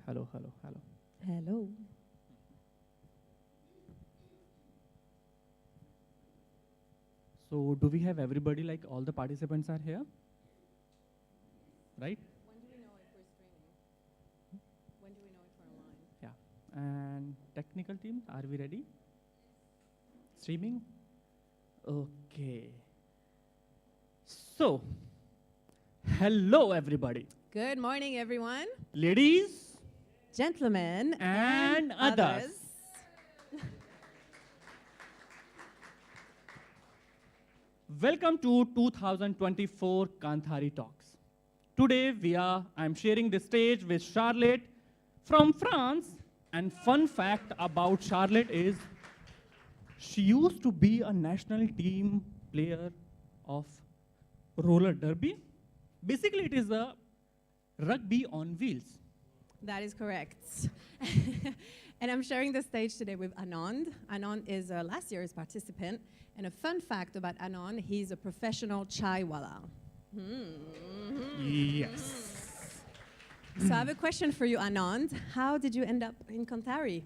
Hello, hello, hello. Hello. So, do we have everybody, like all the participants are here? Right? When do we know if we're streaming? When do we know if we're online? Yeah. And technical team, are we ready? Streaming? Okay. So, hello everybody. Good morning, everyone. Ladies Gentlemen and others. Welcome to 2024 Kanthari Talks. Today I'm sharing the stage with Charlotte from France. And fun fact about Charlotte is she used to be a national team player of roller derby. Basically, it is a rugby on wheels. That is correct. And I'm sharing the stage today with Anand. Anand is last year's participant. And a fun fact about Anand, he's a professional chaiwala. Yes. So I have a question for you, Anand. How did you end up in Kanthari?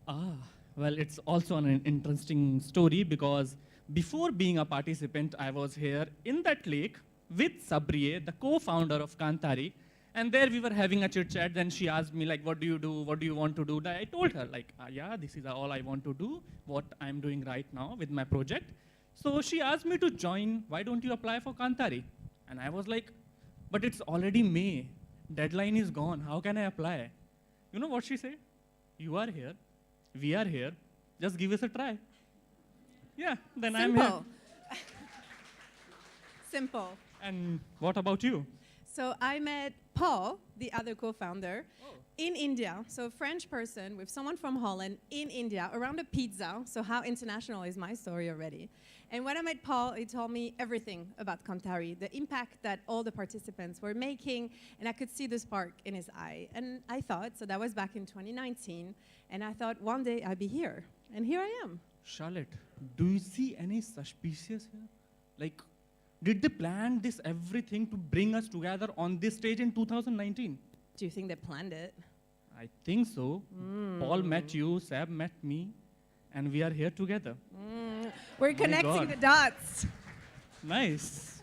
Well, it's also an interesting story because before being a participant, I was here in that lake with Sabriye, the co-founder of Kanthari. And there we were having a chit chat. Then she asked me, like, what do you do? What do you want to do? I told her, like, yeah, this is all I want to do, what I'm doing right now with my project. So she asked me to join. Why don't you apply for Kanthari? And I was like, but it's already May. Deadline is gone. How can I apply? You know what she said? You are here. We are here. Just give us a try. Yeah, then I'm here. Simple. And what about you? So I met Paul, the other co-founder, in India. So a French person with someone from Holland in India around a pizza. So how international is my story already? And when I met Paul, he told me everything about Kanthari, the impact that all the participants were making, and I could see the spark in his eye. And I thought, so that was back in 2019, and I thought one day I'd be here. And here I am. Charlotte, do you see any suspicious here? Like, did they plan this everything to bring us together on this stage in 2019? Do you think they planned it? I think so. Paul met you, Sab met me, and we are here together. We're connecting the dots. Nice.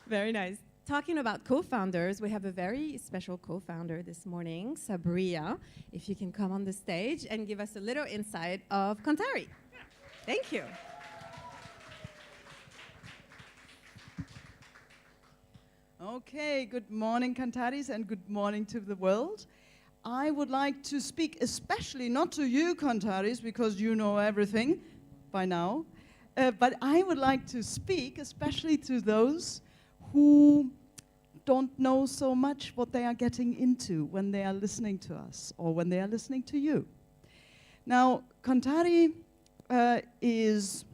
Very nice. Talking about co-founders, we have a very special co-founder this morning, Sabria. If you can come on the stage and give us a little insight of Kanthari. Thank you. Okay, good morning, Kantharis, and good morning to the world. I would like to speak especially not to you, Kantharis, because you know everything by now, but I would like to speak especially to those who don't know so much what they are getting into when they are listening to us or when they are listening to you. Now, Kanthari is,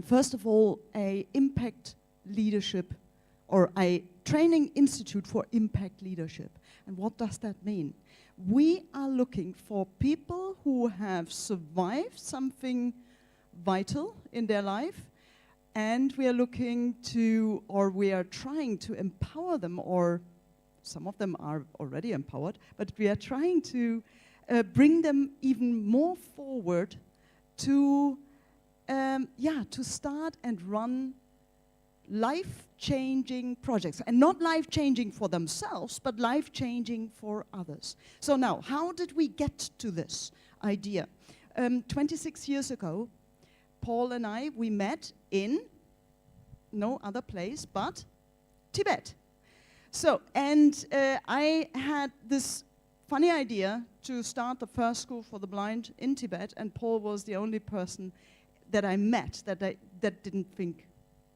first of all, an impact leadership or a training institute for impact leadership. And what does that mean? We are looking for people who have survived something vital in their life, and we are looking to, or we are trying to empower them, or some of them are already empowered, but we are trying to bring them even more forward to start and run life-changing projects, and not life-changing for themselves, but life-changing for others. So now, how did we get to this idea? 26 years ago, Paul and I, we met in no other place but Tibet. So, and I had this funny idea to start the first school for the blind in Tibet, and Paul was the only person that I met that didn't think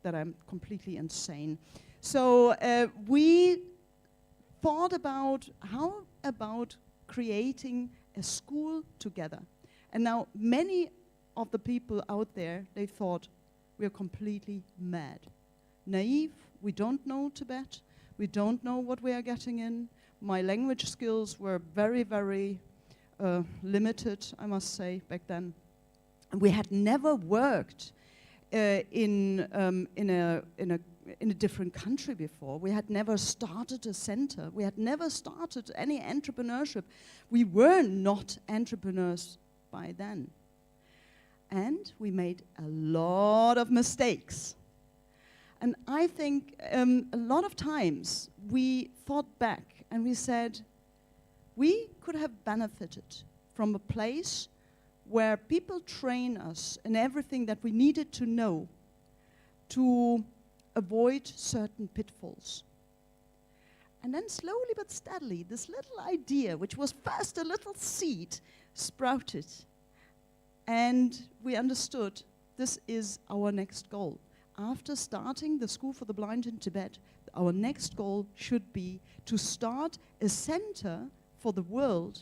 that I'm completely insane. So we thought about how about creating a school together. And now many of the people out there, they thought we're completely mad. Naive, we don't know Tibet, we don't know what we are getting in. My language skills were very, very limited, I must say, back then. And we had never worked in a different country before. We had never started a center. We had never started any entrepreneurship. We were not entrepreneurs by then. And we made a lot of mistakes. And I think a lot of times we thought back and we said, we could have benefited from a place where people train us in everything that we needed to know to avoid certain pitfalls. And then slowly but steadily, this little idea, which was first a little seed, sprouted. And we understood this is our next goal. After starting the School for the Blind in Tibet, our next goal should be to start a center for the world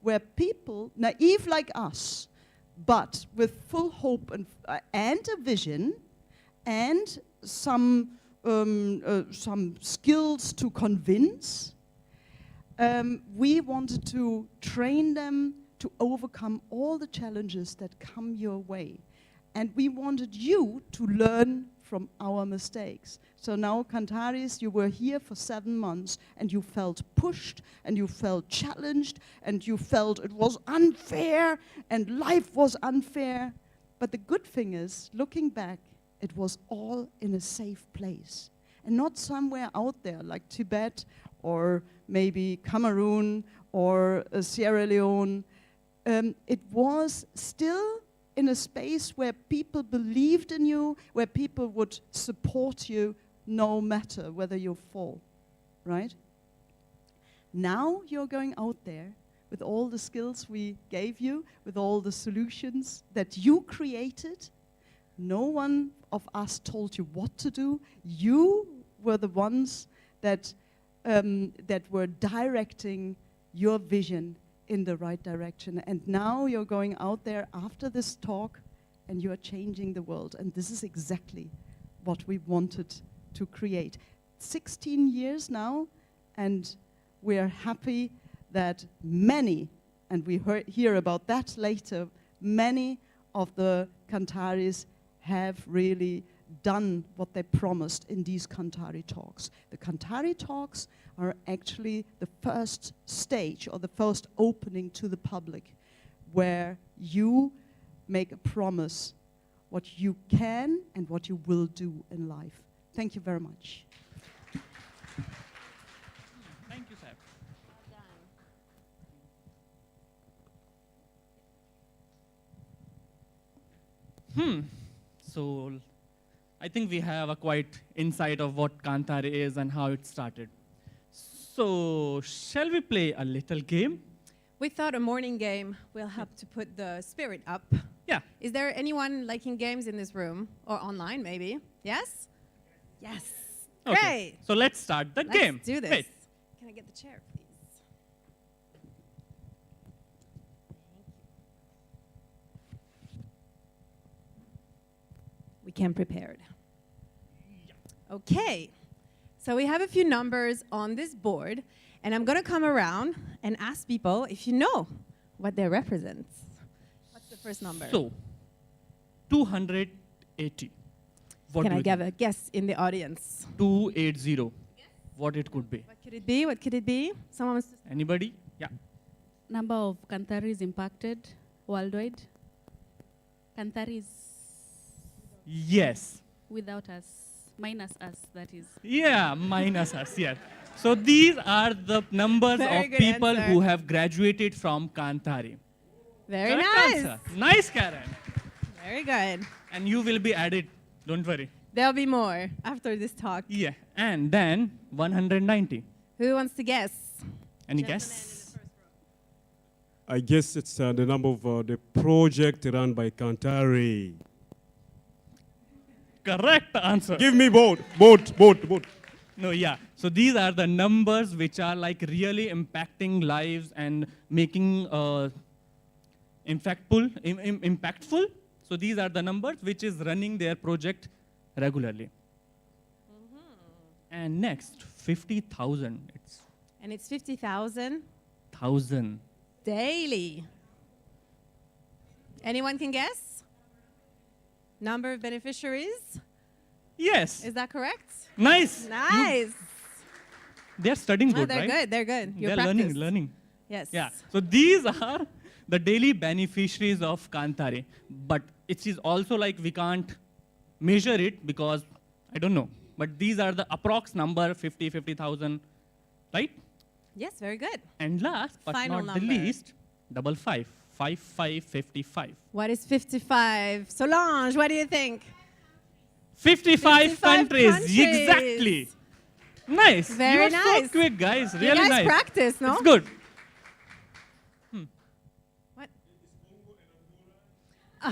where people, naive like us, but with full hope and a vision and some skills to convince, we wanted to train them to overcome all the challenges that come your way. And we wanted you to learn from our mistakes. So now, Kantharis, you were here for 7 months, and you felt pushed, and you felt challenged, and you felt it was unfair, and life was unfair. But the good thing is, looking back, it was all in a safe place, and not somewhere out there like Tibet, or maybe Cameroon, or Sierra Leone. It was still in a space where people believed in you, where people would support you no matter whether you fall, right? Now you're going out there with all the skills we gave you, with all the solutions that you created. No one of us told you what to do. You were the ones that were directing your vision in the right direction. And now you're going out there after this talk and you're changing the world. And this is exactly what we wanted to create. 16 years now, and we're happy that many, and we hear about that later, many of the Kantharis have really done what they promised in these Kanthari talks. The Kanthari talks are actually the first stage or the first opening to the public where you make a promise what you can and what you will do in life. Thank you very much. Thank you, sir. So I think we have a quite insight of what Kanthari is and how it started. So shall we play a little game? We thought a morning game will help to put the spirit up. Yeah. Is there anyone liking games in this room or online maybe? Yes? Yes. Okay. Great. So let's start the game. Let's do this. Wait. Can I get the chair, please? We came prepared. Okay. So we have a few numbers on this board, and I'm going to come around and ask people if you know what they represent. What's the first number? So, 280. What Can do I you give think? a guess in the audience? 280. What it could be? What could it be? What could it be? Someone wants to Anybody? Yeah. Number of Kantharis impacted worldwide. Kantharis Yes. without us, minus us, that is. Yeah, minus us, yes. So these are the numbers Very of good people answer. who have graduated from Kanthari. Very Correct nice. answer. Nice, Caren. Very good. And you will be added, don't worry. There'll be more after this talk. Yeah, and then 190. Who wants to guess? Any Gentleman guess? I guess it's the number of the project run by Kanthari. Correct answer. Give me both. No, yeah. So these are the numbers which are like really impacting lives and making impactful. So these are the numbers which is running their project regularly. And next, 50,000. It's And it's 50,000 1,000. daily. Anyone can guess? Number of beneficiaries? Yes. Is that correct? Nice. Nice. They're studying Oh, good, they're right? good. They're good. You're They're practiced. learning. Yes. Yeah. So these are the daily beneficiaries of kanthari. But it is also like we can't measure it because I don't know. But these are the approx number 50,000, right? Yes, very good. And last but Final not the number. least, 55. What is 55? Solange, what do you think? 55 countries. Exactly. Nice. Very you were nice. so quick, guys. You Really guys nice. practice, no? It's good. What?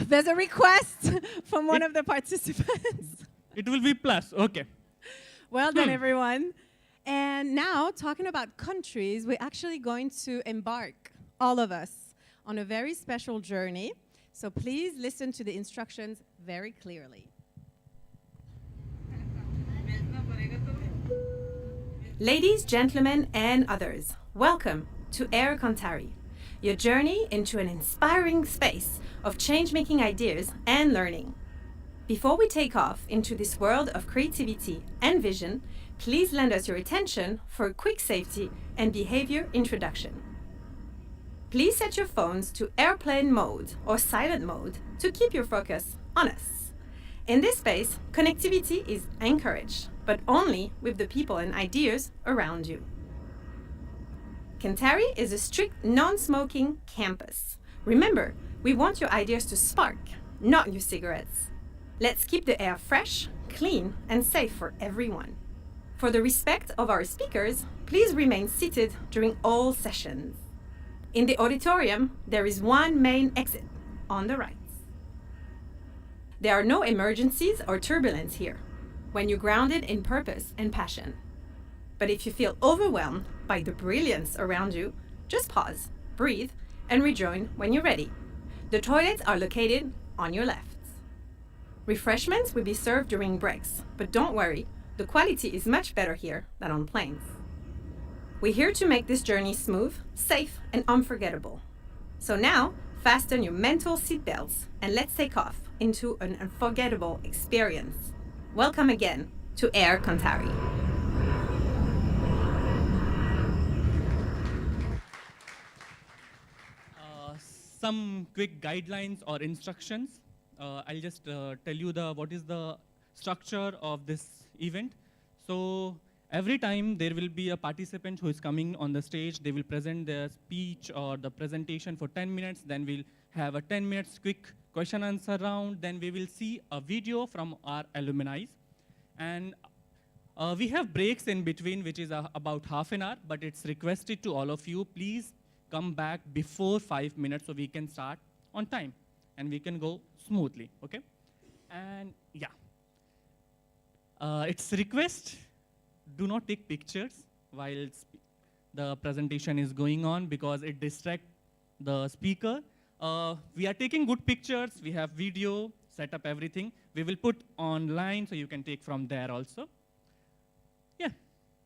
There's a request from one of the participants. It will be plus. Okay. Well done, everyone. And now, talking about countries, we're actually going to embark, all of us, on a very special journey. So please listen to the instructions very clearly. Ladies, gentlemen, and others, welcome to Air Kanthari, your journey into an inspiring space of change-making ideas and learning. Before we take off into this world of creativity and vision, please lend us your attention for a quick safety and behavior introduction. Please set your phones to airplane mode or silent mode to keep your focus on us. In this space, connectivity is encouraged, but only with the people and ideas around you. Kanthari is a strict non-smoking campus. Remember, we want your ideas to spark, not your cigarettes. Let's keep the air fresh, clean, and safe for everyone. For the respect of our speakers, please remain seated during all sessions. In the auditorium, there is one main exit on the right. There are no emergencies or turbulence here when you're grounded in purpose and passion. But if you feel overwhelmed by the brilliance around you, just pause, breathe, and rejoin when you're ready. The toilets are located on your left. Refreshments will be served during breaks, but don't worry, the quality is much better here than on planes. We're here to make this journey smooth, safe, and unforgettable. So now, fasten your mental seatbelts and let's take off into an unforgettable experience. Welcome again to Air Kanthari. Some quick guidelines or instructions. I'll just tell you what is the structure of this event. So every time there will be a participant who is coming on the stage, they will present their speech or the presentation for 10 minutes, then we'll have a 10 minutes quick question answer round, then we will see a video from our alumni. And we have breaks in between, which is about half an hour, but it's requested to all of you, please come back before 5 minutes so we can start on time and we can go smoothly, okay? And yeah, it's a request, do not take pictures while the presentation is going on because it distracts the speaker. We are taking good pictures, we have video, set up everything. We will put online so you can take from there also. Yeah,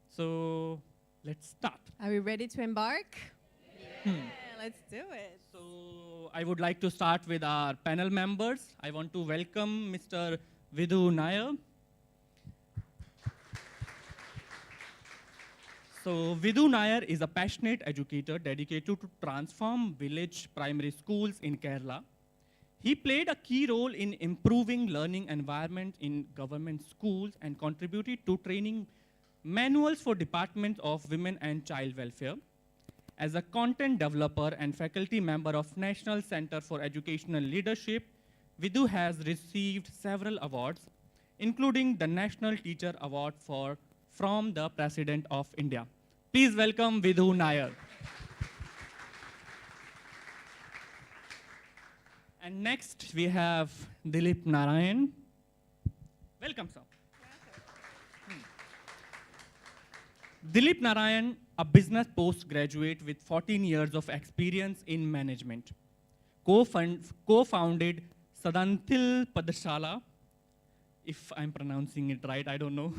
so let's start. Are we ready to embark? Yeah, let's do it. So I would like to start with our panel members. I want to welcome Mr. Vidhu Nair. So Vidhu Nair is a passionate educator dedicated to transform village primary schools in Kerala. He played a key role in improving learning environment in government schools and contributed to training manuals for Department of Women and Child Welfare. As a content developer and faculty member of National Center for Educational Leadership, Vidhu has received several awards, including the National Teacher Award from the President of India. Please welcome Vidhu Nair. And next we have Dilip Narayan. Welcome, sir. Dilip Narayan, a business postgraduate with 14 years of experience in management, co-founded Sadantil Padashala, if I'm pronouncing it right, I don't know,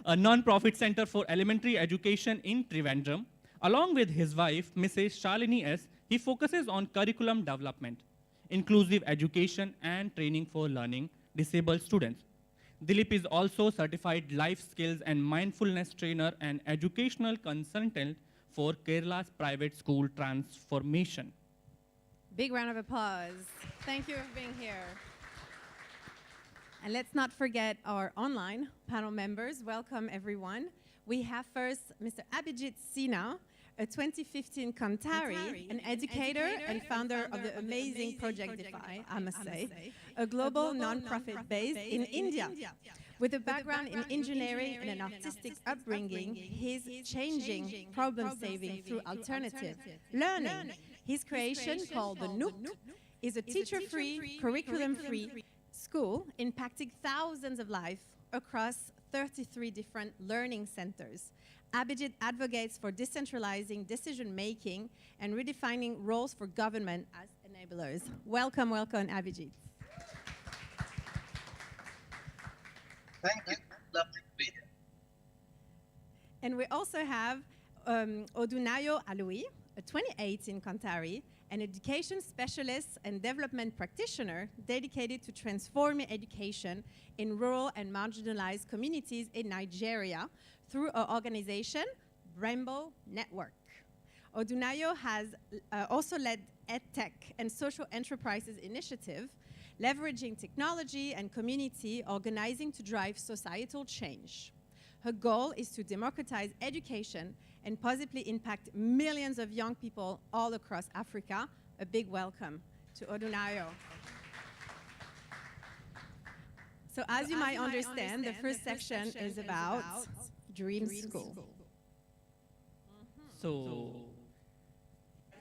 a non-profit center for elementary education in Trivandrum. Along with his wife, Mrs. Shalini S., he focuses on curriculum development, inclusive education, and training for learning disabled students. Dilip is also certified life skills and mindfulness trainer and educational consultant for Kerala's private school transformation. Big round of applause. Thank you for being here. And let's not forget our online panel members. Welcome, everyone. We have first Mr. Abhijit Sinha, a 2015 Kanthari, an educator and founder of the amazing Project Defy, I must say, a global non-profit based in India. With a background in engineering and an artistic upbringing, he's changing problem-saving through alternative learning. His creation, called the Enoque, is a teacher-free, curriculum-free school impacting thousands of lives across 33 different learning centers. Abhijit advocates for decentralizing decision-making and redefining roles for government as enablers. Welcome, welcome, Abhijit. Thank you. Lovely to be here. And we also have Odunayo Alui, a 2018 Kanthari, an education specialist and development practitioner dedicated to transforming education in rural and marginalized communities in Nigeria through our organization, Rainbow Network. Odunayo has also led EdTech and social enterprises initiative, leveraging technology and community organizing to drive societal change. Her goal is to democratize education and positively impact millions of young people all across Africa. A big welcome to Odunayo. So as you might understand, the first section is about Dream School. So,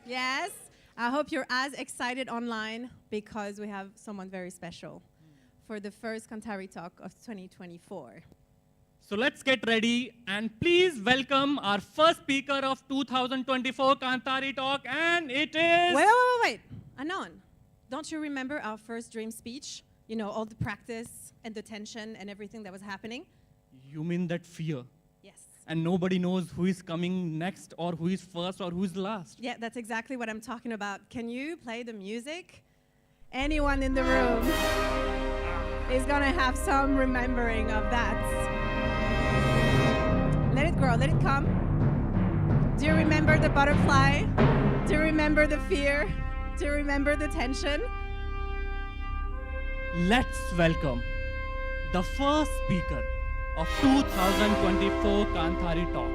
Yes, I hope you're as excited online because we have someone very special for the first Kanthari Talk of 2024. so let's get ready and please welcome our first speaker of 2024 Kanthari Talk, and it is... Wait. Anon, don't you remember our first dream speech? You know, all the practice and the tension and everything that was happening? You mean that fear? Yes. And nobody knows who is coming next or who is first or who is last. Yeah, that's exactly what I'm talking about. Can you play the music? Anyone in the room is gonna have some remembering of that. Let it grow, let it come. Do you remember the butterfly? Do you remember the fear? Do you remember the tension? Let's welcome the first speaker of 2024 Kanthari Talk,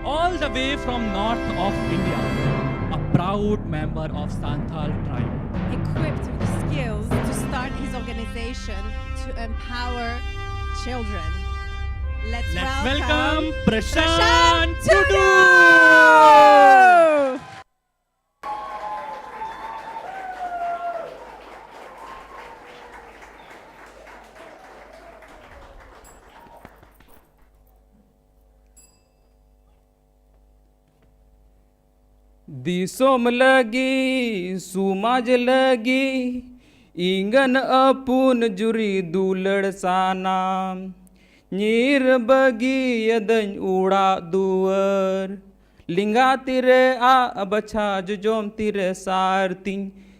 all the way from north of India, a proud member of Santhal tribe. Equipped with the skills to start his organization to empower children. Let's welcome Prasanth Prasanth Tudu! Disom लगी सुमाज लगी इंगन अपुन जुरी दुलड़ सानाम नीर बगी यदन उड़ा दुअर लिंगा तिरे आ बछा जोम तिरे सारती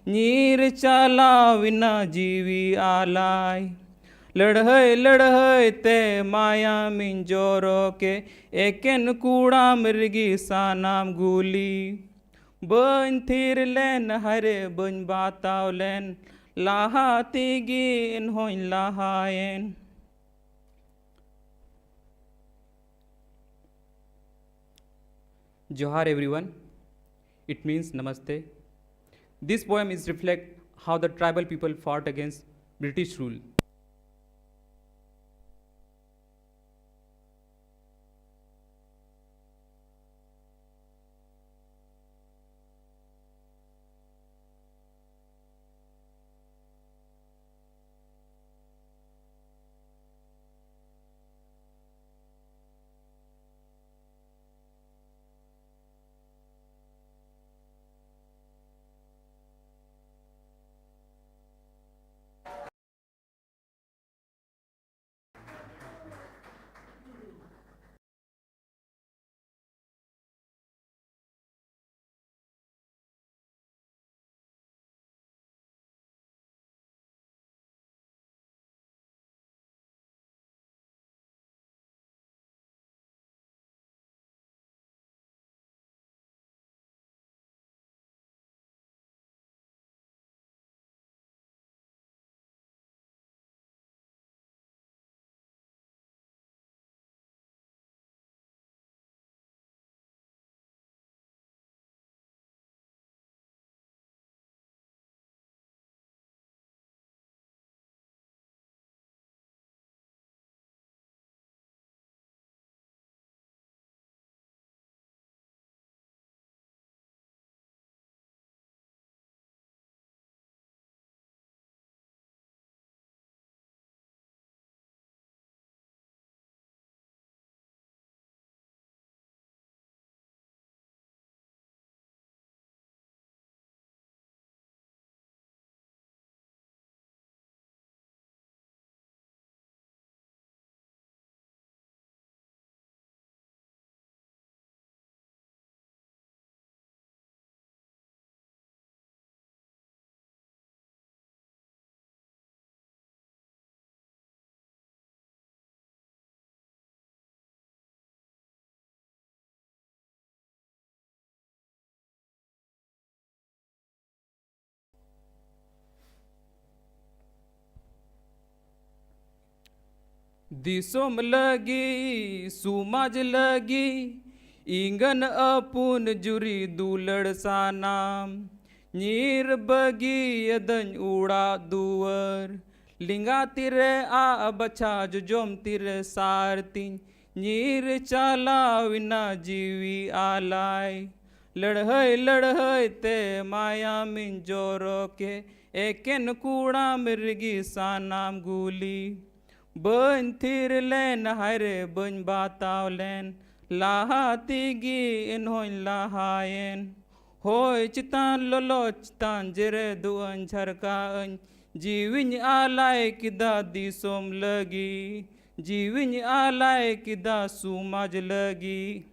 नीर चाला विना जीवी आलाई लड़हय ते माया मिंजोरो के एकेन कूड़ा मृगी सानाम गुली बन थिर लेन हरे बन बाताव लेन लाहा तिगिन होइन लाहायन. Johar everyone. It means namaste. This poem is reflect how the tribal people fought against British rule. Disom लगी सुमाज लगी इंगन अपुन जुरी दुलड़ सा नाम नीर बगी यदन उड़ा दुवर लिंगा तिरे आ बछा जोम तिरे सारती नीर चाला विना जीवी आलाय लड़हय ते माया मिन जोरो के एकेन कूड़ा मिर्गी सा नाम गुली बन थिर लेन हरे बन बाताव लेन लाहा तिगी इन्हों लाहायन होय चितान लोलो चितान जरे दुअन झरकान जीविन आलाय किदा दिसोम लगी जीविन आलाय किदा सुमाज लगी.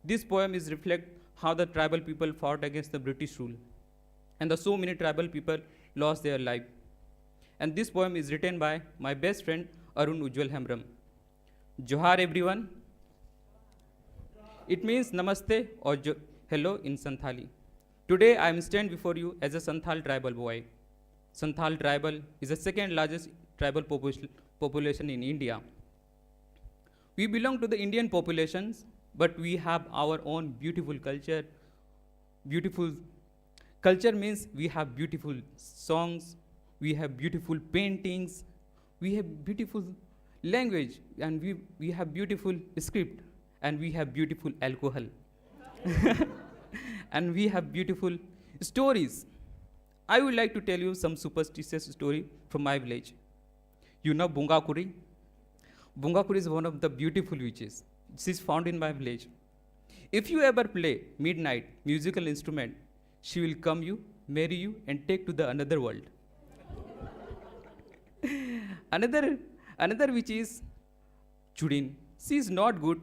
This poem is reflect how the tribal people fought against the British rule and the so many tribal people lost their life. And this poem is written by my best friend Arun Ujjwal Hemram. Johar everyone. It means namaste or hello in Santhali. Today I am stand before you as a Santhal tribal boy. Santhal tribal is the second largest tribal population in India. We belong to the Indian populations, but we have our own beautiful culture. Beautiful culture means we have beautiful songs, we have beautiful paintings, we have beautiful language, and we have beautiful script, and we have beautiful alcohol. And we have beautiful stories. I would like to tell you some superstitious story from my village. You know Bungakuri? Bungakuri is one of the beautiful witches. She is found in my village. If you ever play midnight musical instrument, she will come you, marry you, and take to the another world. Another witch is Chudin. She is not good,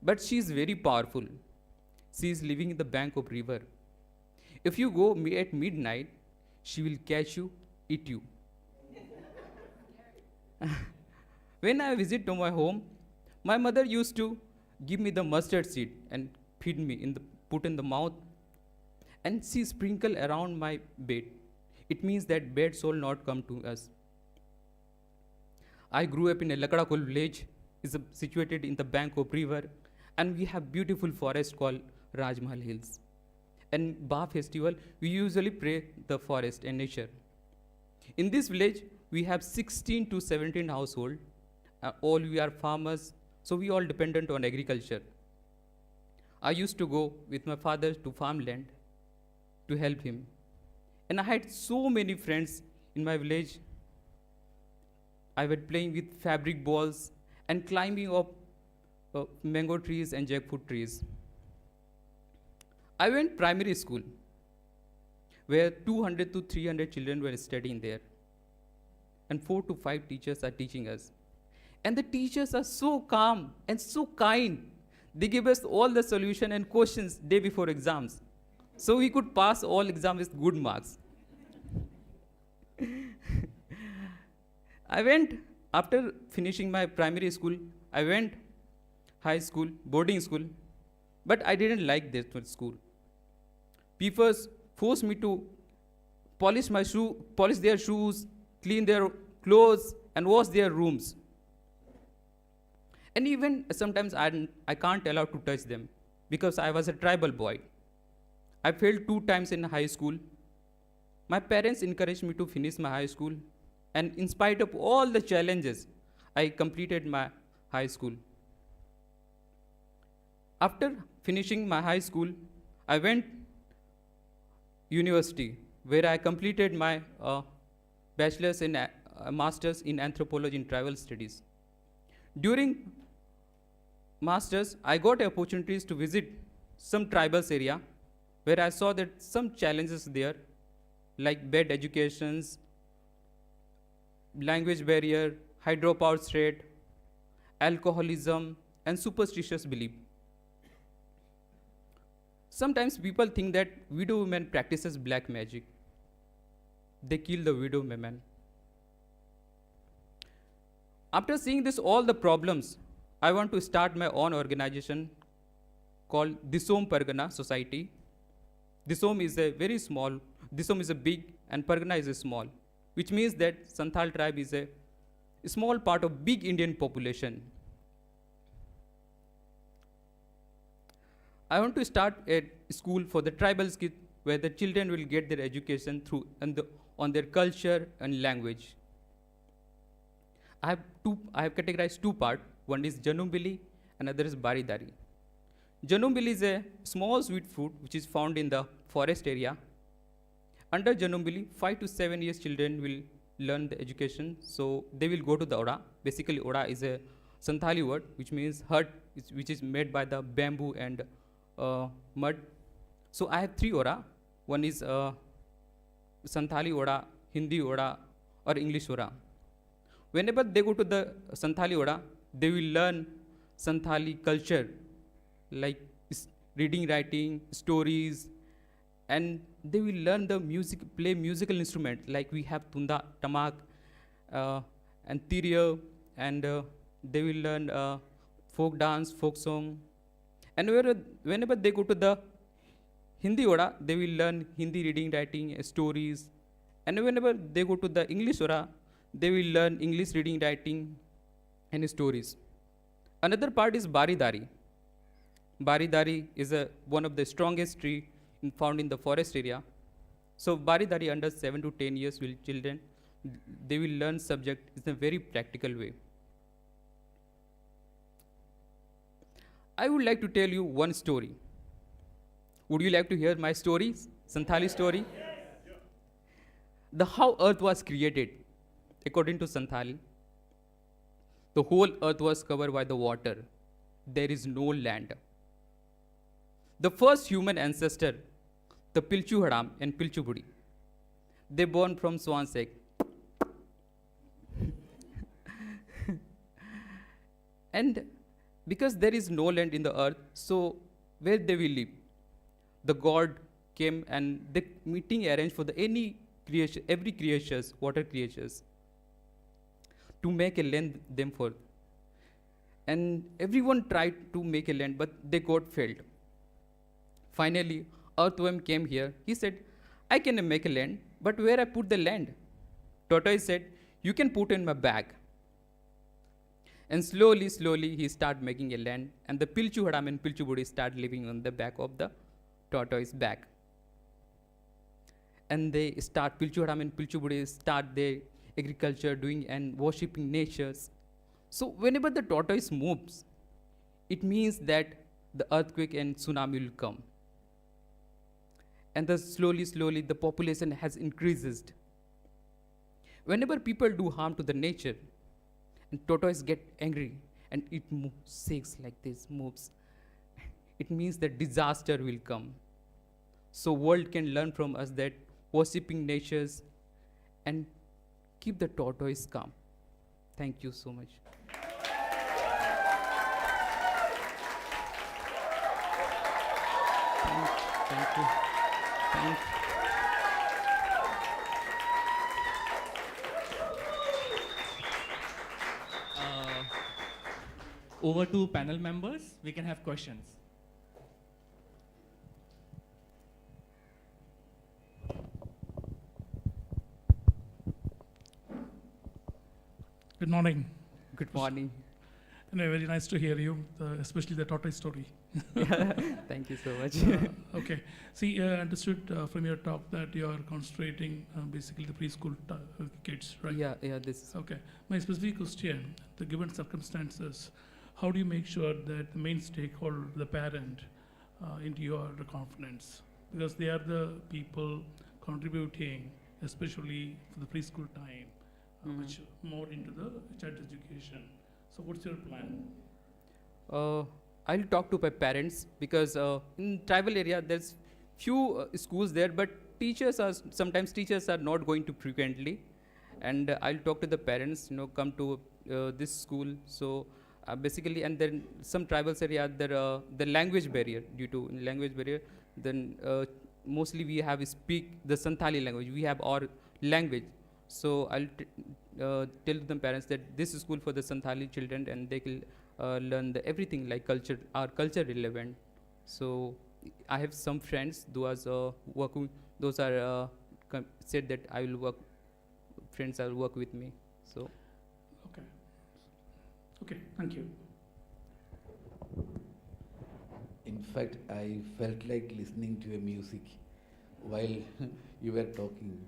but she is very powerful. She is living in the bank of river. If you go at midnight, she will catch you, eat you. When I visit to my home, my mother used to give me the mustard seed and feed me put in the mouth, and she sprinkle around my bed. It means that bad soul not come to us. I grew up in a Lakadakul village, is situated in the bank of river, and we have beautiful forest called Rajmahal Hills. And Ba festival, we usually pray the forest and nature. In this village, we have 16 to 17 households. All we are farmers, so we all dependent on agriculture. I used to go with my father to farmland to help him. And I had so many friends in my village. I was playing with fabric balls and climbing up mango trees and jackfruit trees. I went primary school, where 200 to 300 children were studying there. And 4 to 5 teachers are teaching us. And the teachers are so calm and so kind. They give us all the solution and questions day before exams. So we could pass all exams with good marks. After finishing my primary school, I went high school, boarding school, but I didn't like this school. People forced me to polish their shoes, clean their clothes, and wash their rooms. And even sometimes I can't allow to touch them because I was a tribal boy. I failed 2 times in high school. My parents encouraged me to finish my high school, and in spite of all the challenges, I completed my high school. After finishing my high school, I went university, where I completed my bachelor's and master's in anthropology and tribal studies. During master's, I got opportunities to visit some tribals area, where I saw that some challenges there, like bad educations, language barrier, high dropout rate, alcoholism, and superstitious belief. Sometimes people think that widow women practices black magic. They kill the widow women. After seeing all the problems, I want to start my own organization called Disom Pargana Society. Disom is a very small, Disom is a big, and Pargana is a small, which means that Santhal tribe is a a small part of big Indian population. I want to start a school for the tribal kids where the children will get their education through on their culture and language. I have categorized two parts. One is Janumbili, another is Baridari. Janumbili is a small sweet fruit which is found in the forest area. Under Janumbili, 5 to 7 years children will learn the education. So they will go to the Ora. Basically, Ora is a Santhali word which means hut, which is made by the bamboo and mud. So I have 3 Ora. One is Santhali Ora, Hindi Ora, or English Ora. Whenever they go to the Santhali Ora, they will learn Santhali culture, like reading, writing, stories, and they will learn the music, play musical instrument, like we have tunda, tamak, and tiriya, and they will learn folk dance, folk song. And whenever they go to the Hindi Ora, they will learn Hindi reading, writing, stories. And whenever they go to the English Ora, they will learn English reading, writing, and stories. Another part is Baridari. Baridari is one of the strongest tree found in the forest area. So Baridari under 7 to 10 years will children, they will learn subject in a very practical way. I would like to tell you one story. Would you like to hear my story, Santhali story? The how earth was created, according to Santhali. The whole earth was covered by the water. There is no land. The first human ancestor, the Pilchu Hadam and Pilchu Budi, they born from swan's egg. And because there is no land in the earth, so where they will live? The god came and the meeting arranged for any creation, every creatures, water creatures, to make a land them for. And everyone tried to make a land, but they got failed. Finally, earthworm came here. He said, I can make a land, but where I put the land? Tortoise said, you can put in my bag. And slowly, slowly, he started making a land, and the Pilchu Hadam and Pilchu Budi start living on the back of the tortoise back. And they start, Pilchu Hadam and Pilchu Budi start their agriculture, doing and worshipping natures. So whenever the tortoise moves, it means that the earthquake and tsunami will come. And thus slowly, slowly, the population has increased. Whenever people do harm to the nature, and tortoise get angry, and it shakes like this, moves, it means that disaster will come. So world can learn from us that worshipping natures and keep the tortoise calm. Thank you so much. Thank you. Thank you. Over to panel members, we can have questions. Good morning. Good morning. And very nice to hear you, especially the tortoise story. Thank you so much. Okay. See, I understood from your talk that you are concentrating basically the preschool kids, right? Yeah, this. Okay. My specific question, the given circumstances, how do you make sure that the main stakeholder, the parent, into your confidence? Because they are the people contributing, especially for the preschool time, which more into the child education. So what's your plan? I'll talk to my parents because in tribal area there's few schools there, but sometimes teachers are not going to frequently, and I'll talk to the parents. Come to this school. So basically, and then some tribal area there the language barrier. Due to language barrier, then mostly we have speak the Santhali language. We have our language. So I'll tell the parents that this is school for the Santhali children, and they will learn everything like culture, our culture relevant. So I have some friends those are working. Those are said that I will work. Friends will work with me. So. Okay, thank you. In fact, I felt like listening to a music while you were talking,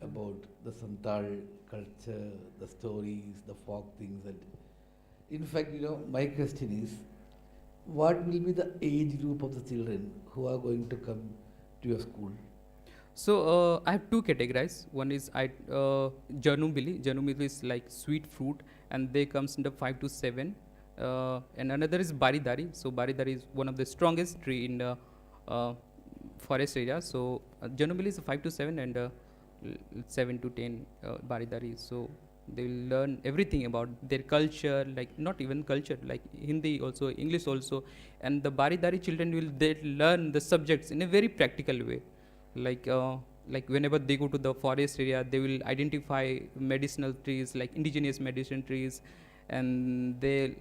about the Santal culture, the stories, the folk things, and in fact, my question is, what will be the age group of the children who are going to come to your school? So I have two categories. One is Janumili. Janumili is like sweet fruit, and they comes in the 5 to 7. And another is Baridari. So Baridari is one of the strongest tree in the forest area. So Janumili is 5 to 7 and 7 to 10 Baridari. So they will learn everything about their culture, like not even culture, like Hindi also, English also. And the Baridari children will learn the subjects in a very practical way. Like whenever they go to the forest area, they will identify medicinal trees, like indigenous medicine trees, and they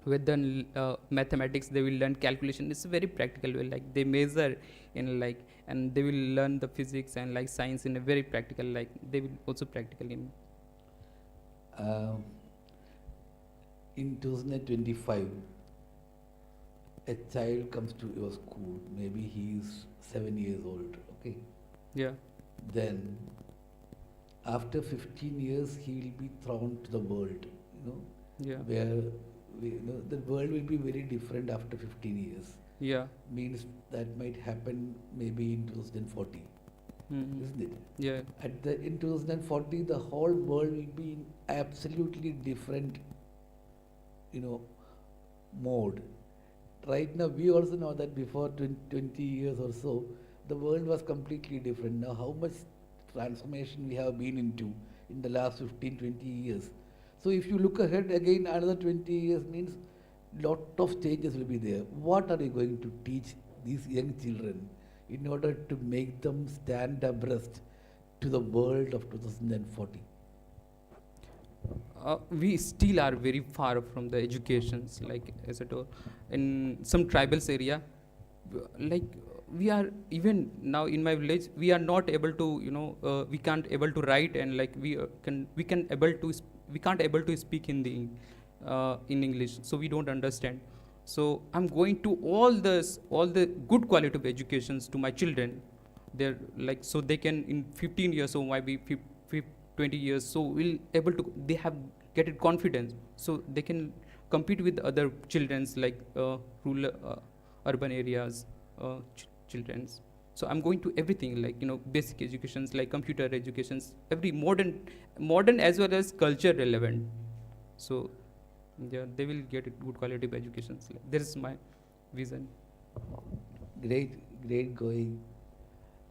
with the mathematics they will learn calculation. It's a very practical way, like they measure in like, and they will learn the physics and like science in a very practical, like they will also practical in. In 2025, a child comes to your school, maybe he is 7 years old, okay? Yeah. Then, after 15 years, he will be thrown to the world, Yeah. where the world will be very different after 15 years. Yeah. Means that might happen maybe in 2040, isn't it? Yeah. In 2040, the whole world will be in absolutely different, mode. Right now, we also know that before 20 years or so, the world was completely different. Now, how much transformation we have been into in the last 15, 20 years. So, if you look ahead again, another 20 years means lot of changes will be there. What are you going to teach these young children in order to make them stand abreast to the world of 2040? We still are very far from the educations, like as I told, in some tribals area, like we are even now in my village, we are not able to, we can't able to write, and like we can't able to speak Hindi in English, so we don't understand. So I'm going to all the good quality of educations to my children. They're like, so they can in 15 years or maybe 20 years, so they have get it confidence, so they can compete with other children's like rural urban areas children's. So I'm going to everything, like basic educations, like computer educations, every modern as well as culture relevant. So yeah, they will get it good quality of educations. Like, this is my vision. Great going.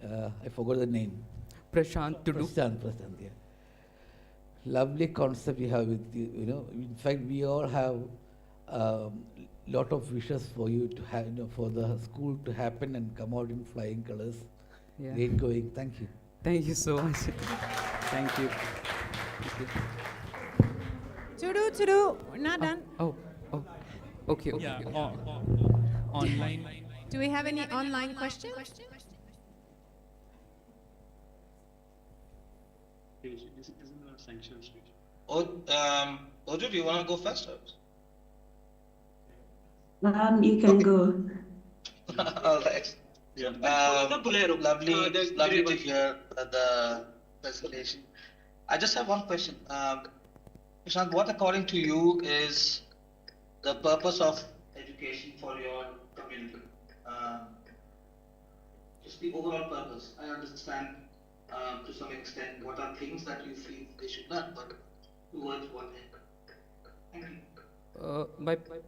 I forgot the name. Prasanth, Tudu. Prasanth, yeah. Lovely concept you have with you. In fact, we all have lot of wishes for you to have, for the school to happen and come out in flying colors. Yeah. Great going. Thank you. Thank you so much. Thank you. Tudu, we're not done. Okay. Yeah, online. Do we have any online questions? This isn't a sanctioned speech. Odu, do you want to go first? You can go. All right. Lovely to hear the presentation. I just have one question. Prasanth, what according to you is the purpose of education for your community? Just the overall purpose. I understand to some extent what are things that you feel they should learn, but towards what end? Thank you.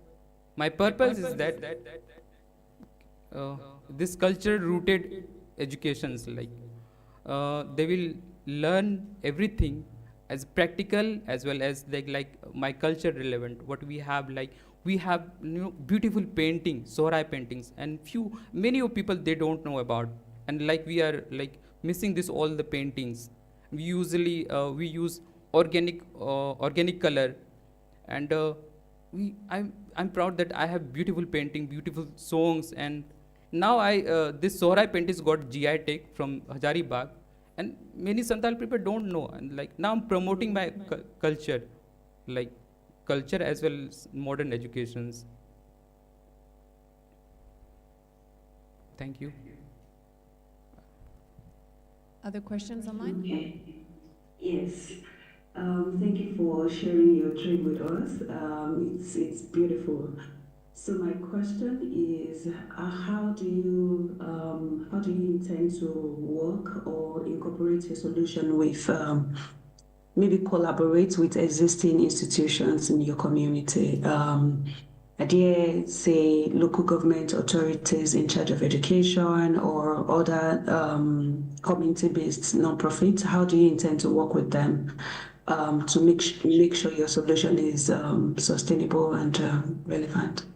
My purpose is that this culture rooted educations, like they will learn everything as practical as well as like my culture relevant. What we have, like we have beautiful paintings, Sorai paintings, and many of people they don't know about, and like we are like missing all the paintings. We usually we use organic color, and I'm proud that I have beautiful painting, beautiful songs, and now this Sorai paintings got GI tag from Hazaribagh, and many Santal people don't know, and like now I'm promoting my culture, like culture as well as modern educations. Thank you. Other questions online? Okay. Yes. Thank you for sharing your dream with us. It's beautiful. So my question is, how do you intend to work or incorporate your solution with maybe collaborate with existing institutions in your community? Are there, say, local government authorities in charge of education or other community-based non-profits? How do you intend to work with them to make sure your solution is sustainable and relevant?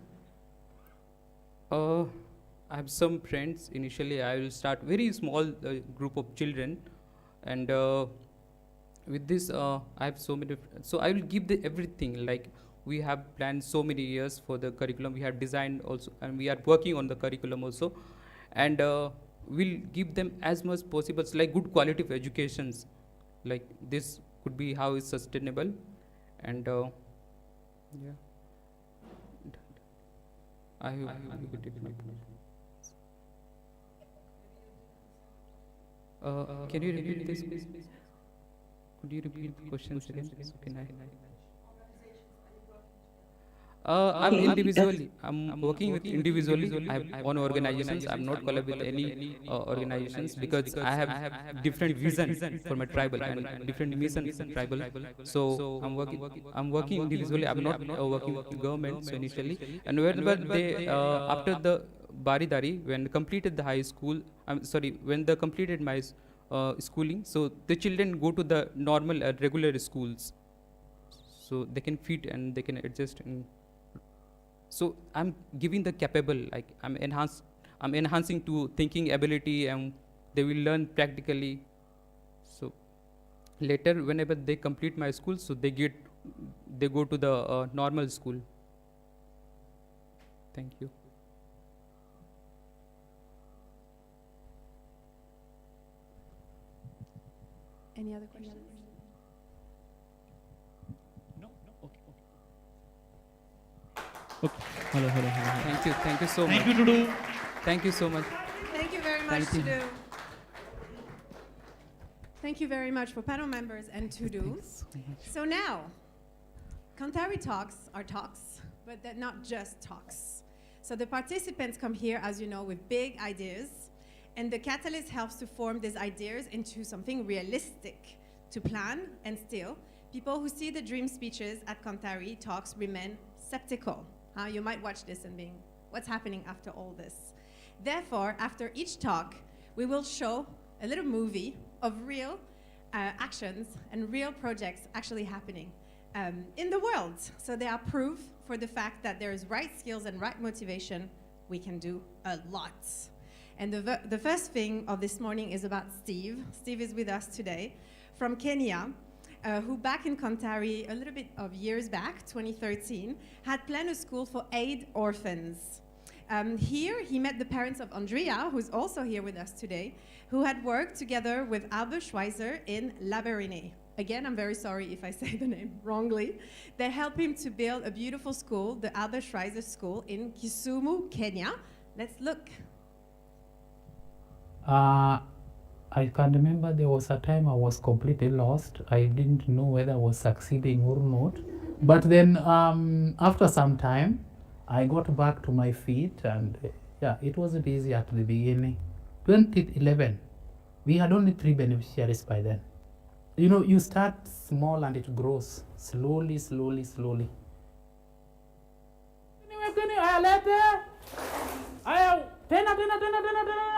I have some friends. Initially, I will start very small group of children, and with this, I have so many. So I will give the everything. Like we have planned so many years for the curriculum. We have designed also, and we are working on the curriculum also, and we'll give them as much possible, like good quality of educations. Like this could be how it's sustainable, and yeah. I hope you could take my point. Can you repeat this, please? Could you repeat the questions again? Can I? I'm individually. I'm working with individually. I have own organizations. I'm not collaborating with any organizations because I have different vision for my tribal and different missions in tribal. So I'm working individually. I'm not working with government. So initially, and whenever they after the Baridari, when completed the high school, when they completed my schooling, so the children go to the normal regular schools, so they can fit and they can adjust. So I'm giving the capable, like I'm enhancing to thinking ability, and they will learn practically. So later, whenever they complete my school, so they go to the normal school. Thank you. Any other questions? No. Okay. Hello. Thank you so much. Thank you, Tudu. Thank you so much. Thank you very much, Tudu. Thank you very much for panel members and Tudu. So now, Kanthari talks are talks, but they're not just talks. So the participants come here, as you know, with big ideas, and the catalyst helps to form these ideas into something realistic to plan, and still, people who see the dream speeches at Kanthari talks remain skeptical. You might watch this and being, what's happening after all this? Therefore, after each talk, we will show a little movie of real actions and real projects actually happening in the world. So they are proof for the fact that there is right skills and right motivation, we can do a lot. And the first thing of this morning is about Steve. Steve is with us today from Kenya, who back in Kanthari, a little bit of years back, 2013, had planned a school for 8 orphans. Here, he met the parents of Andrea, who's also here with us today, who had worked together with Albert Schweitzer in Laberine. Again, I'm very sorry if I say the name wrongly. They helped him to build a beautiful school, the Albert Schweitzer School in Kisumu, Kenya. Let's look. I can remember there was a time I was completely lost. I didn't know whether I was succeeding or not. But then after some time, I got back to my feet, and yeah, it wasn't easy at the beginning. 2011, we had only 3 beneficiaries by then. You know, you start small and it grows slowly.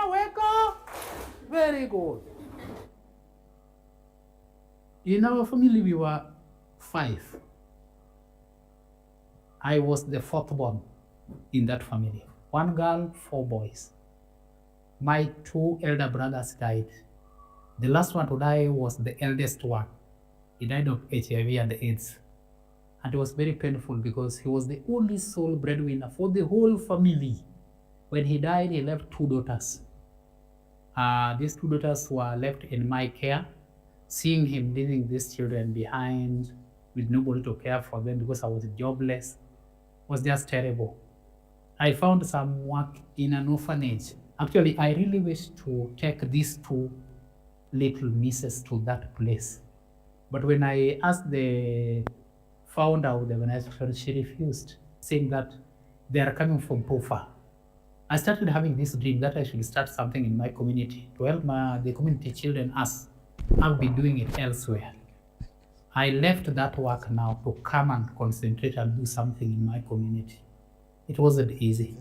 Wake up! Very good. In our family, we were 5. I was the 4th born in that family. 1 girl, 4 boys. My 2 elder brothers died. The last one to die was the eldest one. He died of HIV and AIDS. And it was very painful because he was the only sole breadwinner for the whole family. When he died, he left 2 daughters. These 2 daughters were left in my care. Seeing him leaving these children behind with nobody to care for them because I was jobless. It was just terrible. I found some work in an orphanage. Actually, I really wish to take these two little misses to that place. But when I asked the founder of the organization, she refused, saying that they are coming from Pofa. I started having this dream that I should start something in my community to help the community children as I've been doing it elsewhere. I left that work now to come and concentrate and do something in my community. It wasn't easy.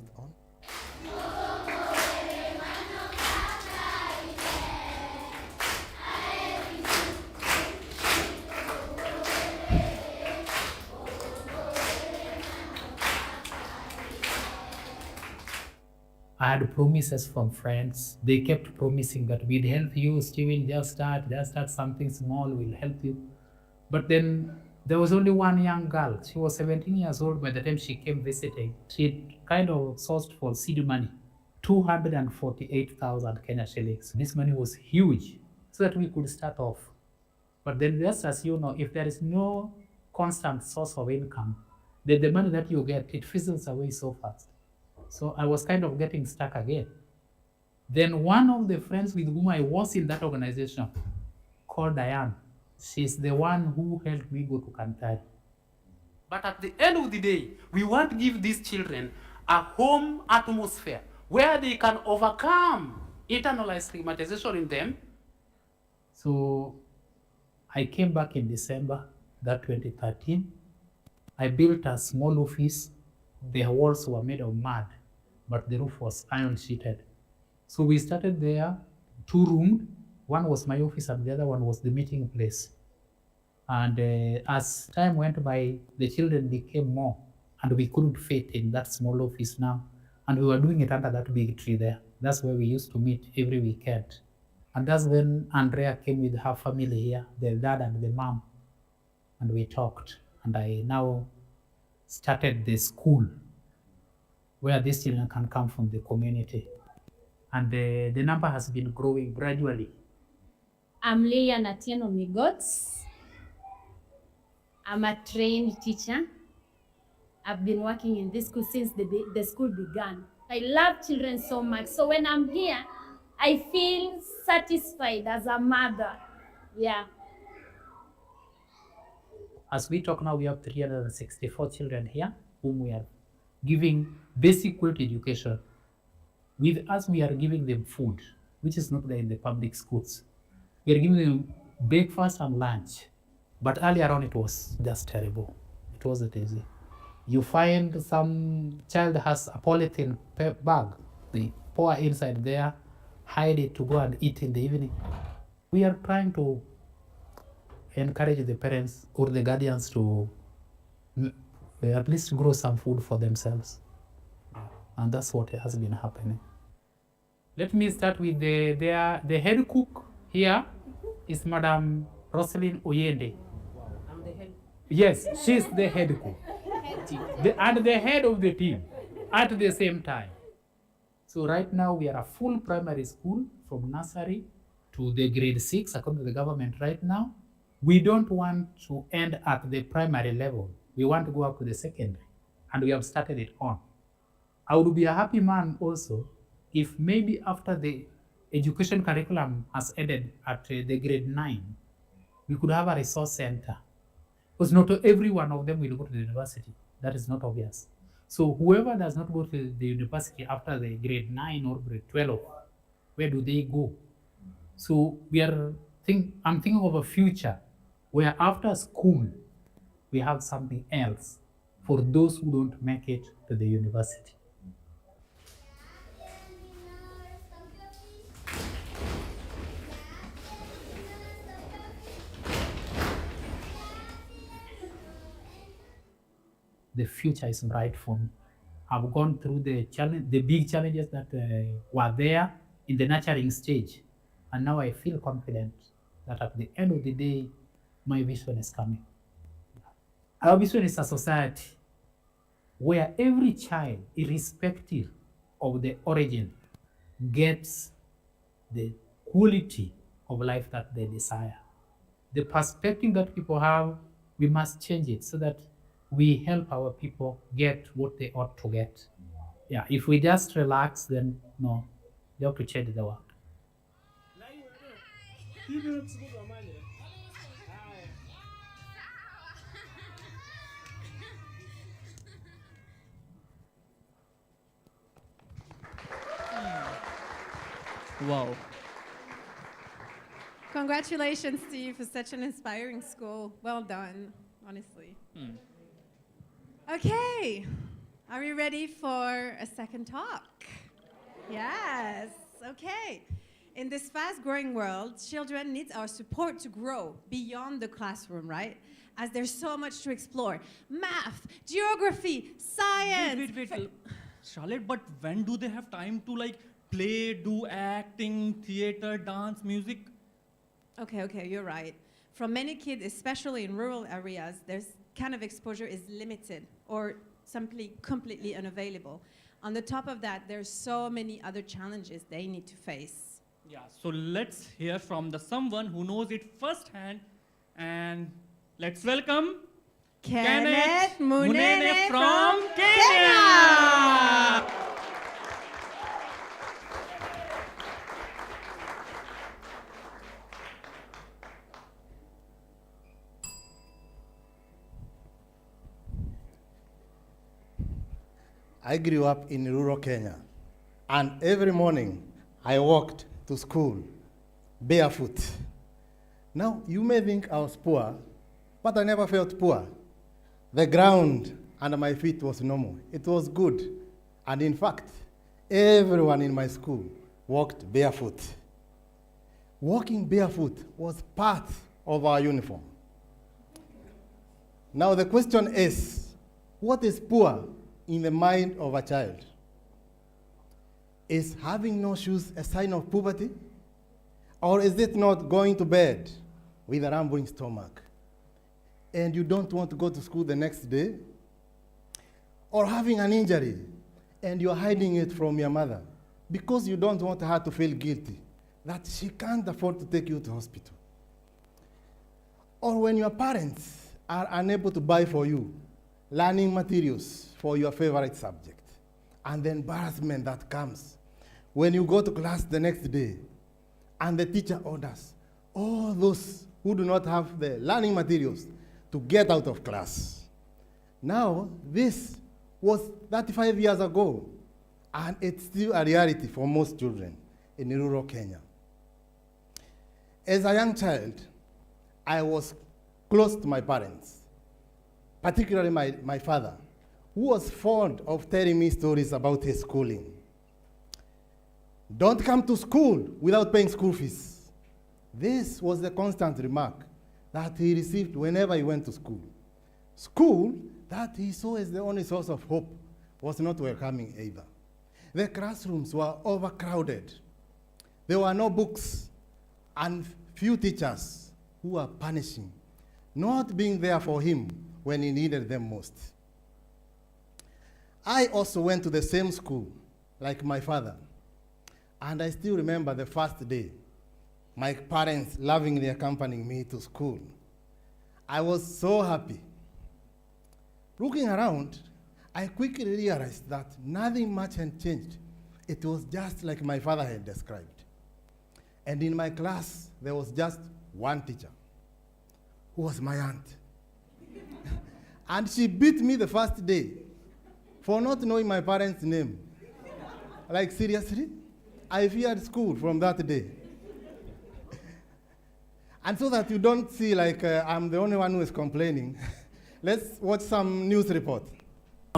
I had promises from friends. They kept promising that we'd help you, Steven, just start something small, we'll help you. But then there was only one young girl. She was 17 years old by the time she came visiting. She kind of sourced for seed money, 248,000 Kenya shillings. This money was huge, so that we could start off. But then just as you know, if there is no constant source of income, then the money that you get, it fizzles away so fast. So I was kind of getting stuck again. Then one of the friends with whom I was in that organization, called Diane, she's the one who helped me go to Kanthari. But at the end of the day, we want to give these children a home atmosphere where they can overcome internalized stigmatization in them. So I came back in December, that 2013. I built a small office. The walls were made of mud, but the roof was iron sheeted. So we started there, 2-roomed. One was my office and the other one was the meeting place. And as time went by, the children became more and we couldn't fit in that small office now. And we were doing it under that big tree there. That's where we used to meet every weekend. And that's when Andrea came with her family here, the dad and the mom. And we talked. And I now started the school where these children can come from the community. And the number has been growing gradually. I'm Leah Natieno Migots. I'm a trained teacher. I've been working in this school since the school began. I love children so much. So when I'm here, I feel satisfied as a mother. Yeah. As we talk now, we have 364 children here whom we are giving basic quality education. With us, we are giving them food, which is not there in the public schools. We are giving them breakfast and lunch. But earlier on, it was just terrible. It wasn't easy. You find some child has a polythene bag. They pour inside there, hide it to go and eat in the evening. We are trying to encourage the parents or the guardians to at least grow some food for themselves. And that's what has been happening. Let me start with the head cook here is Madam Rosalyn Oyende. I'm the head. Yes, she's the head cook. And the head of the team at the same time. So right now we are a full primary school from nursery to the grade 6 according to the government right now. We don't want to end at the primary level. We want to go up to the secondary, and we have started it on. I would be a happy man also if maybe after the education curriculum has ended at the grade 9, we could have a resource center. Because not every one of them will go to the university. That is not obvious. So whoever does not go to the university after the grade 9 or grade 12, where do they go? So I'm thinking of a future where after school, we have something else for those who don't make it to the university. The future is bright for me. I've gone through the big challenges that were there in the nurturing stage. And now I feel confident that at the end of the day, my vision is coming. Our vision is a society where every child, irrespective of the origin, gets the quality of life that they desire. The perspective that people have we must change it so that we help our people get what they ought to get. Yeah, if we just relax, then no, they have to change the world. Wow. Congratulations to you for such an inspiring school. Well done, honestly. Okay, are we ready for a second talk? Yes, okay. In this fast-growing world, children need our support to grow beyond the classroom, right? As there's so much to explore. Math, geography, science. Wait. Charlotte, but when do they have time to like play, do acting, theater, dance, music? Okay, you're right. For many kids, especially in rural areas, there's kind of exposure is limited or simply completely unavailable. On the top of that, there's so many other challenges they need to face. Yeah, so let's hear from someone who knows it firsthand, and let's welcome Kenneth Munene from Kenya. I grew up in rural Kenya, and every morning I walked to school barefoot. Now, you may think I was poor, but I never felt poor. The ground under my feet was normal. It was good. And in fact, everyone in my school walked barefoot. Walking barefoot was part of our uniform. Now, the question is, what is poor in the mind of a child? Is having no shoes a sign of poverty? Or is it not going to bed with a rumbling stomach and you don't want to go to school the next day? Or having an injury and you're hiding it from your mother because you don't want her to feel guilty that she can't afford to take you to hospital? Or when your parents are unable to buy for you learning materials for your favorite subject, and the embarrassment that comes when you go to class the next day and the teacher orders all those who do not have the learning materials to get out of class. Now, this was 35 years ago, and it's still a reality for most children in rural Kenya. As a young child, I was close to my parents, particularly my father, who was fond of telling me stories about his schooling. Don't come to school without paying school fees. This was the constant remark that he received whenever he went to school. School, that he saw as the only source of hope, was not welcoming either. The classrooms were overcrowded. There were no books and few teachers who were punishing, not being there for him when he needed them most. I also went to the same school like my father, and I still remember the first day, my parents lovingly accompanying me to school. I was so happy. Looking around, I quickly realized that nothing much had changed. It was just like my father had described. And in my class, there was just one teacher, who was my aunt. And she beat me the first day for not knowing my parents' name. Like, seriously? I feared school from that day. And so that you don't see like I'm the only one who is complaining, let's watch some news report.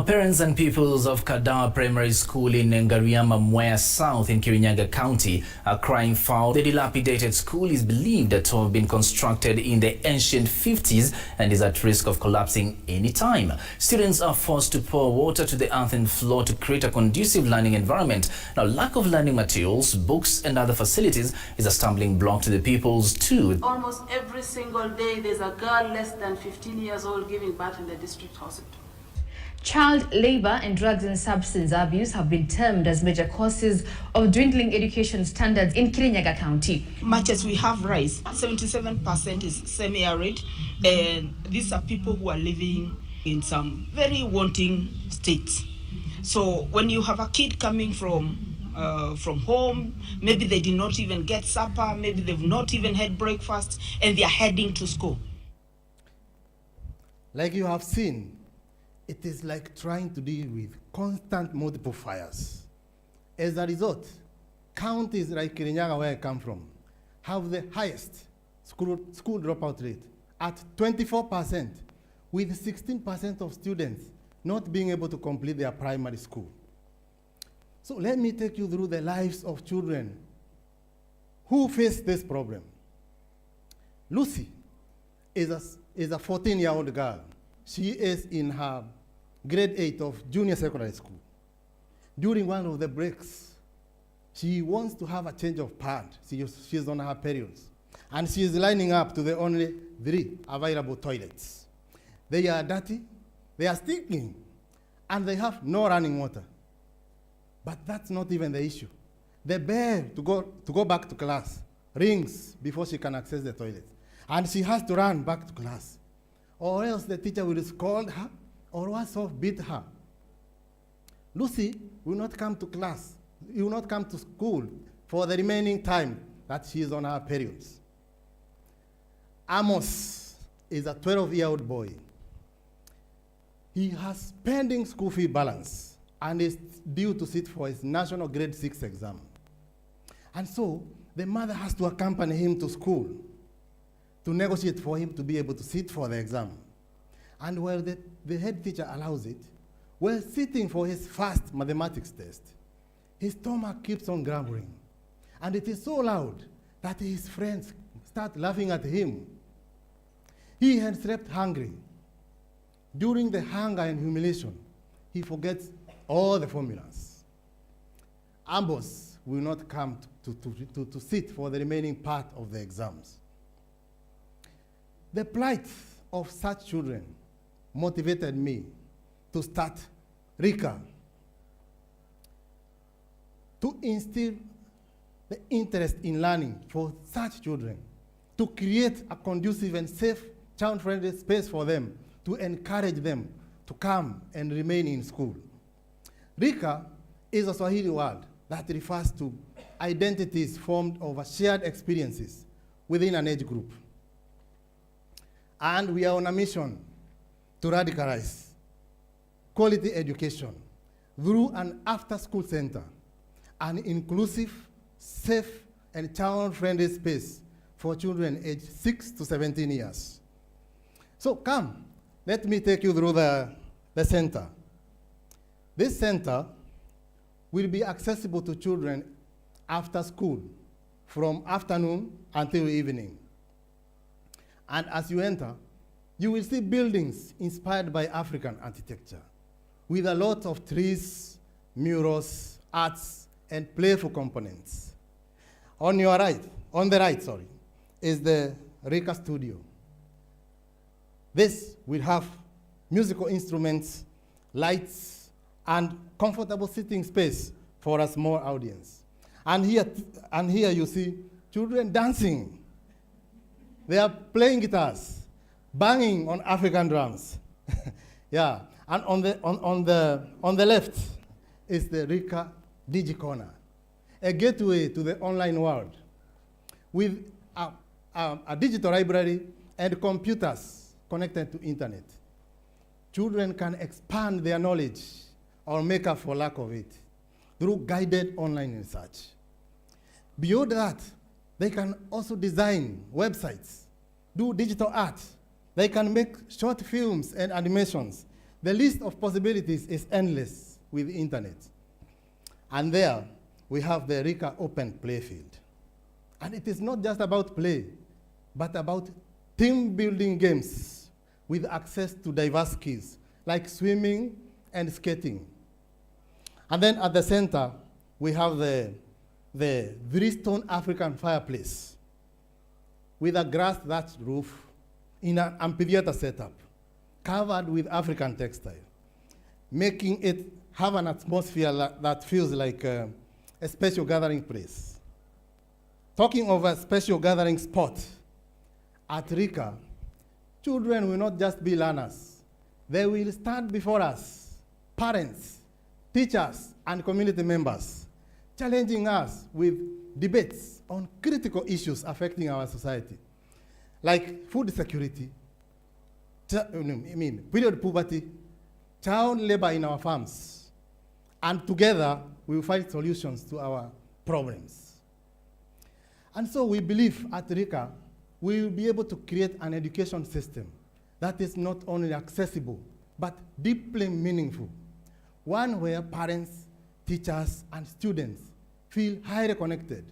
Parents and pupils of Kadawa Primary School in Ngariama, Mwea South in Kirinyaga County are crying foul. The dilapidated school is believed to have been constructed in the ancient 50s and is at risk of collapsing any time. Students are forced to pour water to the earthen floor to create a conducive learning environment. Now, lack of learning materials, books and other facilities is a stumbling block to the pupils too. Almost every single day there's a girl less than 15 years old giving birth in the district hospital. Child labor and drugs and substance abuse have been termed as major causes of dwindling education standards in Kirinyaga County. Much as we have rice, 77% is semi-arid, and these are people who are living in some very wanting states. So when you have a kid coming from home, maybe they did not even get supper, maybe they've not even had breakfast, and they are heading to school. Like you have seen, it is like trying to deal with constant multiple fires. As a result, counties like Kirinyaga, where I come from, have the highest school dropout rate at 24%, with 16% of students not being able to complete their primary school. So let me take you through the lives of children who face this problem. Lucy is a 14-year-old girl. She is in her grade 8 of junior secondary school. During one of the breaks, she wants to have a change of pad. She's on her periods. And she is lining up to the only 3 available toilets. They are dirty, they are stinking, and they have no running water. But that's not even the issue. The bell to go back to class rings before she can access the toilet. And she has to run back to class, or else the teacher will scold her, or worse off, beat her. Lucy will not come to class, will not come to school for the remaining time that she is on her periods. Amos is a 12-year-old boy. He has pending school fee balance and is due to sit for his national grade 6 exam. And so the mother has to accompany him to school to negotiate for him to be able to sit for the exam. And while the head teacher allows it, while sitting for his first mathematics test, his stomach keeps on grumbling. And it is so loud that his friends start laughing at him. He had slept hungry. During the hunger and humiliation, he forgets all the formulas. Amos will not come to sit for the remaining part of the exams. The plight of such children motivated me to start RICA, to instill the interest in learning for such children, to create a conducive and safe, child-friendly space for them, to encourage them to come and remain in school. RICA is a Swahili word that refers to identities formed over shared experiences within an age group. And we are on a mission to radicalize quality education through an after-school center, an inclusive, safe, and child-friendly space for children aged 6 to 17 years. So come, let me take you through the center. This center will be accessible to children after school, from afternoon until evening. And as you enter, you will see buildings inspired by African architecture, with a lot of trees, murals, arts, and playful components. On the right, is the RICA studio. This will have musical instruments, lights, and comfortable sitting space for a small audience. And here you see children dancing. They are playing guitars, banging on African drums. Yeah, and on the left is the RICA DigiCorner, a gateway to the online world with a digital library and computers connected to internet. Children can expand their knowledge or make up for lack of it through guided online research. Beyond that, they can also design websites, do digital art. They can make short films and animations. The list of possibilities is endless with the internet. And there, we have the RICA Open Playfield. And it is not just about play, but about team-building games with access to diverse skills, like swimming and skating. And then at the center, we have the three-stone African fireplace with a grass-thatched roof in an amphitheater setup, covered with African textile. making it have an atmosphere that feels like a special gathering place. Talking of a special gathering spot, at Rika, children will not just be learners. They will stand before us, parents, teachers, and community members, challenging us with debates on critical issues affecting our society, like food security, period poverty, child labor in our farms, and together we will find solutions to our problems. And so we believe at Rika, we will be able to create an education system that is not only accessible, but deeply meaningful. One where parents, teachers, and students feel highly connected,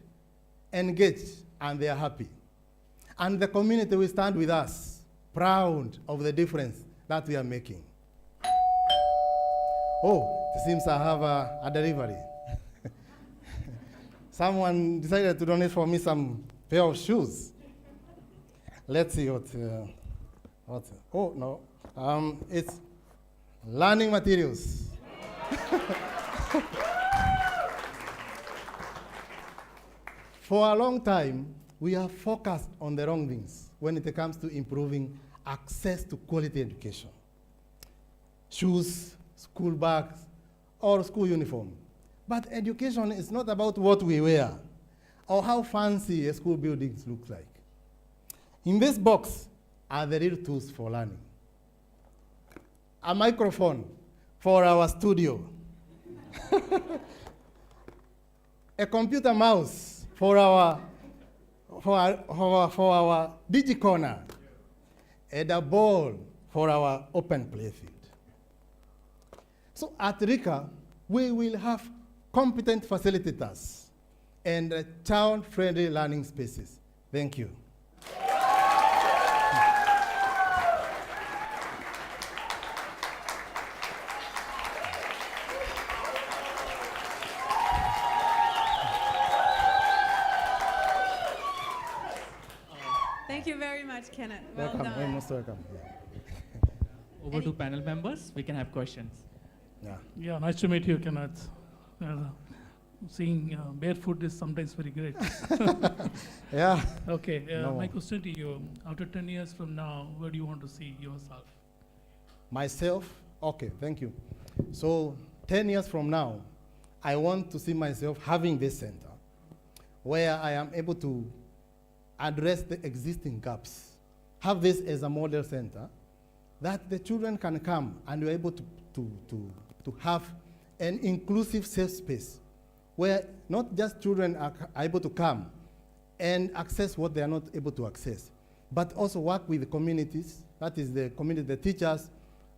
engaged, and they are happy. And the community will stand with us, proud of the difference that we are making. Oh, it seems I have a delivery. Someone decided to donate for me some pair of shoes. Let's see what oh, no. It's learning materials. For a long time, we have focused on the wrong things when it comes to improving access to quality education. Shoes, school bags, or school uniform. But education is not about what we wear or how fancy a school building looks like. In this box are the real tools for learning. A microphone for our studio. A computer mouse for our DigiCorner. And a ball for our open playfield. So at Rika, we will have competent facilitators and child-friendly learning spaces. Thank you. Thank you very much, Kenneth. Well Welcome, done. you're most welcome. Over to panel members, we can have questions. Yeah, nice to meet you, Kenneth. Seeing barefoot is sometimes very great. Yeah. Okay, No. my question to you, after 10 years from now, where do you want to see yourself? Myself? Okay, thank you. So 10 years from now, I want to see myself having this center where I am able to address the existing gaps. Have this as a model center that the children can come and we're able to have an inclusive safe space where not just children are able to come and access what they are not able to access, but also work with the communities, that is the community, the teachers,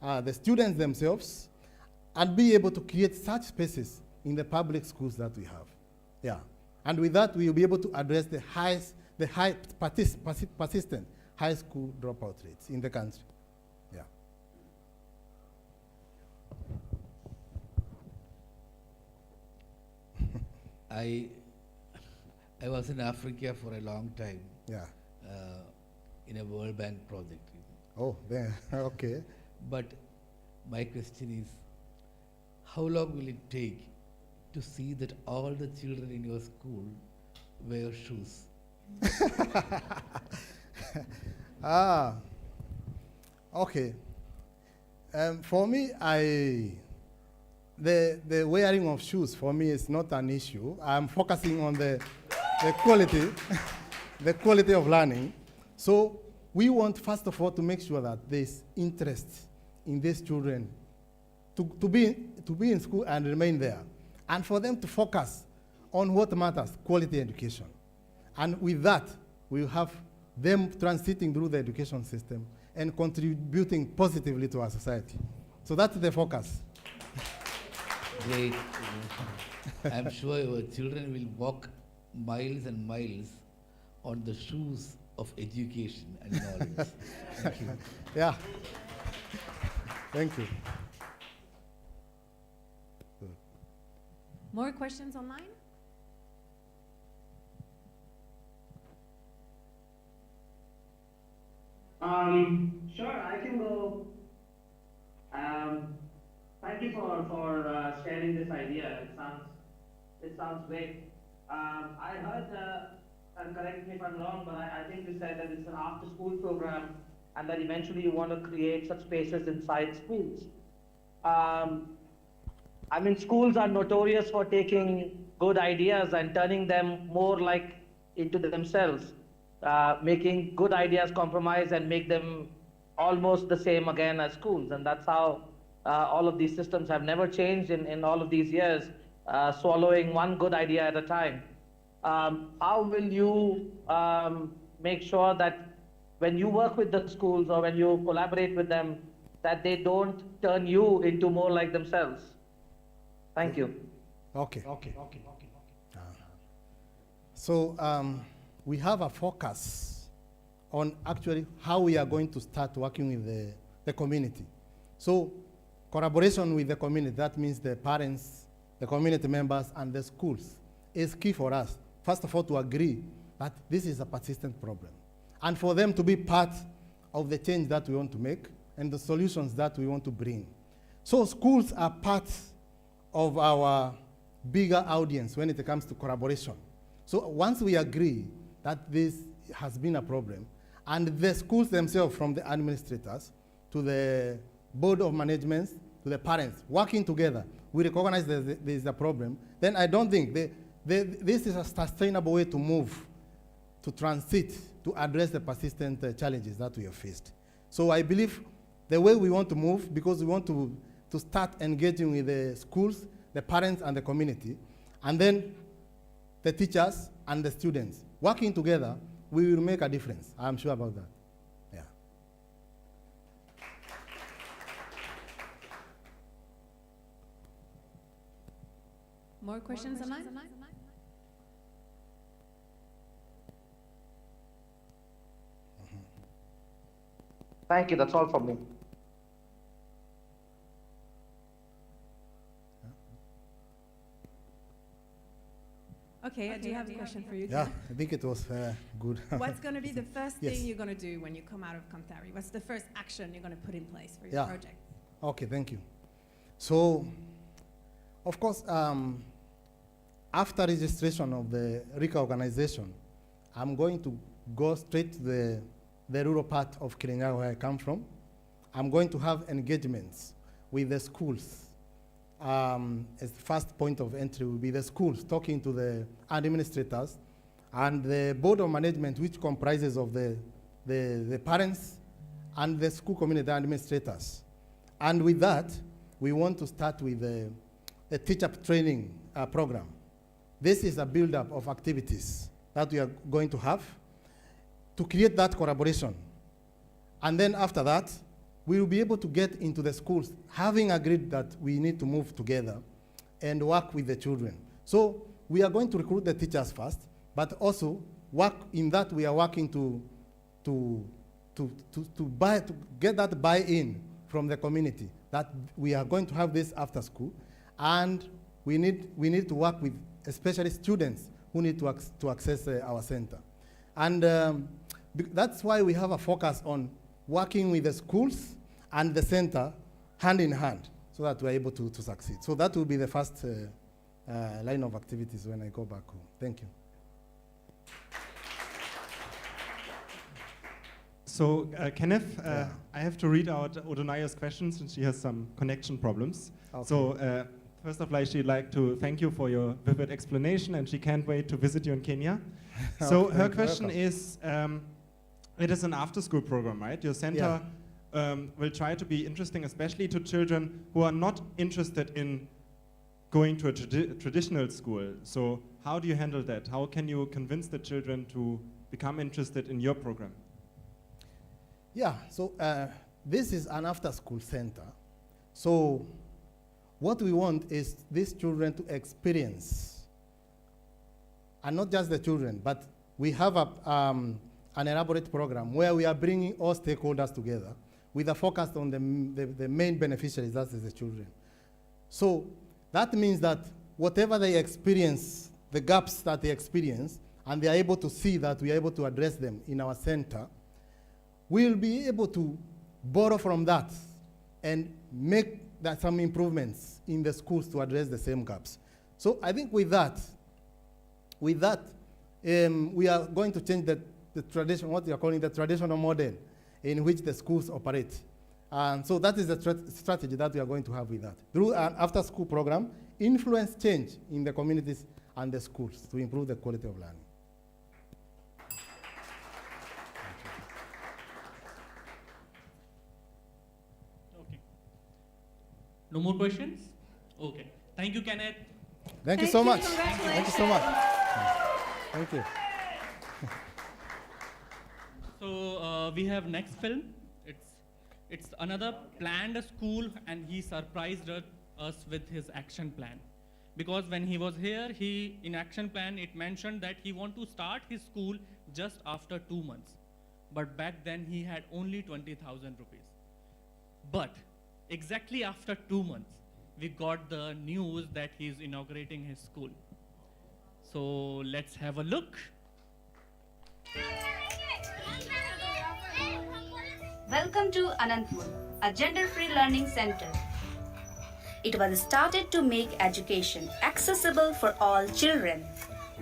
the students themselves, and be able to create such spaces in the public schools that we have. Yeah. And with that, we will be able to address the high persistent high school dropout rates in the country. Yeah. I was in Africa for a long time. Yeah. In a World Bank project. Oh, then, okay. But my question is, how long will it take to see that all the children in your school wear shoes? Okay. For me, the wearing of shoes for me is not an issue. I'm focusing on the quality, the quality of learning. So we want, first of all, to make sure that there's interest in these children to be in school and remain there, and for them to focus on what matters, quality education. And with that, we'll have them transiting through the education system and contributing positively to our society. So that's the focus. Great. I'm sure your children will walk miles and miles on the shoes of education and knowledge. Thank you. Yeah. Thank you. More questions online? Sure, I can go. Thank you for sharing this idea. It sounds great. I heard, and correct me if I'm wrong, but I think you said that it's an after-school program, and that eventually you want to create such spaces inside schools. I mean, schools are notorious for taking good ideas and turning them more like into themselves, making good ideas compromise and make them almost the same again as schools. And that's how all of these systems have never changed in all of these years, swallowing one good idea at a time. How will you make sure that when you work with the schools or when you collaborate with them, that they don't turn you into more like themselves? Thank you. Okay. So we have a focus on actually how we are going to start working with the community. So collaboration with the community, that means the parents, the community members, and the schools is key for us. First of all, to agree that this is a persistent problem, and for them to be part of the change that we want to make and the solutions that we want to bring. So schools are part of our bigger audience when it comes to collaboration. So once we agree that this has been a problem, and the schools themselves, from the administrators to the board of management to the parents, working together, we recognize there is a problem, then I don't think this is a sustainable way to move, to transit, to address the persistent challenges that we have faced. So I believe the way we want to move, because we want to start engaging with the schools, the parents, and the community, and then the teachers and the students. Working together, we will make a difference. I'm sure about that. Yeah. More questions online? Thank you. That's all from me. Okay, I do have a question for you. Yeah, I think it was good. What's going to be the first Yes. thing you're going to do when you come out of Kanthari? What's the first action you're going to put in place for your project? Okay, thank you. So, of course, after registration of the RICA organization, I'm going to go straight to the rural part of Kirinyaga where I come from. I'm going to have engagements with the schools. As the first point of entry will be the schools, talking to the administrators and the board of management, which comprises of the parents and the school community administrators. And with that, we want to start with a teacher training program. This is a build-up of activities that we are going to have to create that collaboration. And then after that, we will be able to get into the schools, having agreed that we need to move together and work with the children. So we are going to recruit the teachers first, but also work in that we are working to get that buy-in from the community, that we are going to have this after school, and we need to work with especially students who need to access our center. And that's why we have a focus on working with the schools and the center hand in hand, so that we're able to succeed. So that will be the first line of activities when I go back home. Thank you. So, Kenneth, I have to read out Odonaya's questions, and she has some connection problems. Okay. So, first of all, she'd like to thank you for your vivid explanation, and she can't wait to visit you in Kenya. So, Okay, her question welcome. is, it is an after-school program, right? Your center will try to be interesting, especially to children who are not interested in going to a traditional school. So how do you handle that? How can you convince the children to become interested in your program? Yeah, so this is an after-school center. So what we want is these children to experience, and not just the children, but we have an elaborate program where we are bringing all stakeholders together with a focus on the main beneficiaries, that is the children. So that means that whatever they experience, the gaps that they experience, and they are able to see that we are able to address them in our center, we'll be able to borrow from that and make there are some improvements in the schools to address the same gaps. So I think with that, we are going to change the tradition, what we are calling the traditional model in which the schools operate. And so that is the strategy that we are going to have with that. Through an after-school program, influence change in the communities and the schools to improve the quality of learning. Okay. No more questions? Okay. Thank you, Kenneth. Thank you so much. Thank you so much. Thank you. So we have next film. It's another planned school, and he surprised us with his action plan. Because when he was here, in action plan, it mentioned that he want to start his school just after 2 months. But back then, he had only 20,000 rupees. But exactly after 2 months, we got the news that he's inaugurating his school. So let's have a look. Welcome to Anantapur, a gender-free learning center. It was started to make education accessible for all children,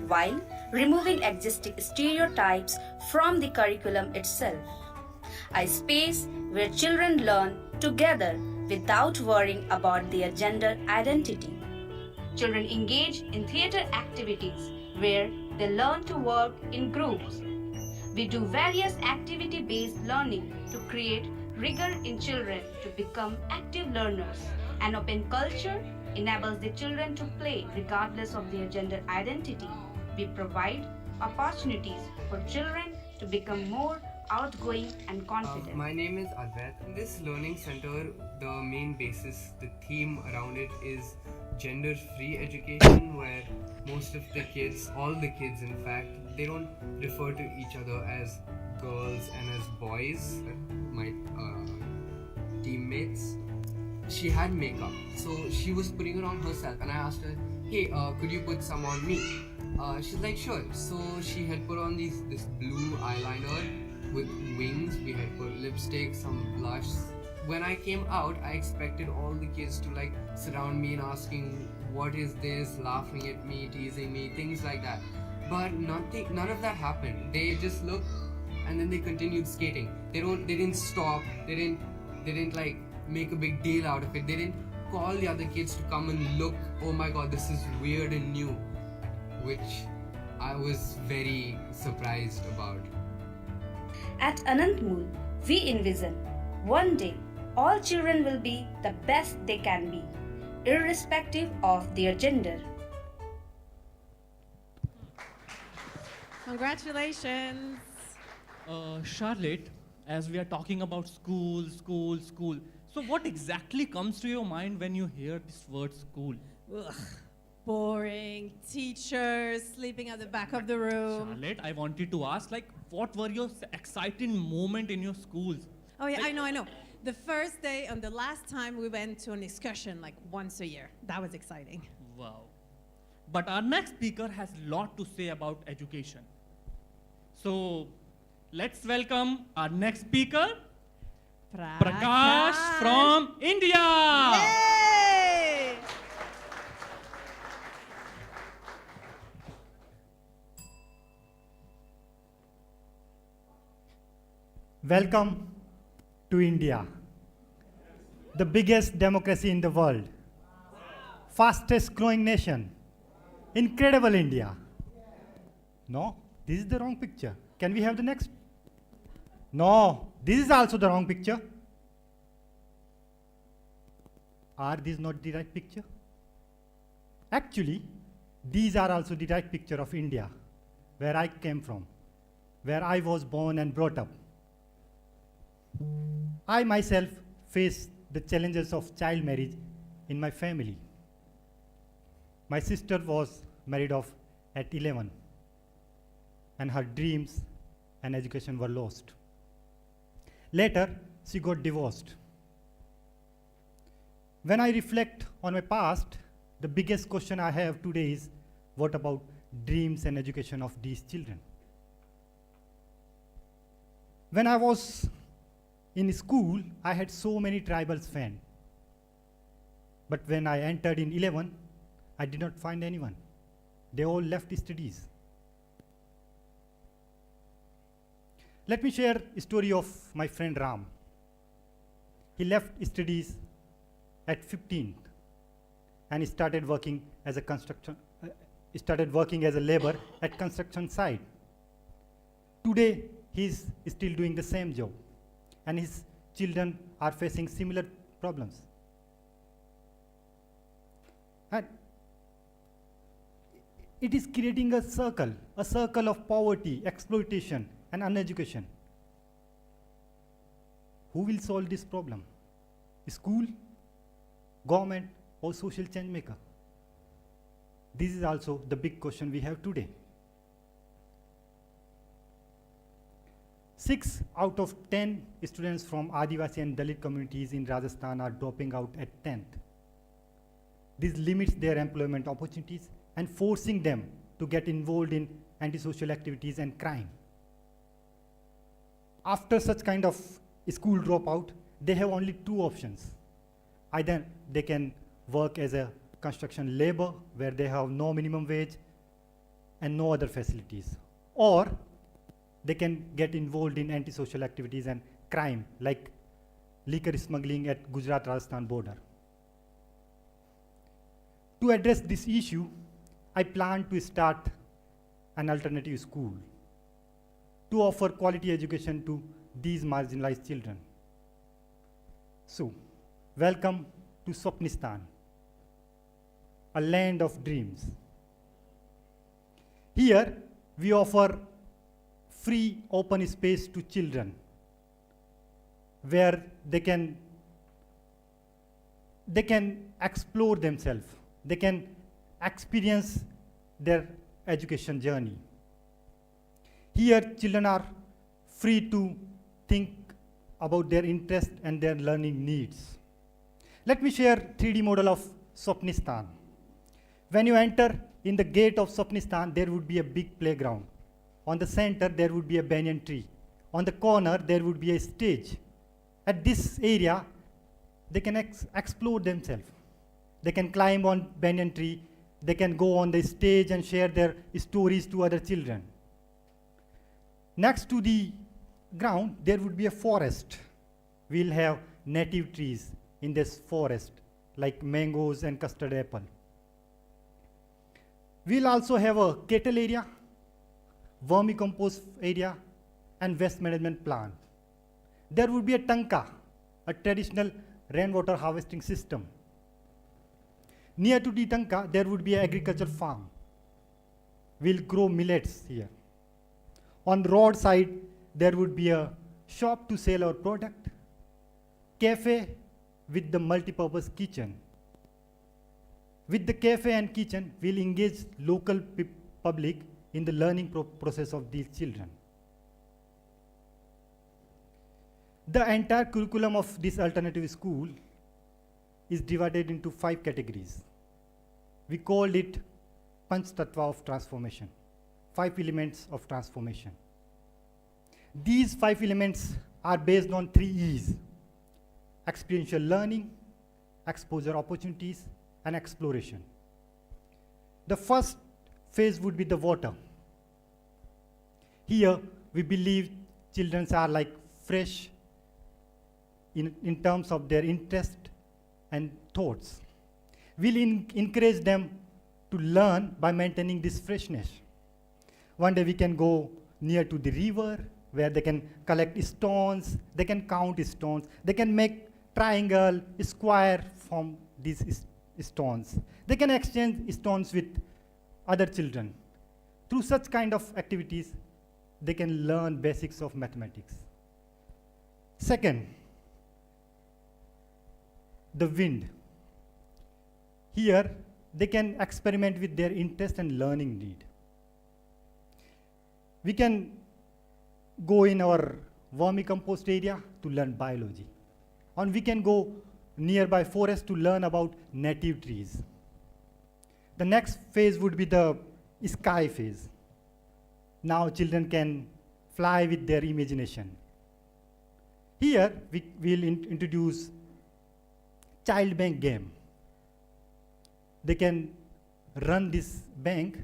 while removing existing stereotypes from the curriculum itself. A space where children learn together without worrying about their gender identity. Children engage in theater activities where they learn to work in groups. We do various activity-based learning to create rigor in children to become active learners. An open culture enables the children to play regardless of their gender identity. We provide opportunities for children to become more outgoing and confident. My name is Advait. In this learning center, the main basis, the theme around it is gender-free education, where most of the kids, all the kids in fact, they don't refer to each other as girls and as boys. My teammates, she had makeup, so she was putting it on herself, and I asked her, hey, could you put some on me? She's like, sure. So she had put on this blue eyeliner with wings. We had put lipstick, some blush. When I came out, I expected all the kids to like surround me and asking, what is this, laughing at me, teasing me, things like that. But none of that happened. They just looked and then they continued skating. They didn't stop. They didn't like make a big deal out of it. They didn't call the other kids to come and look, oh my god, this is weird and new, which I was very surprised about. At Anantapur, we envision one day all children will be the best they can be, irrespective of their gender. Congratulations. Charlotte, as we are talking about school, so what exactly comes to your mind when you hear this word school? Ugh, boring, teachers sleeping at the back of the room. Charlotte, I wanted to ask, like, what were your exciting moment in your schools? Oh yeah, like, I know. The first day and the last time we went to an excursion, like once a year. That was exciting. Wow. But our next speaker has a lot to say about education. So let's welcome our next speaker, Prakash from India. Yay! Welcome to India, the biggest democracy in the world, fastest growing nation, incredible India. No, this is the wrong picture. Can we have the next? No, this is also the wrong picture. Are these not the right picture? Actually, these are also the right picture of India, where I came from, where I was born and brought up. I myself faced the challenges of child marriage in my family. My sister was married off at 11, and her dreams and education were lost. Later, she got divorced. When I reflect on my past, the biggest question I have today is, what about dreams and education of these children? When I was in school, I had so many tribal friends. But when I entered in 11, I did not find anyone. They all left studies. Let me share a story of my friend Ram. He left studies at 15 and he started working as a labor at construction site. Today, he's still doing the same job, and his children are facing similar problems. And it is creating a circle of poverty, exploitation, and uneducation. Who will solve this problem? School, government, or social change maker? This is also the big question we have today. 6 out of 10 students from Adivasi and Dalit communities in Rajasthan are dropping out at 10th. This limits their employment opportunities and forcing them to get involved in antisocial activities and crime. After such kind of school dropout, they have only 2 options. Either they can work as a construction labor where they have no minimum wage and no other facilities, or they can get involved in antisocial activities and crime like liquor smuggling at Gujarat-Rajasthan border. To address this issue, I plan to start an alternative school to offer quality education to these marginalized children. So, welcome to Swapnistan, a land of dreams. Here, we offer free open space to children where they can explore themselves. They can experience their education journey. Here, children are free to think about their interests and their learning needs. Let me share 3D model of Swapnistan. When you enter in the gate of Swapnistan, there would be a big playground. On the center, there would be a banyan tree. On the corner, there would be a stage. At this area, they can explore themselves. They can climb on banyan tree. They can go on the stage and share their stories to other children. Next to the ground, there would be a forest. We'll have native trees in this forest, like mangoes and custard apple. We'll also have a cattle area, vermicompost area, and waste management plant. There would be a tanka, a traditional rainwater harvesting system. Near to the tanka, there would be an agricultural farm. We'll grow millets here. On roadside, there would be a shop to sell our product, cafe with the multi-purpose kitchen. With the cafe and kitchen, we'll engage local public in the learning process of these children. The entire curriculum of this alternative school is divided into 5 categories. We called it Panch Tattva of transformation, 5 elements of transformation. These 5 elements are based on 3 E's: experiential learning, exposure opportunities, and exploration. The first phase would be the water. Here, we believe children are like fresh in terms of their interest and thoughts. We'll encourage them to learn by maintaining this freshness. One day we can go near to the river where they can collect stones, they can count stones, they can make triangle, square from these stones. They can exchange stones with other children. Through such kind of activities, they can learn basics of mathematics. Second, the wind. Here, they can experiment with their interest and learning need. We can go in our vermicompost area to learn biology. And we can go nearby forest to learn about native trees. The next phase would be the sky phase. Now children can fly with their imagination. Here, we will introduce child bank game. they can run this bank,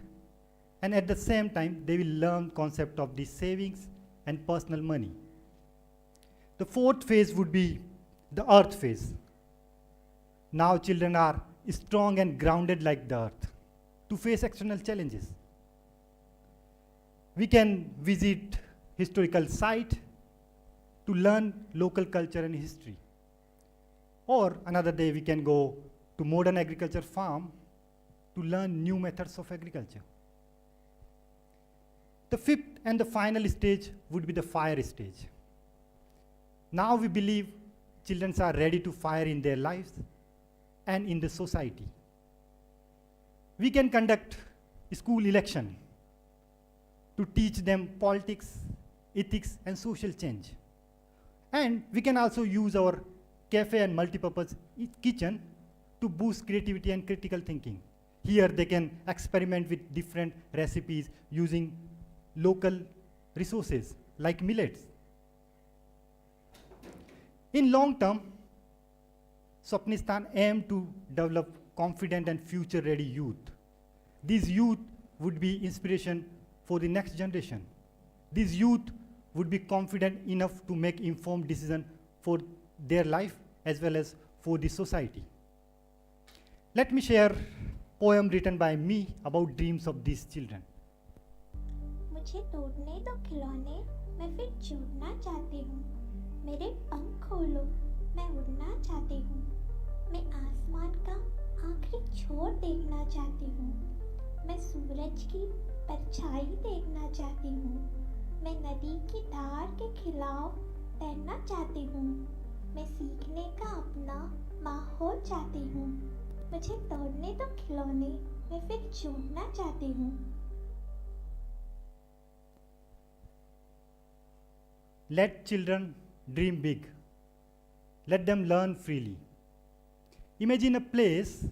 and at the same time, they will learn concept of the savings and personal money. The fourth phase would be the earth phase. Now children are strong and grounded like the earth to face external challenges. We can visit historical site to learn local culture and history. Or another day we can go to modern agriculture farm to learn new methods of agriculture. The fifth and the final stage would be the fire stage. Now we believe children are ready to fire in their lives and in the society. We can conduct school election to teach them politics, ethics, and social change. And we can also use our cafe and multipurpose kitchen to boost creativity and critical thinking. Here they can experiment with different recipes using local resources like millets. In long term, Swapnistan aims to develop confident and future-ready youth. These youth would be inspiration for the next generation. These youth would be confident enough to make informed decisions for their life as well as for the society. Let me share a poem written by me about dreams of these children. मुझे तोड़ने दो खिलौने, मैं फिर जुड़ना चाहती हूँ. मेरे पंख खोलो, मैं उड़ना चाहती हूँ. मैं आसमान का आखिरी छोर देखना चाहती हूँ. मैं सूरज की परछाई देखना चाहती हूँ. मैं नदी की धार के खिलाफ तैरना चाहती हूँ. मैं सीखने का अपना माहौल चाहती हूँ. मुझे तोड़ने दो खिलौने, मैं फिर जोड़ना चाहती हूँ. Let children dream big. Let them learn freely. Imagine a place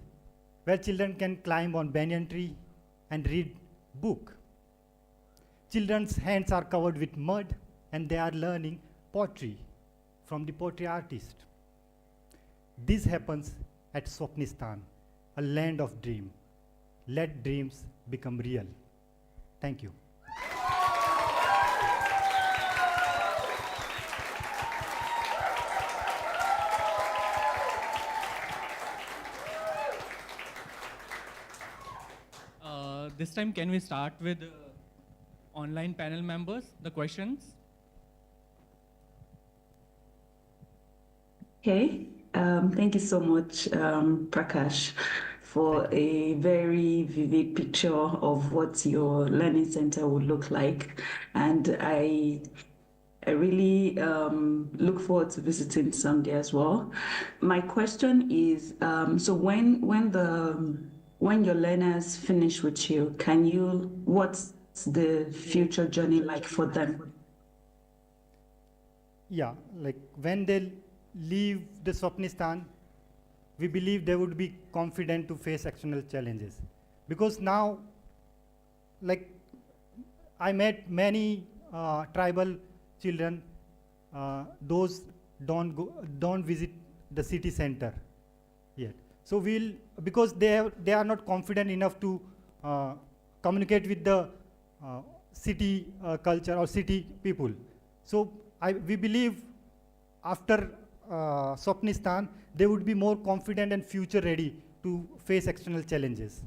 where children can climb on banyan tree and read book. Children's hands are covered with mud and they are learning poetry from the poetry artist. This happens at Swapnistan, a land of dream. Let dreams become real. Thank you. This time, can we start with online panel members, the questions? Okay, thank you so much, Prakash, for a very vivid picture of what your learning center would look like. And I really look forward to visiting someday as well. My question is, so when your learners finish with you, what's the future journey like for them? Yeah, like when they leave the Swapnistan, we believe they would be confident to face external challenges. Because now, like, I met many tribal children, those don't visit the city center yet. So because they are not confident enough to communicate with the city culture or city people. So we believe after Swapnistan, they would be more confident and future ready to face external challenges.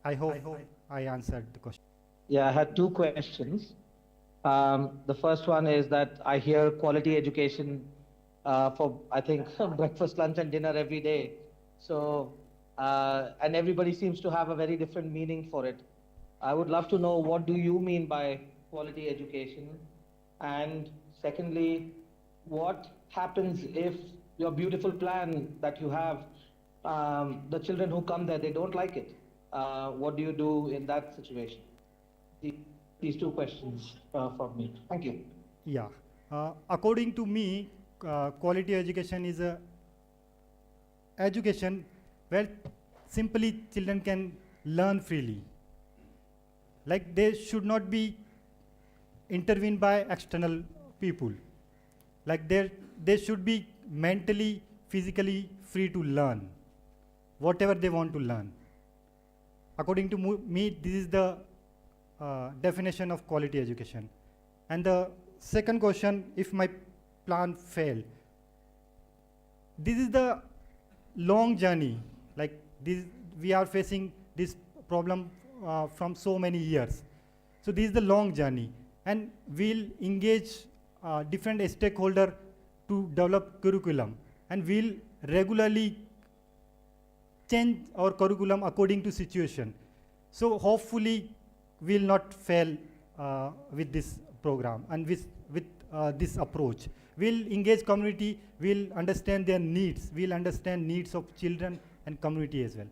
I hope I answered the question. Yeah, I had two questions. The first one is that I hear quality education for, I think, breakfast, lunch, and dinner every day. So, and everybody seems to have a very different meaning for it. I would love to know, what do you mean by quality education? And secondly, what happens if your beautiful plan that you have, the children who come there, they don't like it? What do you do in that situation? These two questions from me. Thank you. Yeah. According to me, quality education is a education where simply children can learn freely. Like they should not be intervened by external people. Like they should be mentally, physically free to learn whatever they want to learn. According to me, this is the definition of quality education. And the second question, if my plan failed, this is the long journey. Like this, we are facing this problem from so many years. So this is the long journey, and we'll engage different stakeholders to develop curriculum, and we'll regularly change our curriculum according to situation. So hopefully we'll not fail with this program and with this approach. We'll engage community, we'll understand their needs, we'll understand needs of children and community as well.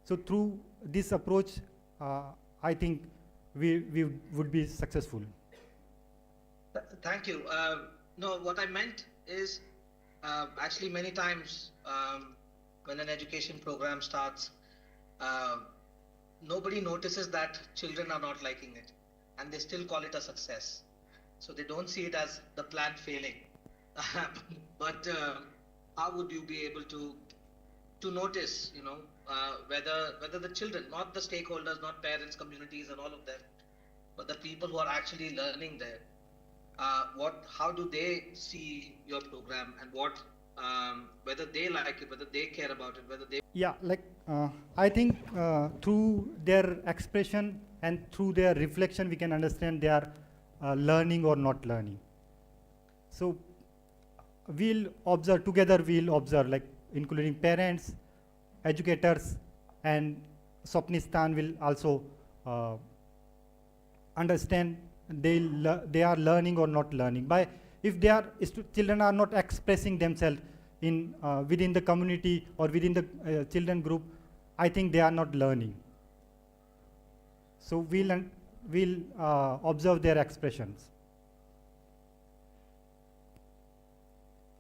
So through this approach, I think we would be successful. Thank you. No, what I meant is actually many times when an education program starts, nobody notices that children are not liking it, and they still call it a success. So they don't see it as the plan failing. But how would you be able to notice, you know, whether the children, not the stakeholders, not parents, communities, and all of them, but the people who are actually learning there, how do they see your program, and whether they like it, whether they care about it, whether they... Yeah, like I think through their expression and through their reflection, we can understand they are learning or not learning. So we'll observe together, like including parents, educators, and Swapnistan will also understand they are learning or not learning. If children are not expressing themselves in within the community or within the children group, I think they are not learning. So we'll observe their expressions.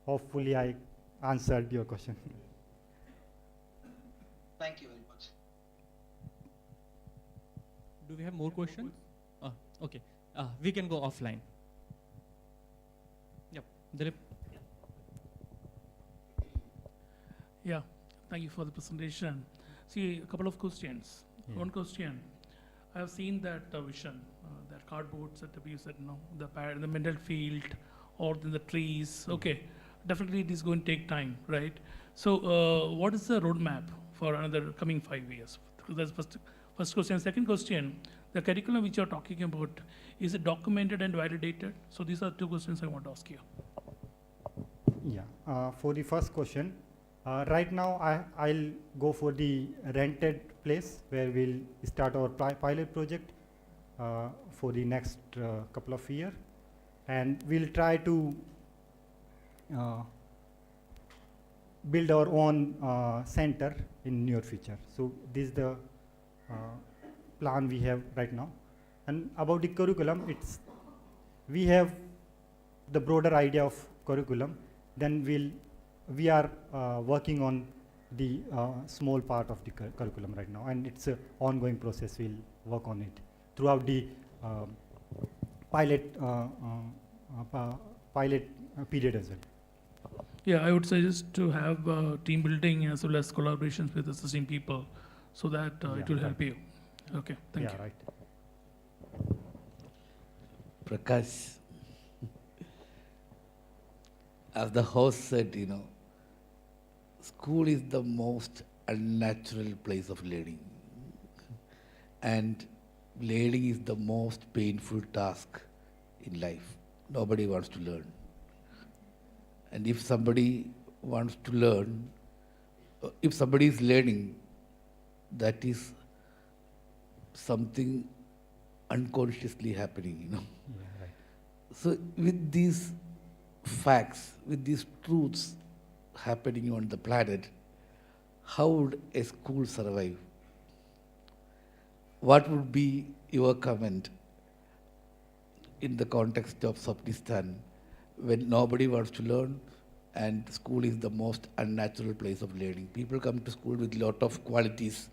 Hopefully I answered your question. Thank you very much. Do we have more questions? Okay, we can go offline. Yep, Dilip. Yeah, thank you for the presentation. See, a couple of questions. Yeah. One question, I have seen that vision, that cardboards that you said, no, the mental field or in the trees. Okay, definitely it is going to take time, right? So what is the roadmap for another coming 5 years? That's first question. Second question, the curriculum which you're talking about, is it documented and validated? So these are two questions I want to ask you. Yeah, for the first question, right now I'll go for the rented place where we'll start our pilot project for the next couple of years, and we'll try to build our own center in near future. So this is the plan we have right now. And about the curriculum, we have the broader idea of curriculum. Then we are working on the small part of the curriculum right now, and it's an ongoing process. We'll work on it throughout the pilot period as well. Yeah, I would suggest to have team building as well as collaborations with assisting people, so that it will help you. Okay, thank you. Right. Prakash, as the host said, you know, school is the most unnatural place of learning. And learning is the most painful task in life. Nobody wants to learn. And if somebody wants to learn, if somebody is learning, that is something unconsciously happening, you know. Yeah, right. So with these facts, with these truths happening on the planet, how would a school survive? What would be your comment in the context of Swapnistan when nobody wants to learn and school is the most unnatural place of learning? People come to school with a lot of qualities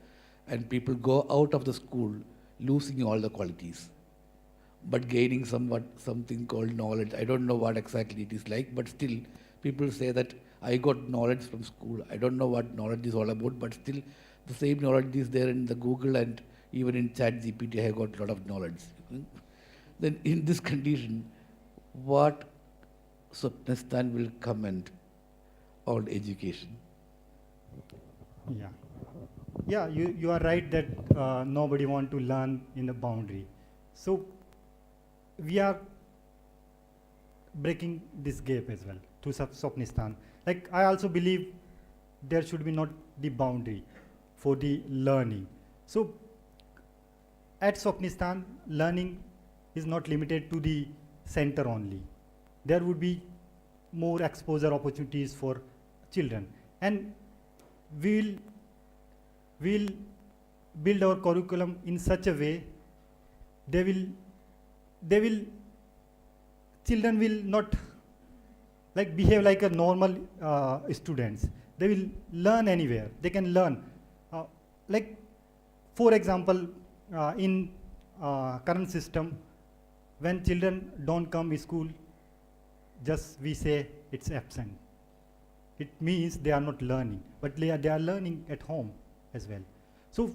and people go out of the school losing all the qualities, but gaining something called knowledge. I don't know what exactly it is like, but still people say that I got knowledge from school. I don't know what knowledge is all about, but still the same knowledge is there in the Google and even in ChatGPT. I have got a lot of knowledge. Then in this condition, what Swapnistan will comment on education? Yeah. Yeah, you are right that nobody want to learn in the boundary. So we are breaking this gap as well to Swapnistan. Like, I also believe there should be not the boundary for the learning. So at Swapnistan, learning is not limited to the center only. There would be more exposure opportunities for children. And we'll build our curriculum in such a way children will not like behave like a normal students. They will learn anywhere. They can learn. Like, for example, in current system, when children don't come to school, just we say it's absent. It means they are not learning, but they are learning at home as well. So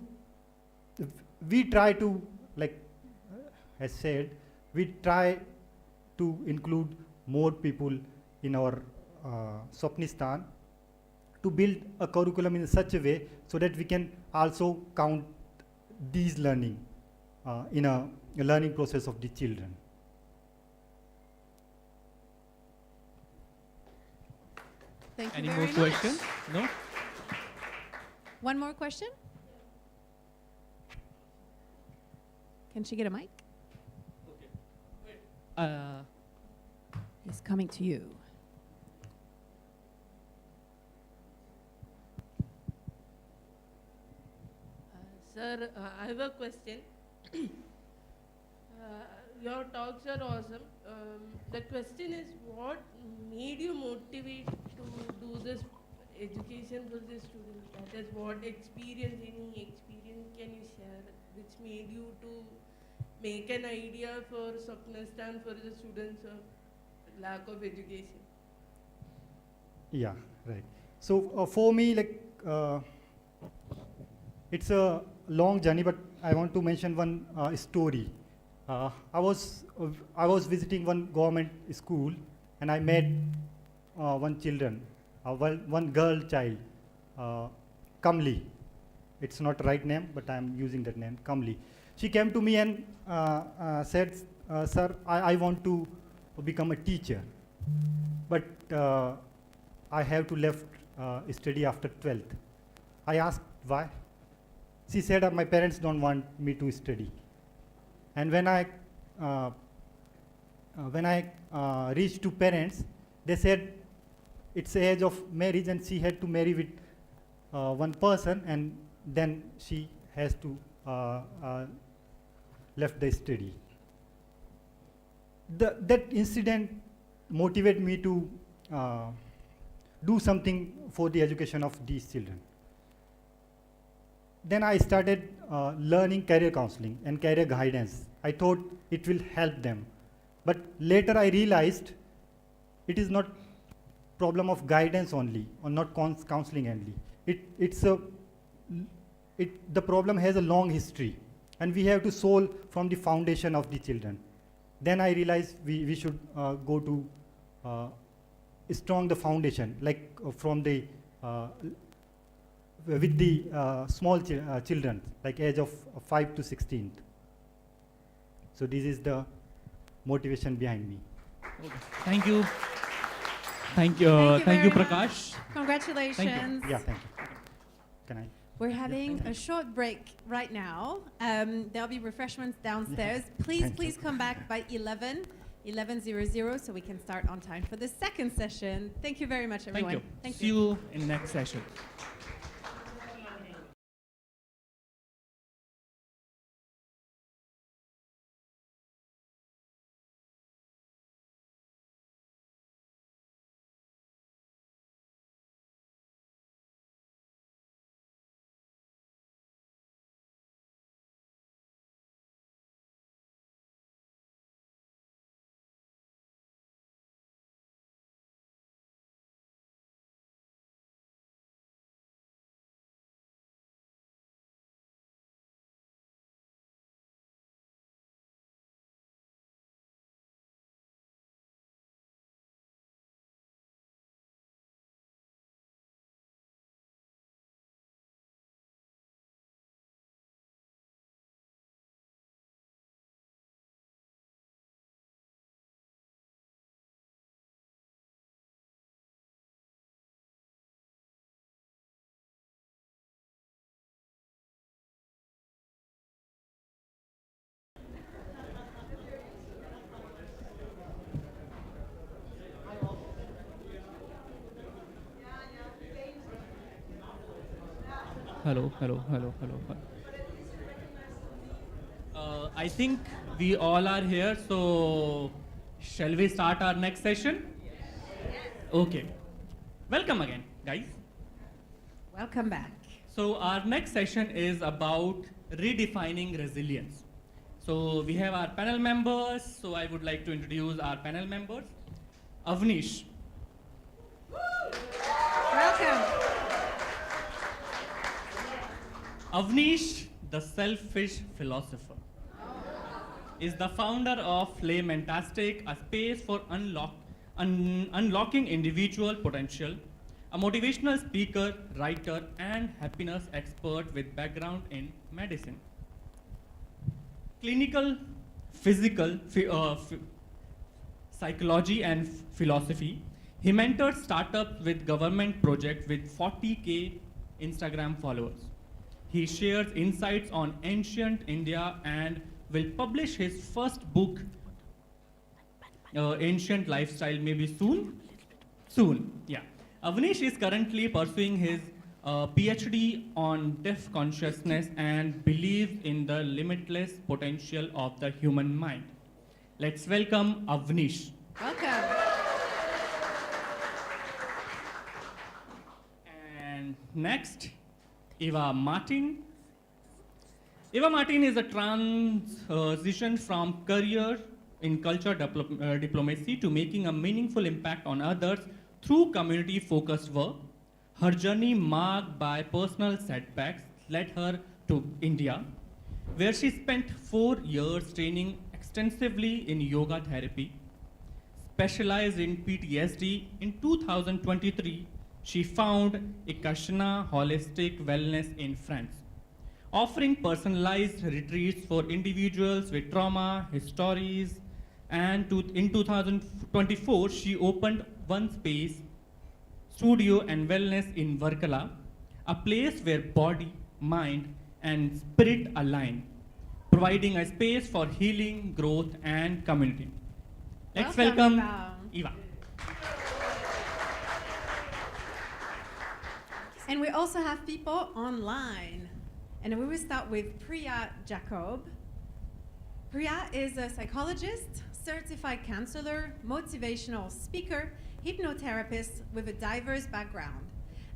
we try to, like as said, we try to include more people in our Swapnistan to build a curriculum in such a way so that we can also count these learning in a learning process of the children. Thank you Any very more questions? much. No? One more question? Can she get a mic? He's coming to you. Sir, I have a question. Your talks are awesome. The question is, what made you motivate to do this education for the students? That is, what experience, any experience can you share which made you to make an idea for Swapnistan for the students of lack of education? Yeah, right. So for me, like, it's a long journey, but I want to mention one story. I was visiting one government school, and I met one girl child, Kamli. It's not right name, but I'm using that name, Kamli. She came to me and said, "Sir, I want to become a teacher, but I have to left study after 12th." I asked why. She said, "My parents don't want me to study." And when I reached to parents, they said it's the age of marriage, and she had to marry with one person, and then she has to left the study. That incident motivated me to do something for the education of these children. Then I started learning career counseling and career guidance. I thought it will help them. But later I realized it is not problem of guidance only, or not counseling only. The problem has a long history, and we have to solve from the foundation of the children. Then I realized we should go to strong the foundation, like from the with the small children, like age of 5 to 16. So this is the motivation behind me. Okay. Thank you. Thank you, very Prakash. much. Congratulations. Thank you. Yeah, thank you. Can I? We're having a short break right now. There'll be refreshments downstairs. Please come back by 11:00, so we can start on time for the second session. Thank you very much, everyone. Thank you. See you in next session. hello, hello, hello, hello, hello. I think we all are here, so shall we start our next session? Okay. Welcome again, guys. Welcome back. So our next session is about redefining resilience. So we have our panel members. So I would like to introduce our panel members. Avnish. Welcome. Avnish, the selfish philosopher, is the founder of Laymantastic, a space for unlocking individual potential, a motivational speaker, writer, and happiness expert with background in medicine. Clinical, physical, psychology, and philosophy. He mentors startups with government projects with 40K Instagram followers. He shares insights on ancient India and will publish his first book, Ancient Lifestyle, maybe soon? Soon, yeah. Avnish is currently pursuing his PhD on deaf consciousness and believes in the limitless potential of the human mind. Let's welcome Avnish. Welcome. And next, Eva Martin. Eva Martin is a transition from career in culture diplomacy to making a meaningful impact on others through community-focused work. Her journey, marked by personal setbacks, led her to India, where she spent 4 years training extensively in yoga therapy. Specialized in PTSD, in 2023, she founded Ekashna Holistic Wellness in France, offering personalized retreats for individuals with trauma, histories, and in 2024, she opened One Space Studio and Wellness in Varkala, a place where body, mind, and spirit align, providing a space for healing, growth, and community. Let's welcome Eva. And we also have people online. And we will start with Priya Jacob. Priya is a psychologist, certified counselor, motivational speaker, hypnotherapist with a diverse background.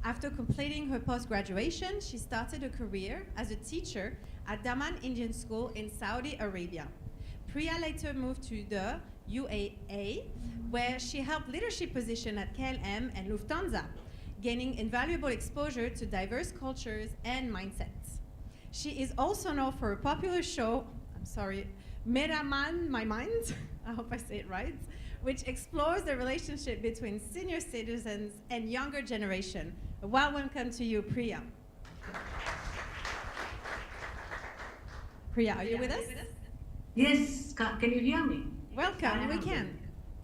After completing her post-graduation, she started a career as a teacher at Daman Indian School in Saudi Arabia. Priya later moved to the UAE, where she held leadership positions at KLM and Lufthansa, gaining invaluable exposure to diverse cultures and mindsets. She is also known for a popular show, Meraman My Mind, I hope I say it right, which explores the relationship between senior citizens and younger generation. A warm welcome to you, Priya. Priya, are you with us? Yes, can you hear me? Welcome, we can.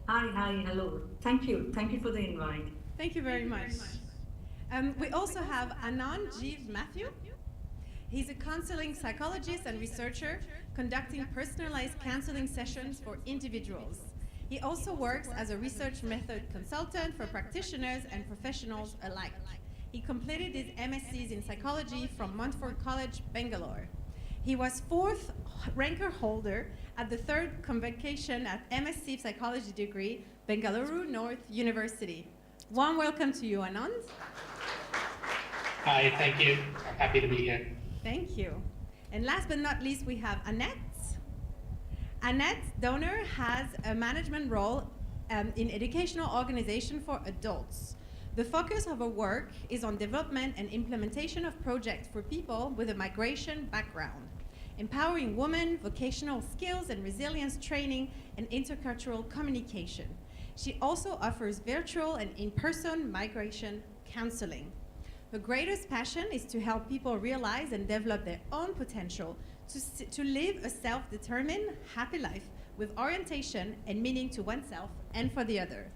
Hi, hello. Thank you for the invite. Thank you very much. We also have Anand Jeev Matthew. He's a counseling psychologist and researcher conducting personalized counseling sessions for individuals. He also works as a research method consultant for practitioners and professionals alike. He completed his MScs in psychology from Montfort College, Bangalore. He was 4th ranker holder at the 3rd convocation at MSc Psychology degree, Bengaluru North University. Warm welcome to you, Anand. Hi, thank you. I'm happy to be here. Thank you. And last but not least, we have Annette. Annette Donner has a management role in educational organization for adults. The focus of her work is on development and implementation of projects for people with a migration background, empowering women, vocational skills and resilience training, and intercultural communication. She also offers virtual and in-person migration counseling. Her greatest passion is to help people realize and develop their own potential to live a self-determined, happy life with orientation and meaning to oneself and for the other.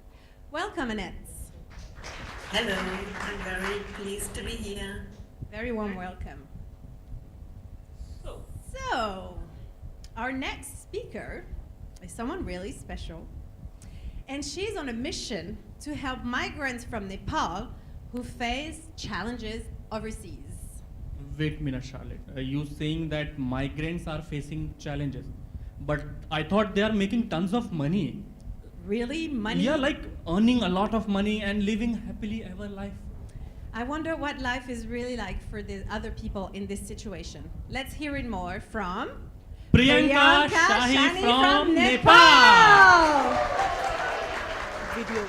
Welcome, Annette. Hello, I'm very pleased to be here. Very warm welcome. So, our next speaker is someone really special. And she's on a mission to help migrants from Nepal who face challenges overseas. wait a minute, Charlotte. You saying that migrants are facing challenges, but I thought they are making tons of money. Really? Money? Yeah, like earning a lot of money and living happily ever life. I wonder what life is really like for the other people in this situation. Let's hear it more from Priyanka Shahi from Nepal. Video.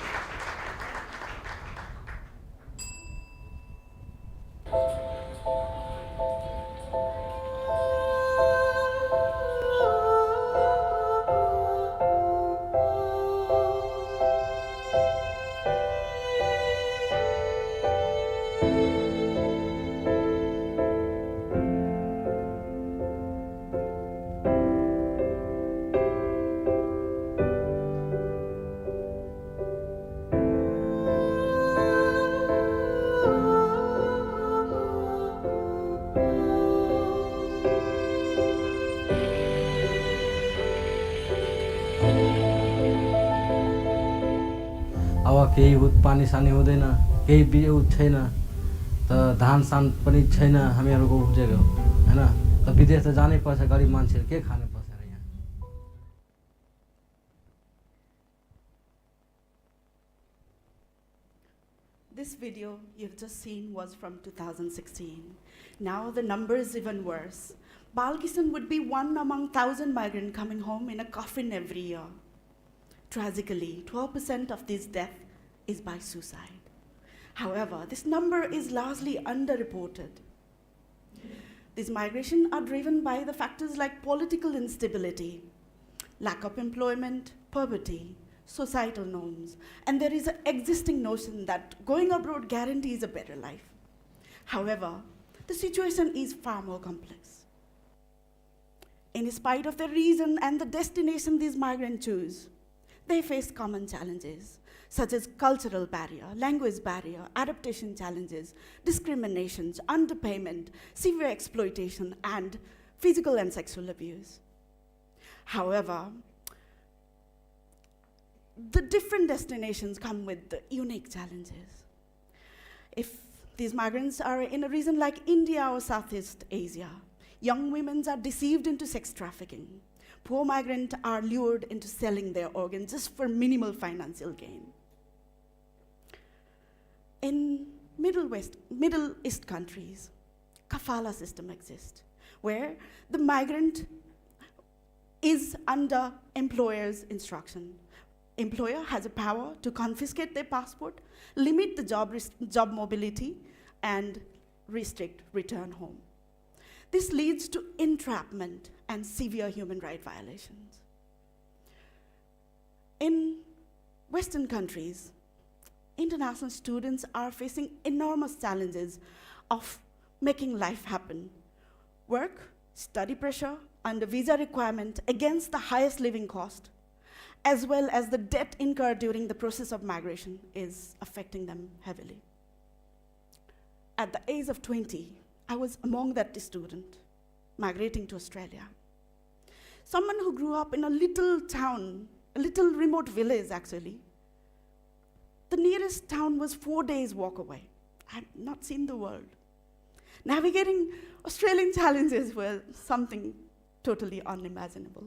अब केही पानी सानी हुँदैन केही बिउ छैन त धान सान पनि छैन हामीहरुको उब्जेको हैन त विदेश त जानै पर्छ गरीब मान्छेहरु के खाने पर्छ र यहाँ This video you've just seen was from 2016. Now the number is even worse. Balkistan would be one among 1,000 migrants coming home in a coffin every year. Tragically, 12% of this death is by suicide. However, this number is largely underreported. These migrations are driven by the factors like political instability, lack of employment, poverty, societal norms, and there is an existing notion that going abroad guarantees a better life. However, the situation is far more complex. In spite of the reason and the destination these migrants choose, they face common challenges, such as cultural barrier, language barrier, adaptation challenges, discriminations, underpayment, severe exploitation, and physical and sexual abuse. However, the different destinations come with the unique challenges. If these migrants are in a region like India or Southeast Asia, young women are deceived into sex trafficking. Poor migrants are lured into selling their organs just for minimal financial gain. In Middle East countries, kafala system exists, where the migrant is under employer's instruction. Employer has a power to confiscate their passport, limit the job mobility, and restrict return home. This leads to entrapment and severe human rights violations. In Western countries, international students are facing enormous challenges of making life happen. Work, study pressure, and the visa requirement against the highest living cost, as well as the debt incurred during the process of migration is affecting them heavily. At the age of 20, I was among that student migrating to Australia. Someone who grew up in a little town, a little remote village actually. The nearest town was 4 days walk away. I had not seen the world. Navigating Australian challenges were something totally unimaginable.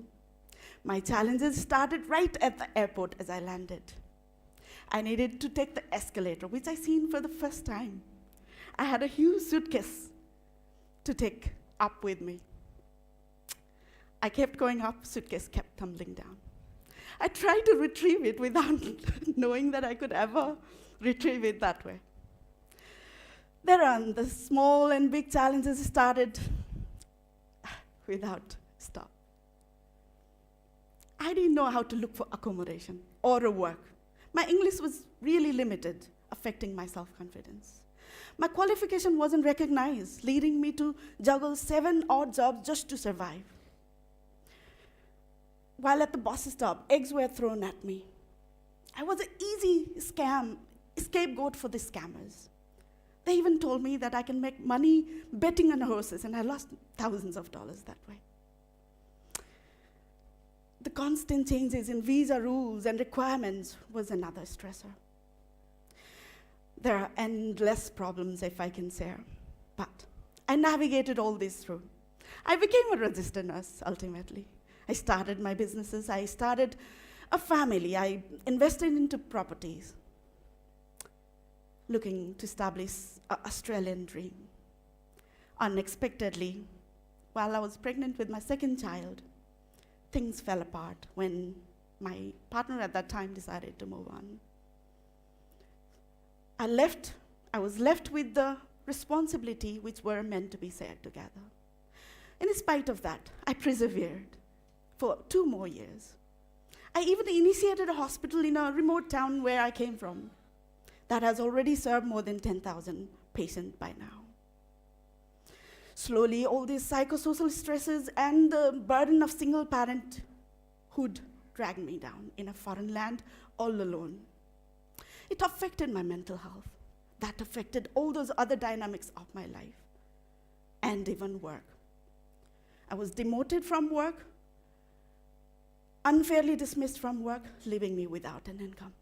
My challenges started right at the airport as I landed. I needed to take the escalator, which I seen for the first time. I had a huge suitcase to take up with me. I kept going up, suitcase kept tumbling down. I tried to retrieve it without knowing that I could ever retrieve it that way. Thereon, the small and big challenges started without stop. I didn't know how to look for accommodation or a work. My English was really limited, affecting my self-confidence. My qualification wasn't recognized, leading me to juggle 7 odd jobs just to survive. While at the bus stop, eggs were thrown at me. I was an easy scapegoat for the scammers. They even told me that I can make money betting on horses, and I lost thousands of dollars that way. The constant changes in visa rules and requirements was another stressor. There are endless problems, if I can say, but I navigated all this through. I became a registered nurse, ultimately. I started my businesses. I started a family. I invested into properties, looking to establish an Australian dream. Unexpectedly, while I was pregnant with my second child, things fell apart when my partner at that time decided to move on. I was left with the responsibility which were meant to be shared together. In spite of that, I persevered for 2 more years. I even initiated a hospital in a remote town where I came from that has already served more than 10,000 patients by now. Slowly, all these psychosocial stresses and the burden of single parenthood dragged me down in a foreign land all alone. It affected my mental health. That affected all those other dynamics of my life and even work. I was demoted from work, unfairly dismissed from work, leaving me without an income.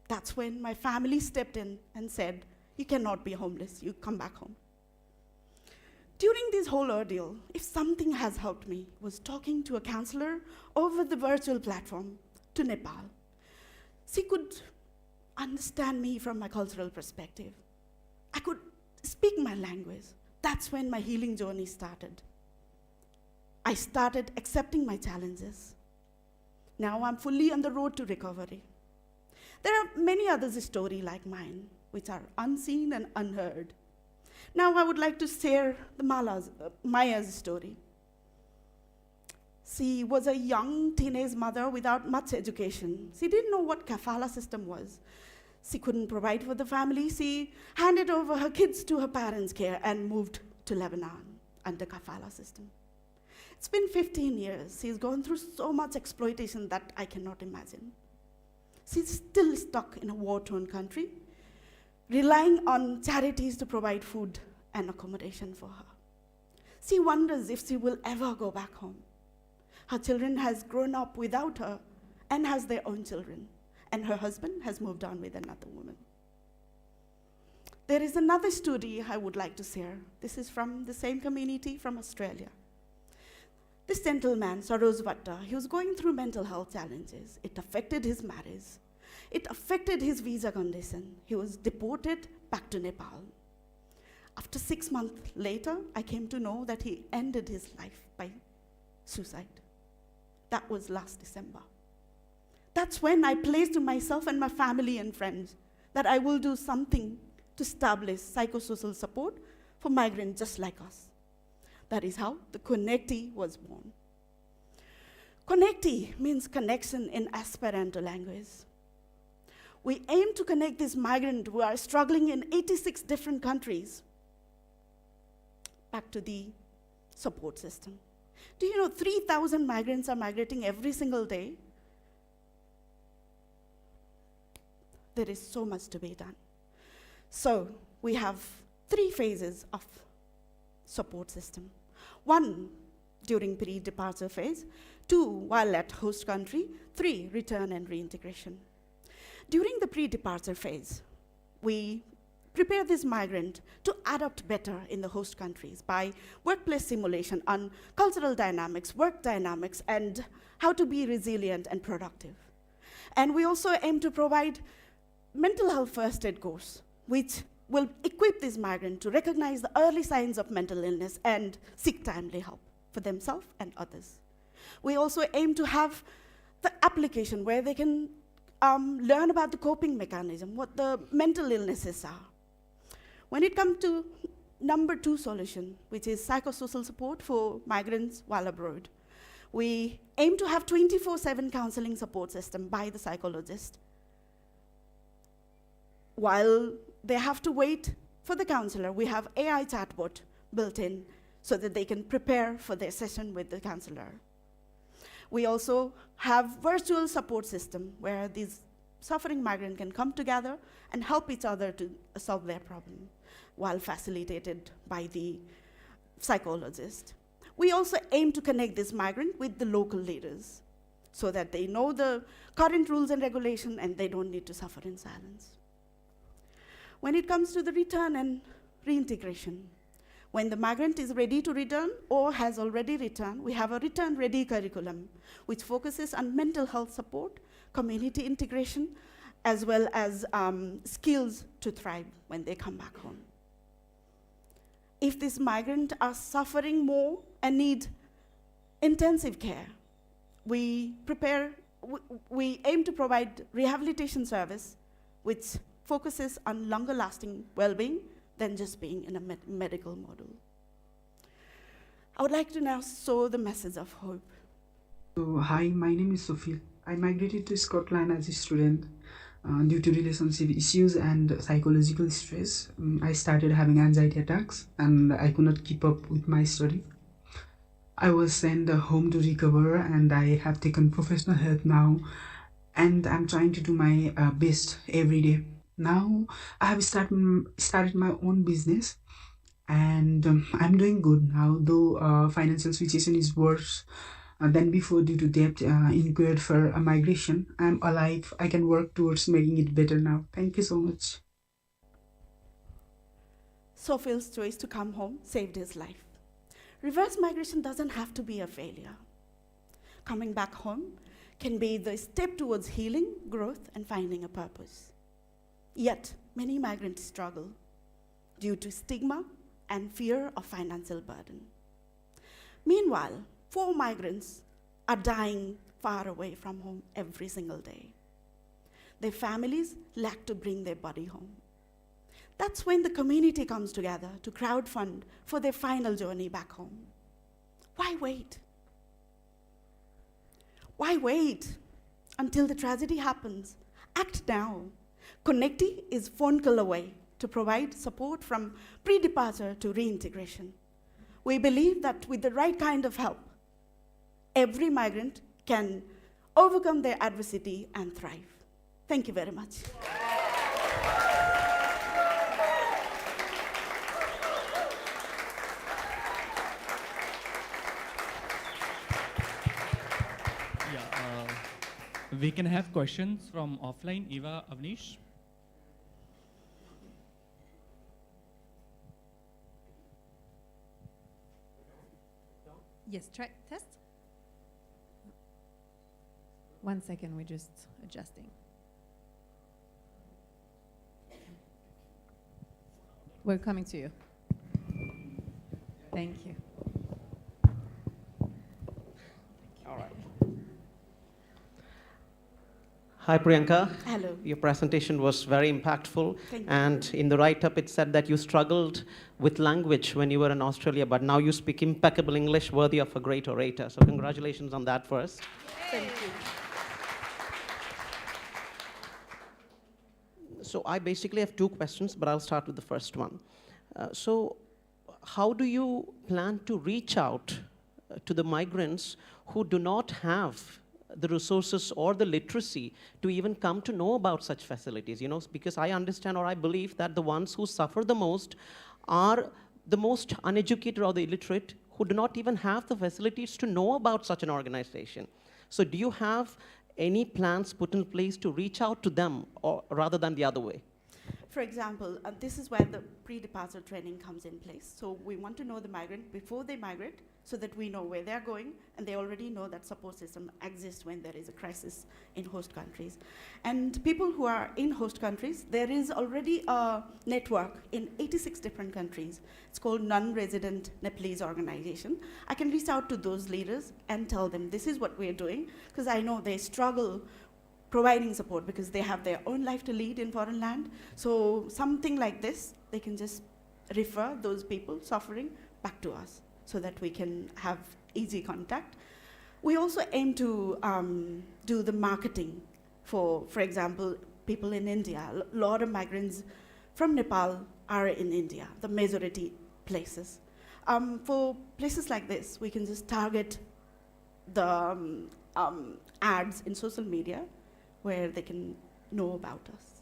That's when my family stepped in and said, "You cannot be homeless, you come back home." During this whole ordeal, if something has helped me, was talking to a counselor over the virtual platform to Nepal. She could understand me from my cultural perspective. I could speak my language. That's when my healing journey started. I started accepting my challenges. Now I'm fully on the road to recovery. There are many others' stories like mine, which are unseen and unheard. Now I would like to share Maya's story. She was a young teenage mother without much education. She didn't know what kafala system was. She couldn't provide for the family. She handed over her kids to her parents' care and moved to Lebanon under kafala system. It's been 15 years. She's gone through so much exploitation that I cannot imagine. She's still stuck in a war-torn country, relying on charities to provide food and accommodation for her. She wonders if she will ever go back home. Her children has grown up without her and has their own children, and her husband has moved on with another woman. There is another story I would like to share. This is from the same community from Australia. This gentleman, Saroj Vatta, he was going through mental health challenges. It affected his marriage. It affected his visa condition. He was deported back to Nepal. After 6 months later, I came to know that he ended his life by suicide. That was last December. That's when I placed to myself and my family and friends that I will do something to establish psychosocial support for migrants just like us. That is how the Connecti was born. Connecti means connection in Esperanto language. We aim to connect these migrants who are struggling in 86 different countries back to the support system. Do you know 3,000 migrants are migrating every single day? There is so much to be done. So we have 3 phases of support system. 1, during pre-departure phase. 2, while at host country. 3, return and reintegration. During the pre-departure phase, we prepare this migrant to adapt better in the host countries by workplace simulation on cultural dynamics, work dynamics, and how to be resilient and productive. And we also aim to provide mental health first aid course, which will equip this migrant to recognize the early signs of mental illness and seek timely help for themselves and others. We also aim to have the application where they can learn about the coping mechanism, what the mental illnesses are. When it comes to number 2 solution, which is psychosocial support for migrants while abroad, we aim to have 24/7 counseling support system by the psychologist. While they have to wait for the counselor, we have AI chatbot built in so that they can prepare for their session with the counselor. We also have virtual support system where these suffering migrants can come together and help each other to solve their problem while facilitated by the psychologist. We also aim to connect this migrant with the local leaders so that they know the current rules and regulation and they don't need to suffer in silence. When it comes to the return and reintegration, When the migrant is ready to return or has already returned, we have a return-ready curriculum, which focuses on mental health support, community integration, as well as skills to thrive when they come back home. If these migrants are suffering more and need intensive care, we aim to provide rehabilitation service which focuses on longer lasting well-being than just being in a medical model. I would like to now sow the message of hope. So, hi, my name is Sophie. I migrated to Scotland as a student due to relationship issues and psychological stress. I started having anxiety attacks and I could not keep up with my study. I was sent home to recover and I have taken professional help now, and I'm trying to do my best every day. Now I have started my own business and I'm doing good now, though financial situation is worse than before due to debt incurred for a migration. I'm alive. I can work towards making it better now. Thank you so much. Sophie's choice to come home saved his life. Reverse migration doesn't have to be a failure. Coming back home can be the step towards healing, growth, and finding a purpose. Yet, many migrants struggle due to stigma and fear of financial burden. Meanwhile, 4 migrants are dying far away from home every single day. Their families lack to bring their body home. That's when the community comes together to crowdfund for their final journey back home. Why wait? Why wait until the tragedy happens? Act now. Connecti is phone call away to provide support from pre-departure to reintegration. We believe that with the right kind of help, every migrant can overcome their adversity and thrive. Thank you very much. We can have questions from offline. Eva, Avnish. Yes, try test. 1 second, we're just adjusting. We're coming to you. Thank you. All right. Hi, Priyanka. Hello. Your presentation was very impactful. Thank you. And in the write-up, it said that you struggled with language when you were in Australia, but now you speak impeccable English, worthy of a great orator. So congratulations on that first. Thank you. So I basically have 2 questions, but I'll start with the first one. So how do you plan to reach out to the migrants who do not have the resources or the literacy to even come to know about such facilities? Because I understand, or I believe, that the ones who suffer the most are the most uneducated or the illiterate who do not even have the facilities to know about such an organization. So do you have any plans put in place to reach out to them, or rather than the other way? For example, this is where the pre-departure training comes in place. So we want to know the migrant before they migrate so that we know where they're going, and they already know that support system exists when there is a crisis in host countries. And people who are in host countries, there is already a network in 86 different countries. It's called Non-Resident Nepalese Organization. I can reach out to those leaders and tell them this is what we're doing, because I know they struggle providing support because they have their own life to lead in foreign land. So something like this, they can just refer those people suffering back to us so that we can have easy contact. We also aim to do the marketing for example, people in India. A lot of migrants from Nepal are in India, the majority places. For places like this, we can just target the ads in social media where they can know about us.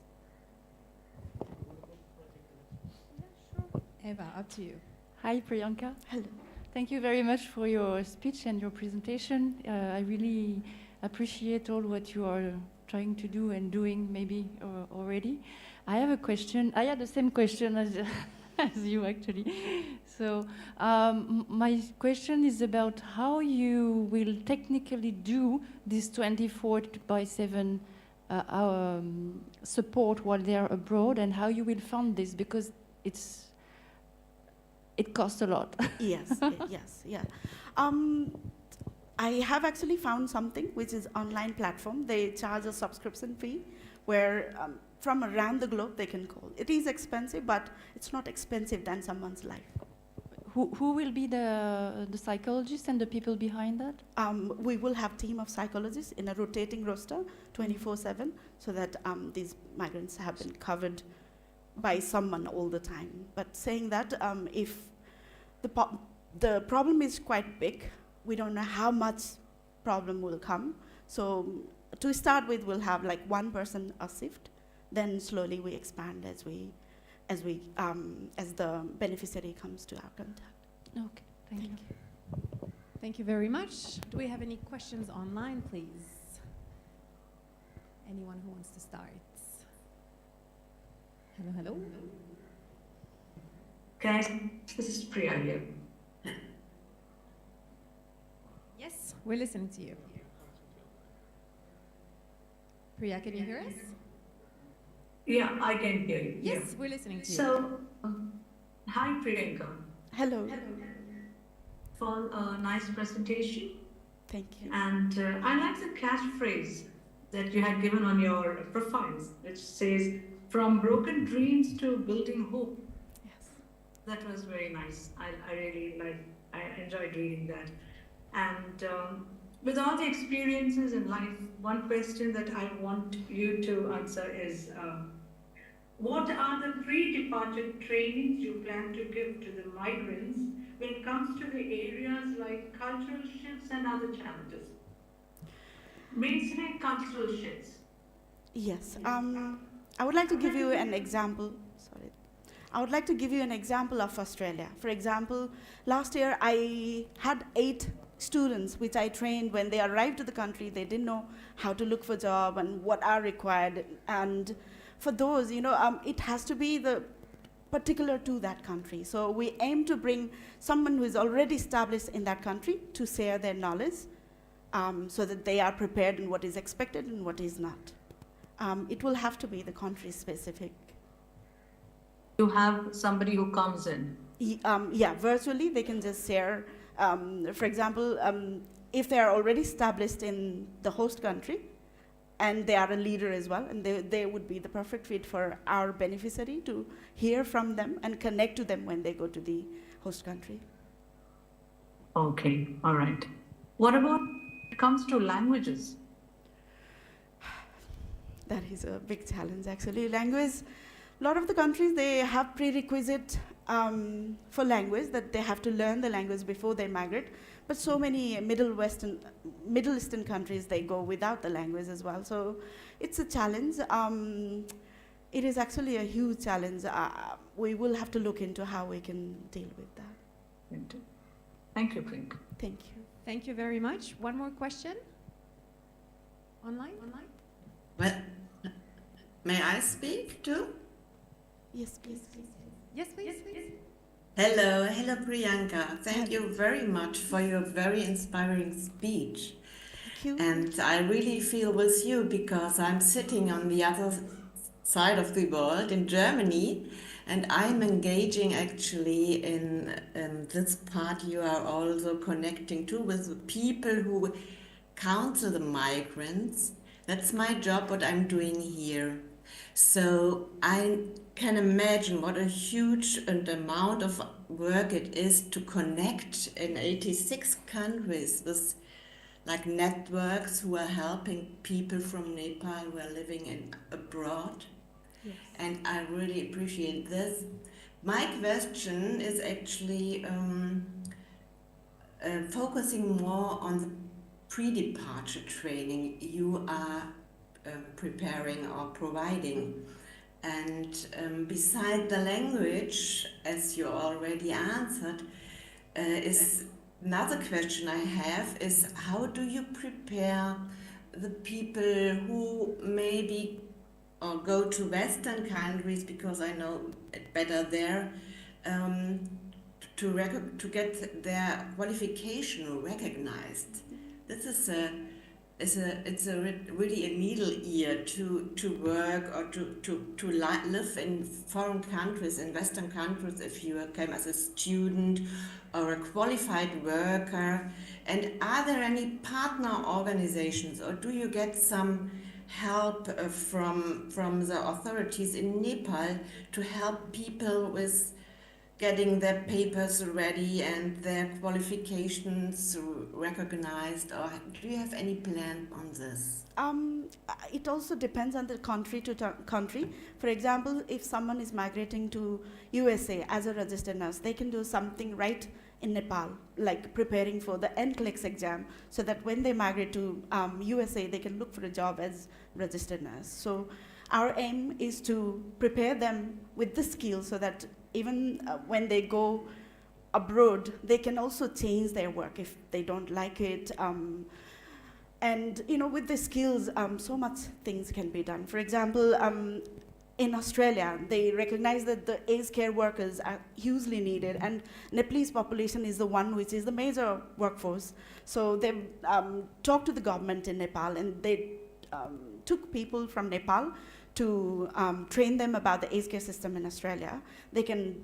Eva, up to you. Hi, Priyanka. Hello. Thank you very much for your speech and your presentation. I really appreciate all what you are trying to do and doing maybe already. I have a question. I had the same question as, as you, actually. So my question is about how you will technically do this 24/7 support while they are abroad, and how you will fund this, because it costs a lot. Yes, yes, yeah. I have actually found something which is online platform. They charge a subscription fee where from around the globe they can call. It is expensive, but it's not expensive than someone's life. Who will be the psychologists and the people behind that? We will have team of psychologists in a rotating roster 24/7, so that these migrants have been covered by someone all the time. But saying that, if the problem is quite big, we don't know how much problem will come. So to start with, we'll have like one person a shift. Then slowly we expand as the beneficiary comes to our contact. Okay, thank you. Thank you very much. Do we have any questions online, please? Anyone who wants to start? Hello, hello. Guys, this is Priyanka. Yes, we're listening to you. Priya, can you hear us? Yeah, I can hear you. Yes, yeah. we're listening to you. So, hi Priyanka. Hello. For a nice presentation. Thank you. And I like the catchphrase that you had given on your profiles, which says, "From broken dreams to building hope." Yes. That was very nice. I enjoyed reading that. And with all the experiences in life, one question that I want you to answer is, what are the pre-departure trainings you plan to give to the migrants when it comes to the areas like cultural shifts and other challenges? Mainly cultural shifts. Yes. I would like to give you an example. Sorry. I would like to give you an example of Australia. For example, last year I had 8 students which I trained. When they arrived to the country, they didn't know how to look for a job and what are required. And for those, it has to be the particular to that country. So we aim to bring someone who is already established in that country to share their knowledge, so that they are prepared in what is expected and what is not. It will have to be the country specific. You have somebody who comes in. Yeah, virtually they can just share. For example, if they are already established in the host country, and they are a leader as well, and they would be the perfect fit for our beneficiary to hear from them and connect to them when they go to the host country. Okay, all right. What about when it comes to languages? That is a big challenge, actually. Language, a lot of the countries, they have prerequisite for language, that they have to learn the language before they migrate. But so many Middle Eastern countries, they go without the language as well. So it's a challenge. It is actually a huge challenge. We will have to look into how we can deal with that. Thank you, Priyanka. Thank you. Thank you very much. One more question? Online? Well, may I speak too? Yes, please. Yes, please. Hello, Priyanka. Thank you very much for your very inspiring speech. Thank you. And I really feel with you because I'm sitting on the other side of the world in Germany, and I'm engaging actually in this part you are also connecting to with the people who counsel the migrants. That's my job, what I'm doing here. So I can imagine what a huge amount of work it is to connect in 86 countries with like networks who are helping people from Nepal who are living abroad. Yes. And I really appreciate this. My question is actually focusing more on the pre-departure training you are preparing or providing. And beside the language, as you already answered, is another question I have is how do you prepare the people who maybe or go to Western countries, because I know it better there, to get their qualification recognized. This is really a needle ear to work or to live in foreign countries, in Western countries, if you came as a student or a qualified worker. And are there any partner organizations, or do you get some help from the authorities in Nepal to help people with getting their papers ready and their qualifications recognized, or do you have any plan on this? It also depends on the country to country. For example, if someone is migrating to USA as a registered nurse, they can do something right in Nepal, like preparing for the NCLEX exam, so that when they migrate to USA, they can look for a job as registered nurse. So our aim is to prepare them with the skills so that even when they go abroad, they can also change their work if they don't like it. And with the skills, so much things can be done. For example, in Australia, they recognize that the aged care workers are hugely needed, and Nepalese population is the one which is the major workforce. So they talked to the government in Nepal, and they took people from Nepal to train them about the aged care system in Australia. They can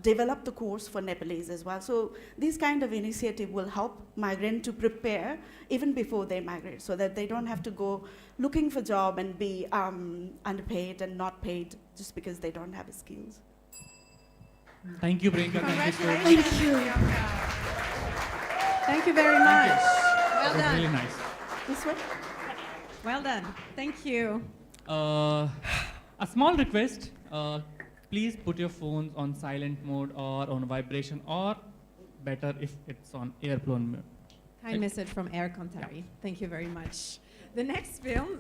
develop the course for Nepalese as well. So this kind of initiative will help migrants to prepare even before they migrate, so that they don't have to go looking for job and be underpaid and not paid just because they don't have the skills. Thank you, Priyanka. Congratulations. Thank you. Thank you very much. Well That was done. really nice. This way. Well done. Thank you. A small request, please put your phones on silent mode or on vibration, or better if it's on airplane mode. Kind message from Air Kanthari. Thank you very much. The next film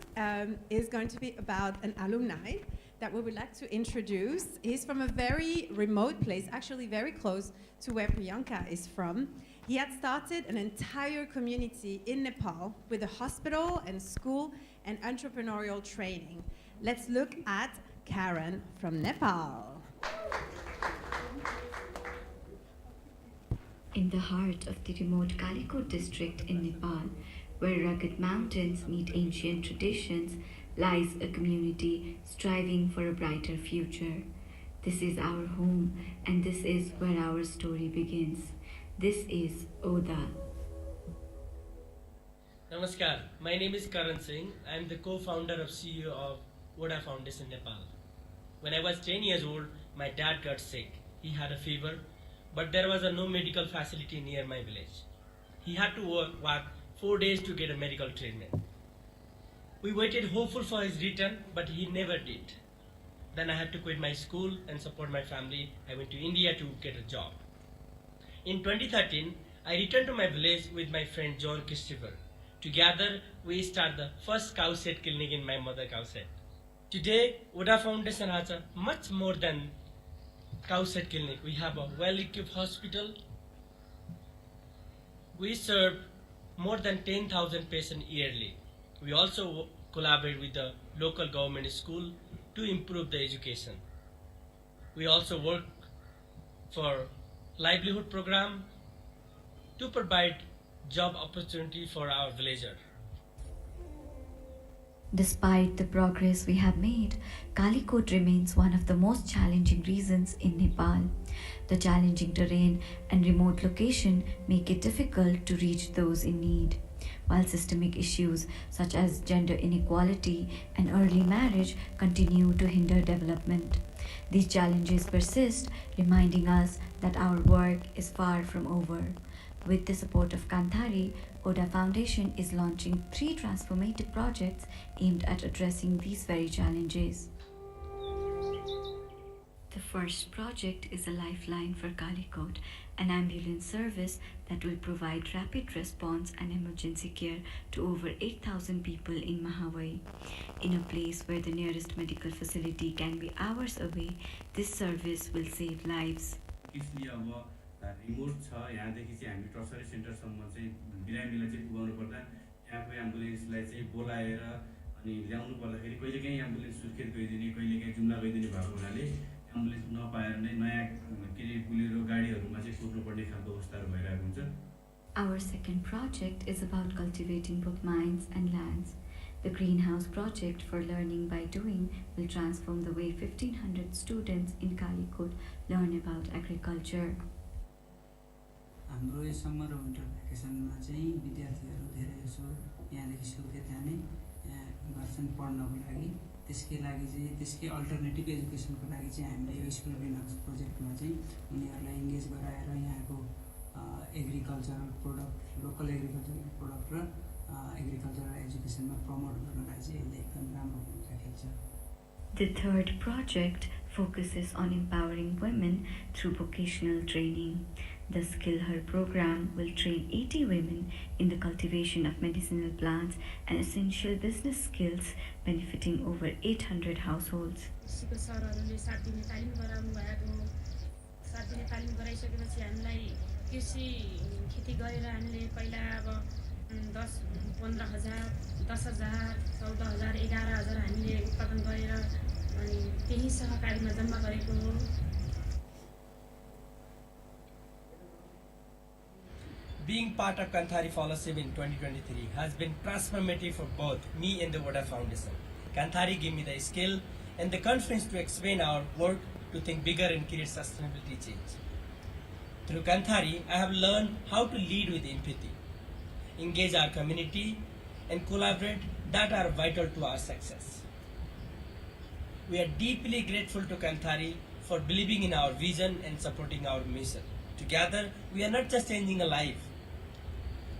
is going to be about an alumni that we would like to introduce. He's from a very remote place, actually very close to where Priyanka is from. He had started an entire community in Nepal with a hospital and school and entrepreneurial training. Let's look at Caren from Nepal. In the heart of the remote Kalikot district in Nepal, where rugged mountains meet ancient traditions, lies a community striving for a brighter future. This is our home, and this is where our story begins. This is Oda. Namaskar, my name is Karan Singh. I am the co-founder of CEO of Oda Foundation Nepal. When I was 10 years old, my dad got sick. He had a fever, but there was no medical facility near my village. He had to walk 4 days to get a medical treatment. We waited hopeful for his return, but he never did. Then I had to quit my school and support my family. I went to India to get a job. In 2013, I returned to my village with my friend John Christopher. Together, we started the first cow set clinic in my mother cow set. Today, Oda Foundation has a much more than cow set clinic. We have a well-equipped hospital. We serve more than 10,000 patients yearly. We also collaborate with the local government school to improve the education. We also work for livelihood program to provide job opportunity for our villagers. Despite the progress we have made, Kalikot remains one of the most challenging regions in Nepal. The challenging terrain and remote location make it difficult to reach those in need, while systemic issues such as gender inequality and early marriage continue to hinder development. These challenges persist, reminding us that our work is far from over. With the support of Kanthari, Oda Foundation is launching 3 transformative projects aimed at addressing these very challenges. The first project is a lifeline for Kalikot, an ambulance service that will provide rapid response and emergency care to over 8,000 people in Mahawai. In a place where the nearest medical facility can be hours away, this service will save lives. Remote छ यहाँदेखि चाहिँ हामी tertiary सेन्टरसम्म चाहिँ बिरामीलाई चाहिँ पुगाउनु पर्दा यहाँको एम्बुलेन्सलाई चाहिँ बोलाएर अनि ल्याउनु पर्दाखेरि कहिलेकाहीँ एम्बुलेन्स सुर्खेत गइदिने कहिलेकाहीँ जुम्ला गइदिने भएको हुनाले हामीले नपाएर नै नयाँ के रे बुलेरो गाडीहरुमा चाहिँ कुद्नुपर्ने खालको अवस्थाहरु भइरहेको हुन्छ। Our second project is about cultivating both minds and lands. The greenhouse project for learning by doing will transform the way 1,500 students in Kalikot learn about agriculture. हाम्रो यो समर विन्टर भ्याकेसनमा चाहिँ विद्यार्थीहरू धेरै जसो यहाँदेखि सुके त्यहाँ नै गर्छन् पढ्नको लागि। त्यसकै लागि चाहिँ त्यसकै अल्टरनेटिभ एजुकेसनको लागि चाहिँ हामीले यो स्कुल ग्रिनहाउस प्रोजेक्टमा चाहिँ उनीहरूलाई इन्गेज गराएर यहाँको agricultural product local agricultural product र एग्रिकल्चरल एजुकेसनमा प्रमोट गर्नलाई चाहिँ यसले एकदम राम्रो भूमिका खेल्छ। The third project focuses on empowering women through vocational training. The Skill Her program will train 80 women in the cultivation of medicinal plants and essential business skills, benefiting over 800 households. सरहरूले 7 दिने तालिम गराउनु भएको 7 दिने तालिम गराइसकेपछि हामीलाई कृषि खेती गरेर हामीले पहिला अब 10-15,000 10,000 14,000 11,000 हामीले उत्पादन गरेर अनि त्यही सहकारीमा जम्मा गरेको हो। Being part of Kanthari Fellowship in 2023 has been transformative for both me and the Water Foundation. Kanthari gave me the skill and the confidence to expand our work to think bigger and create sustainability change. Through Kanthari, I have learned how to lead with empathy, engage our community, and collaborate that are vital to our success. We are deeply grateful to Kanthari for believing in our vision and supporting our mission. Together, we are not just changing a life,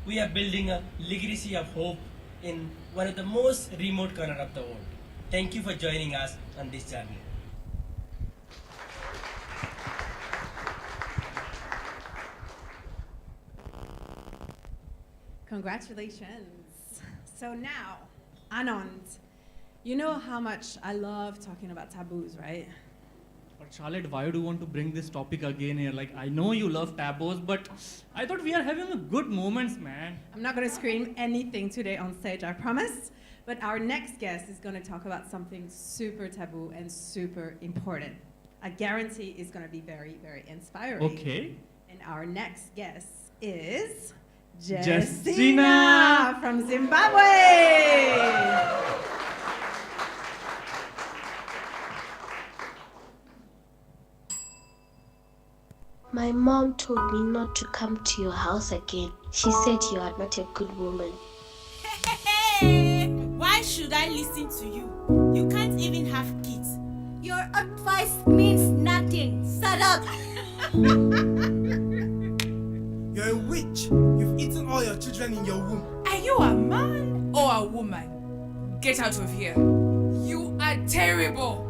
we are building a legacy of hope in one of the most remote corners of the world. Thank you for joining us on this journey. Congratulations. So now, Anand, you know how much I love talking about taboos, right? But Charlotte, why do you want to bring this topic again here? Like, I know you love taboos, but I thought we are having a good moments, man. I'm not going to scream anything today on stage, I promise. But our next guest is going to talk about something super taboo and super important. I guarantee it's going to be very, very inspiring. Okay. And our next guest is Jestina from Zimbabwe. My mom told me not to come to your house again. She said you are not a good woman. Hey, why should I listen to you? You can't even have kids. Your advice means nothing. Shut up. You're a witch. You've eaten all your children in your womb. Are you a man or a woman? Get out of here. You are terrible.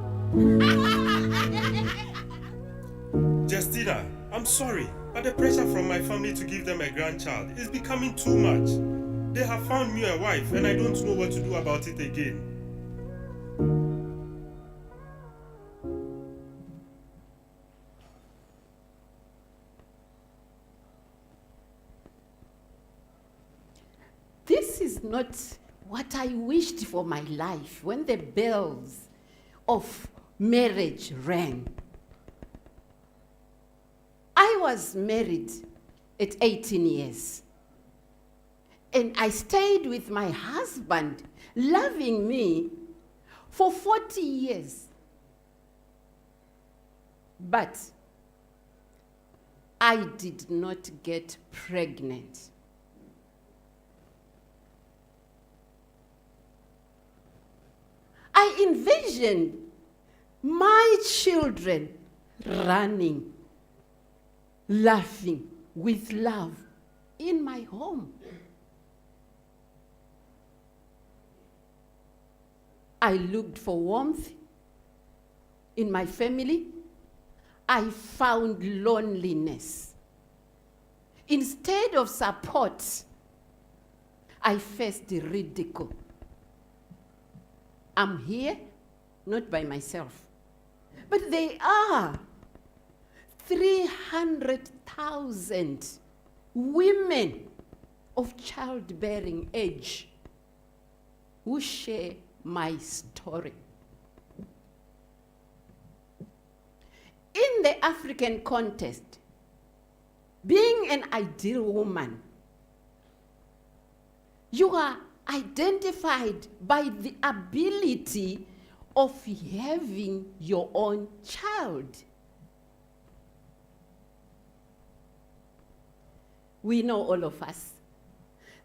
Jestina, I'm sorry, but the pressure from my family to give them a grandchild is becoming too much. They have found me a wife and I don't know what to do about it again. This is not what I wished for my life when the bells of marriage rang. I was married at 18 years. And I stayed with my husband, loving me, for 40 years. But I did not get pregnant. I envisioned my children running, laughing with love in my home. I looked for warmth in my family. I found loneliness. Instead of support, I faced ridicule. I'm here, not by myself, but they are 300,000 women of childbearing age who share my story. the African context, being an ideal woman, you are identified by the ability of having your own child. We know, all of us,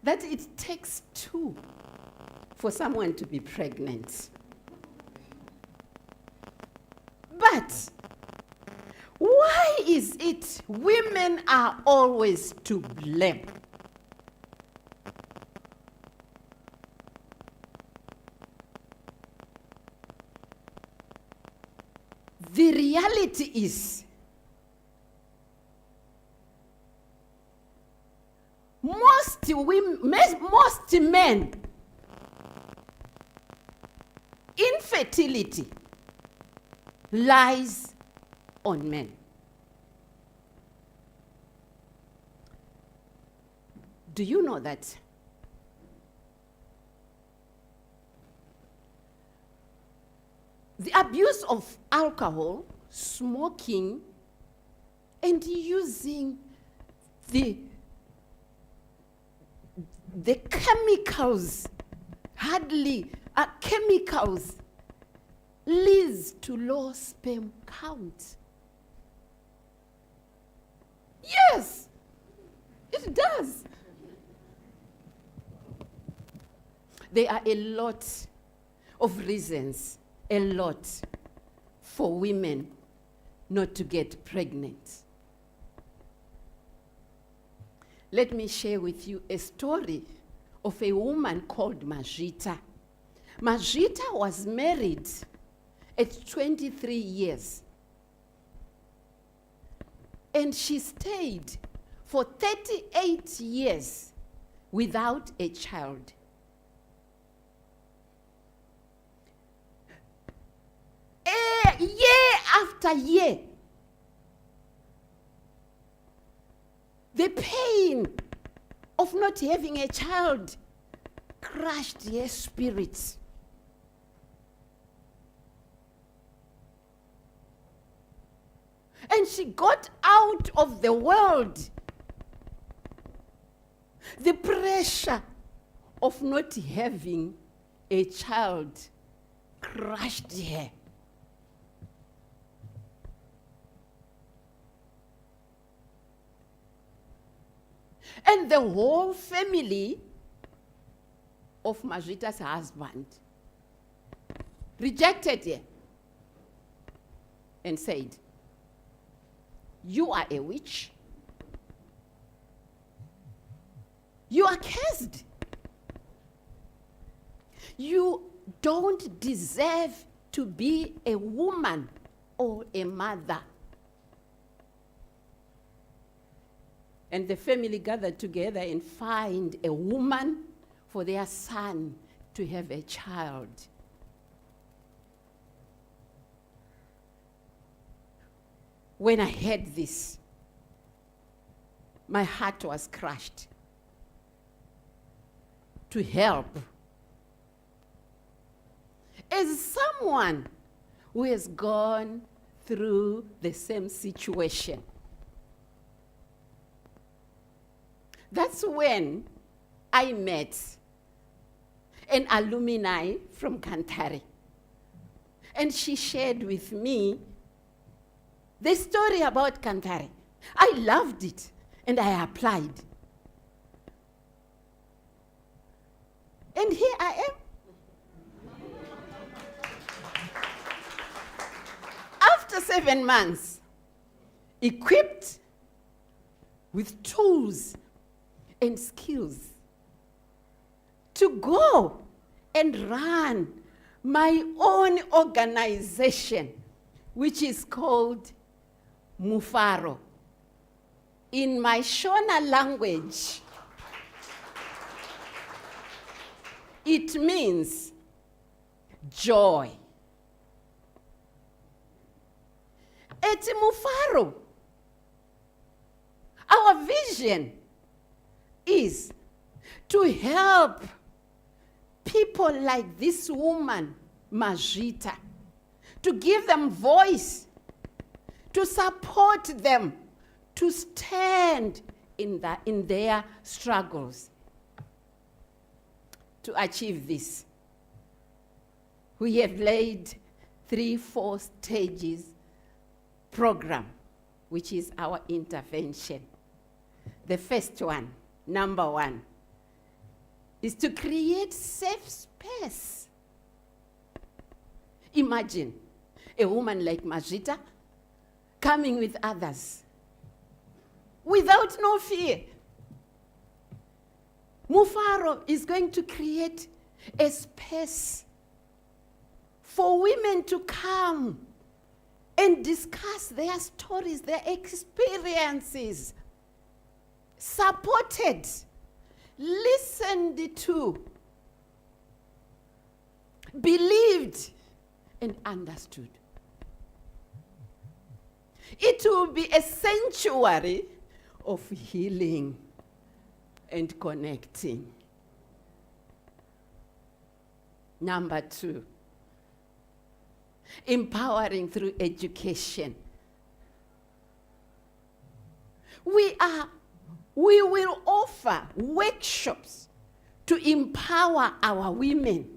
that it takes two for someone to be pregnant. But why is it women are always to blame? The reality is, most men, infertility lies on men. Do you know that? The abuse of alcohol, smoking, and using the chemicals, chemicals, leads to low sperm count. Yes, it does. There are a lot of reasons, a lot, for women not to get pregnant. Let me share with you a story of a woman called Majita. Majita was married at 23 years. And she stayed for 38 years without a child. Year after year, the pain of not having a child crushed her spirit. And she got out of the world. The pressure of not having a child crushed her. And the whole family of Majita's husband rejected her and said, "You are a witch. You are cursed. You don't deserve to be a woman or a mother." And the family gathered together and found a woman for their son to have a child. When I heard this, my heart was crushed. To help, as someone who has gone through the same situation, that's when I met an alumni from Kanthari. And she shared with me the story about Kanthari. I loved it, and I applied. And here I am. After 7 months, equipped with tools and skills to go and run my own organization, which is called Mufaro. In my Shona language, it means joy. At Mufaro, our vision is to help people like this woman, Majita, to give them voice, to support them, to stand in their struggles. To achieve this, we have laid 3-4 stages program, which is our intervention. The first one, number 1, is to create safe space. Imagine a woman like Majita coming with others without no fear. Mufaro is going to create a space for women to come and discuss their stories, their experiences, supported, listened to, believed, and understood. It will be a sanctuary of healing and connecting. Number 2, empowering through education. We will offer workshops to empower our women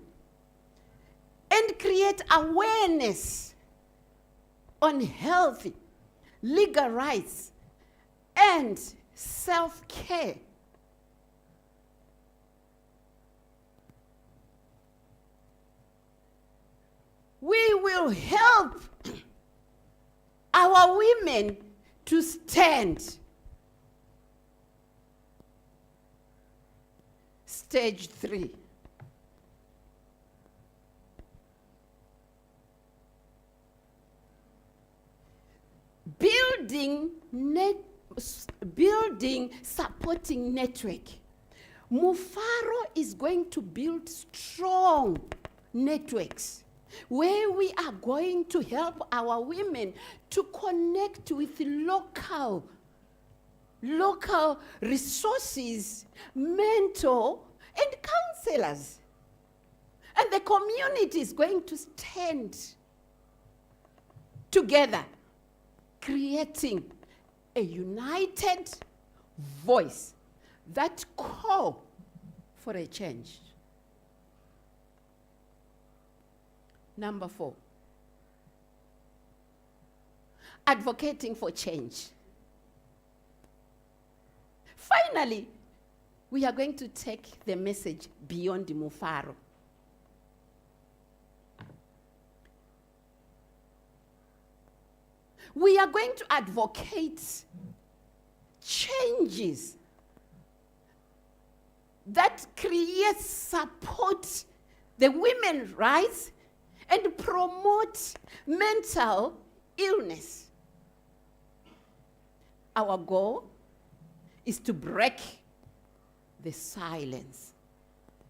and create awareness on healthy, legal rights, and self-care. We will help our women to stand. Stage 3. Building supporting network. Mufaro is going to build strong networks where we are going to help our women to connect with local resources, mentor, and counselors. And the community is going to stand together, creating a united voice that call for a change. Number 4, advocating for change. Finally, we are going to take the message beyond Mufaro. We are going to advocate changes that create support the women's rights and promote mental illness. Our goal is to break the silence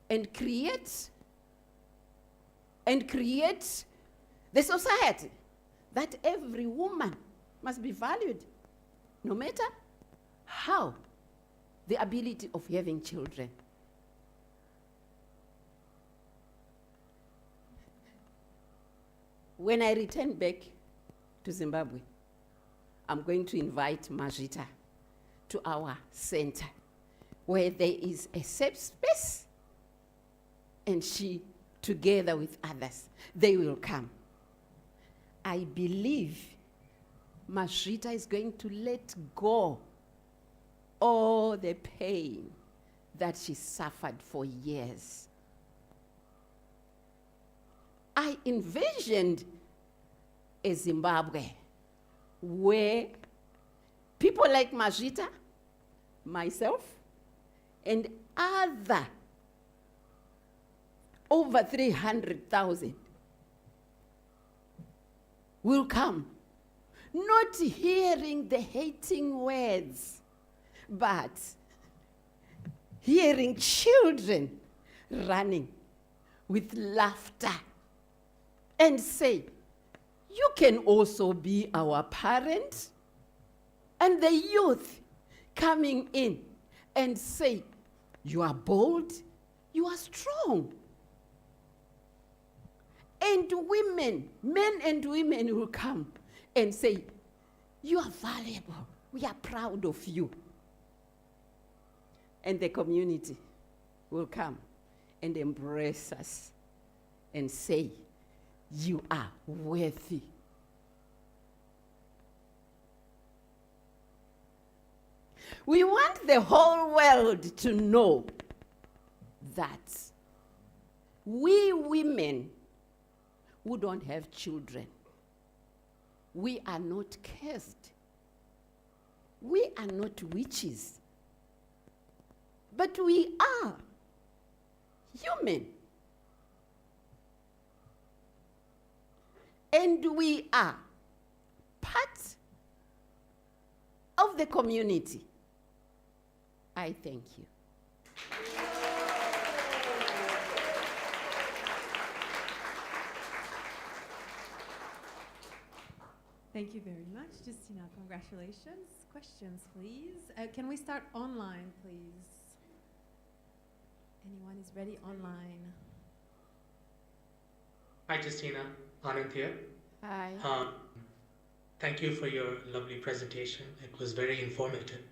and create the society that every woman must be valued, no matter how the ability of having children. When I return back to Zimbabwe, I'm going to invite Majita to our center where there is a safe space, and she, together with others, they will come. I believe Majita is going to let go all the pain that she suffered for years. I envisioned a Zimbabwe where people like Majita, myself, and other over 300,000 will come, not hearing the hating words, but hearing children running with laughter and say, you can also be our parent. And the youth coming in and say, you are bold, you are strong. And women, men and women will come and say, You are valuable. We are proud of you. And the community will come and embrace us and say, you are worthy. We want the whole world to know that we women who don't have children, we are not cursed. We are not witches. But we are human. And we are part of the community. I thank you. Thank you very much, Jestina. Congratulations. Questions, please. Can we start online, please? Anyone is ready online? Hi, Jestina. Anand here. Hi. Thank you for your lovely presentation. It was very informative.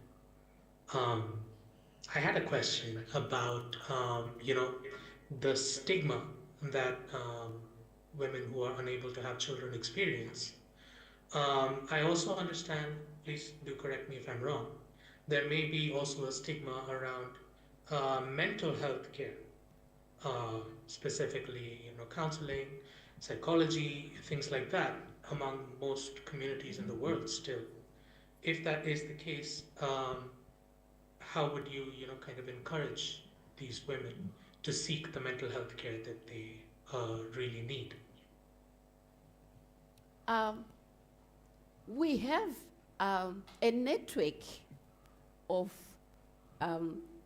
I had a question about, the stigma that women who are unable to have children experience. I also understand, please do correct me if I'm wrong, there may be also a stigma around mental health care, specifically, counseling, psychology, things like that, among most communities in the world still. If that is the case, how would you, kind of encourage these women to seek the mental health care that they really need? We have a network of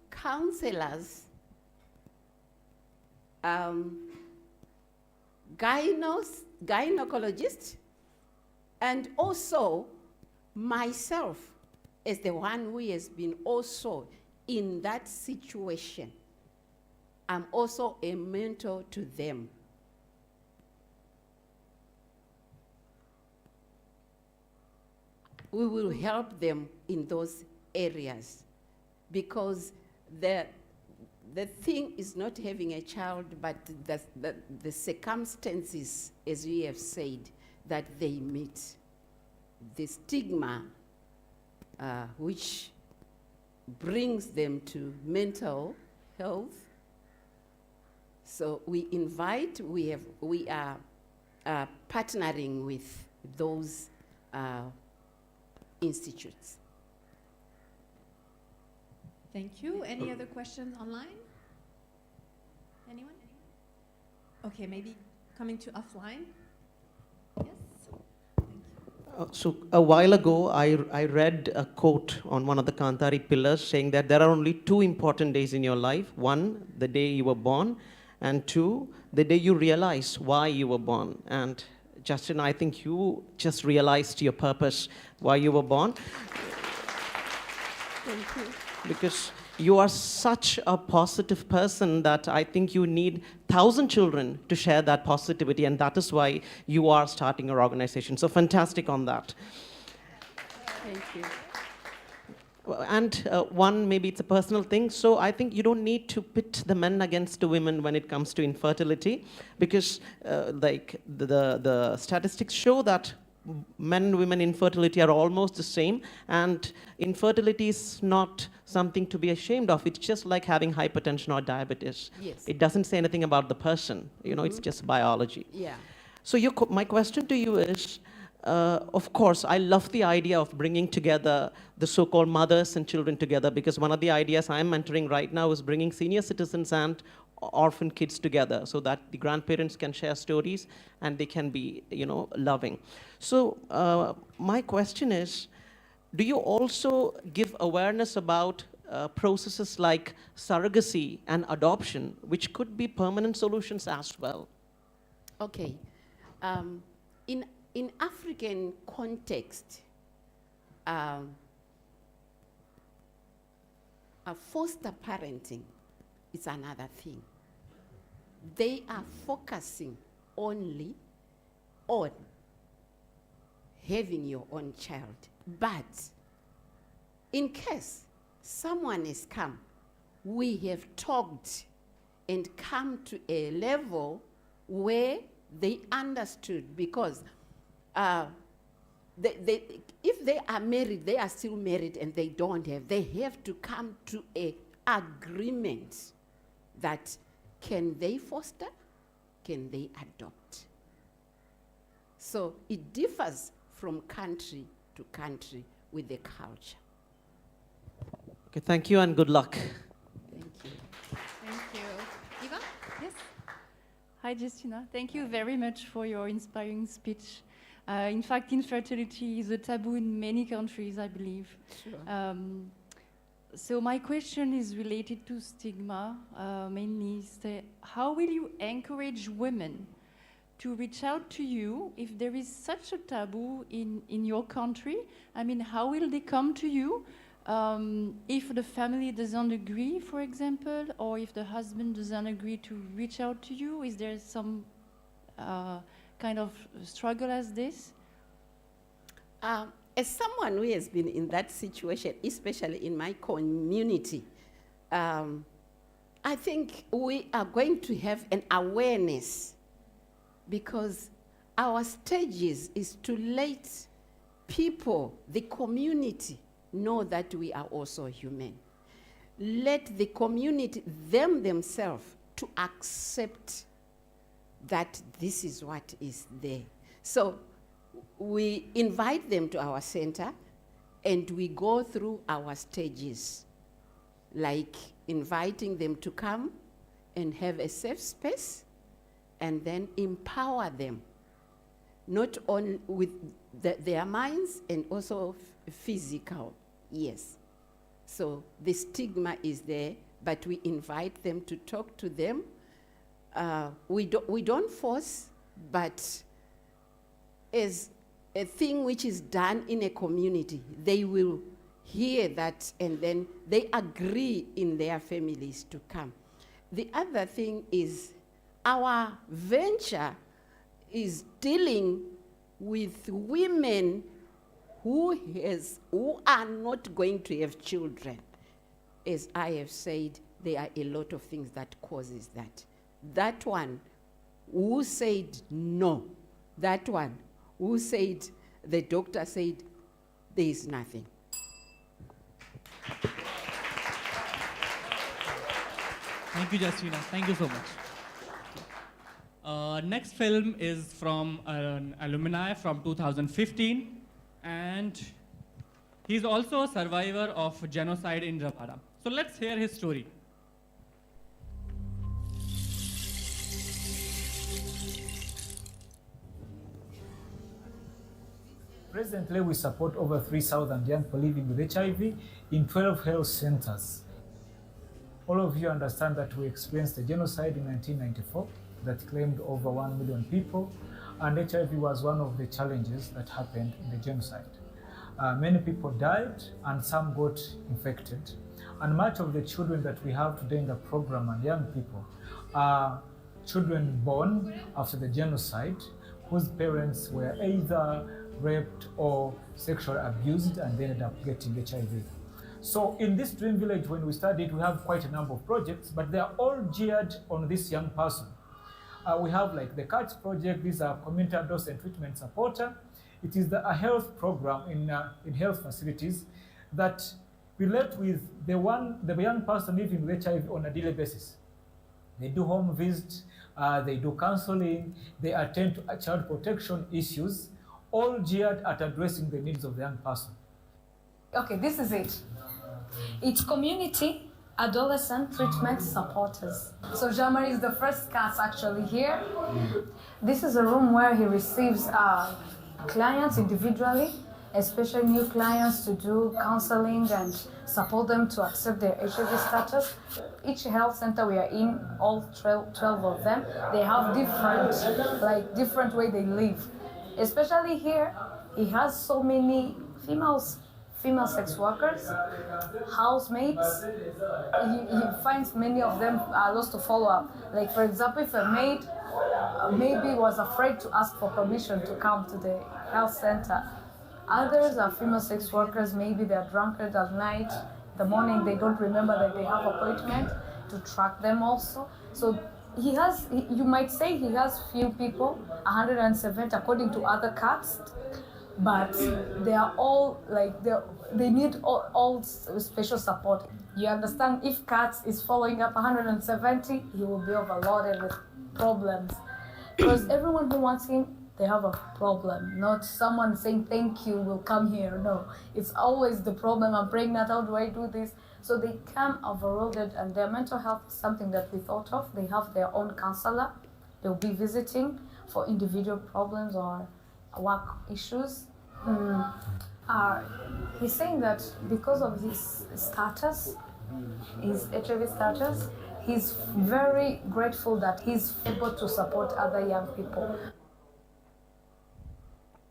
counselors, gynecologists, and also myself as the one who has been also in that situation. I'm also a mentor to them. We will help them in those areas because the thing is not having a child, but the circumstances, as we have said, that they meet. The stigma which brings them to mental health. So we are partnering with those institutes. Thank you. Any other questions online? Anyone? Okay, maybe coming to offline. So a while ago, I read a quote on one of the Kanthari pillars saying that there are only two important days in your life. One, the day you were born, and two, the day you realize why you were born. And Justin, I think you just realized your purpose, why you were born. Thank you. Because you are such a positive person that I think you need 1,000 children to share that positivity, and that is why you are starting your organization. So fantastic on that. Thank you. And one, maybe it's a personal thing, so I think you don't need to pit the men against the women when it comes to infertility, because like the statistics show that men and women infertility are almost the same, and infertility is not something to be ashamed of. It's just like having hypertension or diabetes. Yes. It doesn't say anything about the person, it's just biology. Yeah. So my question to you is, of course, I love the idea of bringing together the so-called mothers and children together, because one of the ideas I'm mentoring right now is bringing senior citizens and orphan kids together so that the grandparents can share stories and they can be, loving. So my question is, do you also give awareness about processes like surrogacy and adoption, which could be permanent solutions as well? Okay. In African context, foster parenting is another thing. They are focusing only on having your own child. But in case someone has come, we have talked and come to a level where they understood, because if they are married, they are still married and they have to come to an agreement that can they foster, can they adopt. So it differs from country to country with the culture. Okay, thank you and good luck. Thank you. Thank you. Eva? Yes? Hi, Jestina. Thank you very much for your inspiring speech. In fact, infertility is a taboo in many countries, I believe. Sure. So my question is related to stigma, mainly. How will you encourage women to reach out to you if there is such a taboo in your country? I mean, how will they come to you if the family doesn't agree, for example, or if the husband doesn't agree to reach out to you? Is there some kind of struggle as this? As someone who has been in that situation, especially in my community, I think we are going to have an awareness, because our stages is to let people, the community, know that we are also human. Let the community, themselves, to accept that this is what is there. So we invite them to our center and we go through our stages, like inviting them to come and have a safe space and then empower them, not only with their minds and also physical, yes. So the stigma is there, but we invite them to talk to them. We don't force, but as a thing which is done in a community, they will hear that and then they agree in their families to come. The other thing is our venture is dealing with women who are not going to have children. As I have said, there are a lot of things that causes that. That one who said no, that one who said, the doctor said, there is nothing. Thank you, Jestina. Thank you so much. Next film is from an alumni from 2015, and he's also a survivor of genocide in Rwanda. So let's hear his story. Presently, we support over 3,000 young people living with HIV in 12 health centers. All of you understand that we experienced a genocide in 1994 that claimed over 1 million people, and HIV was one of the challenges that happened in the genocide. Many people died and some got infected, and much of the children that we have today in the program and young people are children born after the genocide whose parents were either raped or sexually abused and they ended up getting HIV. So in this Dream Village, when we studied, we have quite a number of projects, but they are all geared on this young person. We have like the CATS project. These are community dose and treatment supporter. It is a health program in health facilities that relate with the young person living with HIV on a daily basis. They do home visits, they do counseling, they attend to child protection issues, all geared at addressing the needs of the young person. Okay, this is it. It's community adolescent treatment supporters. So Jean-Marie is the first cast actually here. This is a room where he receives clients individually, especially new clients, to do counseling and support them to accept their HIV status. Each health center we are in, all 12 of them, they have different way they live. Especially here, he has so many female sex workers, housemates. He finds many of them are lost to follow up. Like for example, if a maid maybe was afraid to ask for permission to come to the health center, Others are female sex workers, maybe they're drunkards at night. The morning they don't remember that they have appointment to track them also. So you might say he has few people, 170 according to other castes, but they are all like, they need all special support. You understand, if Katz is following up 170, he will be overloaded with problems. Because everyone who wants him, they have a problem, not someone saying thank you, will come here. No, it's always the problem. I'm pregnant, how do I do this? So they come overloaded, and their mental health is something that we thought of. They have their own counselor. They'll be visiting for individual problems or work issues. He's saying that because of his status, his HIV status, he's very grateful that he's able to support other young people.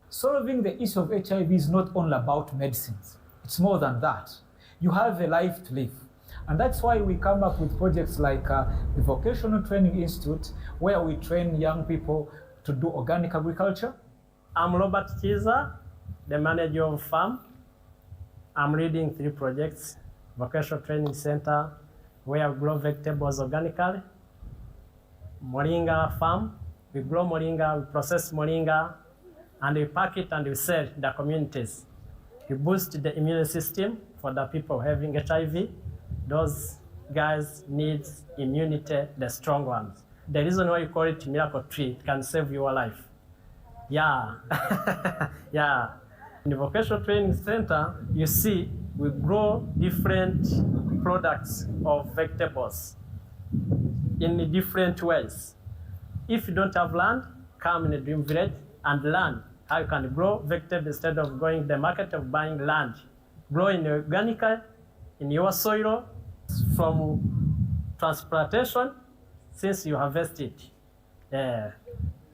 Solving the issue of HIV is not only about medicines. It's more than that. You have a life to live. And that's why we come up with projects like the Vocational Training Institute, where we train young people to do organic agriculture. I'm Robert Chiza, the manager of farm. I'm leading 3 projects: Vocational Training Center, where we grow vegetables organically; Moringa farm, we grow moringa, we process moringa, and we pack it and we sell in the communities. We boost the immune system for the people having HIV. Those guys need immunity, the strong ones. The reason why you call it miracle tree, it can save your life. Yeah, yeah. In the Vocational Training Center, you see, we grow different products of vegetables in different ways. If you don't have land, come in a dream village and learn how you can grow vegetables instead of going to the market of buying land. Grow in organically, in your soil, from transplantation, since you harvest it. In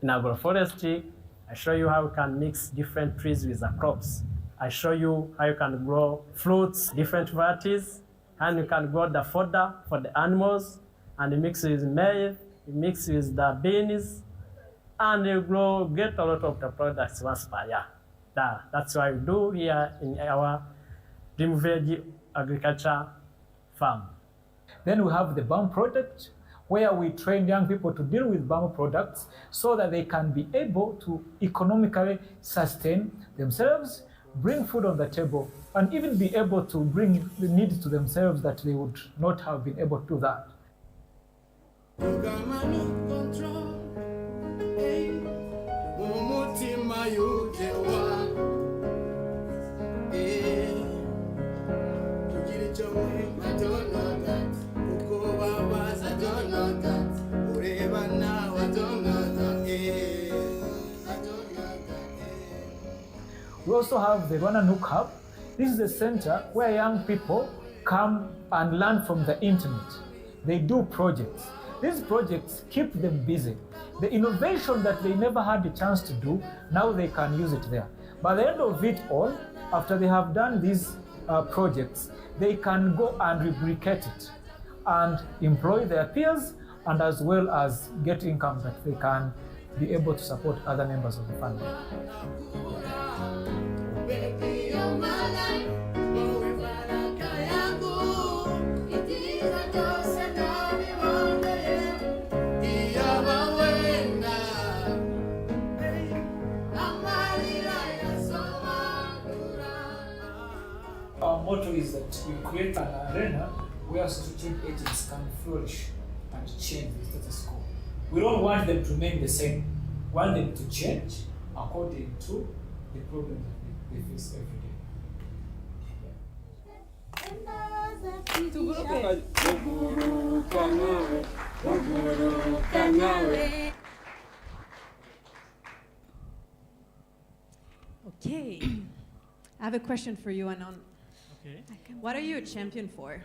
agroforestry, I show you how you can mix different trees with the crops. I show you how you can grow fruits, different varieties, and you can grow the fodder for the animals, and you mix with maize, you mix with the beans, and you get a lot of the products once per year. That's what we do here in our Dream Village Agriculture Farm. Then we have the BAM project, where we train young people to deal with BAM products so that they can be able to economically sustain themselves, bring food on the table, and even be able to bring the needs to themselves that they would not have been able to do that. We also have the Rwanda Enoque Hub. This is a center where young people come and learn from the internet. They do projects. These projects keep them busy. The innovation that they never had the chance to do, now they can use it there. By the end of it all, after they have done these projects, they can go and replicate it and employ their peers, and as well as get income that they can be able to support other members of the family. Our motto is that we create an arena where associated agents can flourish and change the status quo. We don't want them to remain the same. We want them to change according to the problem that they face every day. Okay. I have a question for you, Anon. Okay. What are you a champion for?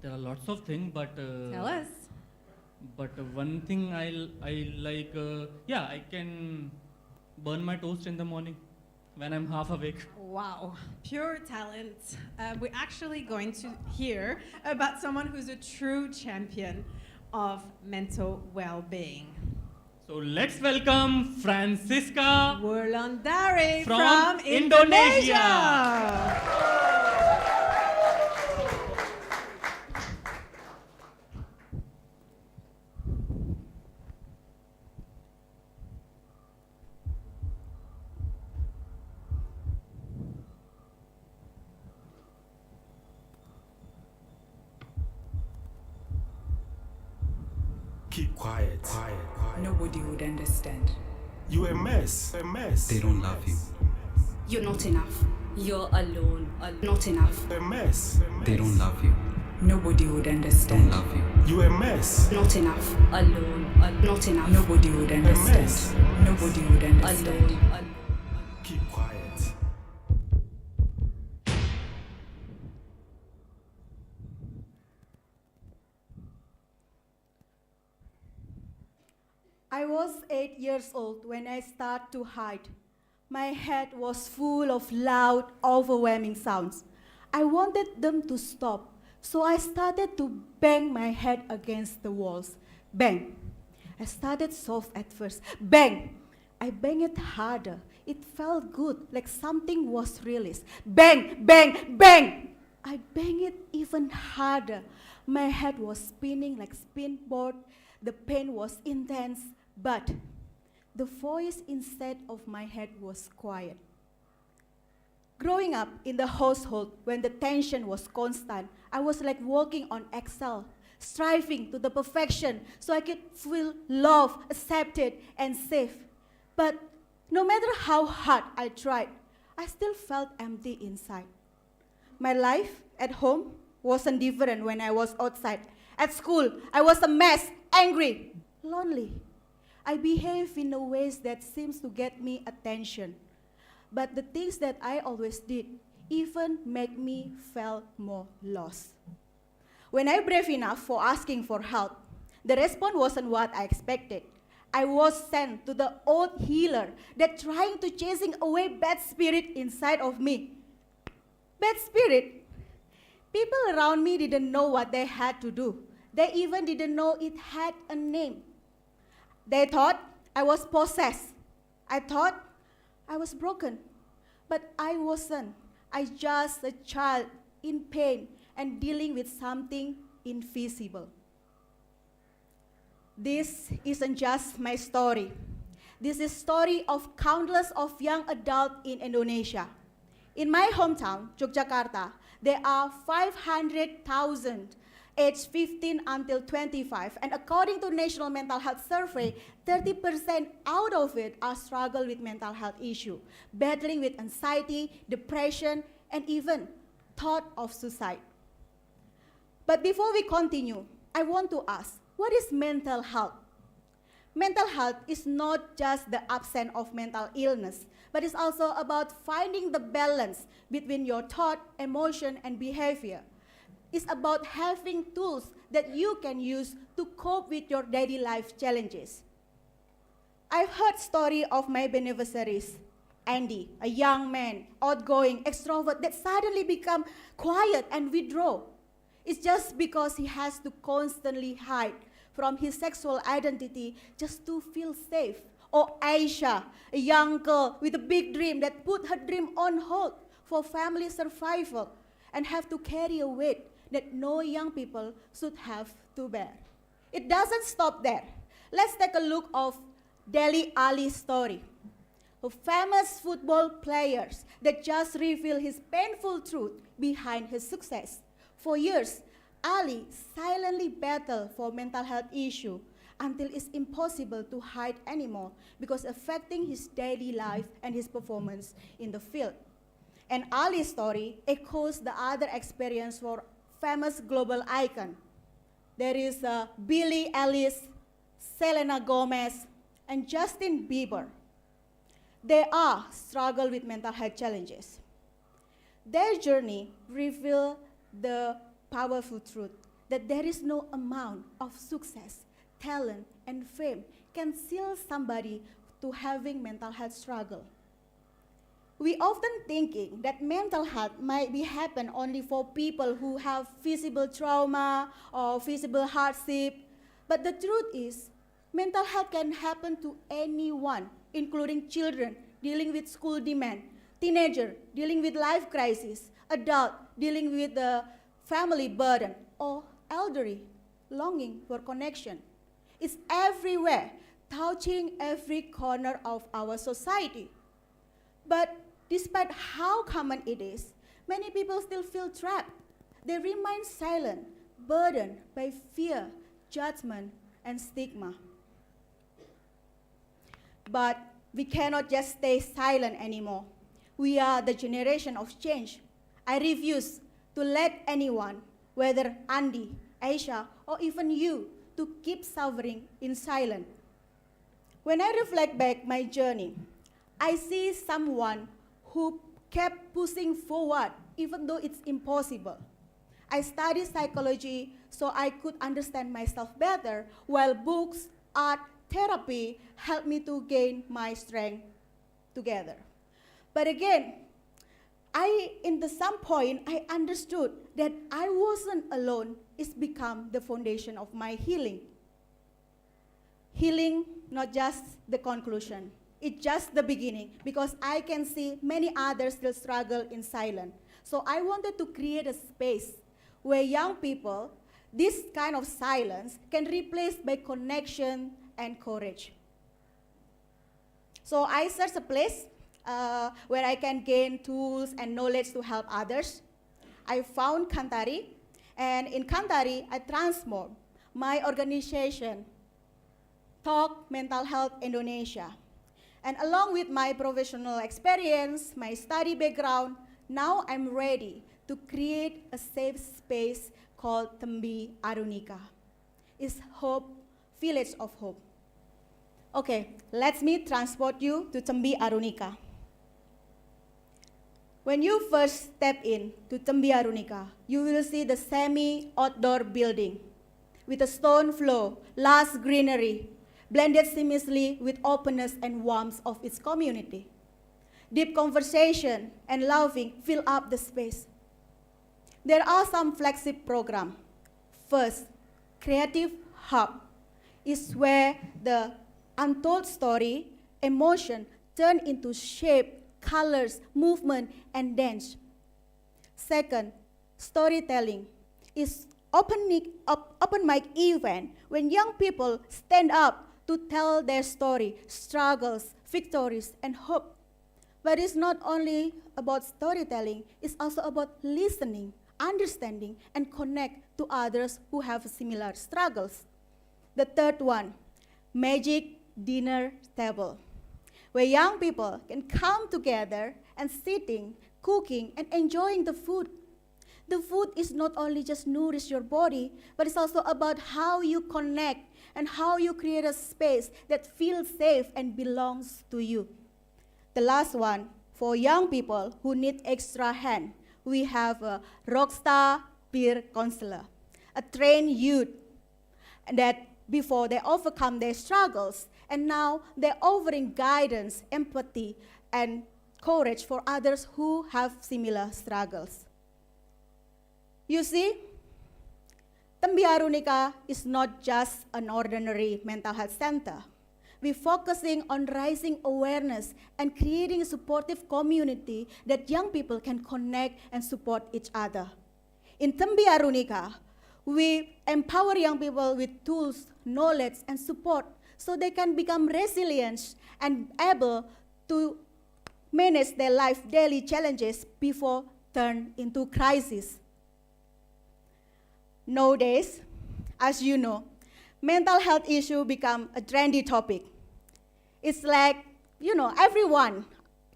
There are lots of things, but Tell us. But one thing I like, I can burn my toast in the morning when I'm half awake. Wow, pure talent. We're actually going to hear about someone who's a true champion of mental well-being. So let's welcome Fransisca Wulandari from Indonesia. Keep quiet. Nobody would understand. You a mess. They don't love you. You're not enough. You're alone. Not enough. A mess. They don't love you. Nobody would understand. Don't love you. You a mess. Not enough. Alone. Not enough. Nobody would understand. mess. Nobody would understand. Alone. Keep quiet. I was 8 years old when I started to hide. My head was full of loud, overwhelming sounds. I wanted them to stop, so I started to bang my head against the walls. Bang. I started soft at first. Bang. I banged it harder. It felt good, like something was released. Bang, bang, bang. I banged it even harder. My head was spinning like spinboard. The pain was intense, but the voice inside of my head was quiet. Growing up in the household when the tension was constant, I was like walking on eggshells, striving to the perfection so I could feel loved, accepted, and safe. But no matter how hard I tried, I still felt empty inside. My life at home wasn't different when I was outside. At school, I was a mess, angry, lonely. I behaved in a ways that seems to get me attention. But the things that I always did even make me feel more lost. When I brave enough for asking for help, the response wasn't what I expected. I was sent to the old healer that trying to chasing away bad spirit inside of me. Bad spirit? People around me didn't know what they had to do. They even didn't know it had a name. They thought I was possessed. I thought I was broken. But I wasn't. I just a child in pain and dealing with something invisible. This isn't just my story. This is story of countless of young adults in Indonesia. In my hometown, Yogyakarta, there are 500,000 aged 15 until 25, and according to National Mental Health Survey, 30% out of it are struggle with mental health issue, battling with anxiety, depression, and even thought of suicide. But before we continue, I want to ask, what is mental health? Mental health is not just the absence of mental illness, but it's also about finding the balance between your thought, emotion, and behavior. It's about having tools that you can use to cope with your daily life challenges. I've heard stories of my beneficiaries. Andy, a young man, outgoing, extrovert, that suddenly become quiet and withdraw. It's just because he has to constantly hide from his sexual identity just to feel safe. Or Aisha, a young girl with a big dream that put her dream on hold for family survival and have to carry a weight that no young people should have to bear. It doesn't stop there. Let's take a look of Dele Alli's story. A famous football player that just revealed his painful truth behind his success. For years, Ali silently battled for mental health issue until it's impossible to hide anymore because affecting his daily life and his performance in the field. And Ali's story echoes the other experience for famous global icon. There is Billie Eilish, Selena Gomez, and Justin Bieber. They all struggle with mental health challenges. Their journey reveals the powerful truth that there is no amount of success, talent, and fame can seal somebody to having mental health struggle. We often thinking that mental health might be happen only for people who have visible trauma or visible hardship, but the truth is, Mental health can happen to anyone, including children dealing with school demand, teenager dealing with life crisis, adult dealing with the family burden, or elderly longing for connection. It's everywhere, touching every corner of our society. But despite how common it is, many people still feel trapped. They remain silent, burdened by fear, judgment, and stigma. But we cannot just stay silent anymore. We are the generation of change. I refuse to let anyone, whether Andy, Aisha, or even you, to keep suffering in silence. When I reflect back my journey, I see someone who kept pushing forward even though it's impossible. I studied psychology so I could understand myself better, while books, art, therapy helped me to gain my strength together. But again, some point, I understood that I wasn't alone. It's become the foundation of my healing. Healing, not just the conclusion. It's just the beginning, because I can see many others still struggle in silence. So I wanted to create a space where young people, this kind of silence can replace by connection and courage. So I searched a place where I can gain tools and knowledge to help others. I found Kanthari, and in Kanthari, I transformed my organization, Talk Mental Health Indonesia. And along with my professional experience, my study background, now I'm ready to create a safe space called Tembi Arunika. It's hope, village of hope. Okay, let me transport you to Tembi Arunika. When you first step in to Tembi Arunika, you will see the semi-outdoor building with a stone floor, lush greenery, blended seamlessly with openness and warmth of its community. Deep conversation and laughing fill up the space. There are some flagship programs. First, Creative Hub is where the untold story, emotion turn into shape, colors, movement, and dance. Second, storytelling is open mic event when young people stand up to tell their story, struggles, victories, and hope. But it's not only about storytelling, it's also about listening, understanding, and connect to others who have similar struggles. The third one, Magic Dinner Table, where young people can come together and sitting, cooking, and enjoying the food. The food is not only just nourish your body, but it's also about how you connect and how you create a space that feels safe and belongs to you. The last one, for young people who need extra hand, we have a Rockstar Peer Counselor, a trained youth that before they overcome their struggles, and now they're offering guidance, empathy, and courage for others who have similar struggles. You see, Tembi Arunika is not just an ordinary mental health center. We're focusing on raising awareness and creating a supportive community that young people can connect and support each other. In Tembi Arunika, we empower young people with tools, knowledge, and support so they can become resilient and able to manage their life daily challenges before turn into crisis. Nowadays, as you know, mental health issue become a trendy topic. It's like, everyone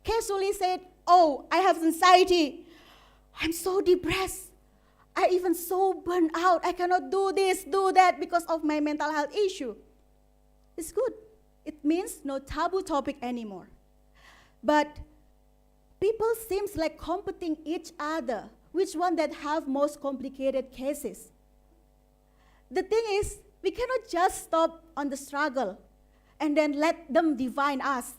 casually said, oh, I have anxiety. I'm so depressed. I even so burned out. I cannot do this, do that because of my mental health issue. It's good. It means no taboo topic anymore. But people seems like competing each other, which one that have most complicated cases. The thing is, we cannot just stop on the struggle and then let them define us.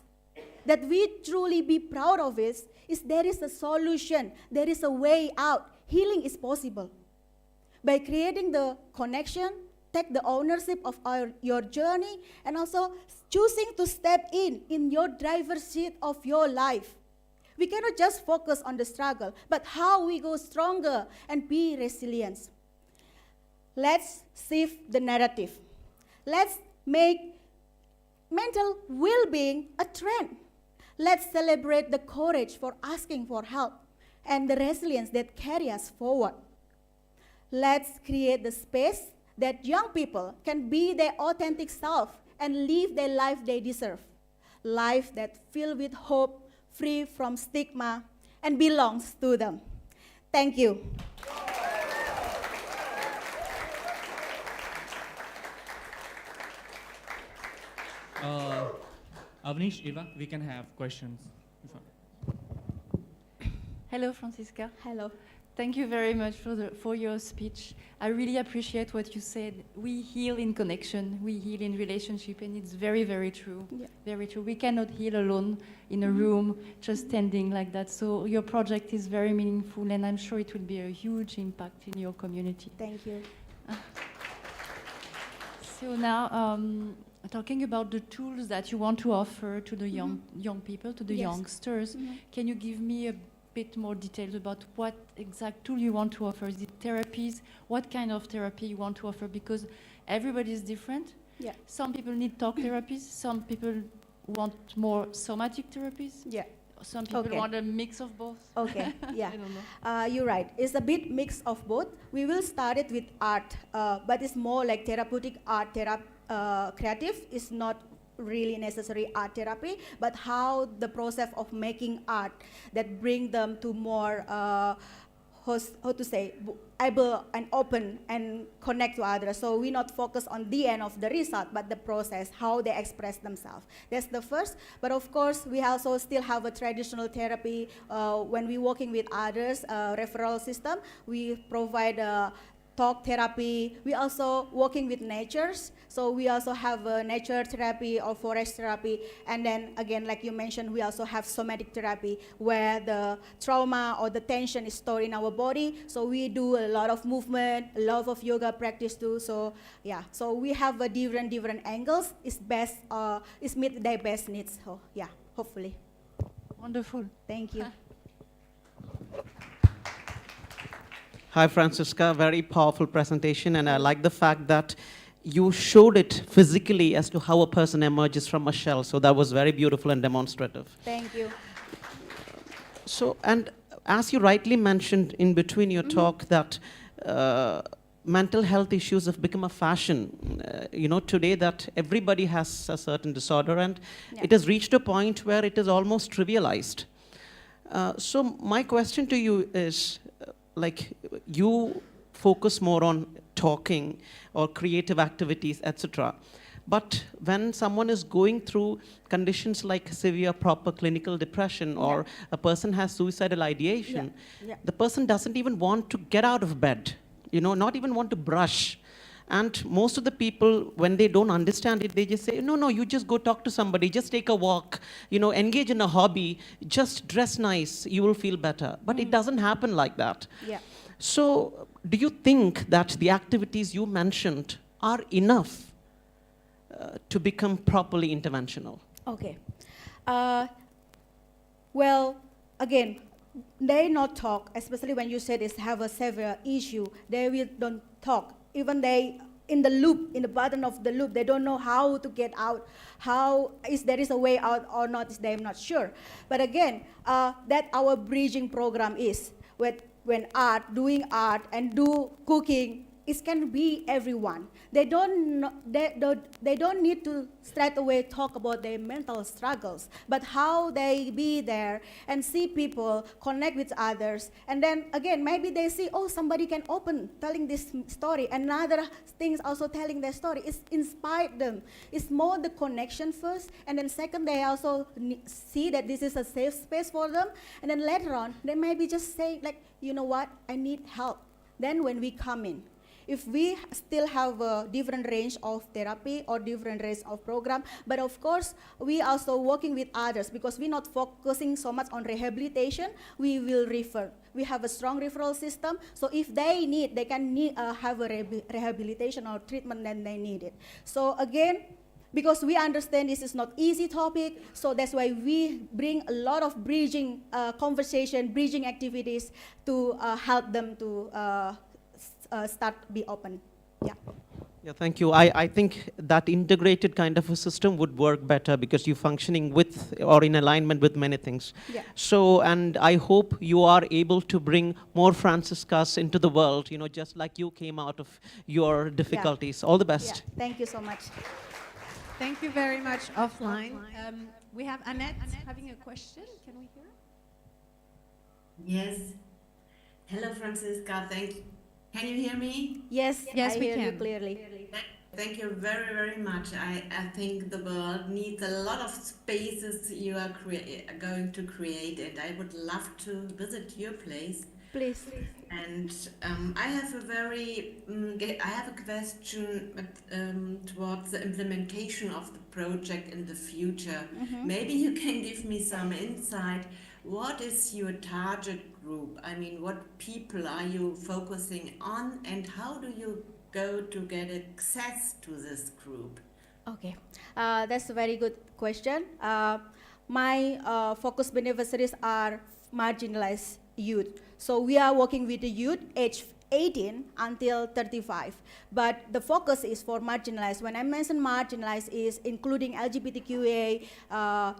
That we truly be proud of it is there is a solution, there is a way out. Healing is possible. By creating the connection, take the ownership of your journey, and also choosing to step in your driver's seat of your life. We cannot just focus on the struggle, but how we go stronger and be resilient. Let's shift the narrative. Let's make mental well-being a trend. Let's celebrate the courage for asking for help and the resilience that carry us forward. Let's create the space that young people can be their authentic self and live the life they deserve. Life that filled with hope, free from stigma, and belongs to them. Thank you. Avnish, Eva, we can have questions. Hello, Fransisca. Hello. Thank you very much for your speech. I really appreciate what you said. We heal in connection, we heal in relationship, and it's very, very true. Yeah. Very true. We cannot heal alone in a room, just standing like that. So your project is very meaningful, and I'm sure it will be a huge impact in your community. Thank you. So now, talking about the tools that you want to offer to the young people, to the Yes. youngsters, can you give me a bit more details about what exact tool you want to offer? Is it therapies? What kind of therapy you want to offer? Because everybody is different. Yeah. Some people need talk therapies. Some people want more somatic therapies. Yeah. Some people Okay. want a mix of both. Okay, yeah. I don't know. You're right. It's a bit mix of both. We will start it with art, but it's more like therapeutic art, creative. It's not really necessary art therapy, but how the process of making art that bring them to more, how to say, able and open and connect to others. So we not focus on the end of the result, but the process, how they express themselves. That's the first. But of course, we also still have a traditional therapy when we working with others, referral system. We provide talk therapy. We also working with natures. So we also have nature therapy or forest therapy. And then again, like you mentioned, we also have somatic therapy where the trauma or the tension is stored in our body. So we do a lot of movement, a lot of yoga practice too. So yeah, so we have a different angles. It's best, it's meet their best needs. So yeah, hopefully. Wonderful. Thank you. Hi, Fransisca. Very powerful presentation, and I like the fact that you showed it physically as to how a person emerges from a shell. So that was very beautiful and demonstrative. Thank you. So, and as you rightly mentioned in between your talk that mental health issues have become a fashion. You know, today that everybody has a certain disorder, and it has reached a point where it is almost trivialized. So my question to you is, like, you focus more on talking or creative activities, etc. But when someone is going through conditions like severe proper clinical depression, or a person has suicidal ideation, the person doesn't even want to get out of bed, you know, not even want to brush. And most of the people, when they don't understand it, they just say, no, you just go talk to somebody, just take a walk, you know, engage in a hobby, just dress nice, you will feel better. But it doesn't happen like that. Yeah. So do you think that the activities you mentioned are enough to become properly interventional? Okay. Well, again, they not talk, especially when you say this have a severe issue, they will don't talk. Even they in the loop, in the bottom of the loop, they don't know how to get out, how is there is a way out or not, is they're not sure. But again, that our bridging program is when doing art and do cooking, it can be everyone. They don't need to straight away talk about their mental struggles, but how they be there and see people, connect with others. And then again, maybe they see, oh, somebody can open telling this story. And other things also telling their story. It's inspired them. It's more the connection first. And then second, they also see that this is a safe space for them. And then later on, they maybe just say like, you know what, I need help. Then when we come in, if we still have a different range of therapy or different range of program, but of course, we also working with others because we're not focusing so much on rehabilitation, we will refer. We have a strong referral system, so if they need, they can have a rehabilitation or treatment, then they need it. So again, because we understand this is not easy topic, so that's why we bring a lot of bridging conversation, bridging activities to help them to start be open. Yeah. Yeah, thank you. I think that integrated kind of a system would work better because you're functioning with or in alignment with many things. Yeah. So, and I hope you are able to bring more Franciscas into the world, you know, just like you came out of your difficulties. Yeah. All the best. Yeah. Thank you so much. Thank you very much, offline. We have Annette having a question. Can we hear? Yes. Hello, Fransisca. Can you hear me? Yes, yes, I we hear can. you clearly. Thank you very, very much. I think the world needs a lot of spaces you are going to create, and I would love to visit your place. Please. And I have a question towards the implementation of the project in the future. Mm-hmm. Maybe you can give me some insight. What is your target group? I mean, what people are you focusing on, and how do you go to get access to this group? Okay, that's a very good question. My focus beneficiaries are marginalized youth. So we are working with the youth aged 18 until 35. But the focus is for marginalized. When I mention marginalized is including LGBTQA,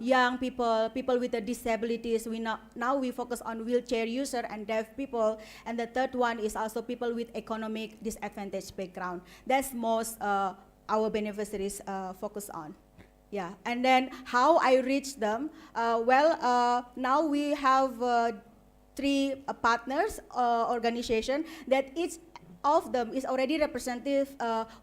young people, people with disabilities. Now we focus on wheelchair user and deaf people. And the third one is also people with economic disadvantaged background. That's most our beneficiaries focus on. Yeah, and then how I reach them? Now we have 3 partners organization that each of them is already representative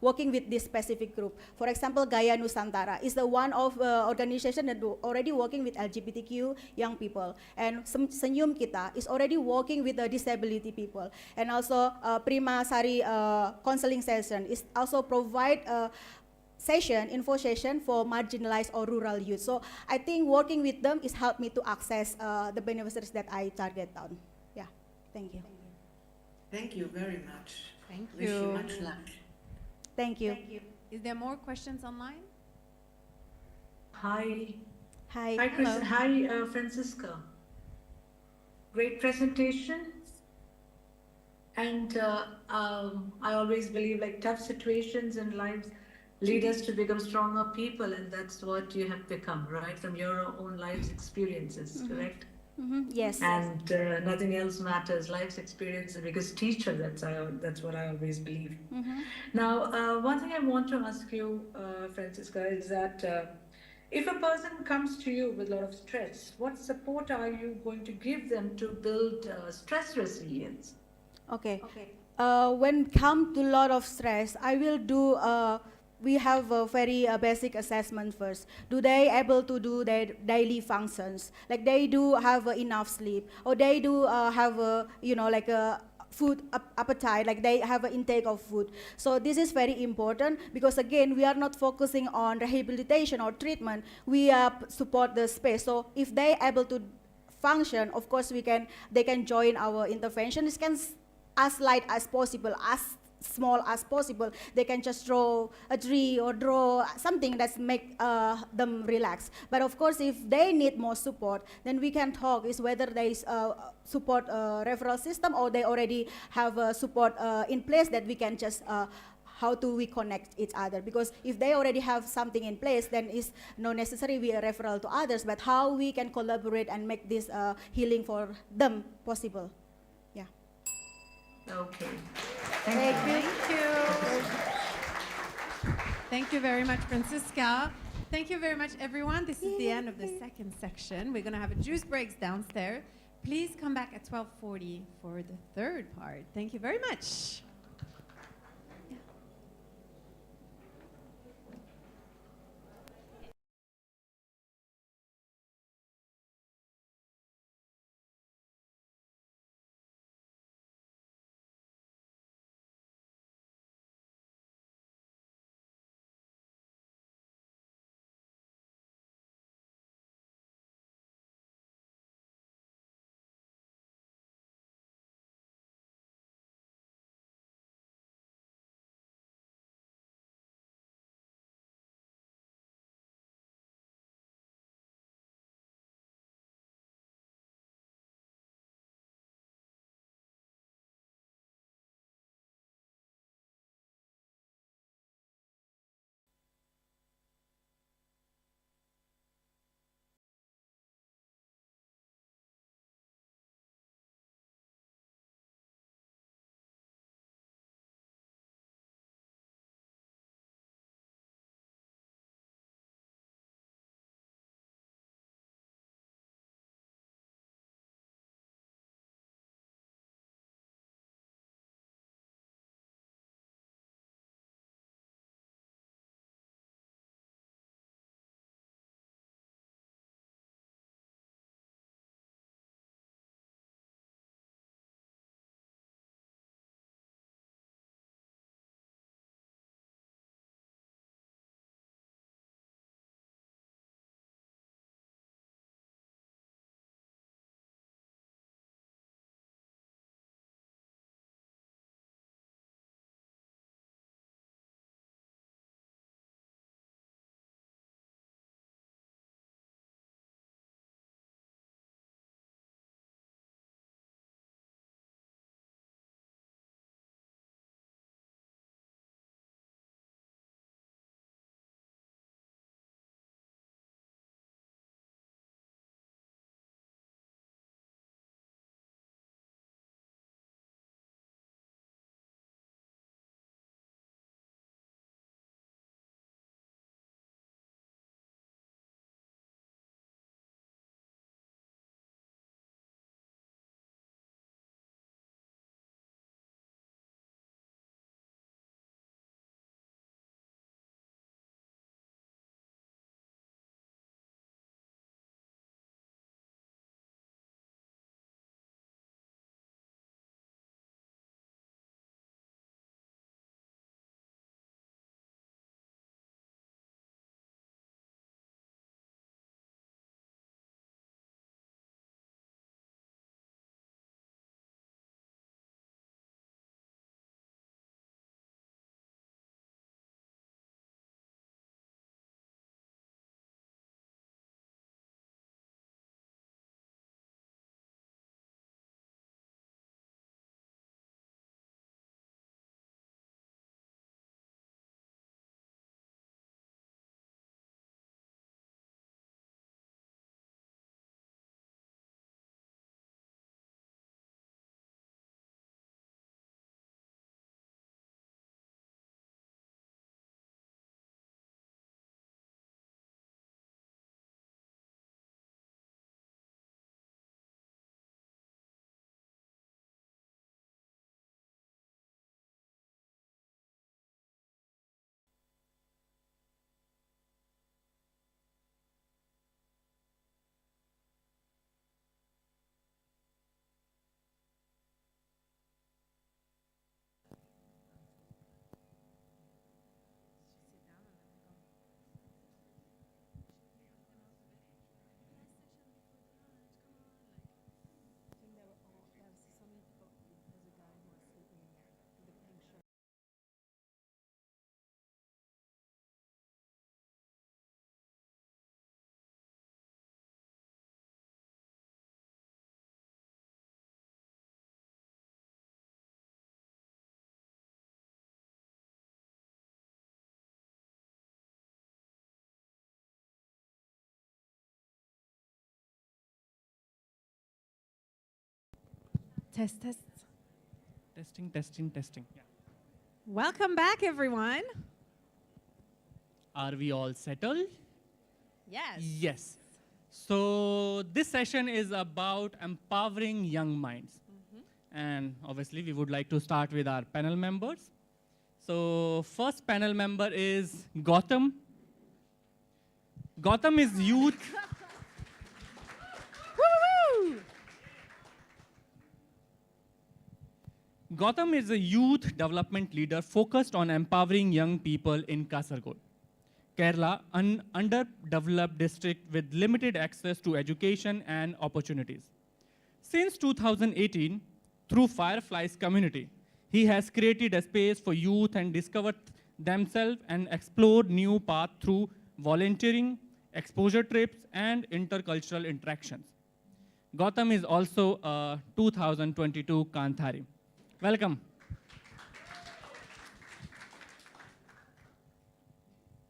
working with this specific group. For example, Gaya Nusantara is the one of organization that already working with LGBTQ young people, and Senyum Kita is already working with the disability people, and also Prima Sari counseling session is also provide info session for marginalized or rural youth. So I think working with them is helped me to access the beneficiaries that I target on. Yeah, thank you. Thank you very much. Thank Wish you. you much luck. Thank you. Is there more questions online? Hi. Hi. Hi, Hello. Hi, Fransisca. Great presentation. And I always believe like tough situations in lives lead us to become stronger people, and that's what you have become, right? From your own life's experiences, correct? Mm-hmm. Yes. And nothing else matters. Life's experience is the biggest teacher. That's what I always believe. Mm-hmm. Now, one thing I want to ask you, Fransisca, is that if a person comes to you with a lot of stress, what support are you going to give them to build stress resilience? Okay. When come to a lot of stress, I will do. We have a very basic assessment first. Do they able to do their daily functions? Like they do have enough sleep, or they do have like a food appetite, like they have an intake of food. So this is very important because again, we are not focusing on rehabilitation or treatment. We support the space. So if they able to function, of course they can join our intervention. It can as light as possible, as small as possible. They can just draw a tree or draw something that make them relax. But of course, if they need more support, then we can talk is whether there is support referral system or they already have support in place that we can just how do we connect each other? Because if they already have something in place, then it's not necessary we a referral to others, but how we can collaborate and make this healing for them possible. Yeah. Okay. Thank you. Thank you very much, Fransisca. Thank you very much, everyone. This is the end of the second section. We're going to have a juice breaks downstairs. Please come back at 12:40 for the third part. Thank you very much. Test, test. Testing. Yeah. Welcome back, everyone. Are we all settled? Yes. Yes. So this session is about empowering young minds. And obviously, we would like to start with our panel members. So first panel member is Gautam. Gautam is youth. Woo! Gautam is a youth development leader focused on empowering young people in Kasaragod, Kerala, an underdeveloped district with limited access to education and opportunities. Since 2018, through Fireflies community, he has created a space for youth and discovered themselves and explored new paths through volunteering, exposure trips, and intercultural interactions. Gautam is also a 2022 Kanthari. Welcome.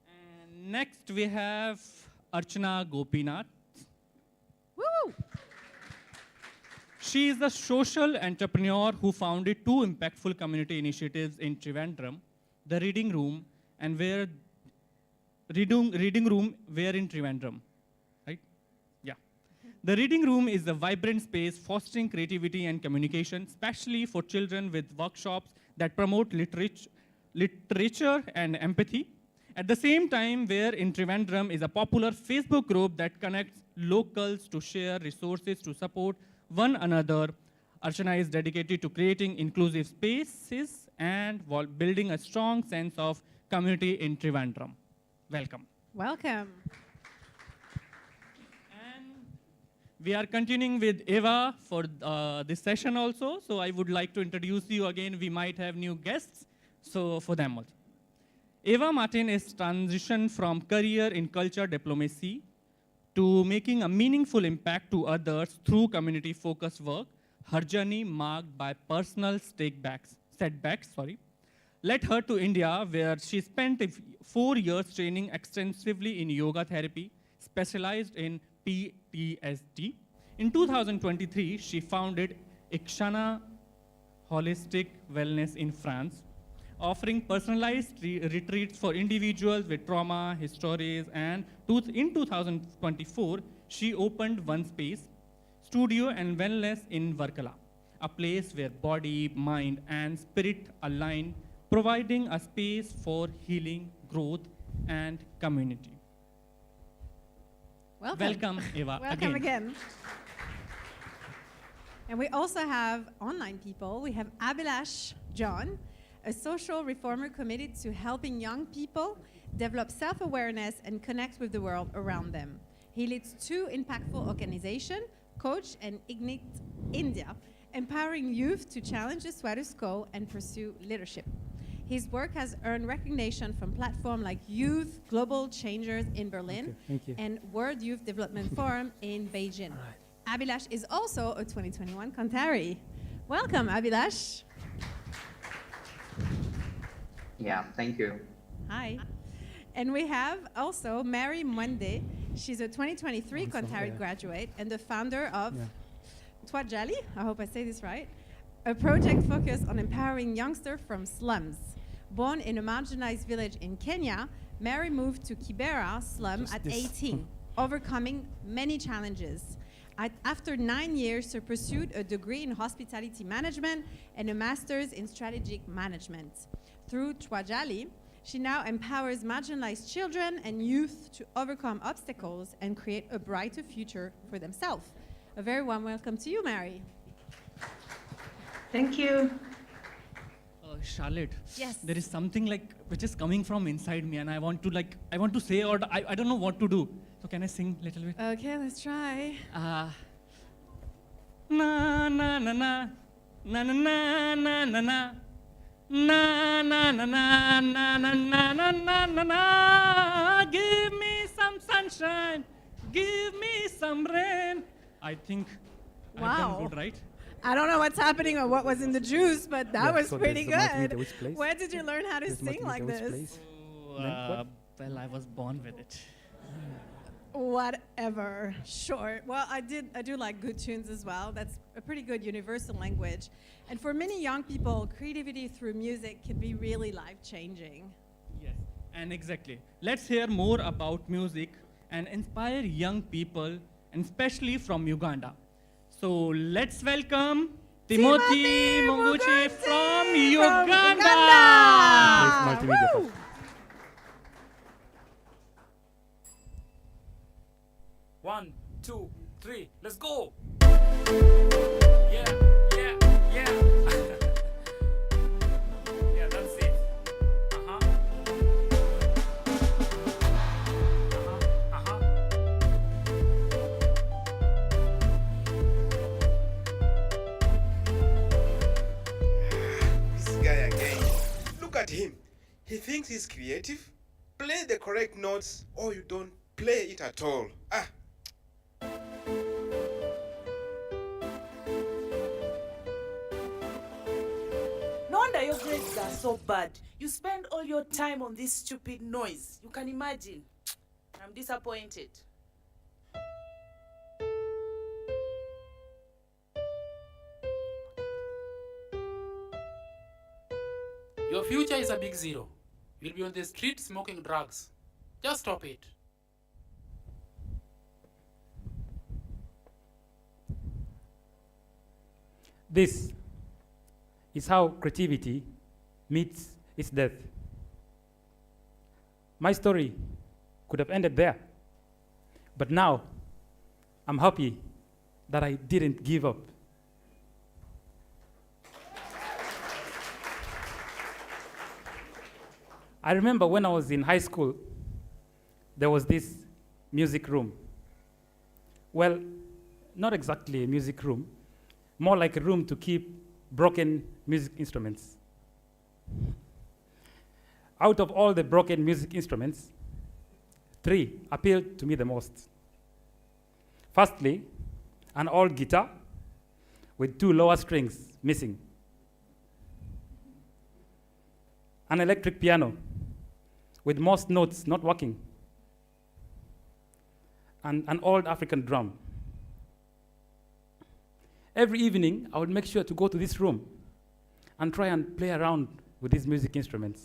And next we have Archana Gopinath. Woo! She is a social entrepreneur who founded two impactful community initiatives in Trivandrum, the Reading Room and Reading Room where in Trivandrum, right? Yeah. The Reading Room is a vibrant space fostering creativity and communication, especially for children, with workshops that promote literature and empathy. At the same time, where in Trivandrum is a popular Facebook group that connects locals to share resources to support one another. Archana is dedicated to creating inclusive spaces and while building a strong sense of community in Trivandrum. Welcome. Welcome. And we are continuing with Eva for this session also. So I would like to introduce you again. We might have new guests, so for them also. Eva Martin is transitioned from career in culture diplomacy to making a meaningful impact to others through community-focused work. Her journey marked by personal setbacks, led her to India, where she spent 4 years training extensively in yoga therapy, specialized in PTSD. In 2023, she founded Ikshana Holistic Wellness in France, offering personalized retreats for individuals with trauma, histories, and in 2024, she opened One Space Studio and Wellness in Varkala, a place where body, mind, and spirit align, providing a space for healing, growth, and community. Welcome, Eva. Welcome again. And we also have online people. We have Abhilash John, a social reformer committed to helping young people develop self-awareness and connect with the world around them. He leads two impactful organizations, Coach and Ignite India, empowering youth to challenge the status quo and pursue leadership. His work has earned recognition from platforms like Youth Global Changers in Berlin and World Youth Development Forum in Beijing. Abhilash is also a 2021 Kanthari. Welcome, Abhilash. Yeah, thank you. Hi. And we have also Mary Mwende. She's a 2023 Kanthari graduate and the founder of Twajali, I hope I say this right, a project focused on empowering youngsters from slums. Born in a marginalized village in Kenya, Mary moved to Kibera slum at 18, overcoming many challenges. After 9 years, she pursued a degree in hospitality management and a master's in strategic management. Through Twajali, she now empowers marginalized children and youth to overcome obstacles and create a brighter future for themselves. A very warm welcome to you, Mary. Thank you. Charlotte, yes. There is something which is coming from inside me, and I want to say, or I don't know what to do. So can I sing a little bit? Okay, let's try. Na na na na na na na na na na na na na na na na na na na. Give me some sunshine, give me some rain. I think I've done good, right? I don't know what's happening or what was in the juice, but that was pretty good. Where did you learn how to sing like this? Well, I was born with it. Whatever, sure. Well, I do like good tunes as well. That's a pretty good universal language. And for many young people, creativity through music can be really life-changing. Yes, and exactly. Let's hear more about music and inspire young people, and especially from Uganda. So let's welcome Timothy Munguchi from Uganda. Multimedia first. One, two, three, let's go! Yeah, yeah, yeah. Yeah, that's it. Uh-huh. Uh-huh. This guy again. Look at him. He thinks he's creative. Play the correct notes or you don't play it at all. Ah. No wonder your grades are so bad. You spend all your time on this stupid noise. You can imagine. I'm disappointed. Your future is a big zero. You'll be on the street smoking drugs. Just stop it. This is how creativity meets its death. My story could have ended there, but now I'm happy that I didn't give up. I remember when I was in high school, there was this music room. Well, not exactly a music room, more like a room to keep broken music instruments. Out of all the broken music instruments, 3 appealed to me the most. Firstly, an old guitar with 2 lower strings missing. An electric piano with most notes not working. And an old African drum. Every evening, I would make sure to go to this room and try and play around with these music instruments.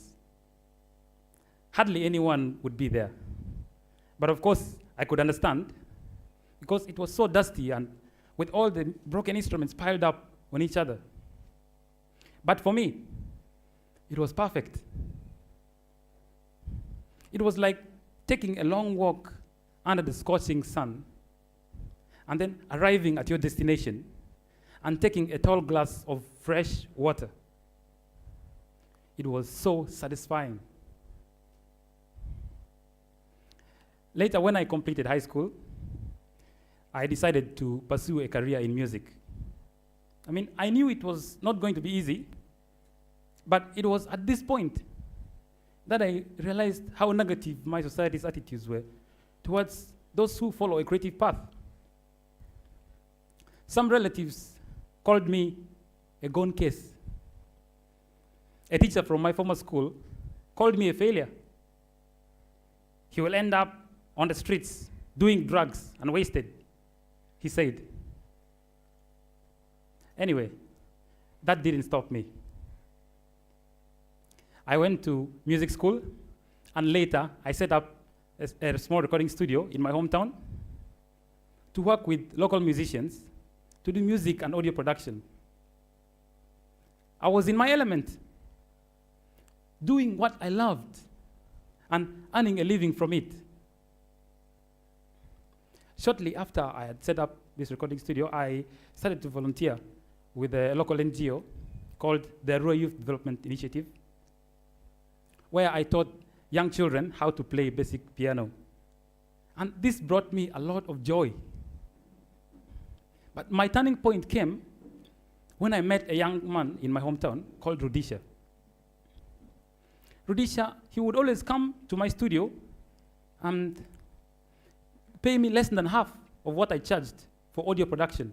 Hardly anyone would be there. But of course, I could understand because it was so dusty and with all the broken instruments piled up on each other. But for me, it was perfect. It was like taking a long walk under the scorching sun and then arriving at your destination and taking a tall glass of fresh water. It was so satisfying. Later, when I completed high school, I decided to pursue a career in music. I mean, I knew it was not going to be easy, but it was at this point that I realized how negative my society's attitudes were towards those who follow a creative path. Some relatives called me a gone case. A teacher from my former school called me a failure. He will end up on the streets doing drugs and wasted, he said. Anyway, that didn't stop me. I went to music school, and later I set up a small recording studio in my hometown to work with local musicians to do music and audio production. I was in my element, doing what I loved and earning a living from it. Shortly after I had set up this recording studio, I started to volunteer with a local NGO called the Rural Youth Development Initiative, where I taught young children how to play basic piano. And this brought me a lot of joy. But my turning point came when I met a young man in my hometown called Rudisha. Rudisha, he would always come to my studio and pay me less than half of what I charged for audio production.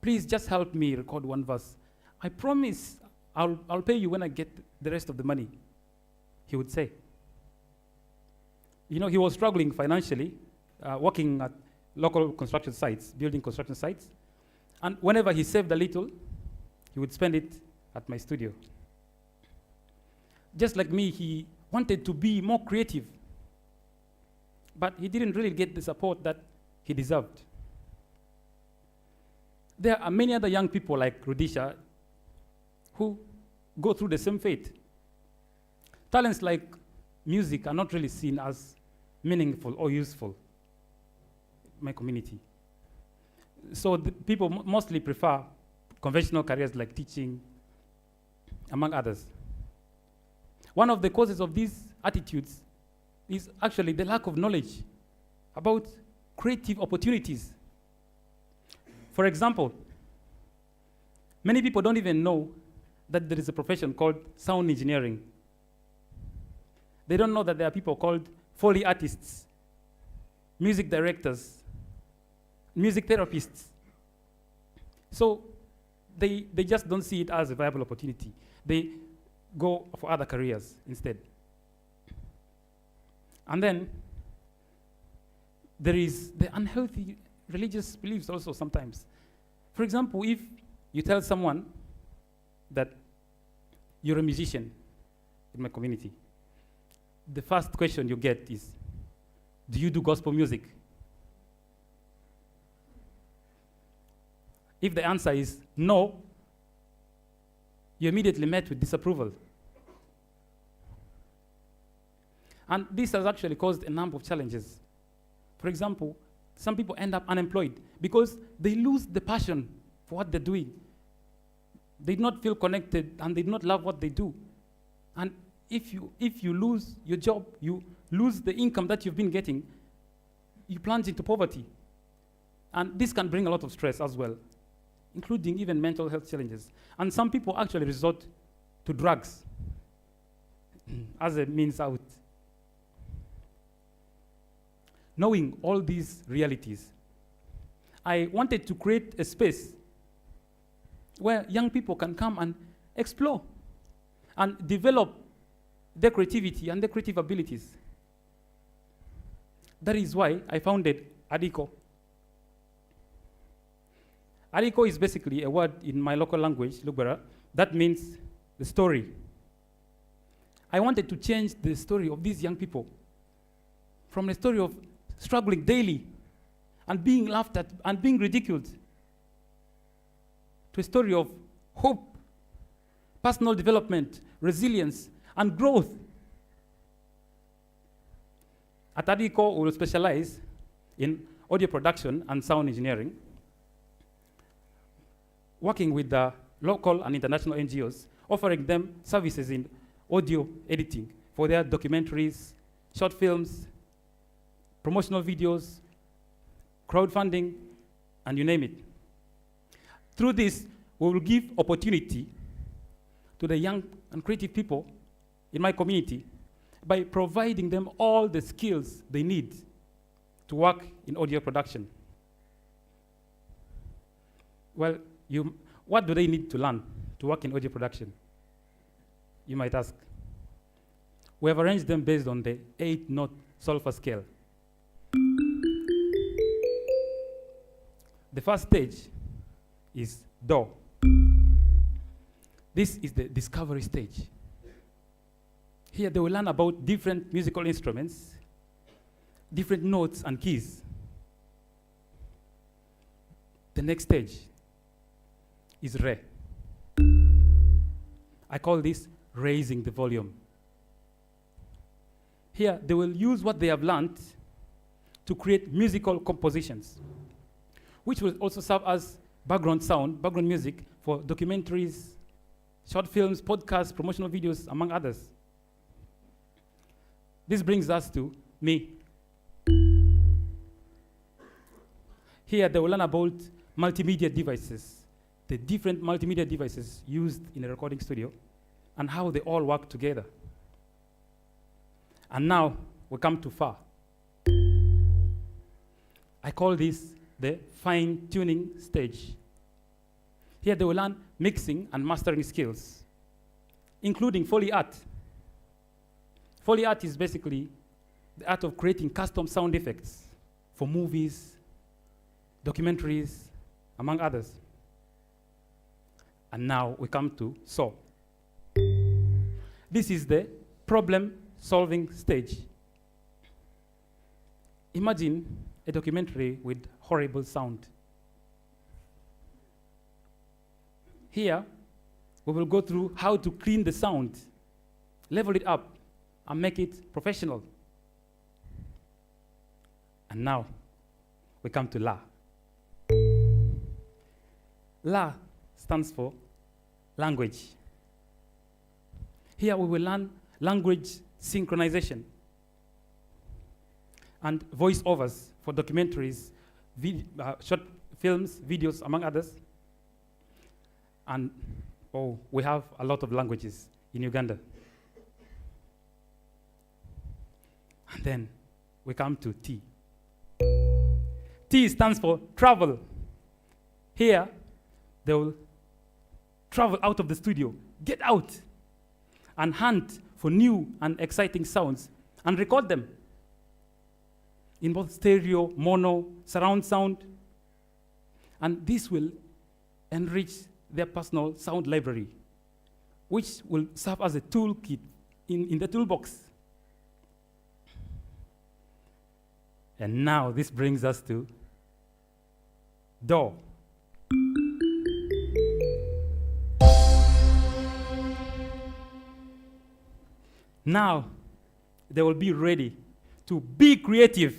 Please just help me record one verse. I promise I'll pay you when I get the rest of the money, he would say. he was struggling financially, working at local construction sites, building construction sites. And whenever he saved a little, he would spend it at my studio. Just like me, he wanted to be more creative, but he didn't really get the support that he deserved. There are many other young people like Rudisha who go through the same fate. Talents like music are not really seen as meaningful or useful in my community. So people mostly prefer conventional careers like teaching, among others. One of the causes of these attitudes is actually the lack of knowledge about creative opportunities. For example, many people don't even know that there is a profession called sound engineering. They don't know that there are people called Foley artists, music directors, music therapists. So they just don't see it as a viable opportunity. They go for other careers instead. And then there is the unhealthy religious beliefs also sometimes. For example, if you tell someone that you're a musician in my community, the first question you get is, do you do gospel music? If the answer is no, you immediately met with disapproval. And this has actually caused a number of challenges. For example, some people end up unemployed because they lose the passion for what they're doing. They do not feel connected and they do not love what they do. And if you lose your job, you lose the income that you've been getting, you plunge into poverty. And this can bring a lot of stress as well, including even mental health challenges. And some people actually resort to drugs as a means out. Knowing all these realities, I wanted to create a space where young people can come and explore and develop their creativity and their creative abilities. That is why I founded Adiko. Adiko is basically a word in my local language, Lugbara, that means the story. I wanted to change the story of these young people from a story of struggling daily and being laughed at and being ridiculed to a story of hope, personal development, resilience, and growth. At Adiko, we will specialize in audio production and sound engineering, working with the local and international NGOs, offering them services in audio editing for their documentaries, short films, promotional videos, crowdfunding, and you name it. Through this, we will give opportunity to the young and creative people in my community by providing them all the skills they need to work in audio production. Well, what do they need to learn to work in audio production? You might ask. We have arranged them based on the 8-note solfa scale. The first stage is Do. This is the discovery stage. Here they will learn about different musical instruments, different notes and keys. The next stage is Re. I call this raising the volume. Here they will use what they have learned to create musical compositions, which will also serve as background sound, background music for documentaries, short films, podcasts, promotional videos, among others. This brings us to Me. Here they will learn about multimedia devices, the different multimedia devices used in a recording studio, and how they all work together. And now we come to Fa. I call this the fine-tuning stage. Here they will learn mixing and mastering skills, including Foley art. Foley art is basically the art of creating custom sound effects for movies, documentaries, among others. And now we come to solve. This is the problem-solving stage. Imagine a documentary with horrible sound. Here, we will go through how to clean the sound, level it up, and make it professional. And now, we come to La. La stands for language. Here we will learn language synchronization and voiceovers for documentaries, short films, videos, among others. And we have a lot of languages in Uganda. And then we come to T. T stands for travel. Here, they will travel out of the studio, get out, and hunt for new and exciting sounds, and record them in both stereo, mono, surround sound. And this will enrich their personal sound library, which will serve as a toolkit in the toolbox. And now this brings us to Do. Now they will be ready to be creative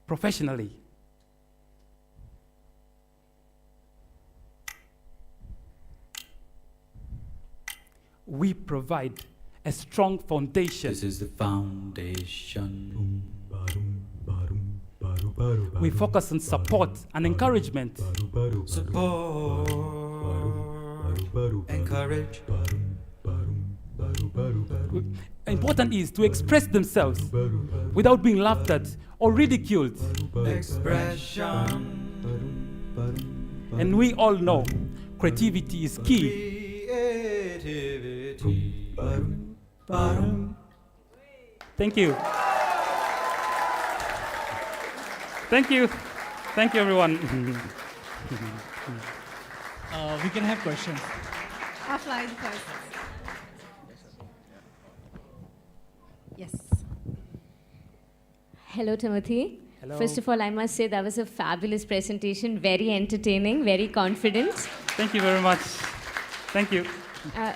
professionally. We provide a strong foundation. This is the foundation. We focus on support and encouragement. Support, encourage. Important is to express themselves without being laughed at or ridiculed. Expression. And we all know creativity is key. Thank you. Thank you. Thank you, everyone. We can have questions. Offline questions. Yes. Hello, Timothy. Hello. First of all, I must say that was a fabulous presentation, very entertaining, very confident. Thank you very much. Thank you.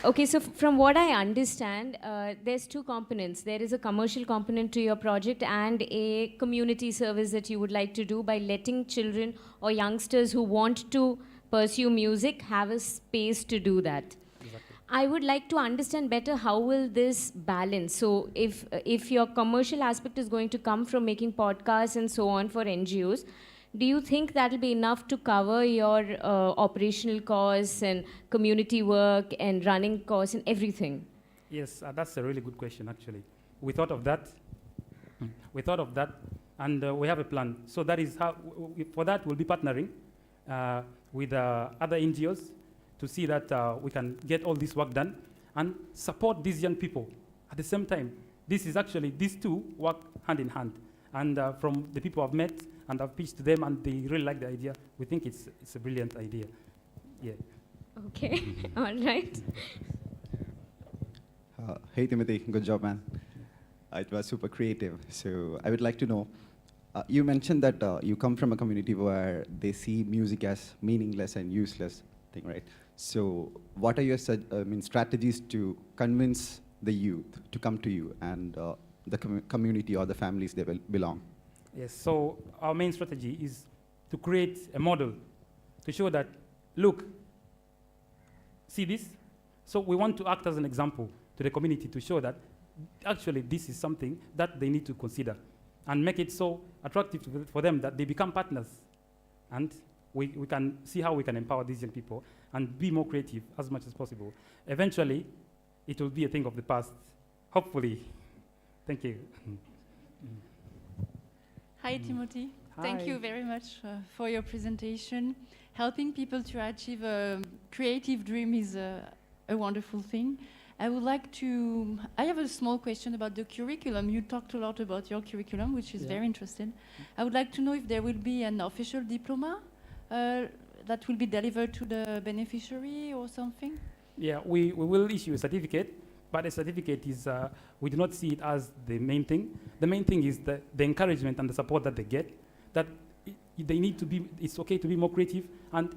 Okay, so from what I understand, there's two components. There is a commercial component to your project and a community service that you would like to do by letting children or youngsters who want to pursue music have a space to do that. I would like to understand better how will this balance. So if your commercial aspect is going to come from making podcasts and so on for NGOs, do you think that will be enough to cover your operational costs and community work and running costs and everything? Yes, that's a really good question, actually. We thought of that. And we have a plan. So that is how, for that, we'll be partnering with other NGOs to see that we can get all this work done and support these young people. At the same time, this is actually, these two work hand in hand. And from the people I've met and I've pitched to them and they really like the idea, we think it's a brilliant idea. Yeah. Okay, all right. Hey Timothy, good job, man. It was super creative. So I would like to know, you mentioned that you come from a community where they see music as meaningless and useless thing, right? So what are your strategies to convince the youth to come to you and the community or the families they belong? Yes, so our main strategy is to create a model to show that, look, see this? So we want to act as an example to the community to show that actually this is something that they need to consider and make it so attractive for them that they become partners. And we can see how we can empower these young people and be more creative as much as possible. Eventually, it will be a thing of the past, hopefully. Thank you. Hi, Timothy. Hi. Thank you very much for your presentation. Helping people to achieve a creative dream is a wonderful thing. I would like to, I have a small question about the curriculum. You talked a lot about your curriculum, which is very interesting. I would like to know if there will be an official diploma that will be delivered to the beneficiary or something? Yeah, we will issue a certificate, but a certificate is, we do not see it as the main thing. The main thing is the encouragement and the support that they get, that they need to be, it's okay to be more creative, and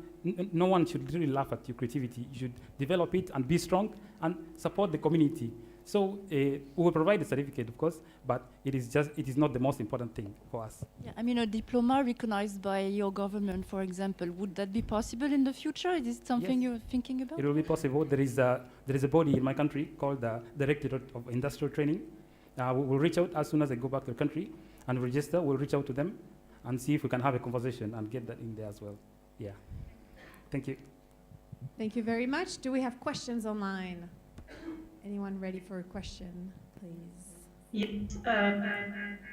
no one should really laugh at your creativity. You should develop it and be strong and support the community. So we will provide a certificate, of course, but it is not the most important thing for us. Yeah, I mean, a diploma recognized by your government, for example, would that be possible in the future? Is it something you're thinking about? It will be possible. There is a body in my country called the Directorate of Industrial Training. We will reach out as soon as I go back to the country and register. We'll reach out to them and see if we can have a conversation and get that in there as well. Yeah. Thank you. Thank you very much. Do we have questions online? Anyone ready for a question, please? Yes, I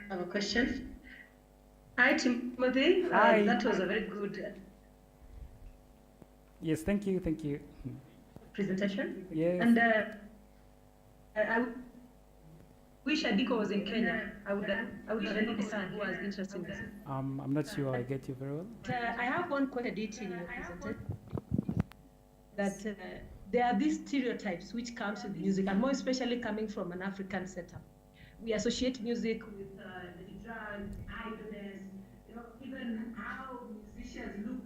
have a question. Hi, Timothy. Hi. That was a very good Yes, thank you. presentation. Yes. And I wish Adiko was in Kenya. I would have any son who was interested in this. I'm not sure I get you very well. I have one question in your presentation that there are these stereotypes which comes with music, and more especially coming from an African setup. We associate music with drugs, idleness, even how musicians look.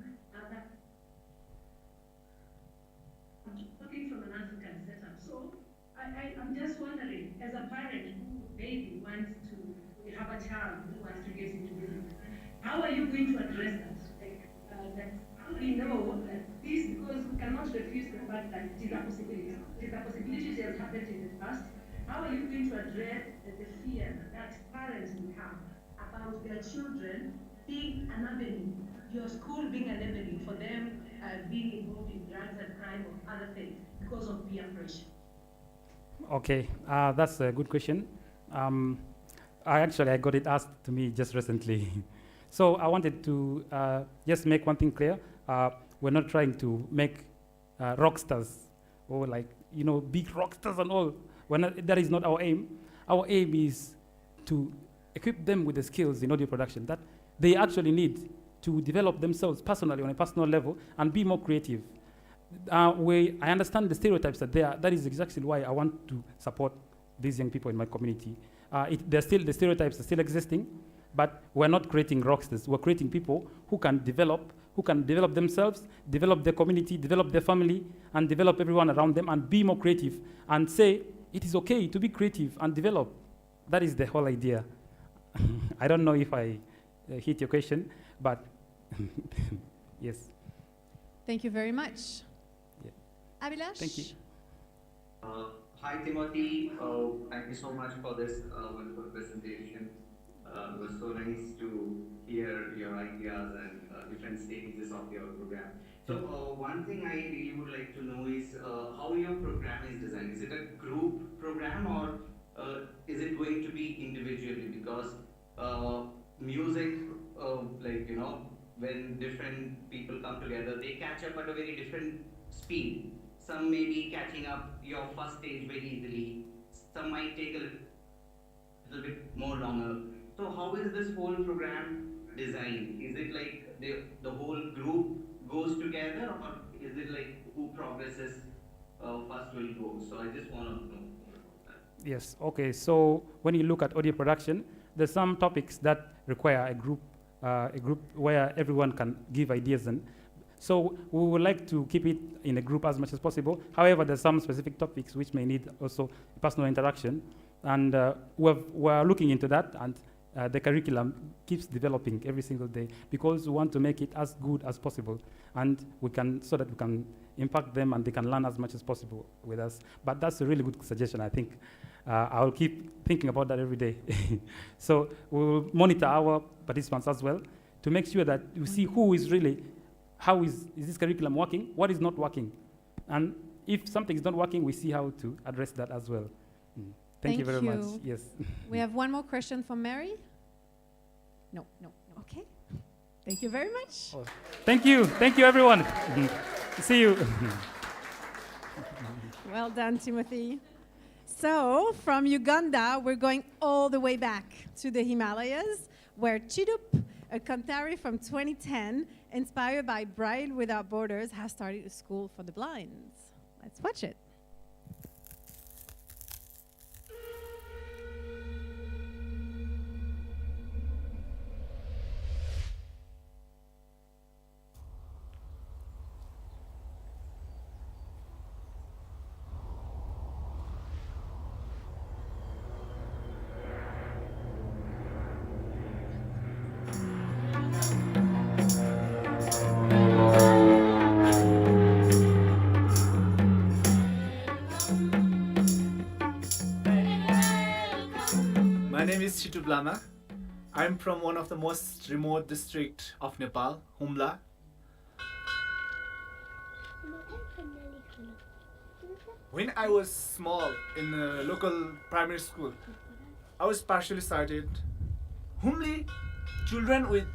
Looking from an African setup. So I'm just wondering, as a parent who maybe wants to have a child who wants to get into music, how are you going to address that? How do we know that this, because we cannot refuse the fact that it is a possibility. It is a possibility that has happened in the past. How are you going to address the fear that parents will have about their children being an avenue, your school being an avenue for them being involved in drugs and crime or other things because of peer pressure? Okay, that's a good question. I got it asked to me just recently. So I wanted to just make one thing clear. We're not trying to make rock stars or big rock stars and all. That is not our aim. Our aim is to equip them with the skills in audio production that they actually need to develop themselves personally on a personal level and be more creative. I understand the stereotypes that they are. That is exactly why I want to support these young people in my community. The stereotypes are still existing, but we're not creating rockstars. We're creating people who can develop themselves, develop their community, develop their family, and develop everyone around them and be more creative and say it is okay to be creative and develop. That is the whole idea. I don't know if I hit your question, but yes. Thank you very much. Yeah. Abhilash? Thank you. Hi, Timothy. Thank you so much for this wonderful presentation. It was so nice to hear your ideas and different stages of your program. So one thing I really would like to know is how your program is designed. Is it a group program or is it going to be individually? Because music, when different people come together, they catch up at a very different speed. Some may be catching up your first stage very easily. Some might take a little bit more longer. So how is this whole program designed? Is it like the whole group goes together, or is it like who progresses first will go? So I just want to know more about that. Yes, okay. So when you look at audio production, there's some topics that require a group where everyone can give ideas. And so we would like to keep it in a group as much as possible. However, there's some specific topics which may need also personal interaction. And we're looking into that, and the curriculum keeps developing every single day because we want to make it as good as possible, and so that we can impact them and they can learn as much as possible with us. But that's a really good suggestion, I think. I'll keep thinking about that every day. So we'll monitor our participants as well to make sure that you see who is really, how is this curriculum working, what is not working. And if something is not working, we see how to address that as well. Thank you very much. Yes. We have one more question from Mary. No. Okay. Thank you very much. Thank you, everyone. See you. Well done, Timothy. So, from Uganda, we're going all the way back to the Himalayas, where Chidup, a kanthari from 2010, inspired by Braille Without Borders, has started a school for the blind. Let's watch it. My name is Chitu Blama. I'm from one of the most remote district of Nepal, Humla. When I was small in a local primary school, I was partially sighted. Humli children with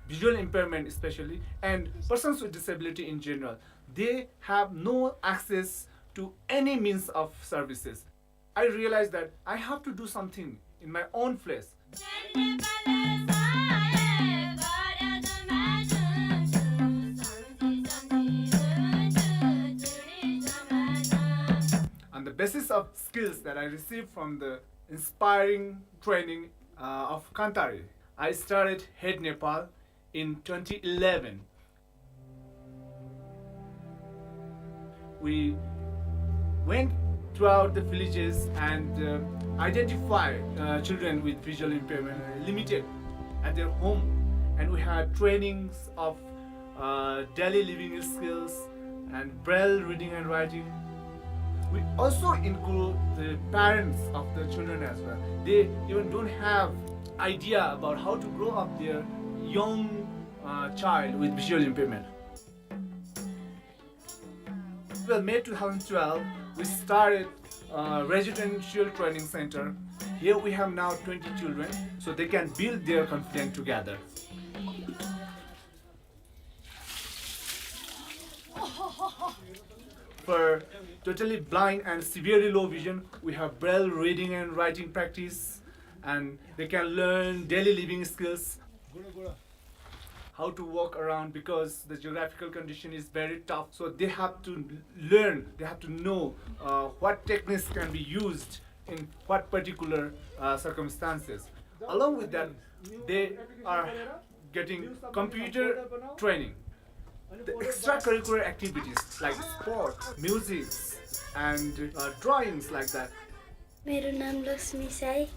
visual impairment especially, and persons with disability in general, they have no access to any means of services. I realized that I have to do something in my own place. On the basis of skills that I received from the inspiring training of Kanthari, I started Head Nepal in 2011. We went throughout the villages and identify children with visual impairment limited at their home, and we had trainings of daily living skills and braille reading and writing. We also include the parents of the children as well. They even don't have idea about how to grow up their young child with visual impairment. Well, May 2012, we started a residential training center. Here we have now 20 children, so they can build their confidence together. For totally blind and severely low vision, we have braille reading and writing practice, and they can learn daily living skills, how to walk around, because the geographical condition is very tough. So they have to learn, they have to know what techniques can be used in what particular circumstances. Along with that, they are getting computer training. The extracurricular activities like sports, music, and drawings like that. मेरो नाम लक्ष्मी साई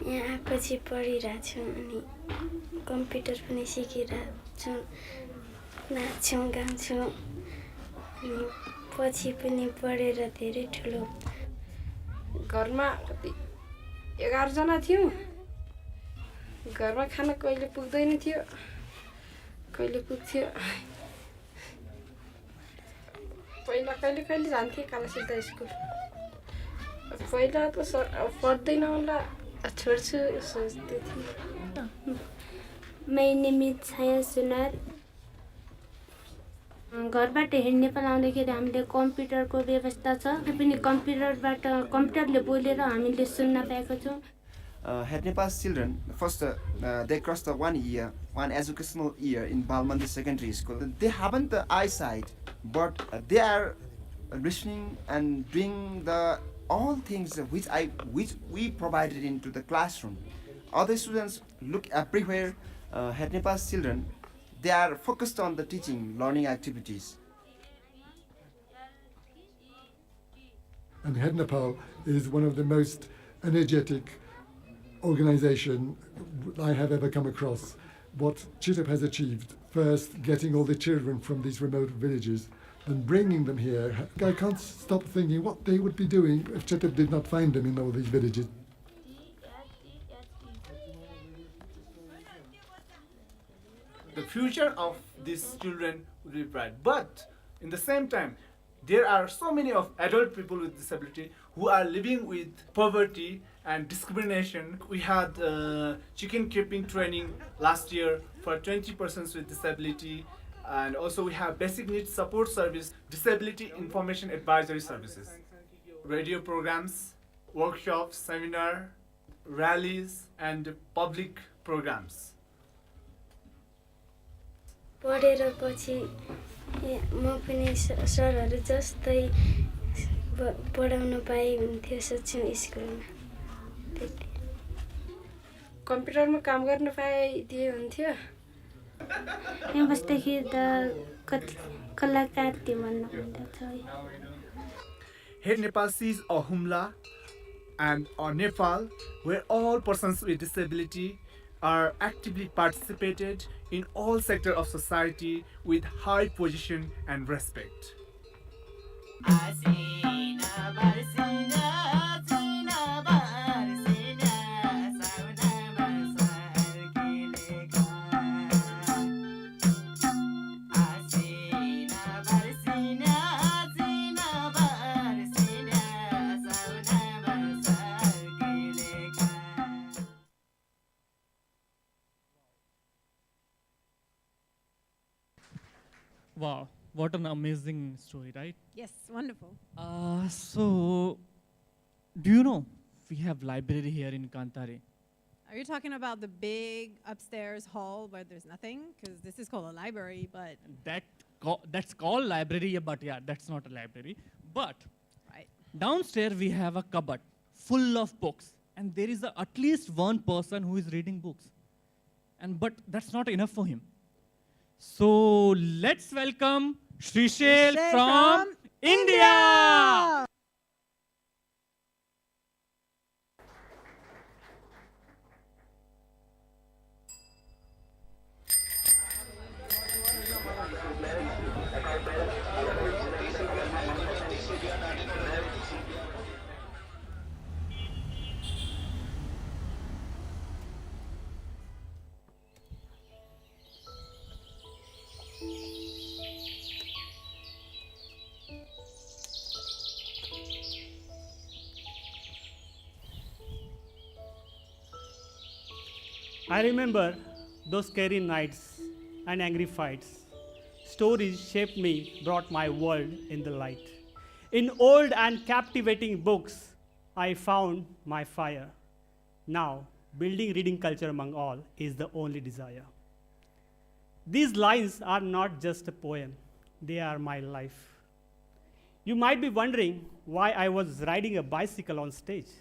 यहाँ पछि पढिरहेको छु अनि computer पनि सिकिरहेको छु नाच्छु गाउँछु अनि पछि पनि पढेर धेरै ठुलो घरमा 11 जना थियौं घरमा खाना कहिले पुग्दैन थियो कहिले पुग्थ्यो पहिला कहिले कहिले जान्थे कालासिता स्कुल पहिला त पढ्दैन होला छोड्छु सोच्दै थिएँ My name is Chaya Sunar घरबाट नेपाल आउँदाखेरि हामीले कम्प्युटरको व्यवस्था छ पनि कम्प्युटरले बोलेर हामीले सुन्न पाएको छौं Head Nepal's children, first they crossed one educational year in Balmandi Secondary School. They haven't the eyesight, but they are listening and doing all things which we provided into the classroom. Other students look everywhere. Head Nepal's children, they are focused on the teaching, learning activities. And Head Nepal is one of the most energetic organization I have ever come across. What Chitup has achieved, first getting all the children from these remote villages and bringing them here. I can't stop thinking what they would be doing if Chitup did not find them in all these villages. The future of these children will be bright, but in the same time, there are so many of adult people with disability who are living with poverty and discrimination. We had chicken keeping training last year for 20 persons with disability, and also we have basic needs support service, disability information advisory services, radio programs, workshops, seminar, rallies, and public programs. पढेर पछि म पनि सरहरू जस्तै पढाउन पाए हुन्थ्यो सक्षम स्कुलमा कम्प्युटरमा काम गर्न पाइदिए हुन्थ्यो यहाँ बस्दाखेरि त कति कलाकार त्यो भन्न खोज्दछ Here Nepal sees a Humla and Nepal, where all persons with disability are actively participated in all sectors of society with high position and respect. Wow, what an amazing story, right? Yes, wonderful. So, do you know we have library here in Kanthari? Are you talking about the big upstairs hall where there's nothing? Because this is called a library, but That's called library, but yeah, that's not a library. But right. Downstairs we have a cupboard full of books, and there is at least one person who is reading books. But that's not enough for him. So let's welcome Shrishail from India. I remember those scary nights and angry fights. Stories shaped me, brought my world in the light. In old and captivating books, I found my fire. Now, building reading culture among all is the only desire. These lines are not just a poem, they are my life. You might be wondering why I was riding a bicycle on stage.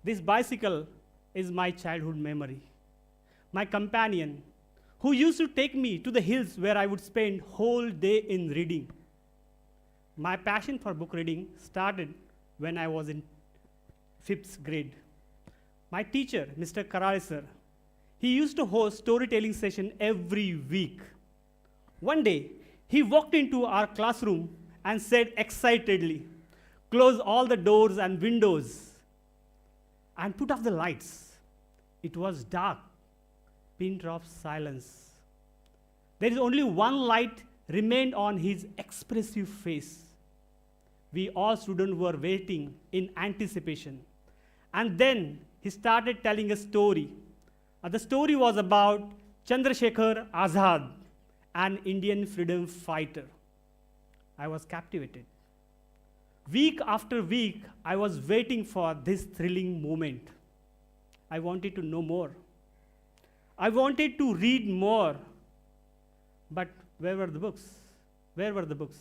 This bicycle is my childhood memory. My companion, who used to take me to the hills where I would spend whole day in reading. My passion for book reading started when I was in 5th grade. My teacher, Mr. Karare sir, he used to host storytelling session every week. One day, he walked into our classroom and said excitedly, "Close all the doors and windows and put off the lights." It was dark. Pin drop silence. There is only one light remained on his expressive face. We all students were waiting in anticipation. And then he started telling a story. The story was about Chandrasekhar Azad, an Indian freedom fighter. I was captivated. Week after week, I was waiting for this thrilling moment. I wanted to know more. I wanted to read more, but where were the books? Where were the books?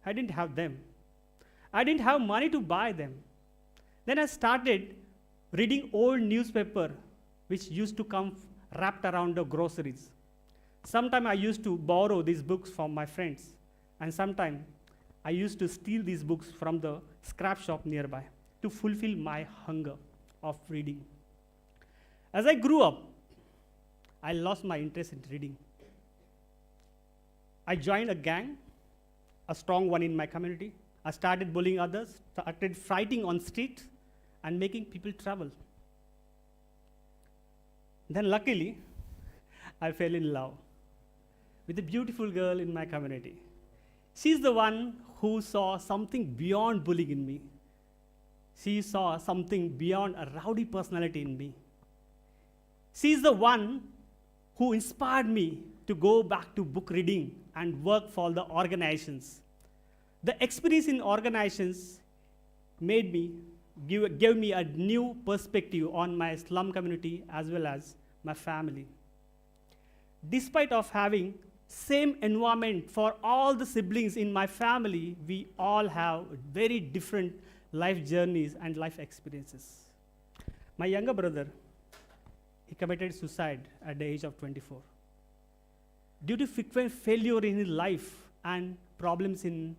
I didn't have them. I didn't have money to buy them. Then I started reading old newspaper, which used to come wrapped around the groceries. Sometimes I used to borrow these books from my friends, and sometimes I used to steal these books from the scrap shop nearby to fulfill my hunger of reading. As I grew up, I lost my interest in reading. I joined a gang, a strong one in my community. I started bullying others, started fighting on street, and making people trouble. Then luckily, I fell in love with a beautiful girl in my community. She's the one who saw something beyond bullying in me. she saw something beyond a rowdy personality in me. She is the one who inspired me to go back to book reading and work for the organizations. The experience in organizations gave me a new perspective on my slum community as well as my family. Despite of having same environment for all the siblings in my family, we all have very different life journeys and life experiences. My younger brother, he committed suicide at the age of 24. Due to frequent failure in his life and problems in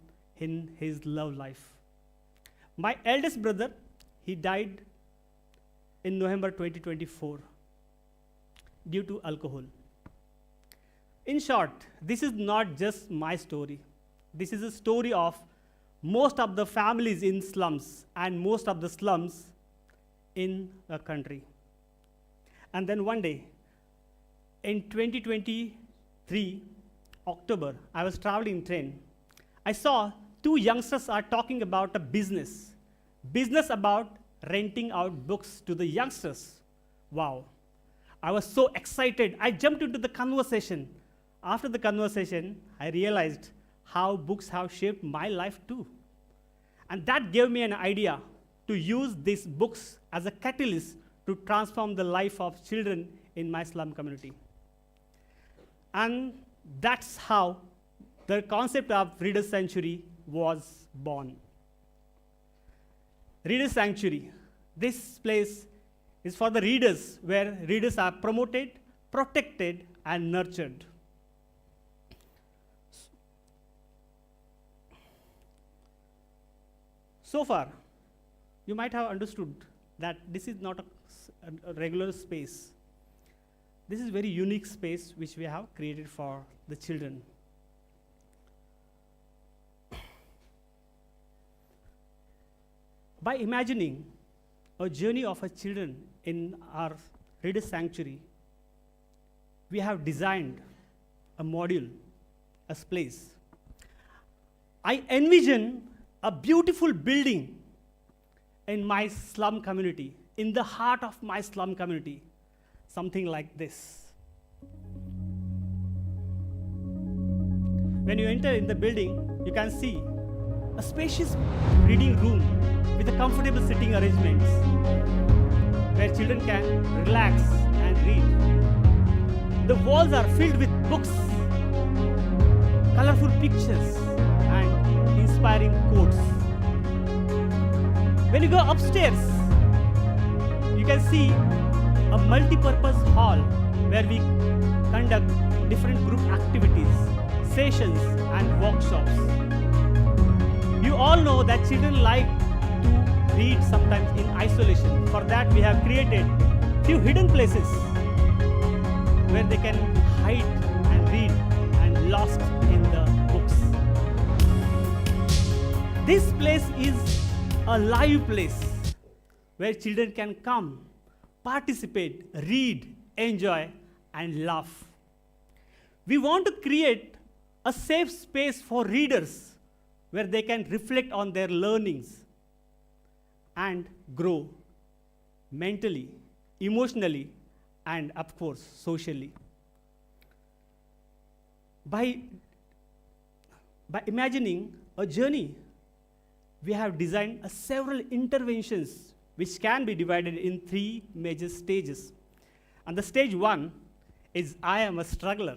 his love life. My eldest brother, he died in November 2024 due to alcohol. In short, this is not just my story. This is a story of most of the families in slums and most of the slums in the country. And then one day, in 2023, October, I was traveling in train. I saw two youngsters are talking about a business about renting out books to the youngsters. Wow. I was so excited. I jumped into the conversation. After the conversation, I realized how books have shaped my life too. And that gave me an idea to use these books as a catalyst to transform the life of children in my slum community. And that's how the concept of Reader's Sanctuary was born. Reader's Sanctuary. This place is for the readers, where readers are promoted, protected, and nurtured. So far, you might have understood that this is not a regular space. This is a very unique space which we have created for the children. By imagining a journey of a children in our Reader's Sanctuary, we have designed a module, a place. I envision a beautiful building in my slum community, in the heart of my slum community, something like this. When you enter in the building, you can see a spacious reading room with a comfortable sitting arrangements where children can relax and read. The walls are filled with books, colorful pictures, and inspiring quotes. When you go upstairs, you can see a multi-purpose hall where we conduct different group activities, sessions, and workshops. You all know that children like to read sometimes in isolation. For that, we have created few hidden places where they can hide and read and lost in the books. This place is a live place where children can come, participate, read, enjoy, and laugh. We want to create a safe space for readers where they can reflect on their learnings and grow mentally, emotionally, and of course, socially. By imagining a journey, we have designed several interventions which can be divided in 3 major stages. And the stage 1 is I am a struggler.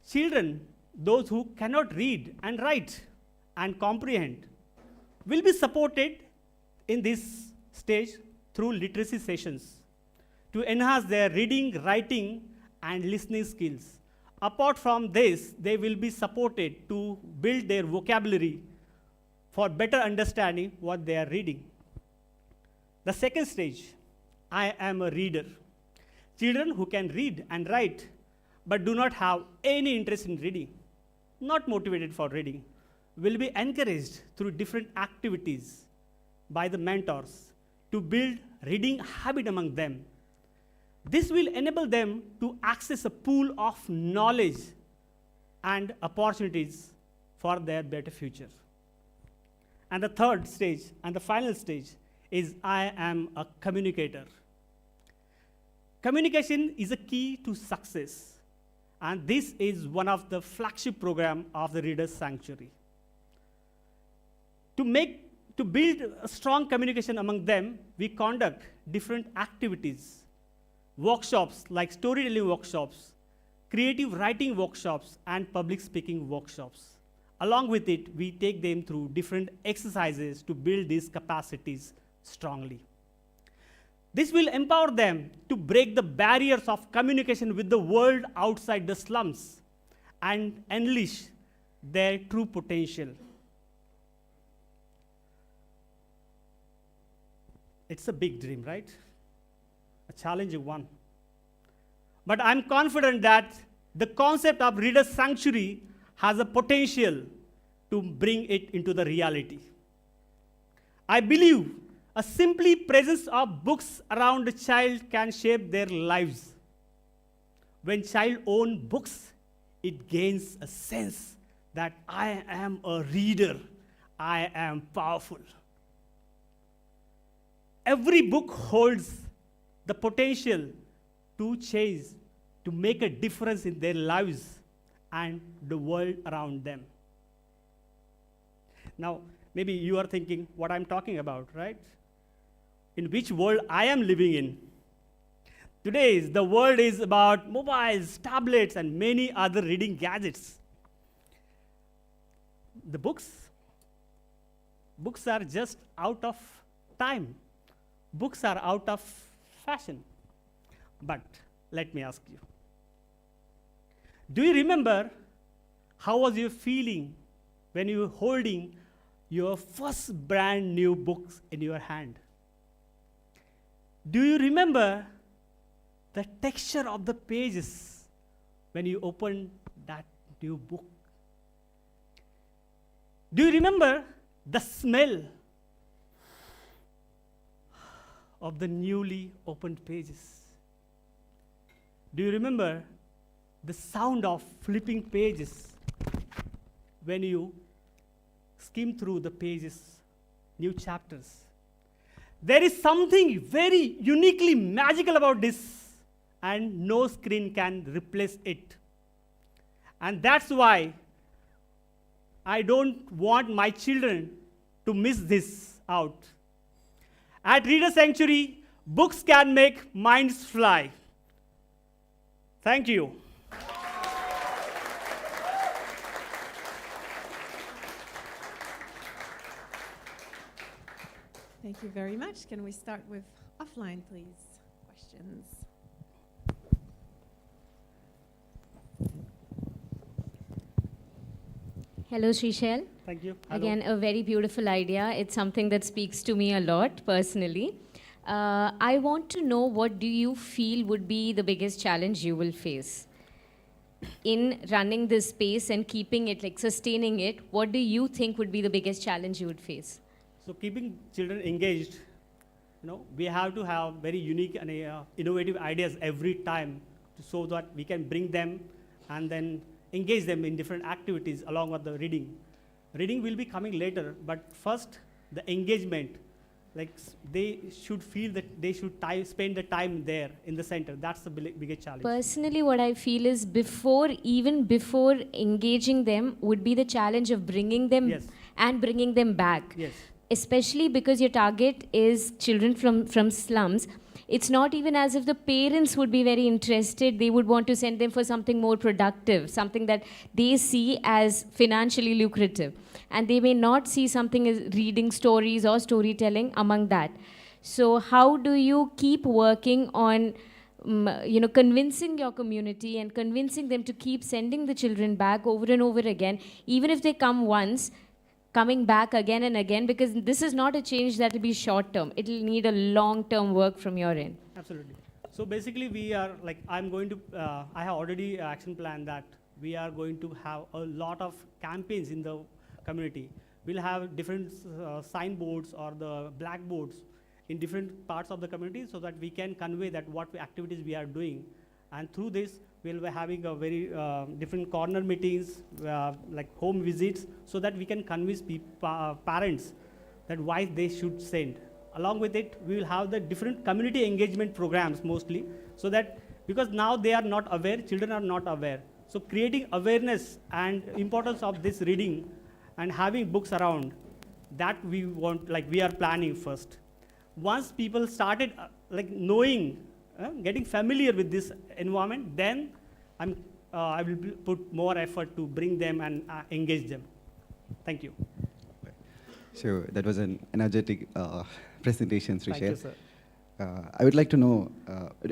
Children, those who cannot read and write and comprehend, will be supported in this stage through literacy sessions to enhance their reading, writing, and listening skills. Apart from this, they will be supported to build their vocabulary for better understanding what they are reading. The second stage, I am a reader. Children who can read and write but do not have any interest in reading, not motivated for reading, will be encouraged through different activities by the mentors to build reading habit among them. This will enable them to access a pool of knowledge and opportunities for their better future. And the third stage, and the final stage, is I am a communicator. Communication is a key to success. And this is one of the flagship program of the Reader's Sanctuary. To build a strong communication among them, we conduct different activities, workshops like storytelling workshops, creative writing workshops, and public speaking workshops. Along with it, we take them through different exercises to build these capacities strongly. This will empower them to break the barriers of communication with the world outside the slums and unleash their true potential. It's a big dream, right? A challenging one. But I'm confident that the concept of Reader's Sanctuary has a potential to bring it into the reality. I believe a simply presence of books around a child can shape their lives. When child own books, it gains a sense that I am a reader, I am powerful. Every book holds the potential to change, to make a difference in their lives and the world around them. Now, maybe you are thinking what I'm talking about, right? In which world I am living in. Today, the world is about mobiles, tablets, and many other reading gadgets. The books are just out of time. Books are out of fashion. But let me ask you, do you remember how was your feeling when you were holding your first brand new books in your hand? Do you remember the texture of the pages when you opened that new book? Do you remember the smell of the newly opened pages? Do you remember the sound of flipping pages when you skim through the pages, new chapters? There is something very uniquely magical about this, and no screen can replace it. And that's why I don't want my children to miss this out. At Reader Sanctuary, books can make minds fly. Thank you. Thank you very much. Can we start with offline, please? Questions? Hello, Shrishail. Thank you. Again, a very beautiful idea. It's something that speaks to me a lot personally. I want to know, what do you feel would be the biggest challenge you will face in running this space and keeping it, like sustaining it? What do you think would be the biggest challenge you would face? So keeping children engaged, we have to have very unique and innovative ideas every time so that we can bring them and then engage them in different activities along with the reading. Reading will be coming later, but first the engagement, like they should feel that they should spend the time there in the center. That's the biggest challenge. Personally, what I feel is even before engaging them would be the challenge of bringing them and bringing them back. Yes. Especially because your target is children from slums. It's not even as if the parents would be very interested. They would want to send them for something more productive, something that they see as financially lucrative. And they may not see something as reading stories or storytelling among that. So how do you keep working on convincing your community and convincing them to keep sending the children back over and over again, even if they come once, coming back again and again, because this is not a change that will be short term. It will need a long term work from your end. Absolutely. So basically we are I have already action plan that we are going to have a lot of campaigns in the community. We'll have different signboards or the blackboards in different parts of the community so that we can convey that what activities we are doing. And through this, we'll be having a very different corner meetings, like home visits, so that we can convince parents that why they should send. Along with it, we will have the different community engagement programs mostly, so that because now they are not aware, children are not aware. So creating awareness and importance of this reading and having books around, that we want, like we are planning first. Once people started like knowing, getting familiar with this environment, then I will put more effort to bring them and engage them. Thank you. So that was an energetic presentation, Shrishail. Thank you, sir. I would like to know,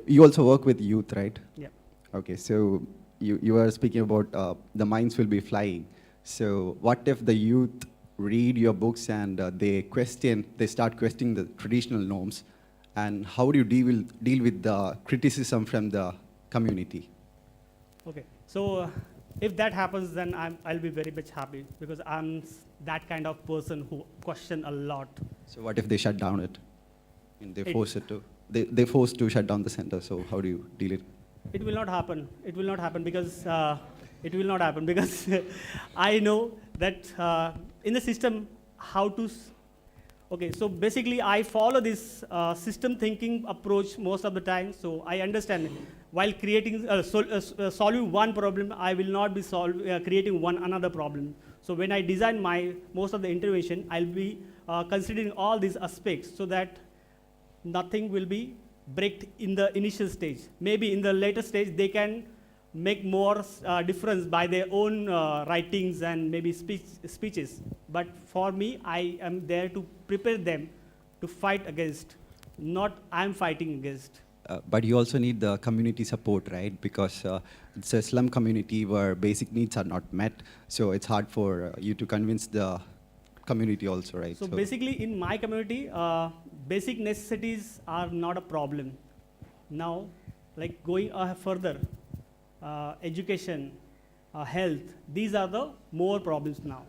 you also work with youth, right? Yeah. Okay, so you were speaking about the minds will be flying. So what if the youth read your books and they start questioning the traditional norms, and how do you deal with the criticism from the community? Okay, so if that happens, then I'll be very much happy, because I'm that kind of person who question a lot. So what if they shut down it? And they force it to, they force to shut down the center, so how do you deal it? It will not happen. It will not happen because I know that in the system how to. Okay, so basically I follow this system thinking approach most of the time. So I understand while creating solving one problem, I will not be creating another problem. So when I design most of the intervention, I'll be considering all these aspects so that nothing will be breaked in the initial stage. Maybe in the later stage, they can make more difference by their own writings and maybe speeches. But for me, I am there to prepare them to fight against, not I'm fighting against. But you also need the community support, right? Because it's a slum community where basic needs are not met. So it's hard for you to convince the community also, right? So basically in my community, basic necessities are not a problem. Now, like going further, education, health, these are the more problems now.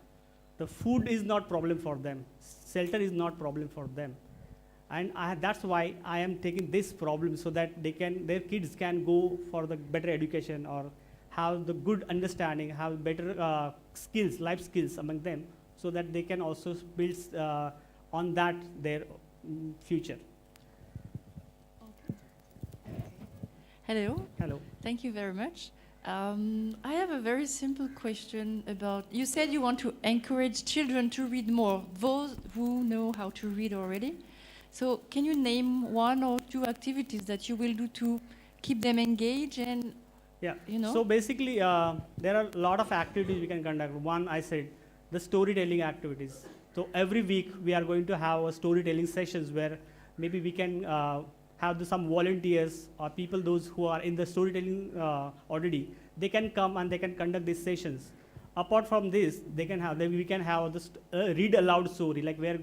The food is not problem for them. Shelter is not problem for them. And that's why I am taking this problem so that their kids can go for the better education or have the good understanding, have better skills, life skills among them, so that they can also build on that their future. Hello. Hello. Thank you very much. I have a very simple question about, you said you want to encourage children to read more, those who know how to read already. So can you name one or two activities that you will do to keep them engaged and, So basically, there are a lot of activities we can conduct. One, I said, the storytelling activities. So every week, we are going to have a storytelling sessions where maybe we can have some volunteers or people, those who are in the storytelling already, they can come and they can conduct these sessions. Apart from this, we can have this read aloud story, like where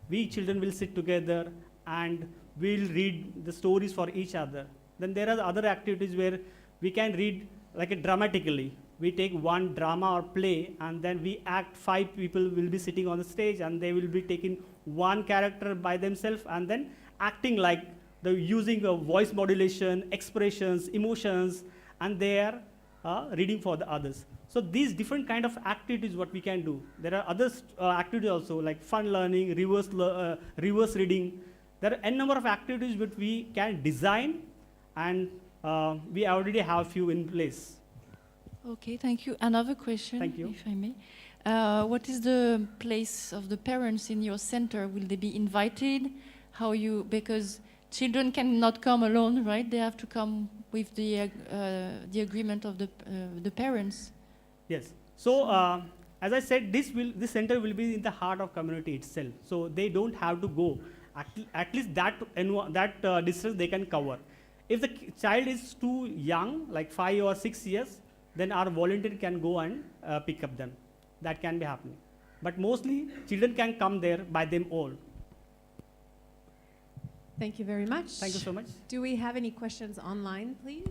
we children will sit together and we'll read the stories for each other. Then there are other activities where we can read like dramatically. We take one drama or play and then we act, 5 people will be sitting on the stage and they will be taking one character by themselves and then acting like using voice modulation, expressions, emotions, and they are reading for the others. So these different kind of activities what we can do. There are other activities also like fun learning, reverse reading. There are a number of activities which we can design and we already have few in place. Okay, thank you. Another question, if I may. What is the place of the parents in your center? Will they be invited? Because children cannot come alone, right? They have to come with the agreement of the parents. Yes. So as I said, this center will be in the heart of community itself. So they don't have to go. At least that distance they can cover. If the child is too young, like 5 or 6 years, then our volunteer can go and pick up them. That can be happening. But mostly children can come there by them all. Thank you very much. Thank you so much. Do we have any questions online, please?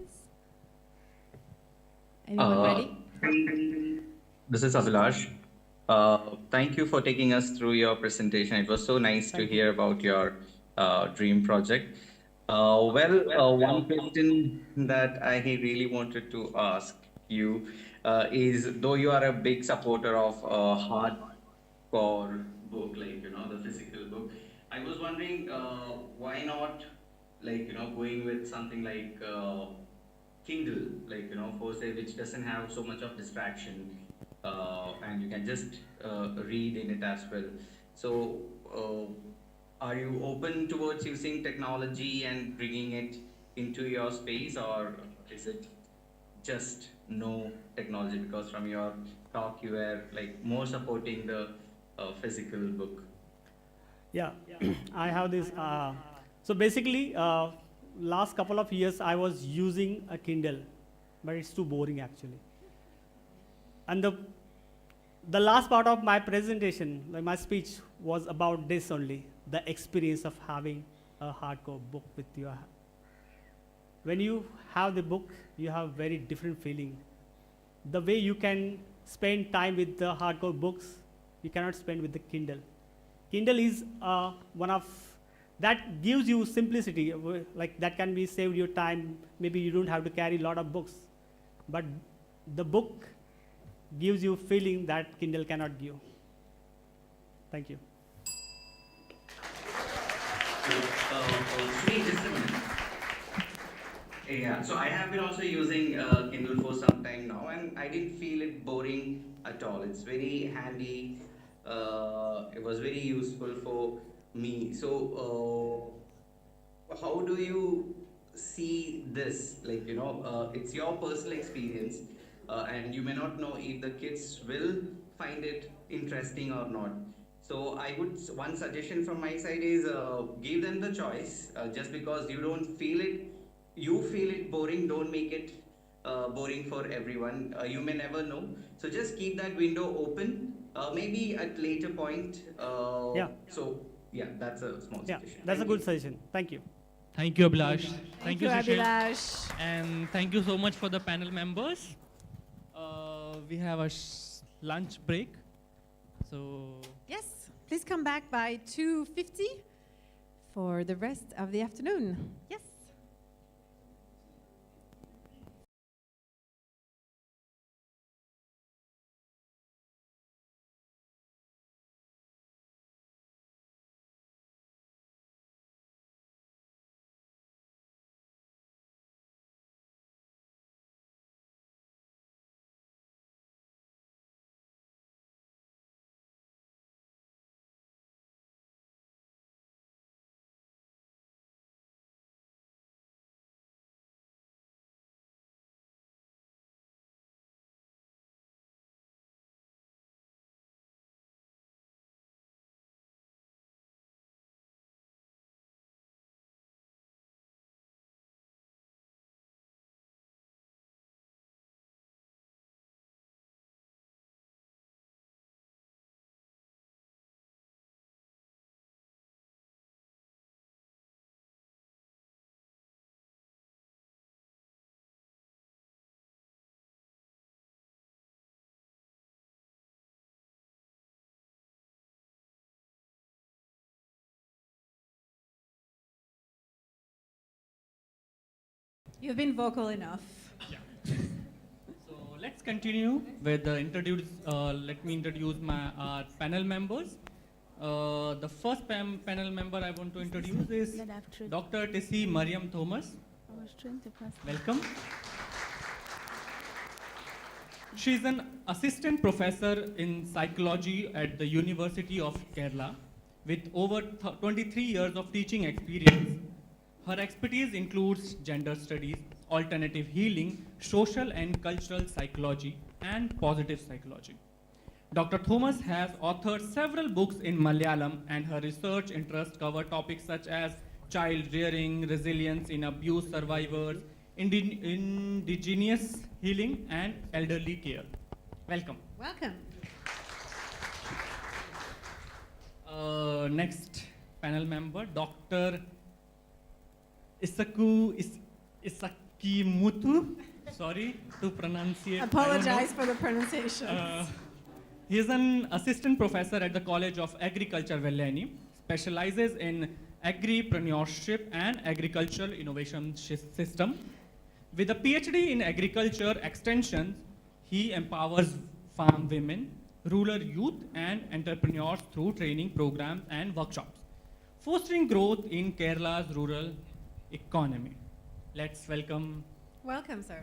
Anyone ready? This is Abhilash. Thank you for taking us through your presentation. It was so nice to hear about your dream project. One question that I really wanted to ask you is, though you are a big supporter of hardcore book, like, the physical book, I was wondering, why not, like, going with something like Kindle, like, for say, which doesn't have so much of distraction, and you can just read in it as well. So, are you open towards using technology and bringing it into your space, or is it just no technology? Because from your talk, you were like more supporting the physical book. Yeah, I have this. So basically, last couple of years I was using a Kindle, but it's too boring actually. And the last part of my presentation, like my speech, was about this only: the experience of having a hardcore book with your. When you have the book, you have very different feeling. The way you can spend time with the hardcore books, you cannot spend with the Kindle. Kindle is one of that gives you simplicity, like that can be saved your time. Maybe you don't have to carry a lot of books, but the book gives you feeling that Kindle cannot give. Thank you. Yeah, so I have been also using Kindle for some time now, and I didn't feel it boring at all. It's very handy. It was very useful for me. So, how do you see this? Like, it's your personal experience, and you may not know if the kids will find it interesting or not. So, one suggestion from my side is give them the choice. Just because you feel it boring, don't make it boring for everyone. You may never know. So, just keep that window open. Maybe at later point. Yeah. So, yeah, that's a small suggestion. That's a good suggestion. Thank you. Thank you, Abhilash. Thank you, Shrishail. Abhilash. And thank you so much for the panel members. We have a lunch break. So Yes, please come back by 2:50 for the rest of the afternoon. Yes. You've been vocal enough. So let's continue with the let me introduce our panel members. The first panel member I want to introduce is Dr. Tessie Mariam Thomas. Welcome. She's an assistant professor in psychology at the University of Kerala with over 23 years of teaching experience. Her expertise includes gender studies, alternative healing, social and cultural psychology, and positive psychology. Dr. Thomas has authored several books in Malayalam, and her research interests cover topics such as child rearing, resilience in abuse survivors, indigenous healing, and elderly care. Welcome. Welcome. Next panel member, Dr. Isakimutu. Sorry to pronunciate. Apologize for the pronunciation. He is an assistant professor at the College of Agriculture, Vellani, specializes in agripreneurship and agricultural innovation system. With a PhD in agriculture extension, he empowers farm women, rural youth, and entrepreneurs through training programs and workshops, fostering growth in Kerala's rural economy. Let's welcome. Welcome, sir.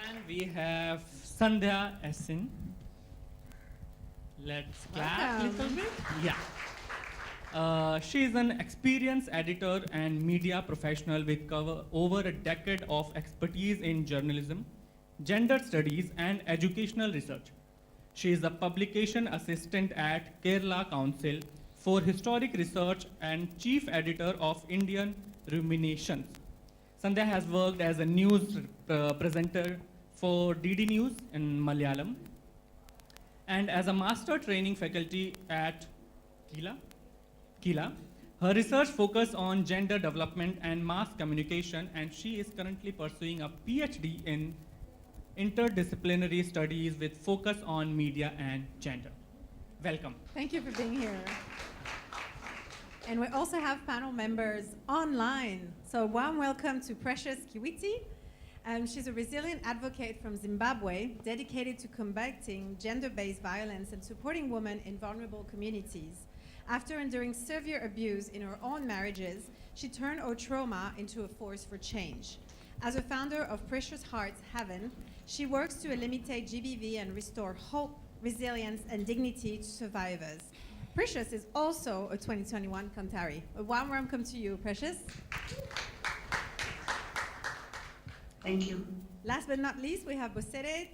And we have Sandhya Essen. Let's clap a little bit. Yeah. She is an experienced editor and media professional with over a decade of expertise in journalism, gender studies, and educational research. She is a publication assistant at Kerala Council for Historic Research and chief editor of Indian Ruminations. Sandhya has worked as a news presenter for DD News in Malayalam and as a master training faculty at Kila. Her research focuses on gender development and mass communication, and she is currently pursuing a PhD in interdisciplinary studies with focus on media and gender. Welcome. Thank you for being here. And we also have panel members online. So warm welcome to Precious Kiwiti. She's a resilient advocate from Zimbabwe, dedicated to combating gender-based violence and supporting women in vulnerable communities. After enduring severe abuse in her own marriages, she turned her trauma into a force for change. As a founder of Precious Hearts Heaven, she works to eliminate GBV and restore hope, resilience, and dignity to survivors. Precious is also a 2021 Kanthari. A warm welcome to you, Precious. Thank you. Last but not least, we have Bosere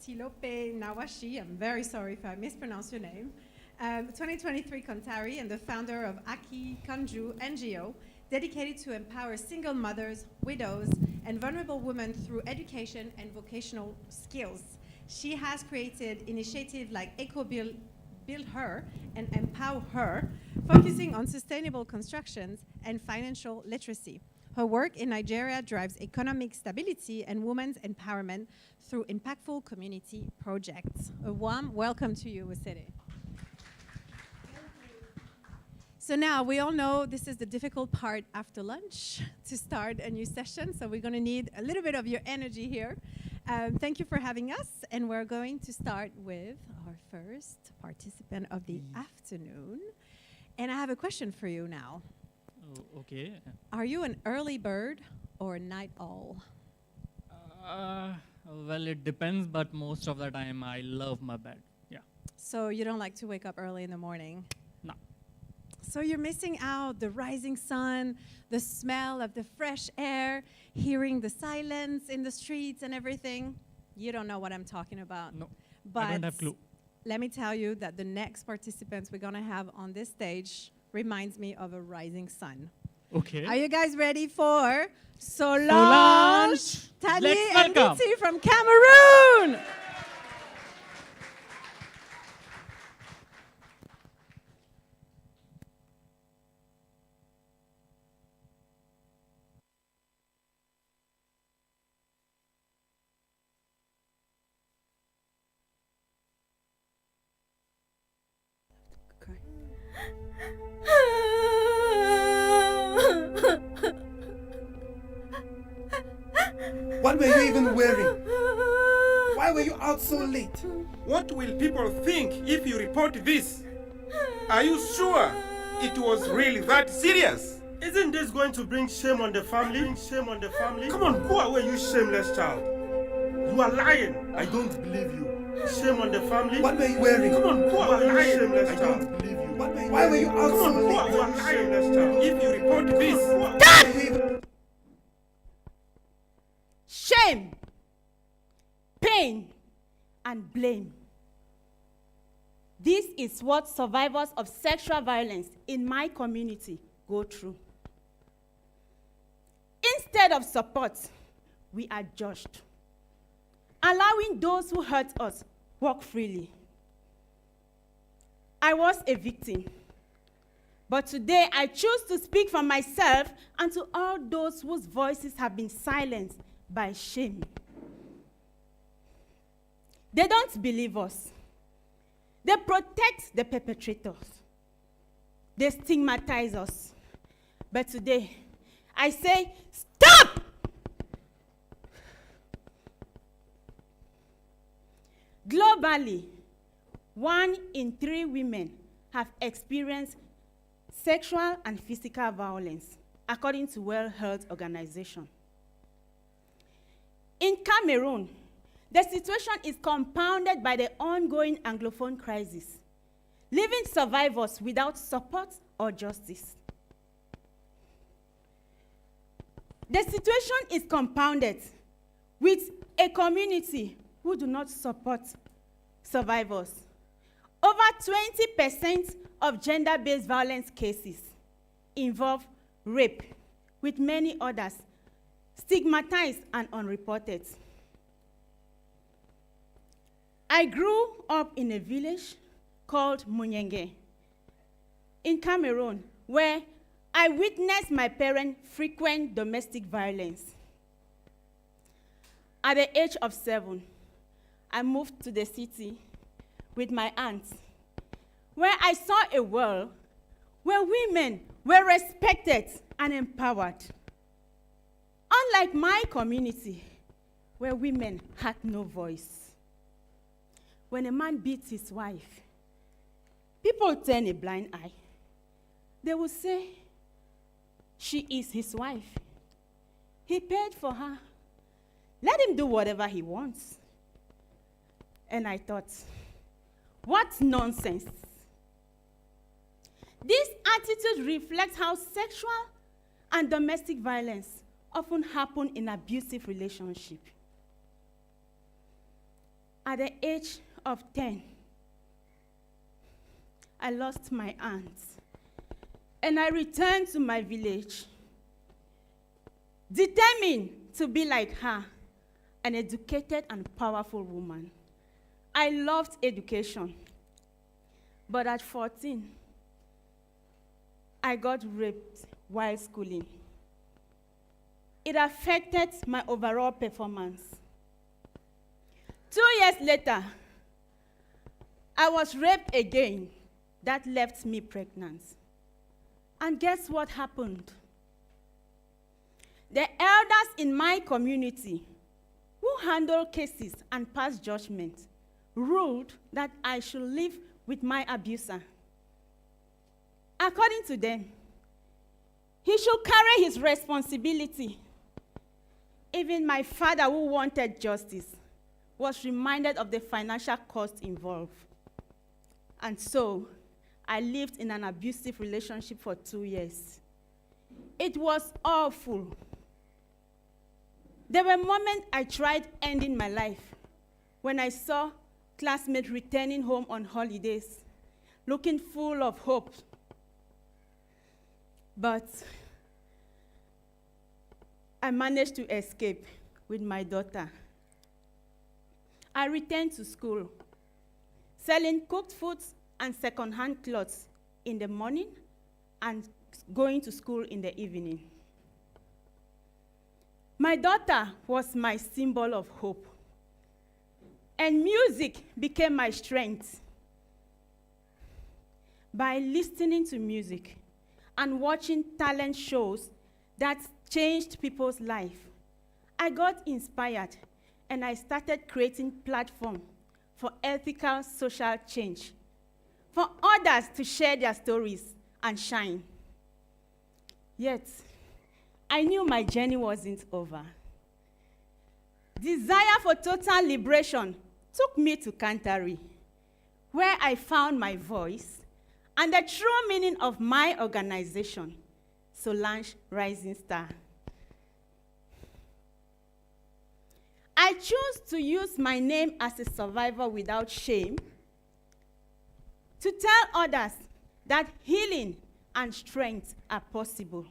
Tilope Nawashi. I'm very sorry if I mispronounce your name. 2023 Kanthari and the founder of Aki Kanju NGO, dedicated to empower single mothers, widows, and vulnerable women through education and vocational skills. She has created initiatives like Eco Build Her and Empower Her, focusing on sustainable constructions and financial literacy. Her work in Nigeria drives economic stability and women's empowerment through impactful community projects. A warm welcome to you, Wasere. So now we all know this is the difficult part after lunch to start a new session. So we're going to need a little bit of your energy here. Thank you for having us. And we're going to start with our first participant of the afternoon. And I have a question for you now. Oh, okay. Are you an early bird or a night owl? Well, it depends, but most of the time I love my bed. Yeah. So you don't like to wake up early in the morning? No. So you're missing out the rising sun, the smell of the fresh air, hearing the silence in the streets and everything. You don't know what I'm talking about. No, but I don't have clue. Let me tell you that the next participants we're going to have on this stage reminds me of a rising sun. Okay. Are you guys ready for Solange, Tani, and Nitsi from Cameroon? What were you even wearing? Why were you out so late? What will people think if you report this? Are you sure it was really that serious? Isn't this going to bring shame on the family? Shame on the family? Come on, go away, you shameless child. You are lying. I don't believe you. Shame on the family? What were you wearing? Come on, go away, you shameless I child. don't believe you. Why were you out so late? You are lying, shameless child. If you report this... Dad! Shame, pain, and blame. This is what survivors of sexual violence in my community go through. Instead of support, we are judged, allowing those who hurt us walk freely. I was a victim, but today I choose to speak for myself and to all those whose voices have been silenced by shame. They don't believe us. They protect the perpetrators. they stigmatize us. But today, I say, stop! Globally, 1 in 3 women have experienced sexual and physical violence, according to World Health Organization. In Cameroon, the situation is compounded by the ongoing Anglophone crisis, leaving survivors without support or justice. The situation is compounded with a community who do not support survivors. Over 20% of gender-based violence cases involve rape, with many others stigmatized and unreported. I grew up in a village called Munyenge in Cameroon, where I witnessed my parents frequent domestic violence. At the age of 7, I moved to the city with my aunt, where I saw a world where women were respected and empowered. Unlike my community, where women had no voice. When a man beats his wife, people turn a blind eye. They will say, she is his wife. He paid for her. Let him do whatever he wants. And I thought, what nonsense. This attitude reflects how sexual and domestic violence often happen in abusive relationships. At the age of 10, I lost my aunt, and I returned to my village, determined to be like her, an educated and powerful woman. I loved education, but at 14, I got raped while schooling. It affected my overall performance. 2 years later, I was raped again. That left me pregnant. And guess what happened? The elders in my community who handle cases and pass judgment ruled that I should live with my abuser. According to them, he should carry his responsibility. Even my father, who wanted justice, was reminded of the financial cost involved. And so, I lived in an abusive relationship for 2 years. It was awful. There were moments I tried ending my life when I saw classmates returning home on holidays, looking full of hope. But I managed to escape with my daughter. I returned to school, selling cooked foods and second-hand clothes in the morning and going to school in the evening. My daughter was my symbol of hope, and music became my strength. By listening to music and watching talent shows that changed people's lives, I got inspired, and I started creating platforms for ethical social change, for others to share their stories and shine. Yet, I knew my journey wasn't over. Desire for total liberation took me to Kanthari, where I found my voice and the true meaning of my organization, Solange Rising Star. I choose to use my name as a survivor without shame to tell others that healing and strength are possible,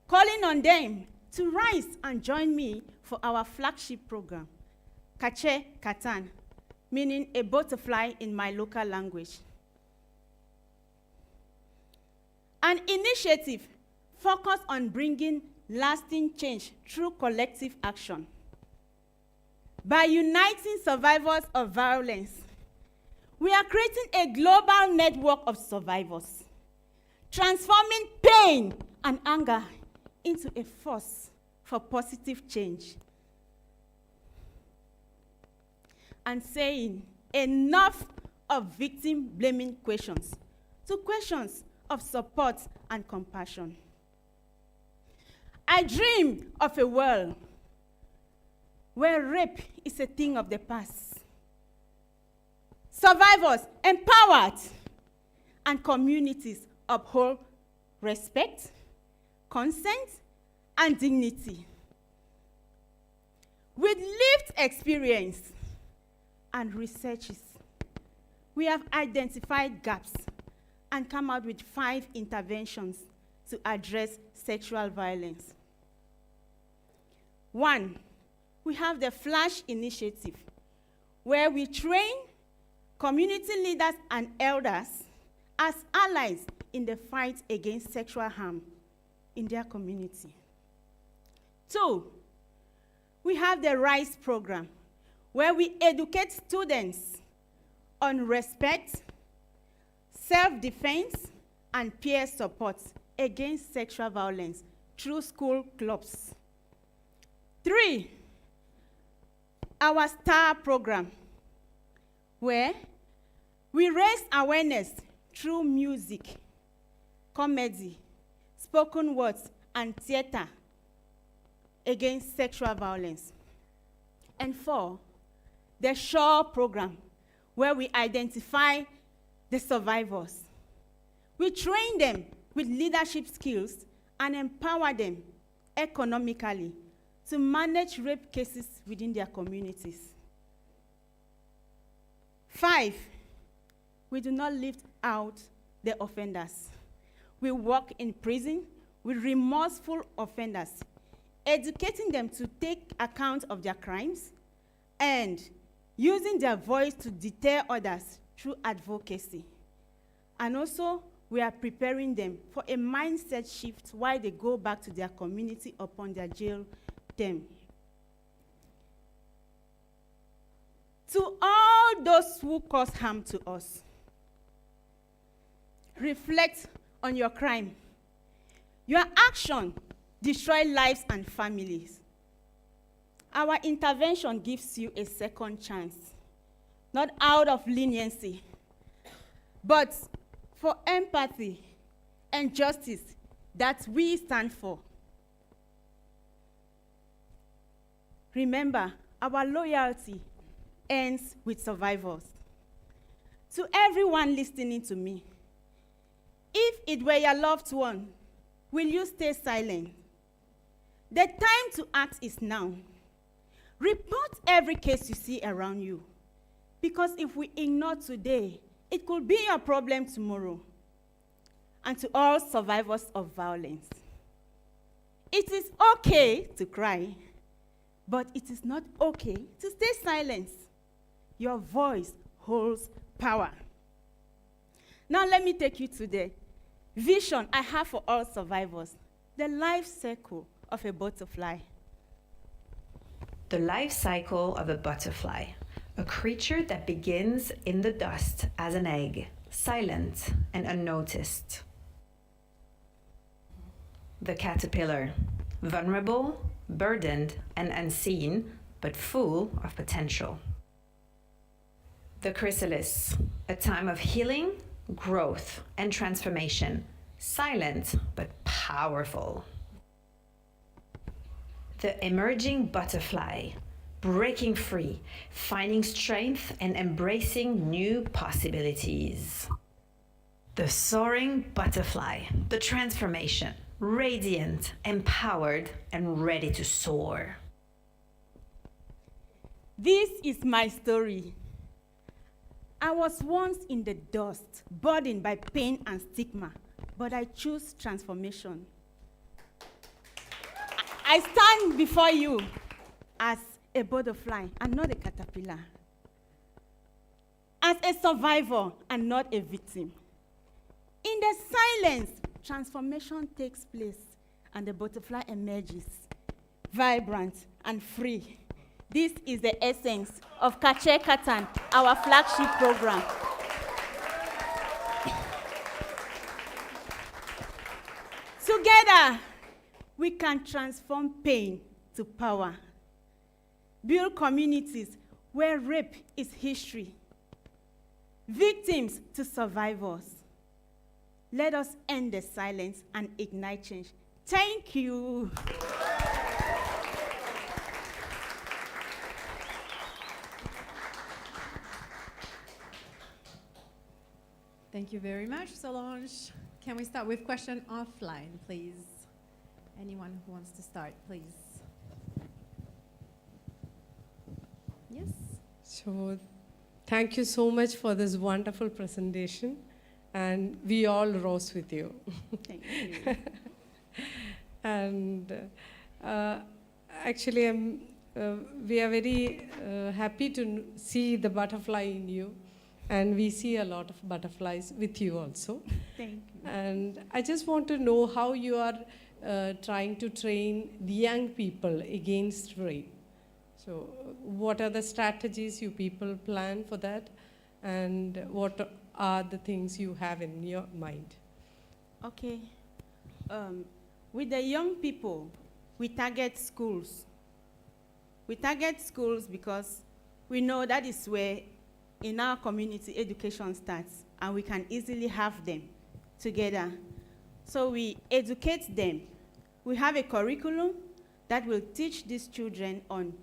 calling on them to rise and join me for our flagship program, Kache Katan, meaning a butterfly in my local language. An initiative focused on bringing lasting change through collective action. By uniting survivors of violence, we are creating a global network of survivors, transforming pain and anger into a force for positive change. And saying enough of victim blaming questions to questions of support and compassion. I dream of a world where rape is a thing of the past, survivors empowered, and communities uphold respect, consent, and dignity. With lived experience and researches, we have identified gaps and come out with 5 interventions to address sexual violence. 1, we have the Flash Initiative, where we train community leaders and elders as allies in the fight against sexual harm in their community. 2, we have the RISE program, where we educate students on respect, self-defense, and peer support against sexual violence through school clubs. 3, our STAR program, where we raise awareness through music, comedy, spoken words, and theater against sexual violence. And 4, the SHORE program, where we identify the survivors. We train them with leadership skills and empower them economically to manage rape cases within their communities. 5, we do not leave out the offenders. We work in prison with remorseful offenders, educating them to take account of their crimes and using their voice to deter others through advocacy. And also, we are preparing them for a mindset shift while they go back to their community upon their jail term. To all those who cause harm to us, reflect on your crime. Your action destroys lives and families. Our intervention gives you a second chance, not out of leniency, but for empathy and justice that we stand for. Remember, our loyalty ends with survivors. To everyone listening to me, if it were your loved one, will you stay silent? The time to act is now. Report every case you see around you, because if we ignore today, it could be a problem tomorrow. And to all survivors of violence, it is okay to cry, but it is not okay to stay silent. Your voice holds power. Now let me take you to the vision I have for all survivors, the life cycle of a butterfly. The life cycle of a butterfly, a creature that begins in the dust as an egg, silent and unnoticed. The caterpillar, vulnerable, burdened, and unseen, but full of potential. The chrysalis, a time of healing, growth, and transformation, silent but powerful. The emerging butterfly, breaking free, finding strength, and embracing new possibilities. The soaring butterfly, the transformation, radiant, empowered, and ready to soar. This is my story. I was once in the dust, burdened by pain and stigma, but I chose transformation. I stand before you as a butterfly and not a caterpillar, as a survivor and not a victim. In the silence, transformation takes place and the butterfly emerges, vibrant and free. This is the essence of Kache Katan, our flagship program. Together, we can transform pain to power, build communities where rape is history, victims to survivors. Let us end the silence and ignite change. Thank you. Thank you very much, Solange. Can we start with question offline, please? Anyone who wants to start, please. Yes? So, thank you so much for this wonderful presentation, and we all rose with you. Thank you. And actually, we are very happy to see the butterfly in you, and we see a lot of butterflies with you also. Thank you. And I just want to know how you are trying to train the young people against rape. So what are the strategies you people plan for that? And what are the things you have in your mind? Okay. With the young people, we target schools. We target schools because we know that is where in our community education starts, and we can easily have them together. So we educate them. We have a curriculum that will teach these children on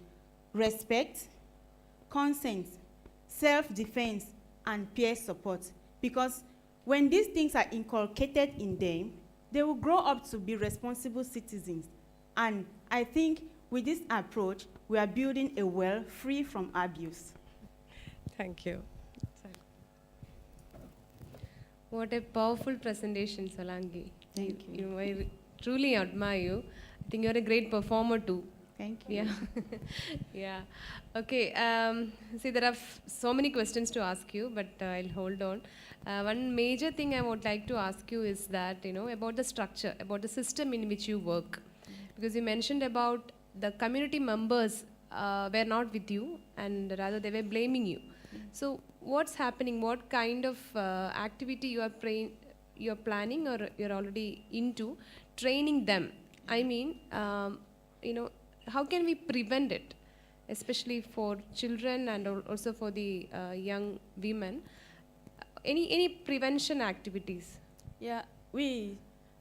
respect, consent, self-defense, and peer support. Because when these things are inculcated in them, they will grow up to be responsible citizens. And I think with this approach, we are building a world free from abuse. Thank you. What a powerful presentation, Solange. Thank you. I truly admire you. I think you're a great performer too. Thank you. Yeah. Yeah. Okay. See, there are so many questions to ask you, but I'll hold on. One major thing I would like to ask you is that, about the structure, about the system in which you work. Because you mentioned about the community members were not with you, and rather they were blaming you. So what's happening? What kind of activity you are planning or you're already into training them? I mean, how can we prevent it, especially for children and also for the young women? Any prevention activities? Yeah,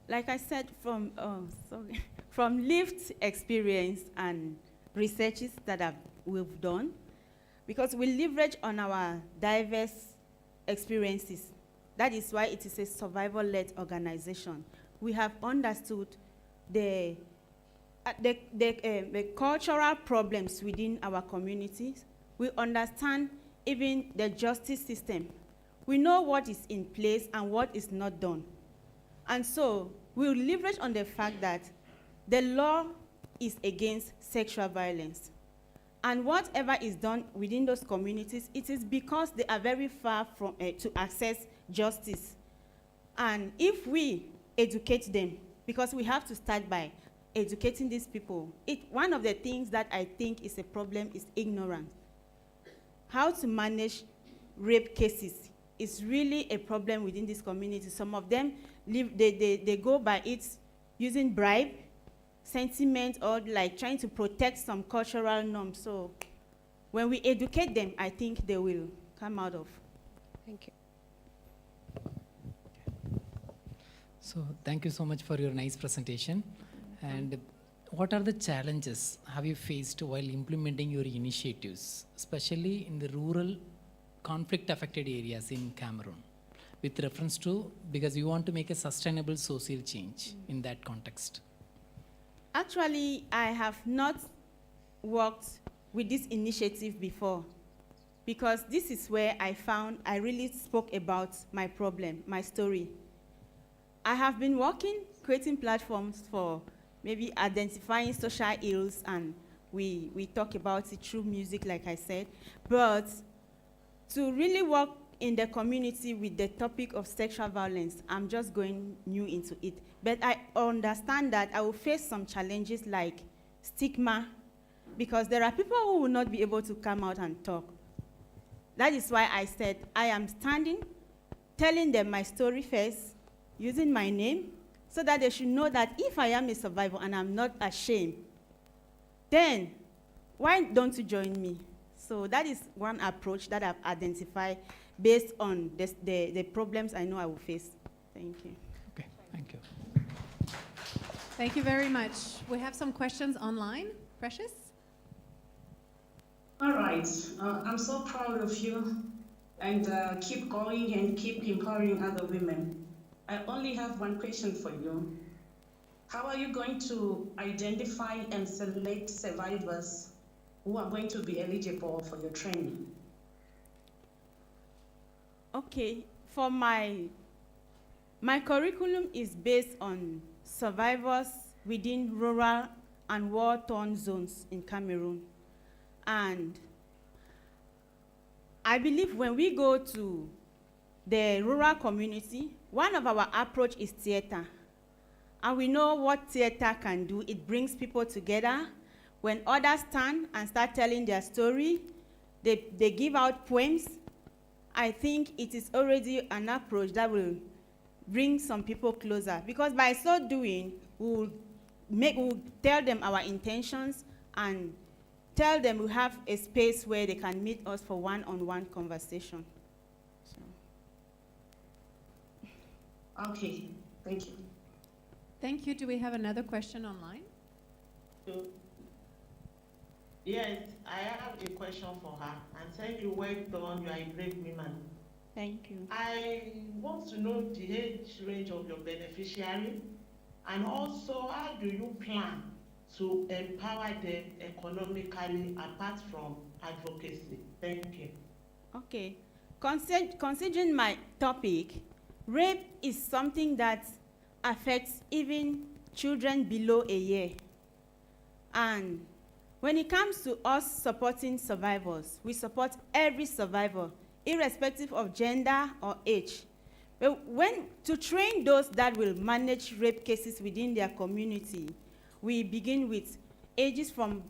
like I said, from lived experience and researches that we've done, because we leverage on our diverse experiences. That is why it is a survival-led organization. We have understood the cultural problems within our communities. We understand even the justice system. We know what is in place and what is not done. And so we will leverage on the fact that the law is against sexual violence. And whatever is done within those communities, it is because they are very far from to access justice. And if we educate them, because we have to start by educating these people, one of the things that I think is a problem is ignorance. How to manage rape cases is really a problem within this community. Some of them, they go by it using bribe, sentiment, or like trying to protect some cultural norms. So when we educate them, I think they will come out of. Thank you. So thank you so much for your nice presentation. And what are the challenges have you faced while implementing your initiatives, especially in the rural conflict-affected areas in Cameroon, with reference to, because you want to make a sustainable social change in that context? Actually, I have not worked with this initiative before, because this is where I really spoke about my problem, my story. I have been working, creating platforms for maybe identifying social ills, and we talk about it through music, like I said. But to really work in the community with the topic of sexual violence, I'm just going new into it. But I understand that I will face some challenges like stigma, because there are people who will not be able to come out and talk. That is why I said I am standing, telling them my story first, using my name, so that they should know that if I am a survivor and I'm not ashamed, then why don't you join me? So that is one approach that I've identified based on the problems I know I will face. Thank you. Okay, thank you. Thank you very much. We have some questions online. Precious? All right. I'm so proud of you, and keep going and keep empowering other women. I only have one question for you. How are you going to identify and select survivors who are going to be eligible for your training? Okay, for my curriculum is based on survivors within rural and war-torn zones in Cameroon. And I believe when we go to the rural community, one of our approach is theater. And we know what theater can do. It brings people together. When others stand and start telling their story, they give out poems. I think it is already an approach that will bring some people closer. Because by so doing, we'll tell them our intentions and tell them we have a space where they can meet us for one-on-one conversation. So. Okay, thank you. Thank you. Do we have another question online? Yes, I have a question for her. And thank you, well done, you are a brave woman. Thank you. I want to know the age range of your beneficiary, and also how do you plan to empower them economically apart from advocacy? Thank you. Okay. Considering my topic, rape is something that affects even children below a year. And when it comes to us supporting survivors, we support every survivor, irrespective of gender or age. But to train those that will manage rape cases within their community, we begin with ages from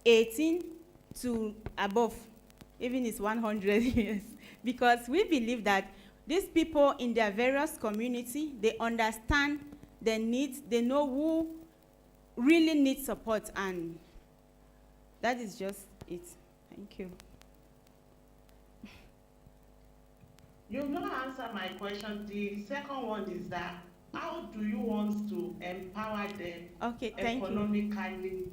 18 to above, even it's 100 years, because we believe that these people in their various community, they understand their needs, they know who really needs support, and that is just it. Thank you. You've not answered my question. The second one is that how do you want to empower them economically?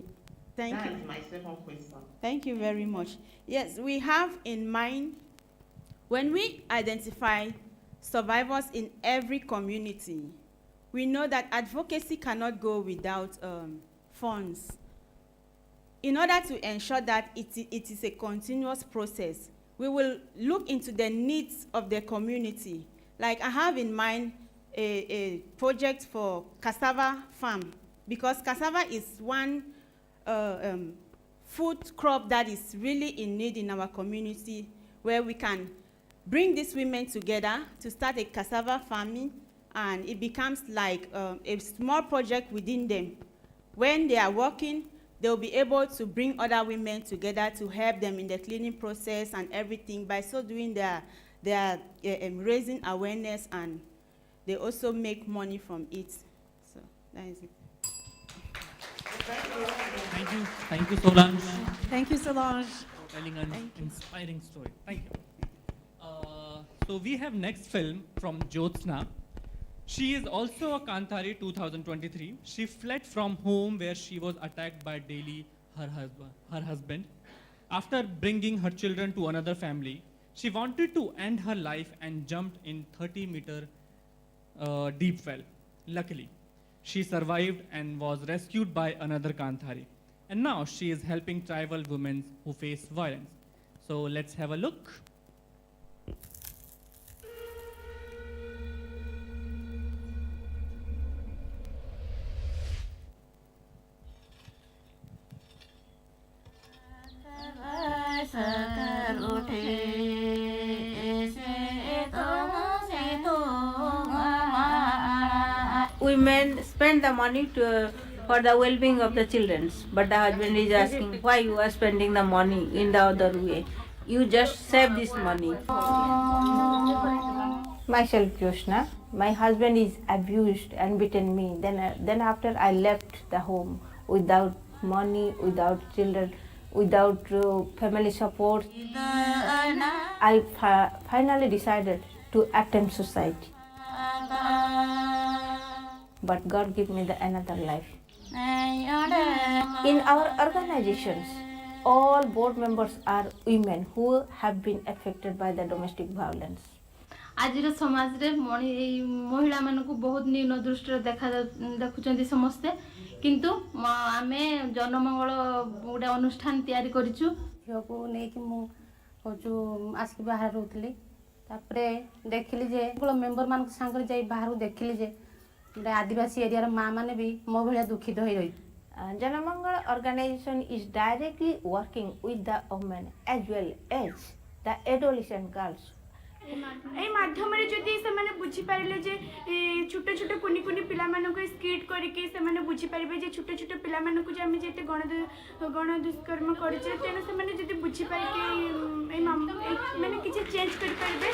Thank That you. is my second question. Thank you very much. Yes, we have in mind, when we identify survivors in every community, we know that advocacy cannot go without funds. In order to ensure that it is a continuous process, we will look into the needs of the community. Like I have in mind a project for cassava farm, because cassava is one food crop that is really in need in our community, where we can bring these women together to start a cassava farming, and it becomes like a small project within them. When they are working, they'll be able to bring other women together to help them in the cleaning process and everything. By so doing, they are raising awareness, and they also make money from it. So that is it. Thank you. Thank you, Solange. Thank you, Solange. For telling an inspiring story. Thank you. So we have next film from Jestina. She is also a Kanthari 2023. She fled from home where she was attacked by Daily, her husband. After bringing her children to another family, she wanted to end her life and jumped in 30-meter deep well. Luckily, she survived and was rescued by another Kanthari. And now she is helping tribal women who face violence. So let's have a look. Women spend the money for the well-being of the children, but the husband is asking why you are spending the money in the other way. You just save this money. Myself, Jestina. My husband is abused and beaten me. Then after I left the home without money, without children, without family support, I finally decided to attempt suicide. But God gave me another life. In our organizations, all board members are women who have been affected by the domestic violence. आजिर समाज रे महिला मानकु बहुत न्यून दृष्टि देखुचंती समस्ते किंतु आमे जनमंगल गोटे अनुष्ठान तैयारी करिछु को नै कि मु होचु आसि बाहर रहतली तापरे देखिली जे मेंबर मान संग जाई बाहर देखिली जे आदिवासी एरिया रे मां माने भी मो भलिया दुखित होई रही Janamangal organization is directly working with the women as well as the adolescent girls. এই মাধ্যমে যদি সেমানে বুঝি পারিলে যে ছোট ছোট কুনি কুনি পিলা মানকু স্কিট করিকি সেমানে বুঝি পারিবে যে ছোট ছোট পিলা মানকু যে আমি যেতে গণ দুষ্কর্ম কৰিছে তেনে সেমানে যদি বুঝি পারিকি এই মানে কিছু চেঞ্জ কৰি পারিবে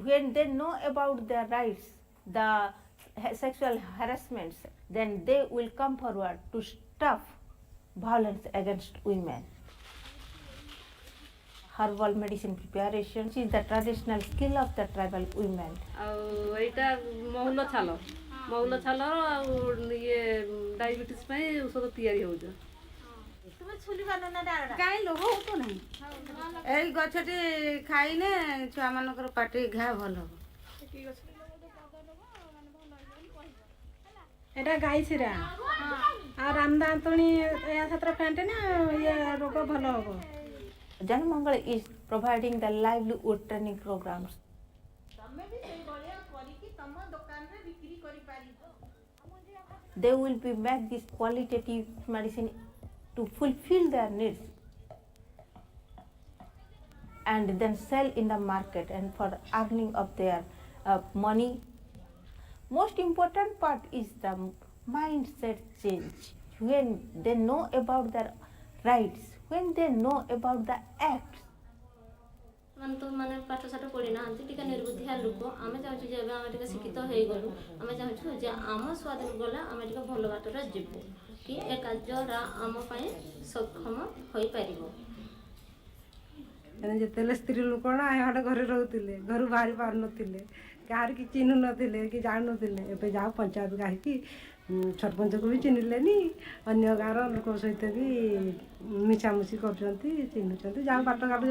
When they know about their rights, the sexual harassments, then they will come forward to stop violence against women. Herbal medicine preparation is the traditional skill of the tribal women. এইটা মহুল ছাল আর ইয়ে diabetes ପାଇଁ ଔଷଧ ତିଆରି ହଉଛି তুমি ছুলি বাননা ডাড়া কাই লোভ হতো নাই এই গছটি খাইলে ছুয়া মানকৰ পাটি ঘা ভাল হ'ব এটা গাইছিরা আর রামদা আন্তনি এয়া সাতরা ফ্যান্টে না ইয়া রোগ ভালো হবে Janamangal is providing the livelihood training programs. They will be make this qualitative medicine to fulfill their needs and then sell in the market and for earning of their money. Most important part is the mindset change. When they know about their rights, when they know about the acts. मान तो माने पाठ साठ पढ़ी ना आंती टिका निर्बुद्धिया लोक आमे चाहछु जे आमे टिका शिक्षित होई गलु आमे चाहछु जे आम स्वाधीन गला आमे टिका भलो बाटरा जिबो कि ए कार्यरा आम पय सक्षम होई परिबो एने जेतेले स्त्री लोक ना हडे घरे रहउतिले घर बाहरी पार नथिले कार की चिन्हु नथिले कि जान नथिले एबे जाओ पंचायत गाही की सरपंच को भी चिन्हलेनी अन्य गाँव लोक सहित भी मिशामुशी करछंती चिन्हुचंती जाओ बाट घाट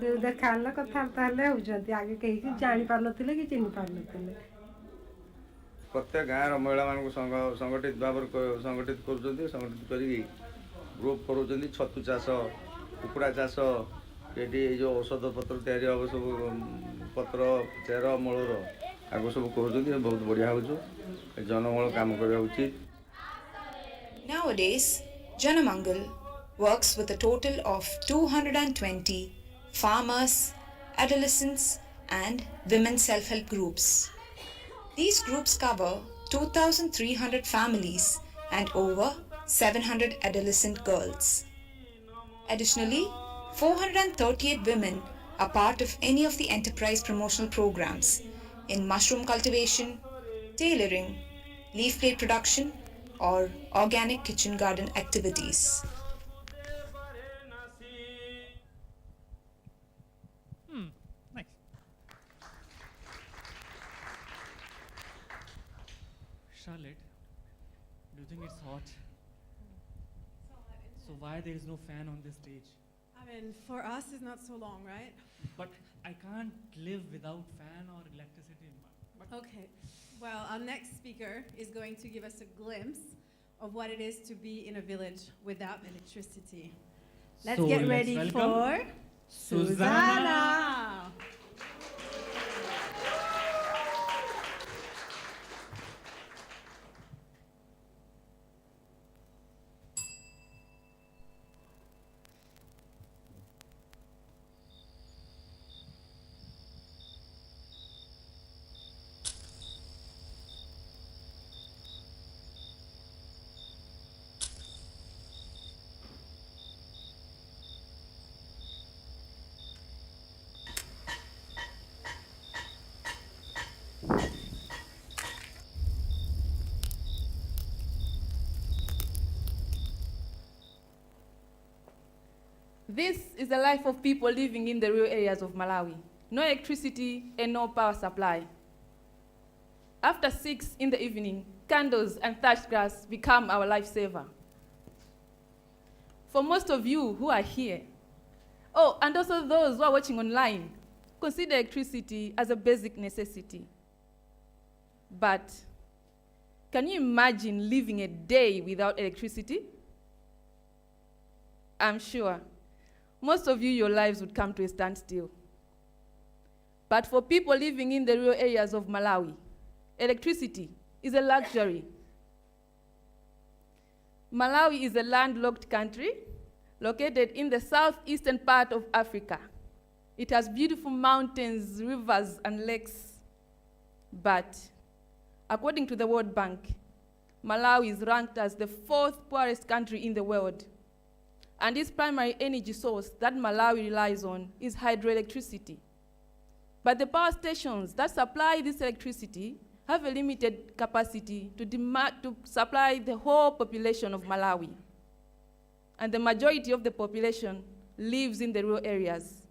जो देखा हला कथार्ता हेले होचंती आगे कहीं कि जानी पार नथिले कि चिन्ह पार नथिले प्रत्येक गाँव महिला मान संगठित भाव संगठित करुँच संगठित कर ग्रुप करुँच छतु चाष कुकुड़ा चाष ये जो औषध पत्र तैयारी हम सब पत्र चेर मूलर आग सब कर बहुत बढ़िया हो जनमूल काम करवा उचित Nowadays, Janamangal works with a total of 220 farmers, adolescents and women self-help groups. These groups cover 2,300 families and over 700 adolescent girls. Additionally, 438 women are part of any of the enterprise promotional programs in mushroom cultivation, tailoring, leaf plate production, or organic kitchen garden activities. Nice. Charlotte, do you think it's hot? So why there is no fan on this stage? I mean, for us, it's not so long, right? But I can't live without fan or electricity. Okay. Well, our next speaker is going to give us a glimpse of what it is to be in a village without electricity. Let's get ready for Susanna. This is the life of people living in the rural areas of Malawi. No electricity and no power supply. After 6 in the evening, candles and thatched grass become our lifesaver. For most of you who are here, oh, and also those who are watching online, consider electricity as a basic necessity. But can you imagine living a day without electricity? I'm sure most of you, your lives would come to a standstill. But for people living in the rural areas of Malawi, electricity is a luxury. Malawi is a landlocked country located in the southeastern part of Africa. It has beautiful mountains, rivers, and lakes. But according to the World Bank, Malawi is ranked as the 4th poorest country in the world. And its primary energy source that Malawi relies on is hydroelectricity. But the power stations that supply this electricity have a limited capacity to supply the whole population of Malawi. And the majority of the population lives in the rural areas,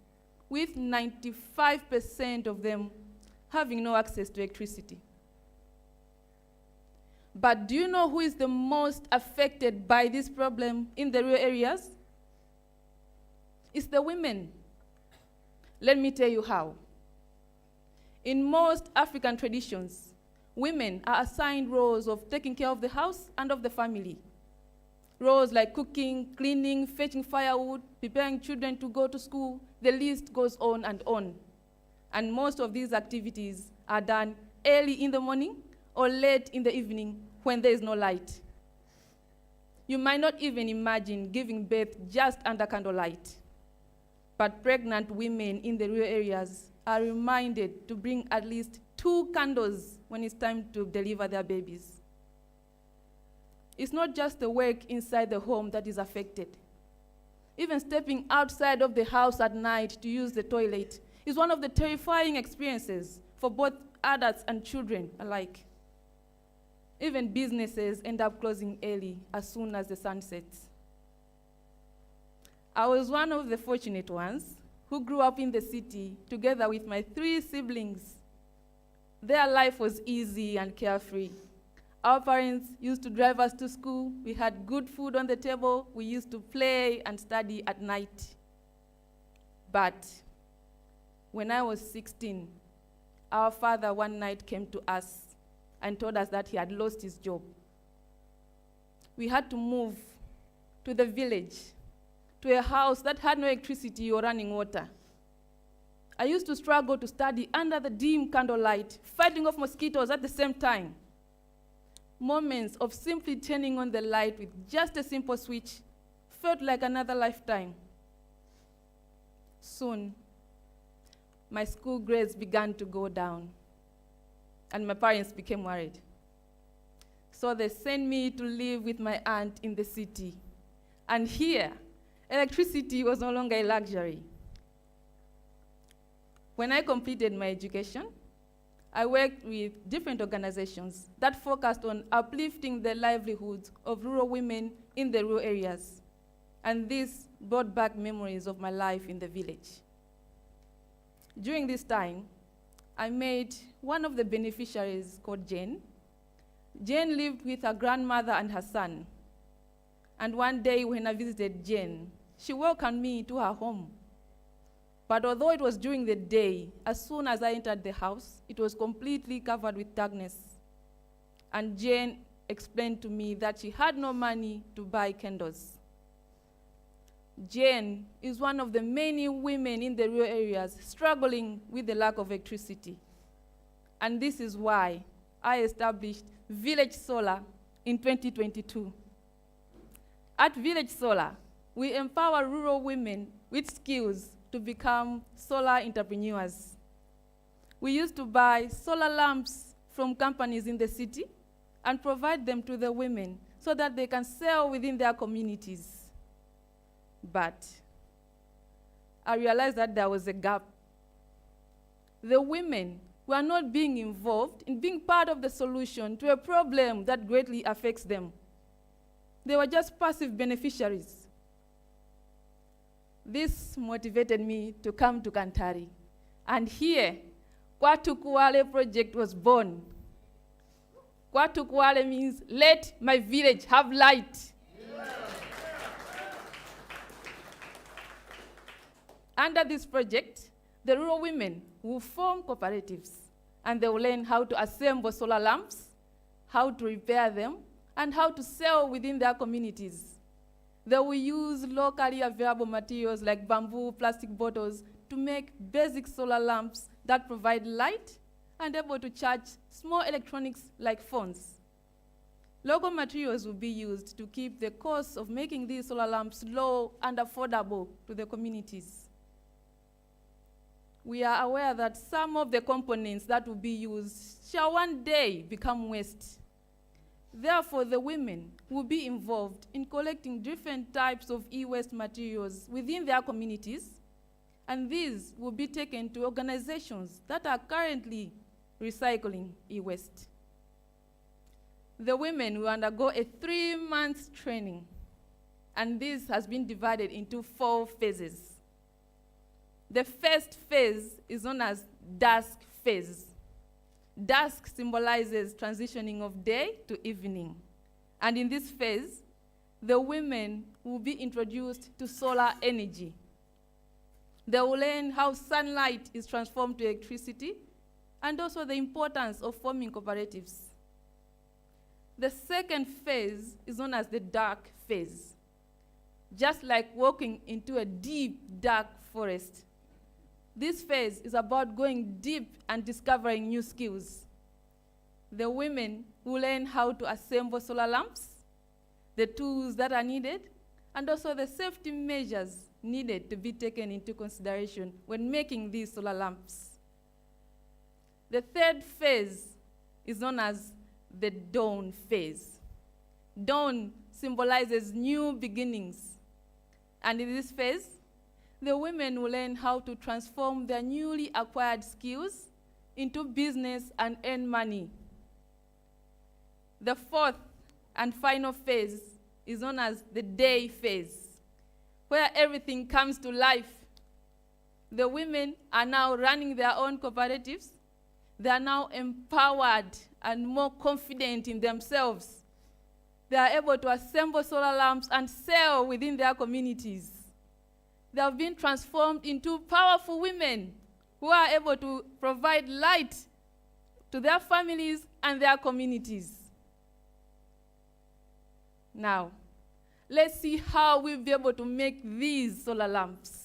with 95% of them having no access to electricity. But do you know who is the most affected by this problem in the rural areas? It's the women. Let me tell you how. In most African traditions, women are assigned roles of taking care of the house and of the family. Roles like cooking, cleaning, fetching firewood, preparing children to go to school, the list goes on. And most of these activities are done early in the morning or late in the evening when there is no light. You might not even imagine giving birth just under candlelight. But pregnant women in the rural areas are reminded to bring at least 2 candles when it's time to deliver their babies. It's not just the work inside the home that is affected. Even stepping outside of the house at night to use the toilet is one of the terrifying experiences for both adults and children alike. Even businesses end up closing early as soon as the sun sets. I was one of the fortunate ones who grew up in the city together with my 3 siblings. Their life was easy and carefree. Our parents used to drive us to school. We had good food on the table. We used to play and study at night. But when I was 16, our father one night came to us and told us that he had lost his job. We had to move to the village, to a house that had no electricity or running water. I used to struggle to study under the dim candlelight, fighting off mosquitoes at the same time. Moments of simply turning on the light with just a simple switch felt like another lifetime. Soon, my school grades began to go down, and my parents became worried. So they sent me to live with my aunt in the city. And here, electricity was no longer a luxury. When I completed my education, I worked with different organizations that focused on uplifting the livelihoods of rural women in the rural areas. And this brought back memories of my life in the village. During this time, I met one of the beneficiaries called Jane. Jane lived with her grandmother and her son. And one day when I visited Jane, she welcomed me to her home. But although it was during the day, as soon as I entered the house, it was completely covered with darkness. And Jane explained to me that she had no money to buy candles. Jane is one of the many women in the rural areas struggling with the lack of electricity. And this is why I established Village Solar in 2022. At Village Solar, we empower rural women with skills to become solar entrepreneurs. We used to buy solar lamps from companies in the city and provide them to the women so that they can sell within their communities. But I realized that there was a gap. The women were not being involved in being part of the solution to a problem that greatly affects them. They were just passive beneficiaries. This motivated me to come to Kanthari. And here, Kwatukwale project was born. Kwatukwale means let my village have light. Under this project, the rural women will form cooperatives, and they will learn how to assemble solar lamps, how to repair them, and how to sell within their communities. They will use locally available materials like bamboo, plastic bottles to make basic solar lamps that provide light and able to charge small electronics like phones. Local materials will be used to keep the cost of making these solar lamps low and affordable to the communities. We are aware that some of the components that will be used shall one day become waste. Therefore, the women will be involved in collecting different types of e-waste materials within their communities, and these will be taken to organizations that are currently recycling e-waste. The women will undergo a 3-month training, and this has been divided into 4 phases. The first phase is known as dusk phase. Dusk symbolizes transitioning of day to evening. And in this phase, the women will be introduced to solar energy. They will learn how sunlight is transformed to electricity, and also the importance of forming cooperatives. The second phase is known as the dark phase. Just like walking into a deep, dark forest, this phase is about going deep and discovering new skills. The women will learn how to assemble solar lamps, the tools that are needed, and also the safety measures needed to be taken into consideration when making these solar lamps. The third phase is known as the dawn phase. Dawn symbolizes new beginnings. And in this phase, the women will learn how to transform their newly acquired skills into business and earn money. The fourth and final phase is known as the day phase, where everything comes to life. The women are now running their own cooperatives. They are now empowered and more confident in themselves. They are able to assemble solar lamps and sell within their communities. They have been transformed into powerful women who are able to provide light to their families and their communities. Now, let's see how we'll be able to make these solar lamps.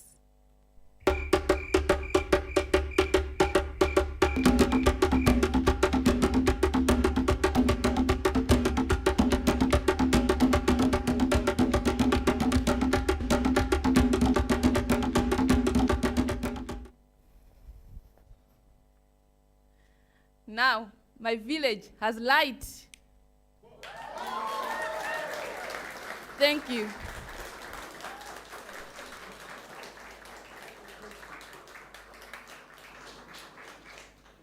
Now, my village has light. Thank you.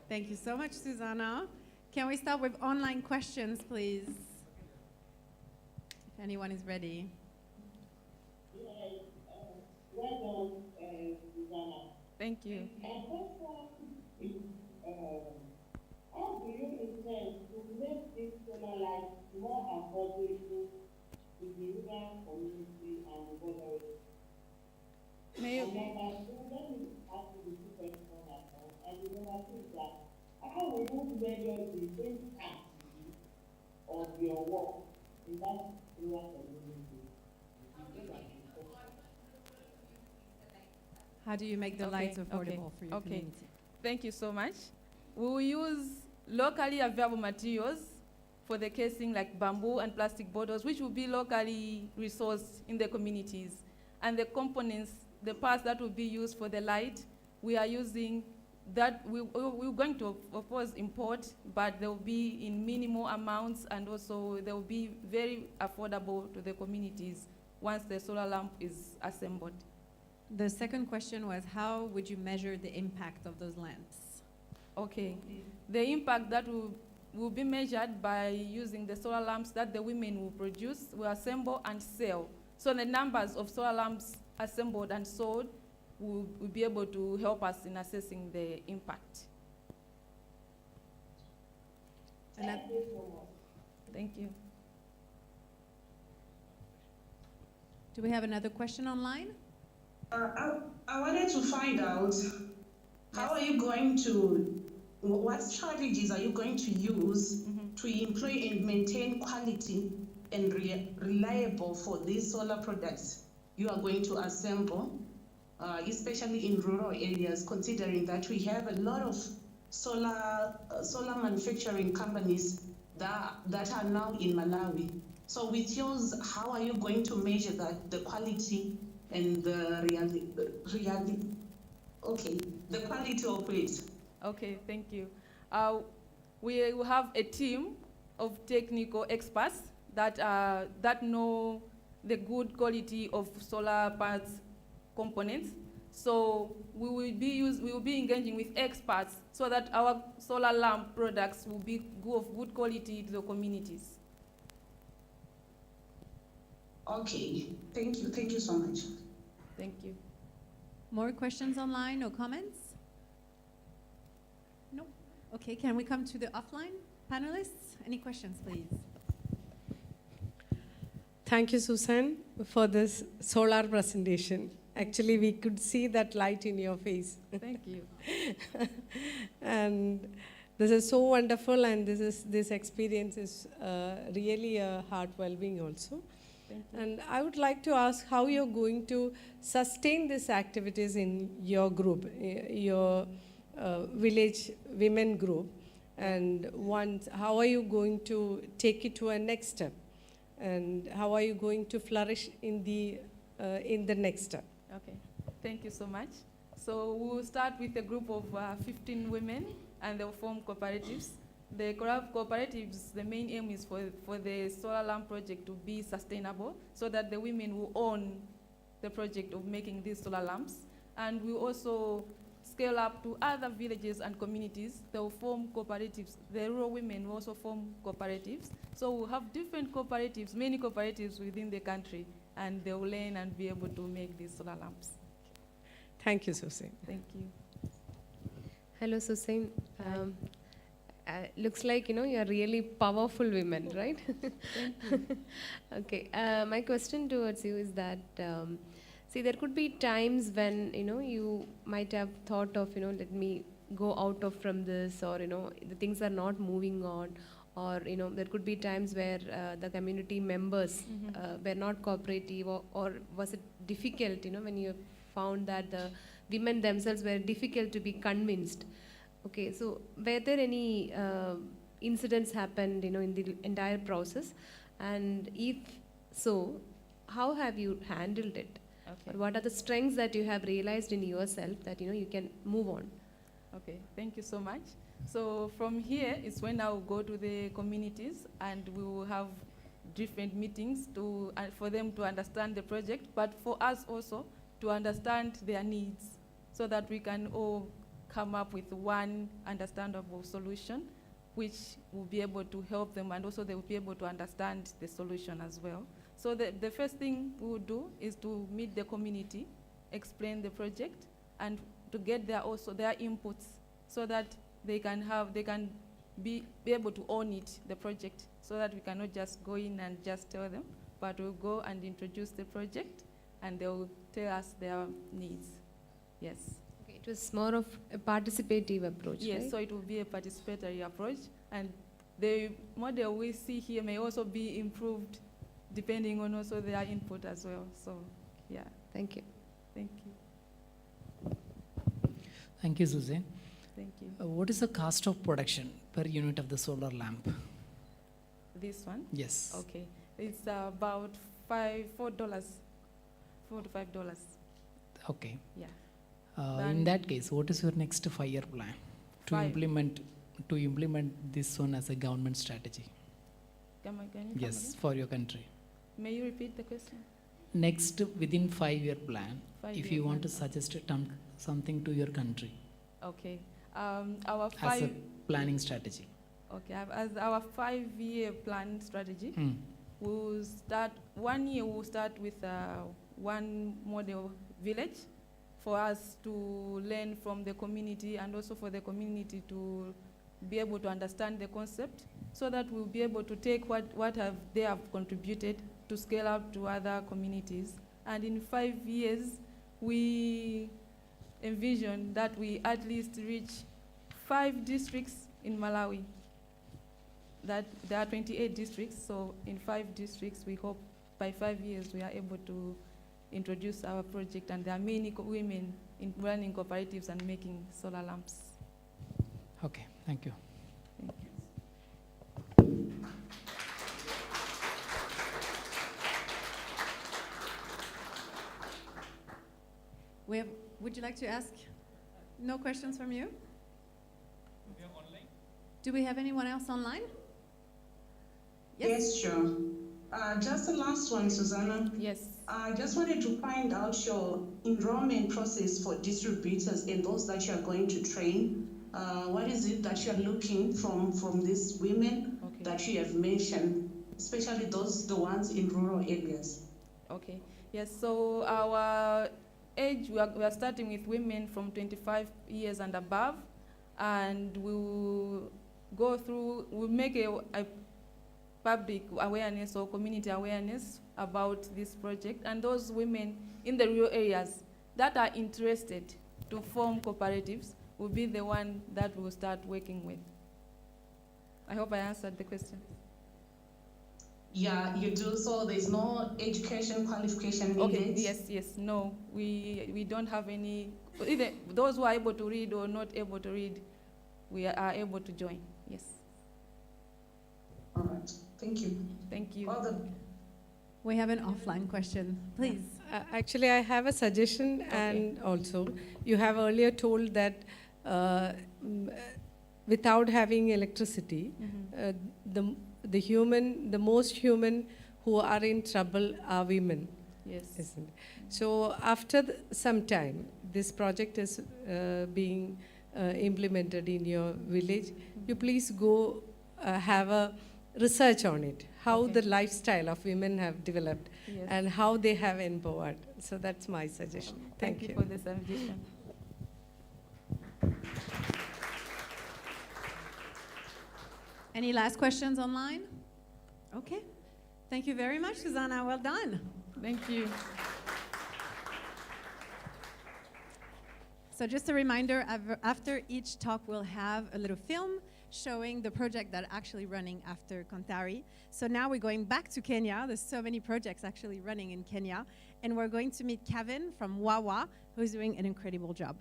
Thank you so much, Susanna. Can we start with online questions, please? If anyone is ready. Thank you. How do you intend to make this solar light more affordable to the rural community and the border? May you? And number two, let me ask you the two questions at all. And the number two is that how will you measure the impact of your work in that rural community? How do you make the lights affordable for your community? Thank you so much. We will use locally available materials for the casing like bamboo and plastic bottles, which will be locally resourced in the communities. And the components, the parts that will be used for the light, we are using that, we're going to, of course, import, but they will be in minimal amounts, and also they will be very affordable to the communities once the solar lamp is assembled. The second question was, how would you measure the impact of those lamps? Okay. The impact that will be measured by using the solar lamps that the women will produce, will assemble and sell. So the numbers of solar lamps assembled and sold will be able to help us in assessing the impact. Thank you so much. Thank you. Do we have another question online? I wanted to find out how are you going to, what strategies are you going to use to employ and maintain quality and reliable for these solar products you are going to assemble, especially in rural areas, considering that we have a lot of solar manufacturing companies that are now in Malawi. So with yours, how are you going to measure that, the quality and the the quality of it? Okay, thank you. We will have a team of technical experts that know the good quality of solar parts components. So we will be engaging with experts so that our solar lamp products will be of good quality to the communities. Okay, thank you so much. Thank you. More questions online or comments? No. Okay, can we come to the offline panelists? Any questions, please? Thank you, Susan, for this solar presentation. Actually, we could see that light in your face. Thank you. And this is so wonderful, and this experience is really a heart-well-being also. And I would like to ask how you're going to sustain these activities in your group, your village women group, and how are you going to take it to a next step, and how are you going to flourish in the next step? Okay, thank you so much. So we will start with a group of 15 women, and they'll form cooperatives. The cooperatives, the main aim is for the solar lamp project to be sustainable, so that the women will own the project of making these solar lamps. And we also scale up to other villages and communities. They will form cooperatives. The rural women will also form cooperatives. So we'll have different cooperatives, many cooperatives within the country, and they will learn and be able to make these solar lamps. Thank you, Susan. Thank you. Hello, Susan. Looks like, you're really powerful women, right? Thank you. Okay. My question towards you is that, see, there could be times when, you might have thought of, let me go out of from this, or, the things are not moving on, or, there could be times where the community members were not cooperative, or was it difficult, when you found that the women themselves were difficult to be convinced? Okay, so were there any incidents happened, in the entire process? And if so, how have you handled it? Okay. Or what are the strengths that you have realized in yourself that, you can move on? Okay, thank you so much. So from here is when I will go to the communities, and we will have different meetings for them to understand the project, but for us also to understand their needs, so that we can all come up with one understandable solution, which will be able to help them, and also they will be able to understand the solution as well. So the first thing we will do is to meet the community, explain the project, and to get their inputs, so that they can be able to own it, the project, so that we cannot just go in and just tell them, but we'll go and introduce the project, and they will tell us their needs. Yes. It was more of a participative approach, yes, right? So it will be a participatory approach, and the model we see here may also be improved depending on also their input as well. So, yeah. Thank you. Thank you. Thank you, Susan. Thank you. What is the cost of production per unit of the solar lamp? This one? Yes. Okay. It's about $4 to $5. Okay. Yeah. In that case, what is your next 5-year plan to implement this one as a government strategy? Can you come Yes, again? for your country. May you repeat the question? Next, within 5-year plan, if 5-year you want to plan. suggest something to your country. Okay. As a planning strategy. Okay. As our 5-year plan strategy, Mm. we'll start 1 year. We'll start with one model village for us to learn from the community and also for the community to be able to understand the concept so that we'll be able to take what they have contributed to scale up to other communities. And in 5 years, we envision that we at least reach 5 districts in Malawi. That there are 28 districts, so in 5 districts, we hope by 5 years we are able to introduce our project, and there are many women running cooperatives and making solar lamps. Okay, thank you. Thank you. Would you like to ask? No questions from you? Do we have anyone else online? Yes, sure. Just the last one, Susanna. Yes. I just wanted to find out your enrollment process for distributors and those that you are going to train. What is it that you are looking from these women that you have mentioned, especially the ones in rural areas? Okay. Yes. So our age, we are starting with women from 25 years and above, and we'll go through. We'll make a public awareness or community awareness about this project, and those women in the rural areas that are interested to form cooperatives will be the one that we'll start working with. I hope I answered the question. Yeah, you do. So there's no education qualification needed? Okay, yes, no. We don't have any, either those who are able to read or not able to read, we are able to join, yes. All right, thank you. Thank you. We have an offline question, please. Actually, I have a suggestion, and also, you have earlier told that without having electricity, the most human who are in trouble are women. Yes. Isn't it? So after some time, this project is being implemented in your village. You please go have a research on it, how the lifestyle of women have developed and how they have empowered. So that's my suggestion. Thank you for the suggestion. Any last questions online? Okay. Thank you very much, Susanna. Well done. Thank you. So just a reminder, after each talk, we'll have a little film showing the project that are actually running after Kanthari. So now we're going back to Kenya. There's so many projects actually running in Kenya. And we're going to meet Kevin from Wawa, who's doing an incredible job.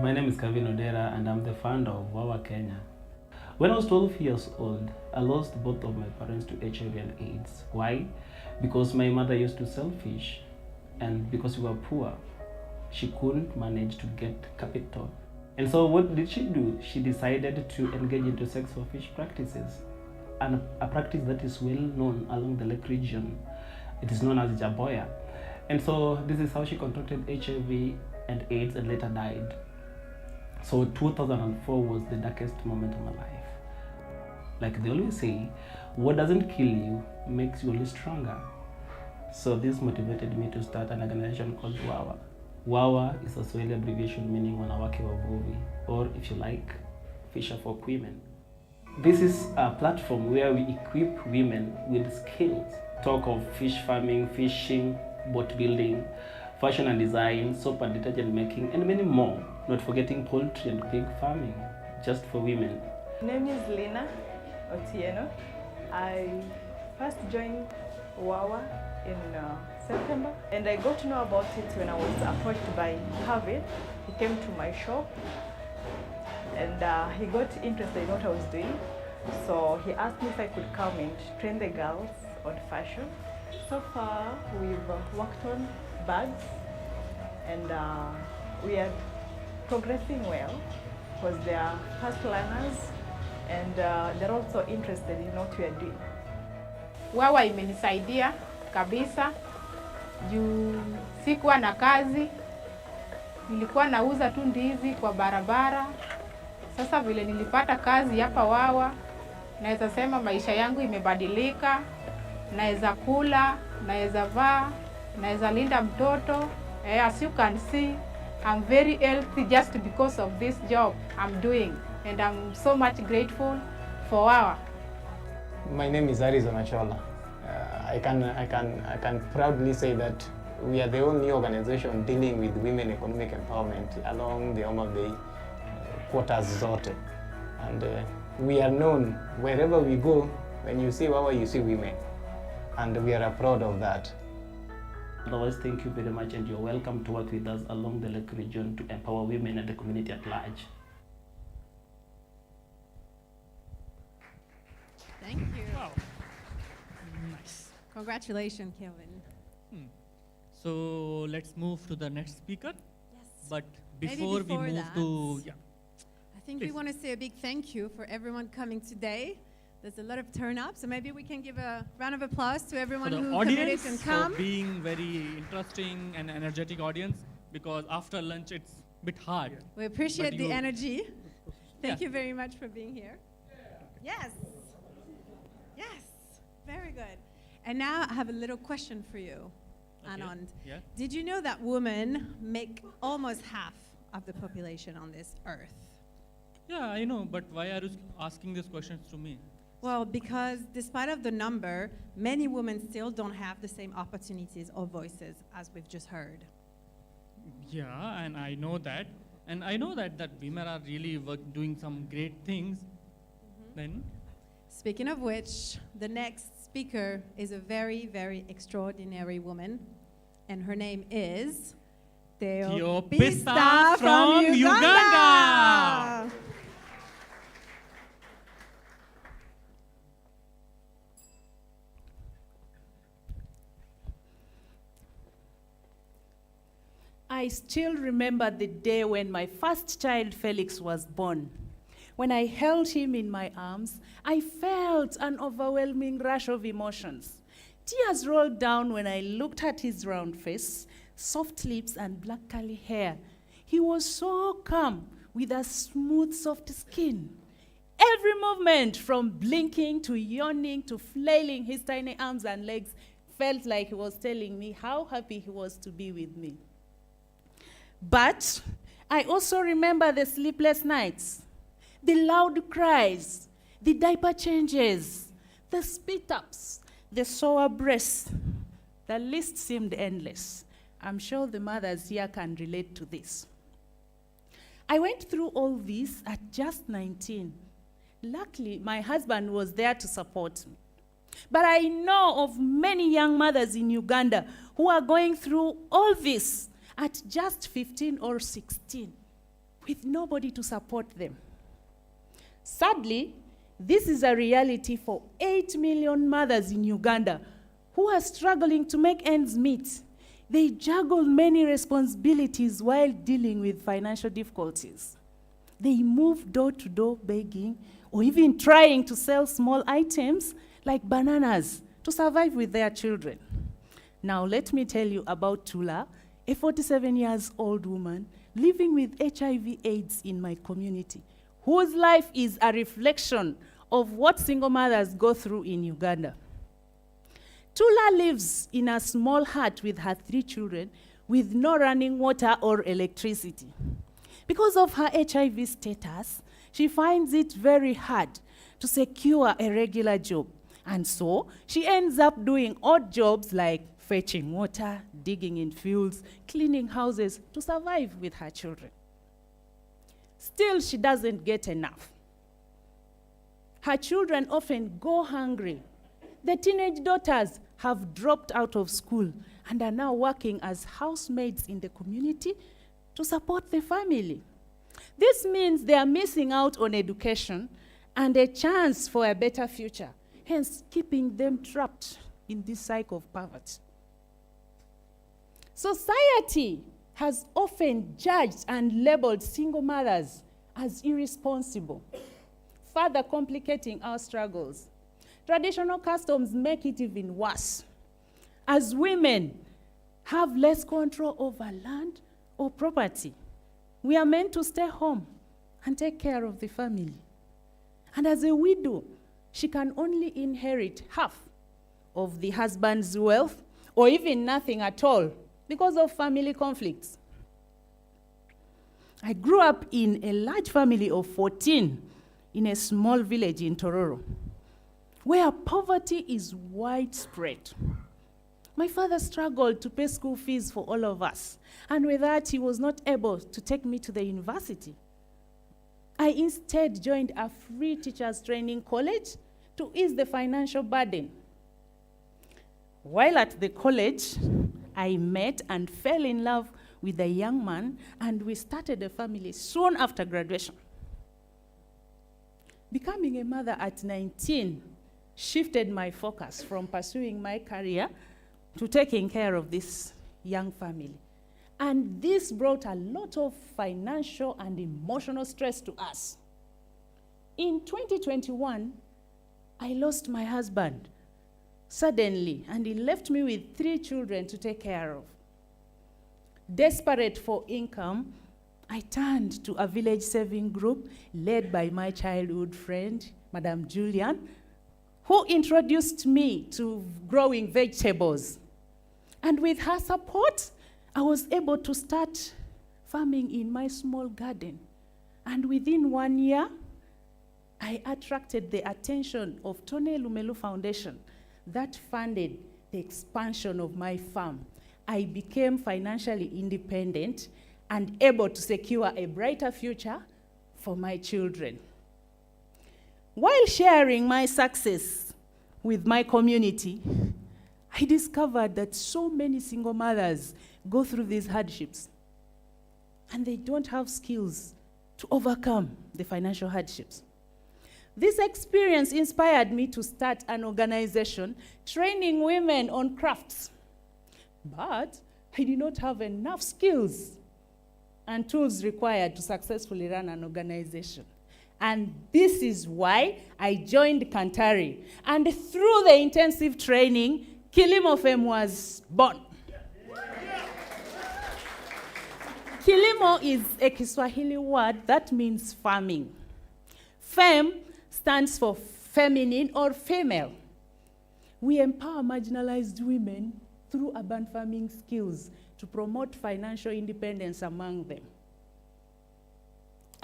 My name is Kevin Odera, and I'm the founder of Wawa Kenya. When I was 12 years old, I lost both of my parents to HIV and AIDS. Why? Because my mother used to sell fish, and because we were poor, she couldn't manage to get capital. And so what did she do? She decided to engage into sex for fish practices, and a practice that is well known along the lake region. It is known as Jaboya. And so this is how she contracted HIV and AIDS and later died. So 2004 was the darkest moment of my life. Like they always say, what doesn't kill you makes you only stronger. So this motivated me to start an organization called Wawa. Wawa is a Swahili abbreviation meaning wanawake wavuvi, or if you like, fisher folk women. This is a platform where we equip women with skills. Talk of fish farming, fishing, boat building, fashion and design, soap and detergent making, and many more. Not forgetting poultry and pig farming, just for women. My name is Lina Otieno. I first joined Wawa in September, and I got to know about it when I was approached by Harvey. He came to my shop, and he got interested in what I was doing. So he asked me if I could come and train the girls on fashion. So far, we've worked on bags, and we are progressing well because they are first learners, and they're also interested in what we are doing. Wawa imenisaidia kabisa juu sikuwa na kazi, nilikuwa nauza tu ndizi kwa barabara. Sasa vile nilipata kazi hapa Wawa, naweza sema maisha yangu imebadilika naweza kula, naweza vaa, naweza linda mtoto. As you can see, I'm very healthy just because of this job I'm doing, and I'm so much grateful for our. My name is Arizona Chola. I can proudly say that we are the only organization dealing with women economic empowerment along the Homa Bay quarters zote. And we are known wherever we go. When you see Wawa, you see women. And we are proud of that. Otherwise, thank you very much, and you're welcome to work with us along the Lake region to empower women and the community at large. Thank you. Wow. Nice. Congratulations, Kelvin. So let's move to the next speaker. Yes. But Maybe before we before move that, to, yeah. I think Please. we want to say a big thank you for everyone coming today. There's a lot of turn up, so maybe we can give a round of applause to everyone For the who committed audience and for come. being very interesting and energetic audience, because after lunch it's a bit hard. We appreciate But the you- energy. Thank Yeah. you very much for being here. Yes. Yes. Very good. And now I have a little question for you, Anand. Yeah. Did you know that women make almost half of the population on this earth? Yeah, I know, but why are you asking these questions to me? Well, because despite of the number, many women still don't have the same opportunities or voices as we've just heard. Yeah, and I know that. And I know that women are really doing some great things. Then, Speaking of which, the next speaker is a very, very extraordinary woman, and her name is Teopista from Uganda. I still remember the day when my first child, Felix, was born. When I held him in my arms, I felt an overwhelming rush of emotions. Tears rolled down when I looked at his round face, soft lips, and black curly hair. He was so calm, with a smooth, soft skin. Every movement, from blinking to yawning to flailing his tiny arms and legs, felt like he was telling me how happy he was to be with me. But I also remember the sleepless nights, the loud cries, the diaper changes, the spit-ups, the sore breasts. The list seemed endless. I'm sure the mothers here can relate to this. I went through all this at just 19. Luckily, my husband was there to support me. But I know of many young mothers in Uganda who are going through all this at just 15 or 16, with nobody to support them. Sadly, this is a reality for 8 million mothers in Uganda who are struggling to make ends meet. They juggle many responsibilities while dealing with financial difficulties. They move door to door begging, or even trying to sell small items like bananas to survive with their children. Now let me tell you about Tula, a 47-year-old woman living with HIV/AIDS in my community, whose life is a reflection of what single mothers go through in Uganda. Tula lives in a small hut with her 3 children with no running water or electricity. Because of her HIV status, she finds it very hard to secure a regular job. And so she ends up doing odd jobs like fetching water, digging in fields, cleaning houses to survive with her children. Still, she doesn't get enough. Her children often go hungry. The teenage daughters have dropped out of school and are now working as housemaids in the community to support the family. This means they are missing out on education and a chance for a better future, hence keeping them trapped in this cycle of poverty. Society has often judged and labeled single mothers as irresponsible, further complicating our struggles. Traditional customs make it even worse, as women have less control over land or property. We are meant to stay home and take care of the family. And as a widow, she can only inherit half of the husband's wealth, or even nothing at all because of family conflicts. I grew up in a large family of 14 in a small village in Tororo, where poverty is widespread. My father struggled to pay school fees for all of us, and with that, he was not able to take me to the university. I instead joined a free teachers training college to ease the financial burden. While at the college, I met and fell in love with a young man, and we started a family soon after graduation. Becoming a mother at 19 shifted my focus from pursuing my career to taking care of this young family. And this brought a lot of financial and emotional stress to us. In 2021, I lost my husband suddenly, and he left me with 3 children to take care of. Desperate for income, I turned to a village saving group led by my childhood friend, Madam Juliet, who introduced me to growing vegetables. And with her support, I was able to start farming in my small garden. And within 1 year, I attracted the attention of Tone Lumelu Foundation that funded the expansion of my farm. I became financially independent and able to secure a brighter future for my children. While sharing my success with my community, I discovered that so many single mothers go through these hardships, and they don't have skills to overcome the financial hardships. This experience inspired me to start an organization training women on crafts. But I did not have enough skills and tools required to successfully run an organization. And this is why I joined Kanthari. And through the intensive training, Kilimo Fem was born. Kilimo is a Kiswahili word that means farming. Fem stands for feminine or female. We empower marginalized women through urban farming skills to promote financial independence among them.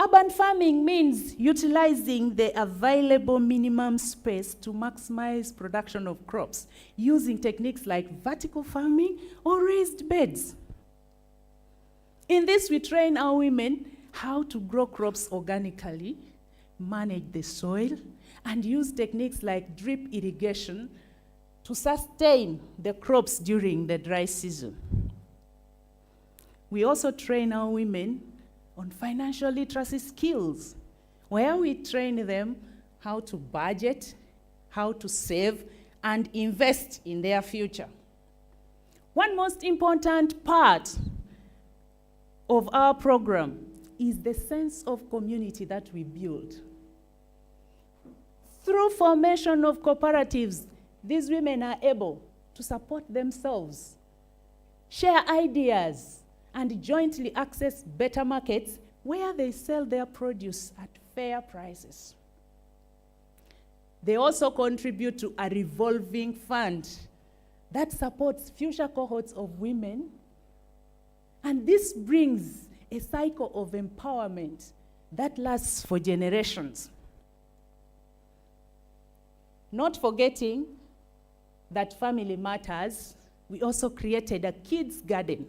Urban farming means utilizing the available minimum space to maximize production of crops using techniques like vertical farming or raised beds. In this, we train our women how to grow crops organically, manage the soil, and use techniques like drip irrigation to sustain the crops during the dry season. We also train our women on financial literacy skills, where we train them how to budget, how to save, and invest in their future. One most important part of our program is the sense of community that we build. Through formation of cooperatives, these women are able to support themselves, share ideas, and jointly access better markets where they sell their produce at fair prices. They also contribute to a revolving fund that supports future cohorts of women, and this brings a cycle of empowerment that lasts for generations. Not forgetting that family matters, we also created a kids' garden.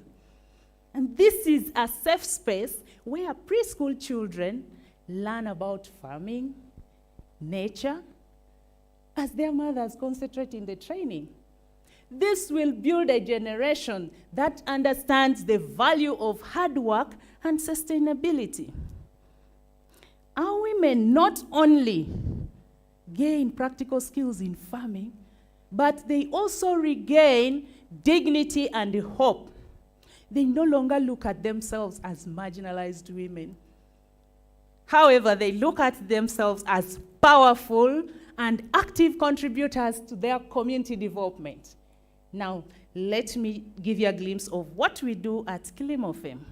And this is a safe space where preschool children learn about farming, nature, as their mothers concentrate in the training. This will build a generation that understands the value of hard work and sustainability. Our women not only gain practical skills in farming, but they also regain dignity and hope. They no longer look at themselves as marginalized women. However, they look at themselves as powerful and active contributors to their community development. Now, let me give you a glimpse of what we do at Kilimo Fem.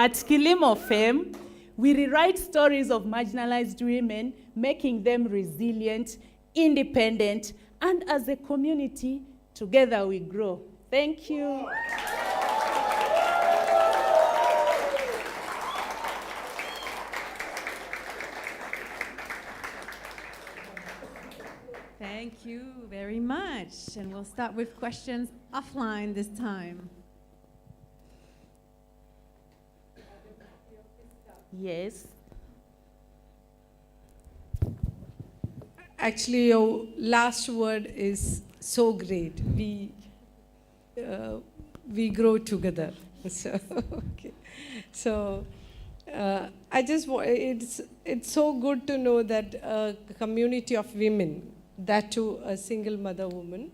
At Kilimo Fame, we rewrite stories of marginalized women, making them resilient, independent, and as a community, together we grow. Thank you. Thank you very much. And we'll start with questions offline this time. Yes. Actually, your last word is so great. We grow together. So, okay. So, I just it's so good to know that a community of women, that too a single mother woman,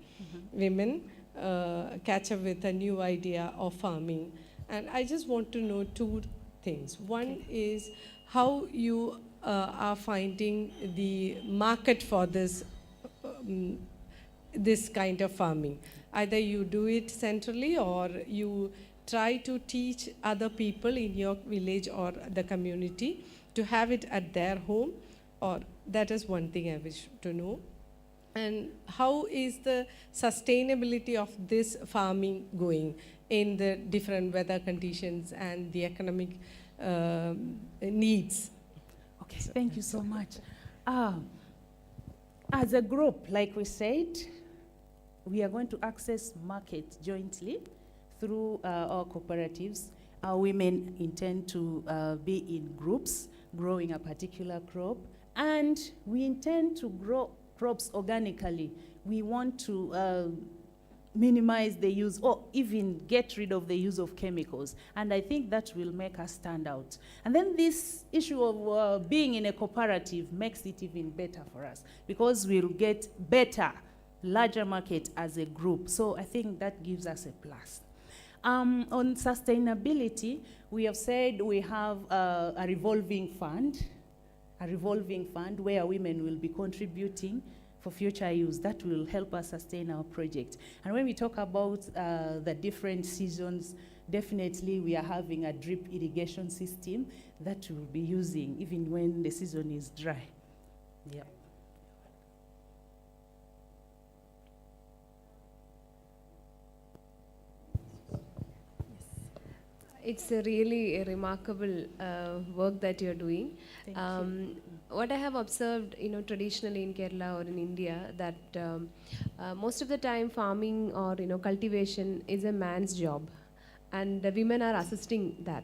women catch up with a new idea of farming. And I just want to know two things. One is how you are finding the market for this this kind of farming. Either you do it centrally or you try to teach other people in your village or the community to have it at their home, or that is one thing I wish to know. And how is the sustainability of this farming going in the different weather conditions and the economic needs? Okay, thank you so much. As a group, like we said, we are going to access market jointly through our cooperatives. Our women intend to be in groups growing a particular crop, and we intend to grow crops organically. We want to minimize the use or even get rid of the use of chemicals. And I think that will make us stand out. And then this issue of being in a cooperative makes it even better for us because we'll get better, larger market as a group. So I think that gives us a plus. On sustainability, we have said we have a revolving fund where women will be contributing for future use. That will help us sustain our project. And when we talk about the different seasons, definitely we are having a drip irrigation system that we'll be using even when the season is dry. Yeah. It's a really remarkable work that you're doing. Thank you. What I have observed, traditionally in Kerala or in India, that most of the time farming or cultivation is a man's job, and the women are assisting that.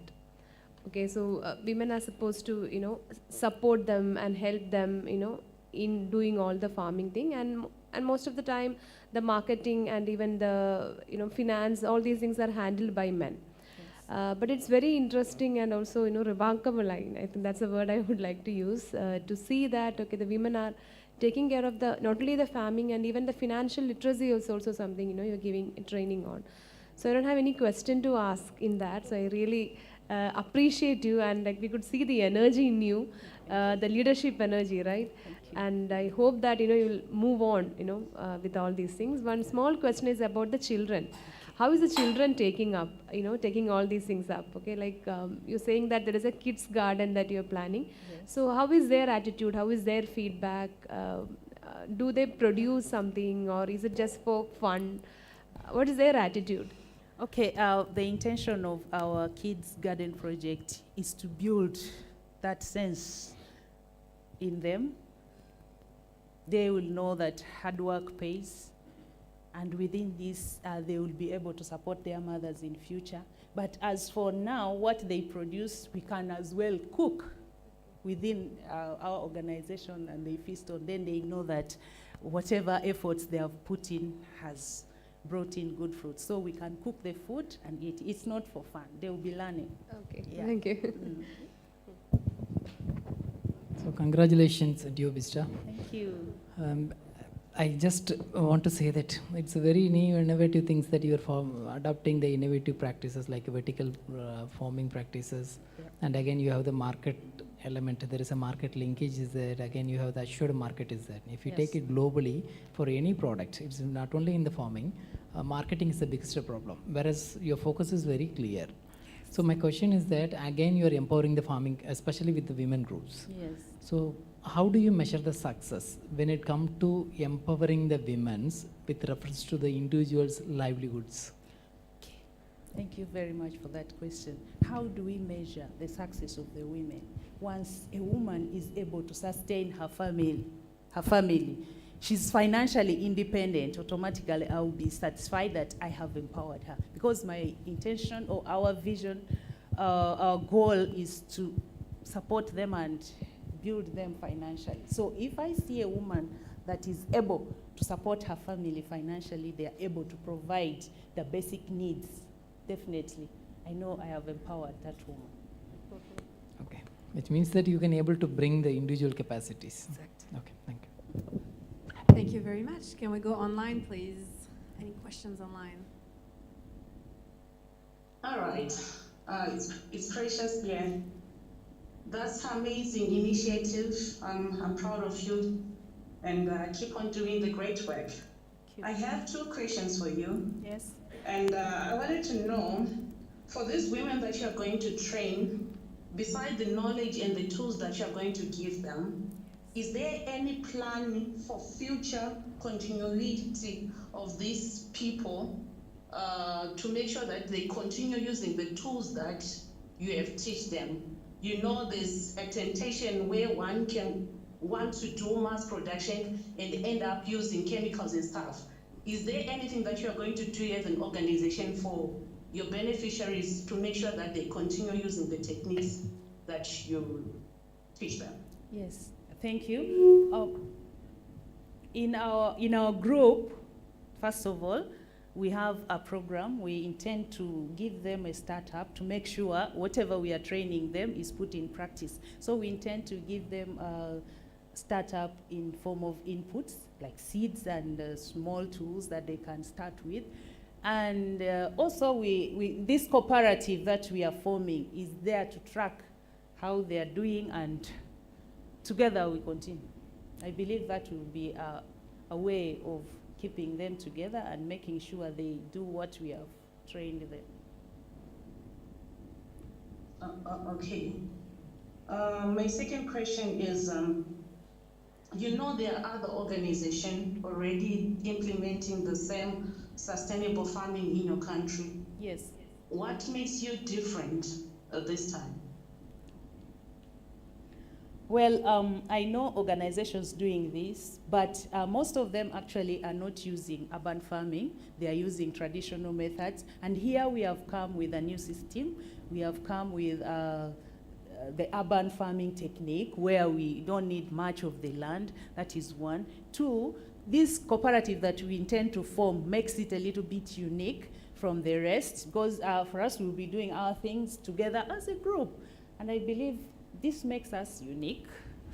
Okay, so women are supposed to support them and help them in doing all the farming thing, and most of the time the marketing and even the finance, all these things are handled by men. But it's very interesting and also, remarkable. I think that's a word I would like to use to see that, okay, the women are taking care of not only the farming and even the financial literacy is also something, you're giving training on. So I don't have any question to ask in that. So I really appreciate you, and we could see the energy in you, the leadership energy, right? And I hope that, you'll move on, with all these things. One small question is about the children. How is the children taking all these things up? Okay, like you're saying that there is a kids garden that you're planning. Yes. So how is their attitude? How is their feedback? Do they produce something, or is it just for fun? What is their attitude? Okay, the intention of our kids garden project is to build that sense in them. They will know that hard work pays. And within this, they will be able to support their mothers in future. But as for now, what they produce, we can as well cook within our organization, and they feast on. Then they know that whatever efforts they have put in has brought in good fruit. So we can cook the food and eat. It's not for fun. They will be learning. Okay, yeah. Thank you. So congratulations, Teopista. Thank you. I just want to say that it's a very new innovative things that you are adopting the innovative practices like vertical farming practices. Yeah. And again, you have the market element. There is a market linkage is there. Again, you have the assured market is there. If you take it globally for any product, it's not only in the farming, marketing is the biggest problem. Whereas your focus is very clear. So my question is that again you are empowering the farming, especially with the women groups. Yes. So how do you measure the success when it comes to empowering the women's with reference to the individual's livelihoods? Thank you very much for that question. How do we measure the success of the women? Once a woman is able to sustain her family, she's financially independent, automatically I will be satisfied that I have empowered her. Because my intention or our vision, our goal is to support them and build them financially. So if I see a woman that is able to support her family financially, they are able to provide the basic needs, definitely, I know I have empowered that woman. Okay, which means that you can able to bring the individual capacities. Exactly. Okay, thank you. Thank you very much. Can we go online, please? Any questions online? All right. It's Precious here. That's amazing initiative. I'm proud of you, and keep on doing the great work. I have 2 questions for you. Yes. And I wanted to know, for these women that you're going to train, besides the knowledge and the tools that you're going to give them, is there any plan for future continuity of these people to make sure that they continue using the tools that you have taught them? You know, there's a temptation where one can want to do mass production and end up using chemicals and stuff. Is there anything that you're going to do as an organization for your beneficiaries to make sure that they continue using the techniques that you teach them? Yes, thank you. In our group, first of all, we have a program. We intend to give them a startup to make sure whatever we are training them is put in practice. So we intend to give them a startup in form of inputs, like seeds and small tools that they can start with. And also this cooperative that we are forming is there to track how they are doing, and together we continue. I believe that will be a way of keeping them together and making sure they do what we have trained them. Okay. My second question is, you know there are other organizations already implementing the same sustainable farming in your country. Yes. What makes you different this time? Well, I know organizations doing this, but most of them actually are not using urban farming. They are using traditional methods. And here we have come with a new system. We have come with the urban farming technique where we don't need much of the land. That is one. 2, this cooperative that we intend to form makes it a little bit unique from the rest, because for us we'll be doing our things together as a group. And I believe this makes us unique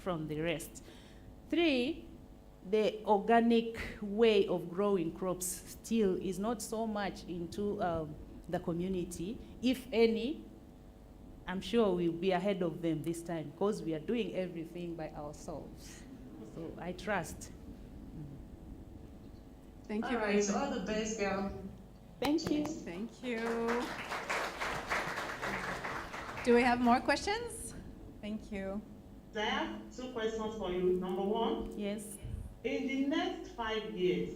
from the rest. 3, the organic way of growing crops still is not so much into the community. If any, I'm sure we'll be ahead of them this time because we are doing everything by ourselves. So I trust. Thank you All very right, much. all the best, girl. Thank you. Thank you. Do we have more questions? Thank you. I have 2 questions for you. Number 1. Yes. In the next 5 years,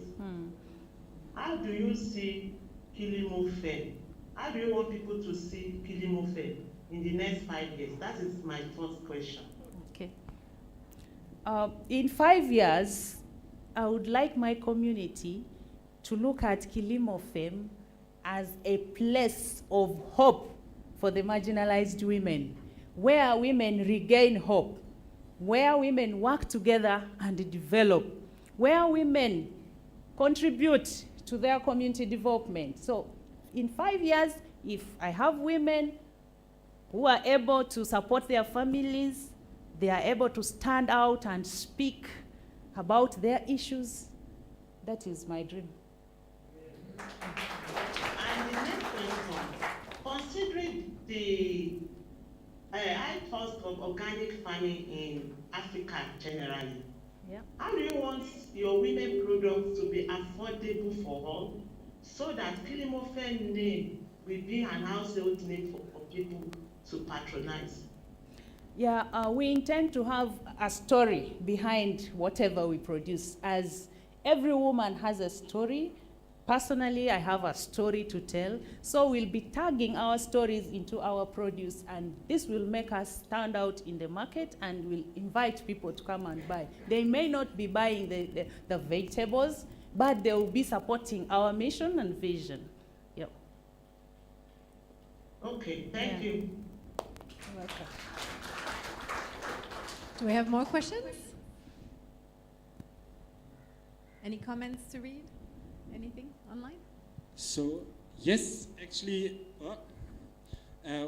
how do you see Kilimo Fair? How do you want people to see Kilimo Fair in the next 5 years? That is my first question. Okay. In 5 years, I would like my community to look at Kilimo Fem as a place of hope for the marginalized women, where women regain hope, where women work together and develop, where women contribute to their community development. So in 5 years, if I have women who are able to support their families, they are able to stand out and speak about their issues, that is my dream. And the next question, considering the high cost of organic farming in Africa generally, how do you want your women products to be affordable for all, so that Kilimo Fair name will be an household name for people to patronize? Yeah, we intend to have a story behind whatever we produce, as every woman has a story. Personally, I have a story to tell, so we'll be tagging our stories into our produce, and this will make us stand out in the market and will invite people to come and buy. They may not be buying the vegetables, but they will be supporting our mission and vision. Yep. Okay, thank you. You're welcome. Do we have more questions? Any comments to read? Anything online? So, yes, actually,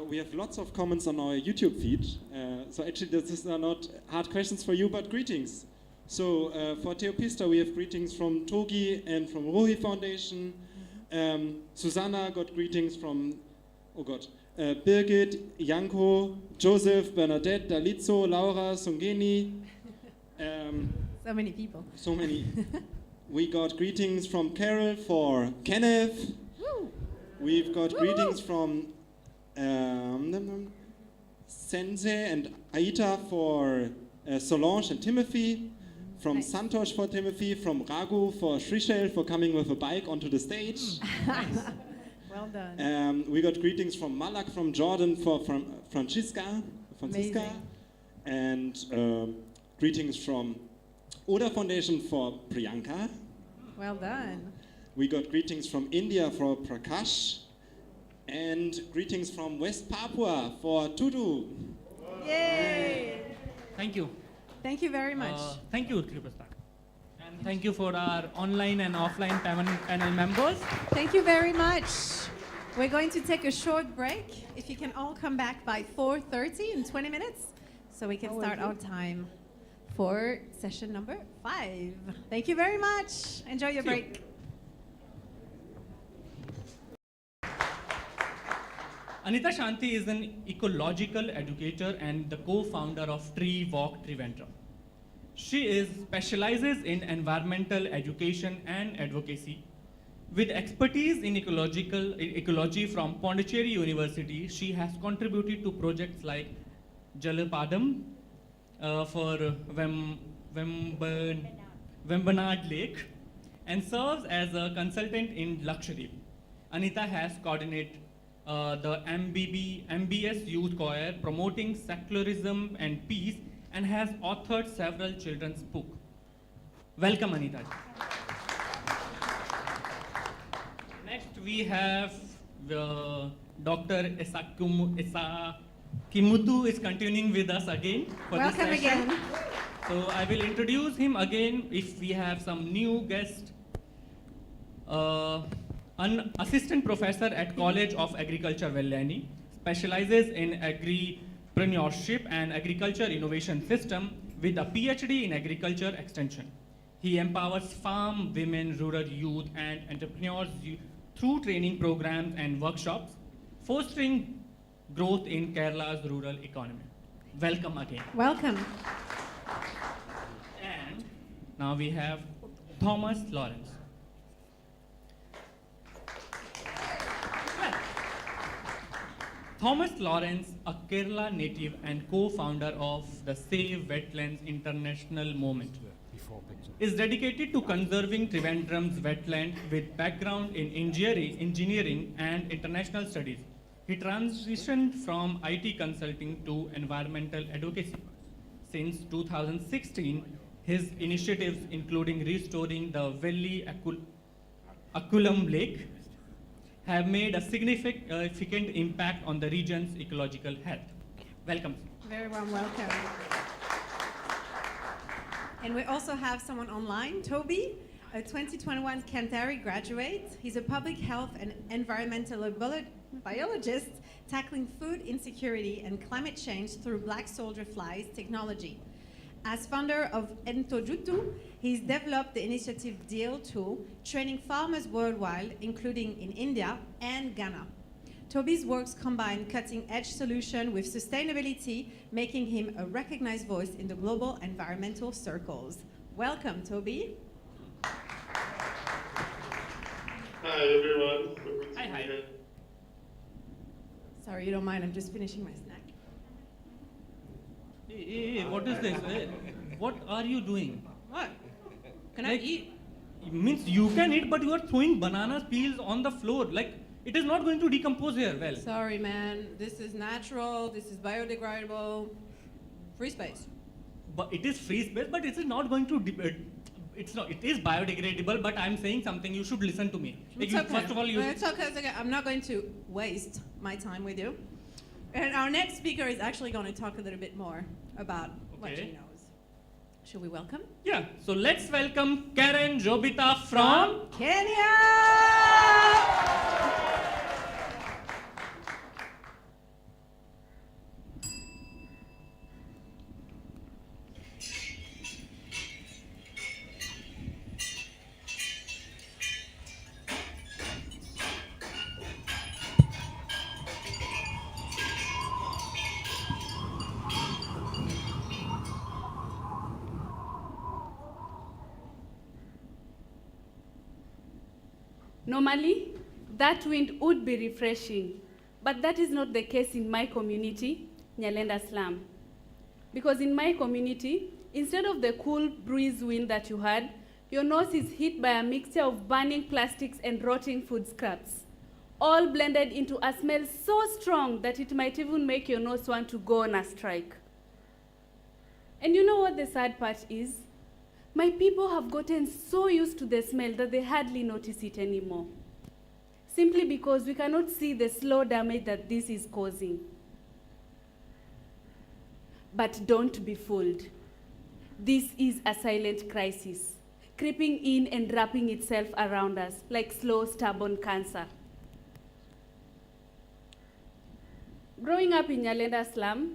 we have lots of comments on our YouTube feed. So actually, these are not hard questions for you, but greetings. So for Teopista, we have greetings from Togi and from Rohi Foundation. Susanna got greetings from, Birgit, Janko, Joseph, Bernadette, Dalitzo, Laura, Sungeni. So many people. So many. We got greetings from Carol for Kenneth. Woo. We've got Woo. greetings from Sensei and Aita for Solange and Timothy. From Nice. Santosh for Timothy. From Raghu for Shrishail for coming with a bike onto the stage. Well done. We got greetings from Malak, from Jordan, from Fransisca, Amazing. and greetings from Oda Foundation for Priyanka. Well done. We got greetings from India for Prakash, and greetings from West Papua for Tudu. Yay! Thank you. Thank you very much. Thank you, Teopista. And thank you for our online and offline panel members. Thank you very much. We're going to take a short break. If you can all come back by 4:30 in 20 minutes, so we can start our time for session number 5. Thank you very much. Enjoy your break. Anita Shanti is an ecological educator and the co-founder of Tree Walk Trivandrum. She specializes in environmental education and advocacy. With expertise in ecology from Pondicherry University, she has contributed to projects like Jalapadam for Vembanad Lake and serves as a consultant in Lakshadweep. Anita has coordinated the MBS Youth Choir promoting secularism and peace and has authored several children's books. Welcome, Anita. Next, we have Dr. Kimutu is continuing with us again for this Welcome session. again. So I will introduce him again if we have some new guest. An assistant professor at College of Agriculture, Vellani, specializes in agripreneurship and agriculture innovation system with a PhD in agriculture extension. He empowers farm women, rural youth, and entrepreneurs through training programs and workshops, fostering growth in Kerala's rural economy. Welcome again. Welcome. And now we have Thomas Lawrence. Thomas Lawrence, a Kerala native and co-founder of the Save Wetlands International Movement, is dedicated to conserving Trivandrum's wetland with background in engineering and international studies. He transitioned from IT consulting to environmental advocacy. Since 2016, his initiatives, including restoring the Velli Akulam Lake, have made a significant impact on the region's ecological health. Welcome. Very warm welcome. And we also have someone online, Toby, a 2021 kanthari graduate. He's a public health and environmental biologist tackling food insecurity and climate change through black soldier flies technology. As founder of Tudu, he's developed the initiative Deal 2, training farmers worldwide, including in India and Ghana. Toby's works combine cutting-edge solutions with sustainability, making him a recognized voice in the global environmental circles. Welcome, Toby. Hi, everyone. Hi. Sorry, you don't mind, I'm just finishing my snack. Hey, what is this? Hey, what are you doing? What? Can I eat? Means you can eat, but you are throwing banana peels on the floor. Like, it is not going to decompose here well. Sorry, man. This is natural. This is biodegradable. Free space. But it is free space, but it is not going to. It's not. It is biodegradable, but I'm saying something. You should listen to me. Like, It's okay. First of all, you. It's okay. It's okay. I'm not going to waste my time with you. And our next speaker is actually going to talk a little bit more about what Okay. she knows. Shall we welcome? Yeah. So let's welcome Caren Jobita from Kenya. Normally, that wind would be refreshing, but that is not the case in my community, Nyalenda Slum. Because in my community, instead of the cool breeze wind that you had, your nose is hit by a mixture of burning plastics and rotting food scraps, all blended into a smell so strong that it might even make your nose want to go on a strike. And you know what the sad part is? My people have gotten so used to the smell that they hardly notice it anymore, simply because we cannot see the slow damage that this is causing. But don't be fooled. This is a silent crisis, creeping in and wrapping itself around us like slow, stubborn cancer. Growing up in Nyalenda Slum,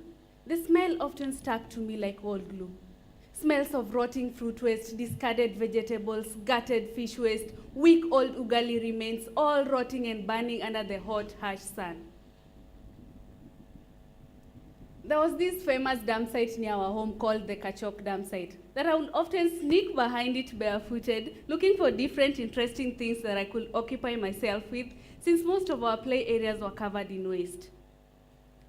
the smell often stuck to me like old glue. Smells of rotting fruit waste, discarded vegetables, gutted fish waste, weak old ugali remains, all rotting and burning under the hot, harsh sun. There was this famous dump site near our home called the Kachok dump site that I would often sneak behind it barefooted, looking for different interesting things that I could occupy myself with, since most of our play areas were covered in waste.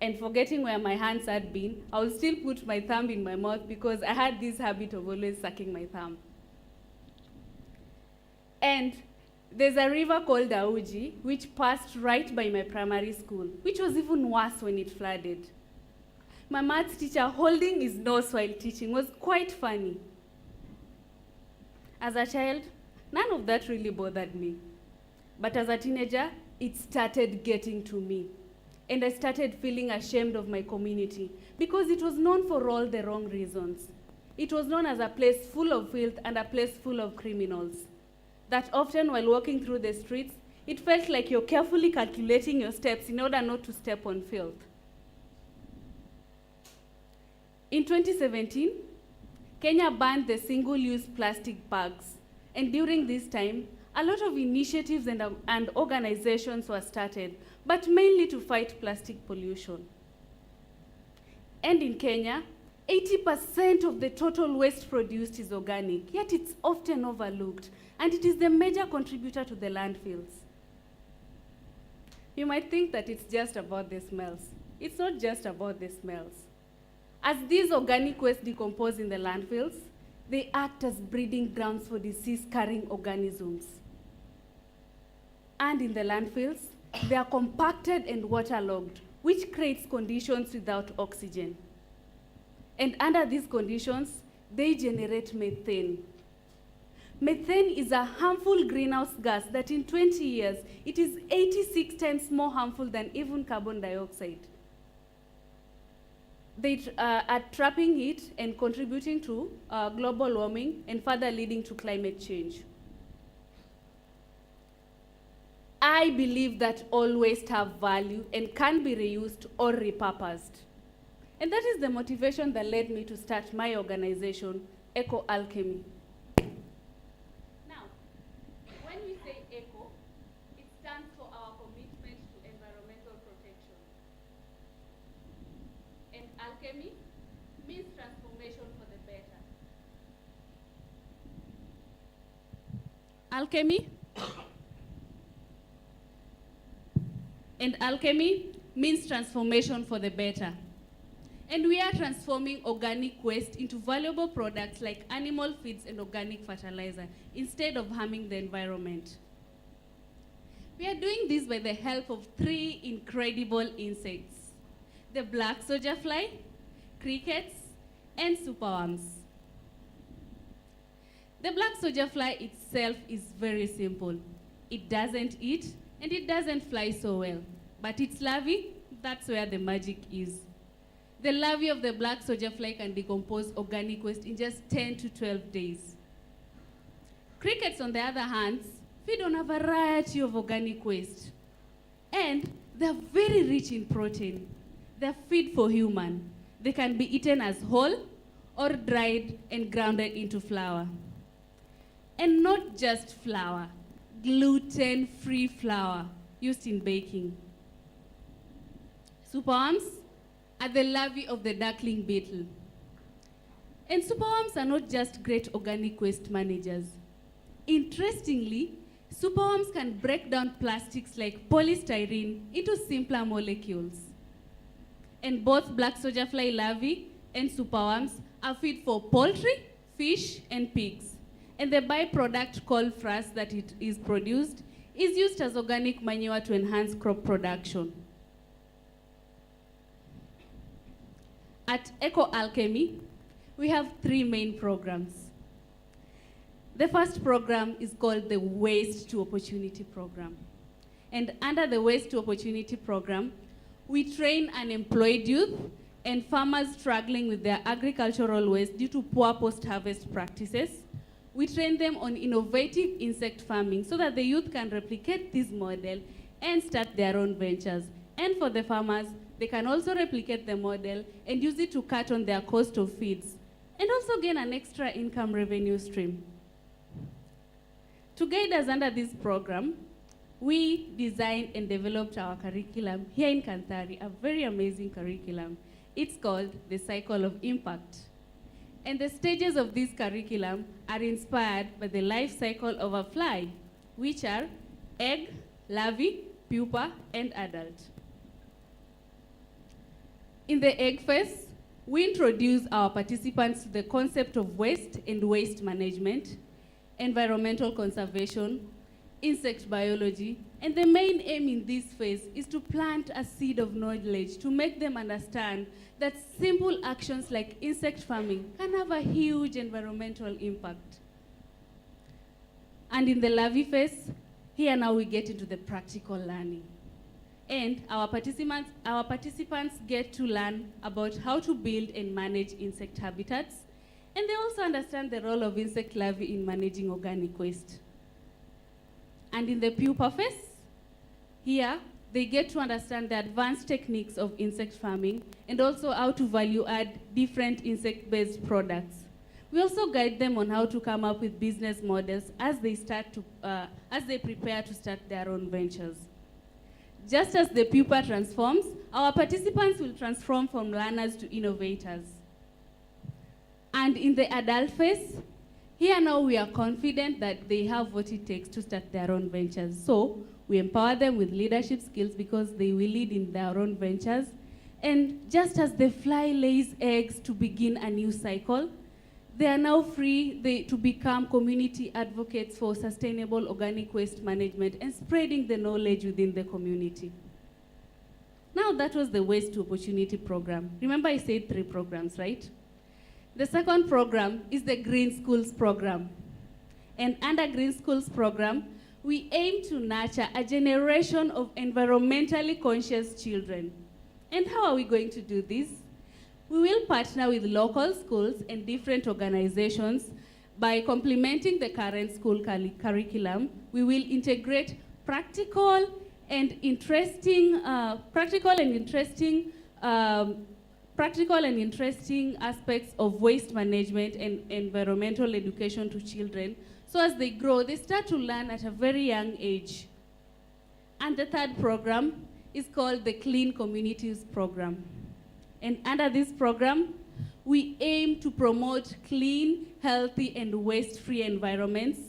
And forgetting where my hands had been, I would still put my thumb in my mouth because I had this habit of always sucking my thumb. And there's a river called Auji, which passed right by my primary school, which was even worse when it flooded. My maths teacher holding his nose while teaching was quite funny. As a child, none of that really bothered me. But as a teenager, it started getting to me. And I started feeling ashamed of my community because it was known for all the wrong reasons. It was known as a place full of filth and a place full of criminals. That often while walking through the streets, it felt like you're carefully calculating your steps in order not to step on filth. In 2017, Kenya banned the single-use plastic bags. And during this time, a lot of initiatives and organizations were started, but mainly to fight plastic pollution. And in Kenya, 80% of the total waste produced is organic, yet it's often overlooked, and it is the major contributor to the landfills. You might think that it's just about the smells. It's not just about the smells. As these organic waste decompose in the landfills, they act as breeding grounds for disease-carrying organisms. And in the landfills, they are compacted and waterlogged, which creates conditions without oxygen. And under these conditions, they generate methane. Methane is a harmful greenhouse gas that in 20 years, it is 86 times more harmful than even carbon dioxide. They are trapping heat and contributing to global warming and further leading to climate change. I believe that all waste have value and can be reused or repurposed. And that is the motivation that led me to start my organization, Eco Alchemy. Now, when we say eco, it stands for our commitment to environmental protection. And alchemy means transformation for the better. Alchemy means transformation for the better. And we are transforming organic waste into valuable products like animal feeds and organic fertilizer instead of harming the environment. We are doing this by the help of 3 incredible insects: the black soldier fly, crickets, and superworms. The black soldier fly itself is very simple. It doesn't eat and it doesn't fly so well, but its larvae, that's where the magic is. The larvae of the black soldier fly can decompose organic waste in just 10 to 12 days. Crickets, on the other hand, feed on a variety of organic waste. And they're very rich in protein. They're feed for human. They can be eaten as whole or dried and grounded into flour. And not just flour, gluten-free flour used in baking. Superworms are the larvae of the duckling beetle. And superworms are not just great organic waste managers. Interestingly, superworms can break down plastics like polystyrene into simpler molecules. And both black soldier fly larvae and superworms are feed for poultry, fish, and pigs. And the byproduct called frass that it is produced is used as organic manure to enhance crop production. At Eco Alchemy, we have 3 main programs. The first program is called the Waste to Opportunity Program. And under the Waste to Opportunity Program, we train unemployed youth and farmers struggling with their agricultural waste due to poor post-harvest practices. We train them on innovative insect farming so that the youth can replicate this model and start their own ventures. And for the farmers, they can also replicate the model and use it to cut on their cost of feeds and also gain an extra income revenue stream. To guide us under this program, we designed and developed our curriculum here in Kanthari, a very amazing curriculum. It's called the Cycle of Impact. And the stages of this curriculum are inspired by the life cycle of a fly, which are egg, larvae, pupa, and adult. In the egg phase, we introduce our participants to the concept of waste and waste management, environmental conservation, insect biology, and the main aim in this phase is to plant a seed of knowledge to make them understand that simple actions like insect farming can have a huge environmental impact. And in the larvae phase, here now we get into the practical learning. And our participants get to learn about how to build and manage insect habitats, and they also understand the role of insect larvae in managing organic waste. And in the pupa phase, here they get to understand the advanced techniques of insect farming and also how to value add different insect-based products. We also guide them on how to come up with business models as they prepare to start their own ventures. Just as the pupa transforms, our participants will transform from learners to innovators. And in the adult phase, here now we are confident that they have what it takes to start their own ventures. So we empower them with leadership skills because they will lead in their own ventures. And just as the fly lays eggs to begin a new cycle, they are now free to become community advocates for sustainable organic waste management and spreading the knowledge within the community. Now that was the Waste to Opportunity program. Remember I said 3 programs, right? The second program is the Green Schools program. And under Green Schools program, we aim to nurture a generation of environmentally conscious children. And how are we going to do this? We will partner with local schools and different organizations. By complementing the current school curriculum, we will integrate practical and interesting aspects of waste management and environmental education to children. So as they grow, they start to learn at a very young age. And the third program is called the Clean Communities program. And under this program, we aim to promote clean, healthy, and waste-free environments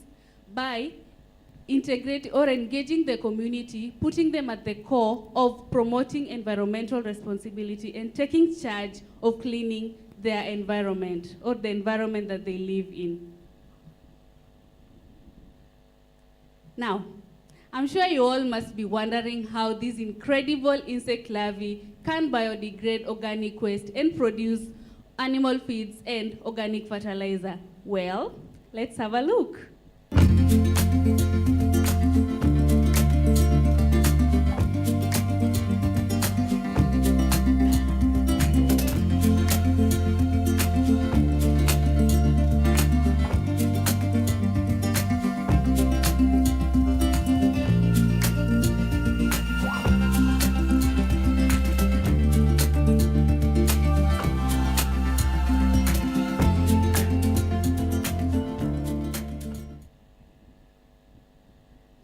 by integrating or engaging the community, putting them at the core of promoting environmental responsibility and taking charge of cleaning their environment or the environment that they live in. Now, I'm sure you all must be wondering how these incredible insect larvae can biodegrade organic waste and produce animal feeds and organic fertilizer. Well, let's have a look.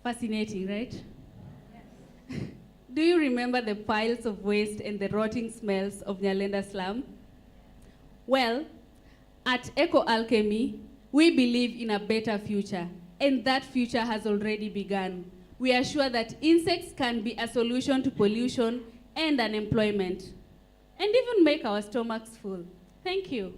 Fascinating, right? Do you remember the piles of waste and the rotting smells of Nyalenda slum? Well, at Eco Alchemy, we believe in a better future, and that future has already begun. We are sure that insects can be a solution to pollution and unemployment, and even make our stomachs full. Thank you.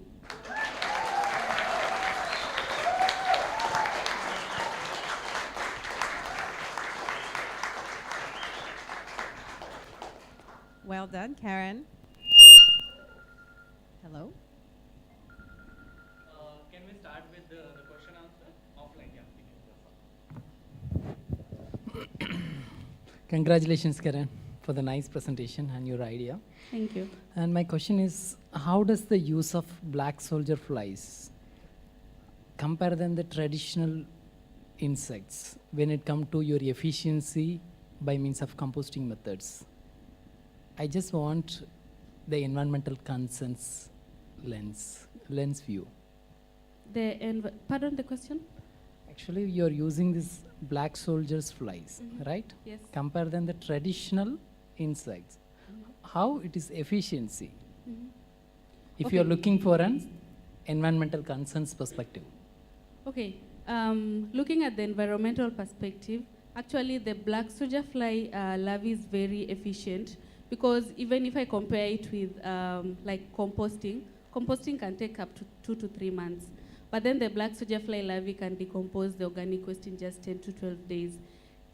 Well done, Caren. Hello? Can we start with the question answer? Offline, yeah. Congratulations, Caren, for the nice presentation and your idea. Thank you. And my question is, how does the use of black soldier flies compare than the traditional insects when it comes to your efficiency by means of composting methods? I just want the environmental concerns lens view. Pardon the question? Actually, you're using these black soldiers flies, right? Yes. Compare than the traditional insects. How it is efficiency? If you're looking for an environmental concerns perspective. Okay. Looking at the environmental perspective, actually the black soldier fly larvae is very efficient, because even if I compare it with like composting can take up to 2 to 3 months. But then the black soldier fly larvae can decompose the organic waste in just 10 to 12 days.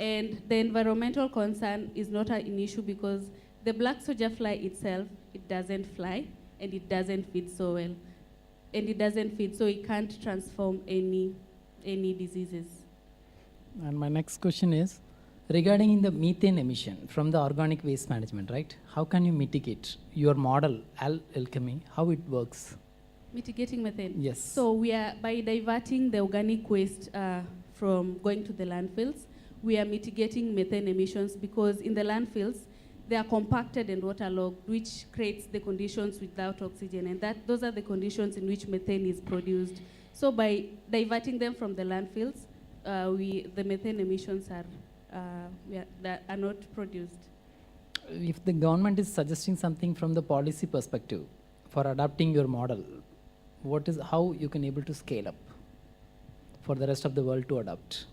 And the environmental concern is not an issue because the black soldier fly itself, it doesn't fly and it doesn't feed so well. And it doesn't feed, so it can't transform any diseases. And my next question is, regarding in the methane emission from the organic waste management, right? How can you mitigate your model, alchemy, how it works? Mitigating methane? Yes. So we are, by diverting the organic waste from going to the landfills, we are mitigating methane emissions because in the landfills, they are compacted and waterlogged, which creates the conditions without oxygen, and those are the conditions in which methane is produced. So by diverting them from the landfills, the methane emissions are not produced. If the government is suggesting something from the policy perspective for adapting your model, how you can able to scale up for the rest of the world to adopt?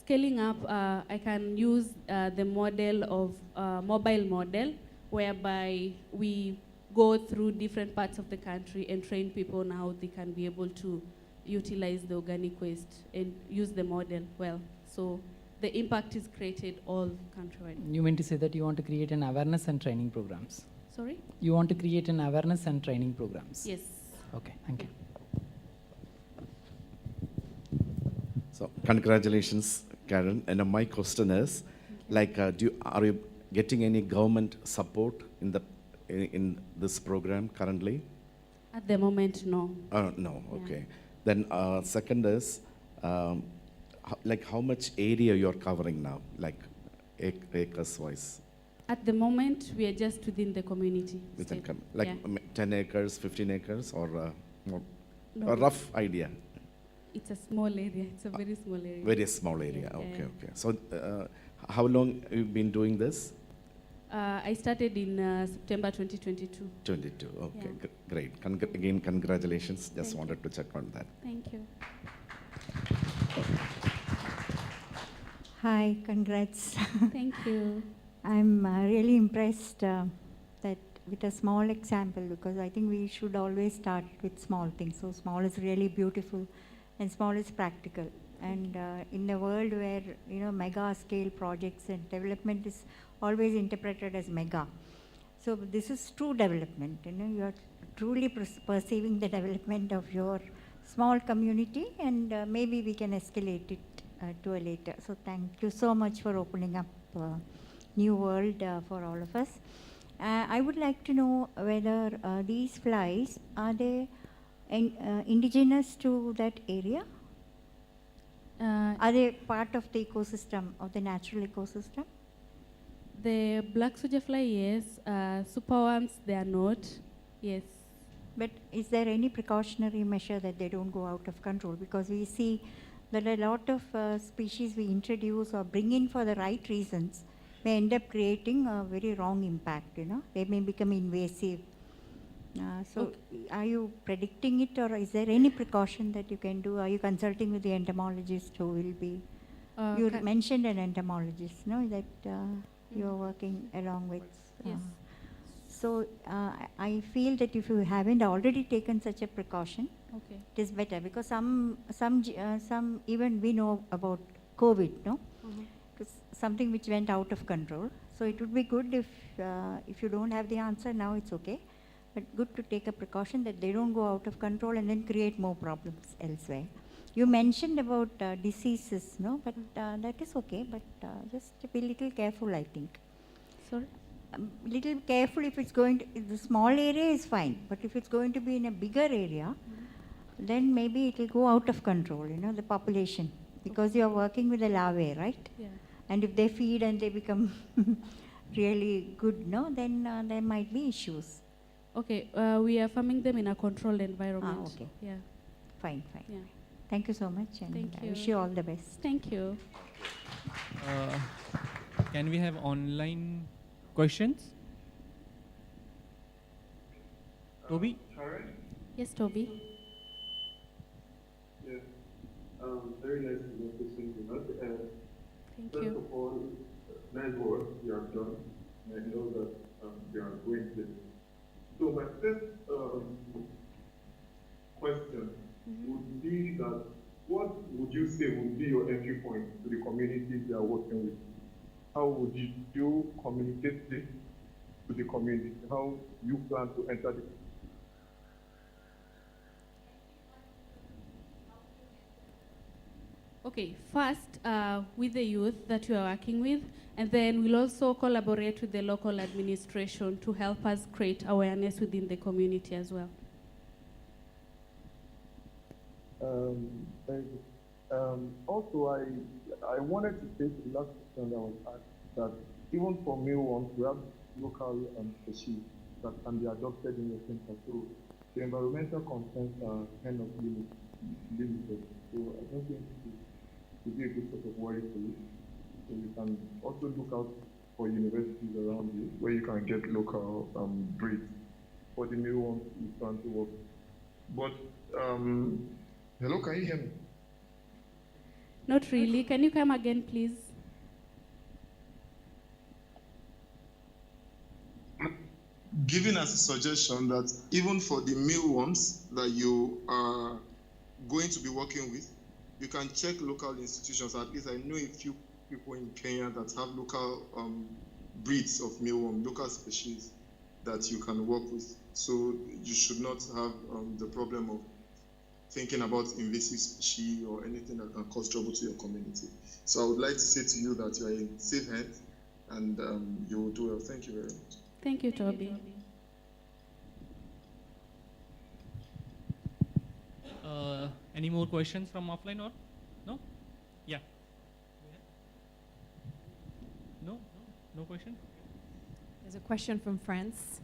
Scaling up, I can use the model of mobile model, whereby we go through different parts of the country and train people on how they can be able to utilize the organic waste and use the model well. So the impact is created all countrywide. You mean to say that you want to create an awareness and training programs? Sorry? You want to create an awareness and training programs? Yes. Okay, thank you. So congratulations, Caren. And my question is, like, are you getting any government support in this program currently? At the moment, no. No. Yeah. Okay. Then second is, like how much area you're covering now, like acres wise? At the moment, we are just within the community. Like yeah. 10 acres, 15 acres, or more? No. A rough idea? It's a small area. It's a very small area. Very small area. Yeah, Okay, yeah. okay. So how long have you been doing this? I started in September 2022. 22. Okay, Yeah. great. Again, congratulations. Just Thank wanted to check on that. Thank you. Hi, congrats. Thank you. I'm really impressed that with a small example, because I think we should always start with small things. So small is really beautiful and small is practical. And in a world where, mega scale projects and development is always interpreted as mega. So this is true development, you are truly perceiving the development of your small community, and maybe we can escalate it to a later. So thank you so much for opening up new world for all of us. I would like to know whether these flies, are they indigenous to that area? Are they part of the ecosystem, of the natural ecosystem? The black soldier fly, yes. Superworms, they are not. Yes. But is there any precautionary measure that they don't go out of control? Because we see that a lot of species we introduce or bring in for the right reasons may end up creating a very wrong impact, They may become invasive. So are you predicting it, or is there any precaution that you can do? Are you consulting with the entomologist who will be? You mentioned an entomologist, no, that you're working along with. Yes. So I feel that if you haven't already taken such a precaution, okay, it is better, because some even we know about COVID, no? It's something which went out of control. So it would be good if you don't have the answer now, it's okay. But good to take a precaution that they don't go out of control and then create more problems elsewhere. You mentioned about diseases, no? But that is okay, but just be a little careful, I think. Sorry? Little careful if it's going to, the small area is fine, but if it's going to be in a bigger area, then maybe it will go out of control, the population, because you're working with the larvae, right? Yeah. And if they feed and they become really good, no, then there might be issues. Okay, we are farming them in a controlled environment. Okay. Yeah. Fine, fine. Yeah. Thank you so much, and Thank I you. wish you all the best. Thank you. Can we have online questions? Toby? Karen? Yes, Toby. Yes. Very nice presentation tonight. Thank First you. of all, nice work you have done. I know that you are going to. So my first question would be that what would you say would be your entry point to the communities you are working with? How would you communicate this to the community? How you plan to enter the Okay, first with the youth that you are working with, and then we'll also collaborate with the local administration to help us create awareness within the community as well. Thank you. Also, I wanted to say to the last question that was asked that even for mealworms, we have local species that can be adopted in the center. So the environmental concerns are kind of limited. So I don't think it would be a good sort of worry for you. So you can also look out for universities around you where you can get local breeds for the mealworms you plan to work. But hello, can you hear me? Not really. Can you come again, please? Giving us a suggestion that even for the mealworms that you are going to be working with, you can check local institutions. At least I know a few people in Kenya that have local breeds of mealworm, local species that you can work with. So you should not have the problem of thinking about invasive species or anything that can cause trouble to your community. So I would like to say to you that you are in safe hands and you will do well. Thank you very much. Thank you, Toby. Any more questions from offline or no? Yeah. No question? There's a question from France.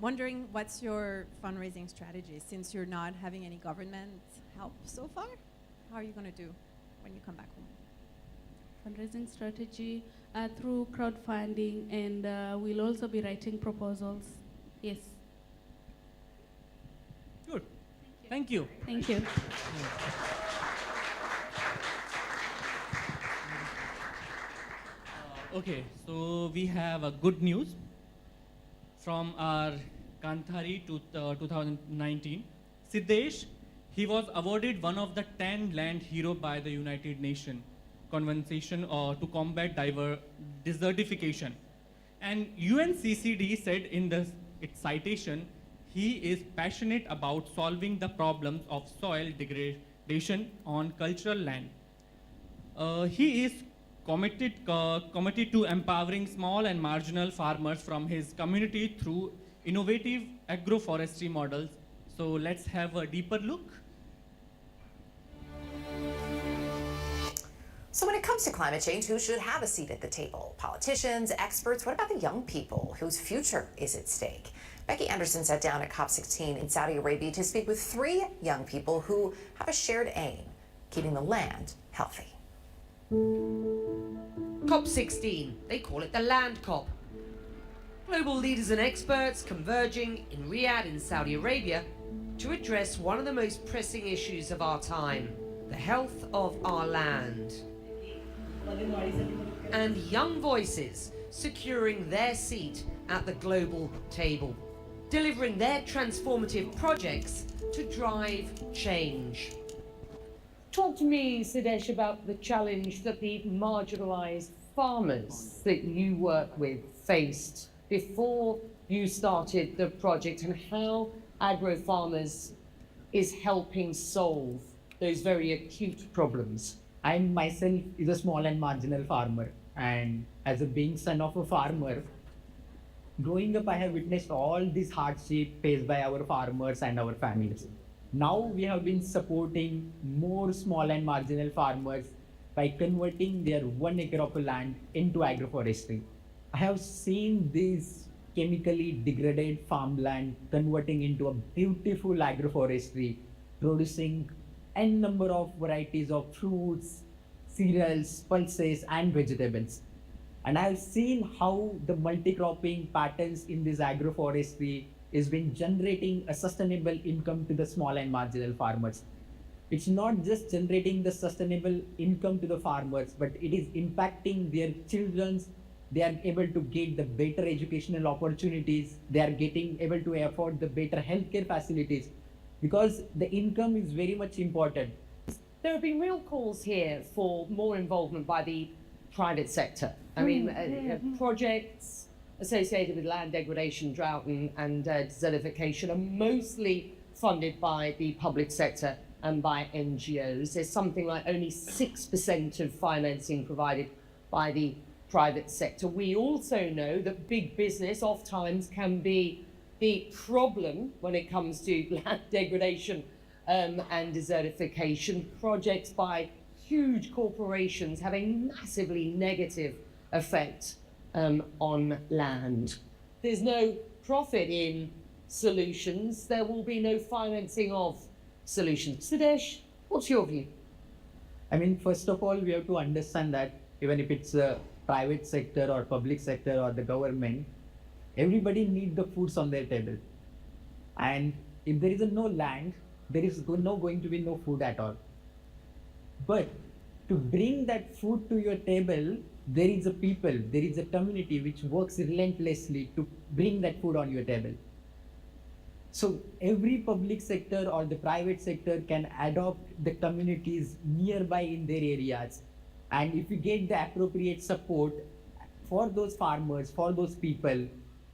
Wondering what's your fundraising strategy since you're not having any government help so far? How are you going to do when you come back home? Fundraising strategy through crowdfunding, and we'll also be writing proposals. Yes. Good. Thank you. Thank you. Okay, so we have a good news from our Kanthari 2019. Siddesh, he was awarded one of the 10 land hero by the United Nations Convention to combat desertification. And UNCCD said in its citation, he is passionate about solving the problems of soil degradation on cultural land. He is committed to empowering small and marginal farmers from his community through innovative agroforestry models. So let's have a deeper look. So when it comes to climate change, who should have a seat at the table? Politicians, experts, what about the young people whose future is at stake? Becky Anderson sat down at COP16 in Saudi Arabia to speak with 3 young people who have a shared aim, keeping the land healthy. COP16, they call it the Land COP. Global leaders and experts converging in Riyadh in Saudi Arabia to address one of the most pressing issues of our time, the health of our land. And young voices securing their seat at the global table, delivering their transformative projects to drive change. Talk to me, Siddesh, about the challenge that the marginalized farmers that you work with faced before you started the project, and how agro-farmers is helping solve those very acute problems. I myself is a small and marginal farmer, and as a being son of a farmer, growing up I have witnessed all this hardship faced by our farmers and our families. Now we have been supporting more small and marginal farmers by converting their 1 acre of land into agroforestry. I have seen this chemically degraded farmland converting into a beautiful agroforestry, producing n number of varieties of fruits, cereals, pulses, and vegetables. And I have seen how the multi-cropping patterns in this agroforestry is been generating a sustainable income to the small and marginal farmers. It's not just generating the sustainable income to the farmers, but it is impacting their children's. They are able to get the better educational opportunities. They are getting able to afford the better healthcare facilities, because the income is very much important. There have been real calls here for more involvement by the private sector. I mean, projects associated with land degradation, drought, and desertification are mostly funded by the public sector and by NGOs. There's something like only 6% of financing provided by the private sector. We also know that big business oftentimes can be the problem when it comes to land degradation and desertification. Projects by huge corporations have a massively negative effect on land. There's no profit in solutions. There will be no financing of solutions. Siddesh, what's your view? I mean, first of all, we have to understand that even if it's a private sector or public sector or the government, everybody needs the foods on their table. And if there is no land, there is going to be no food at all. But to bring that food to your table, there is a people, there is a community which works relentlessly to bring that food on your table. So every public sector or the private sector can adopt the communities nearby in their areas. And if you get the appropriate support for those farmers, for those people,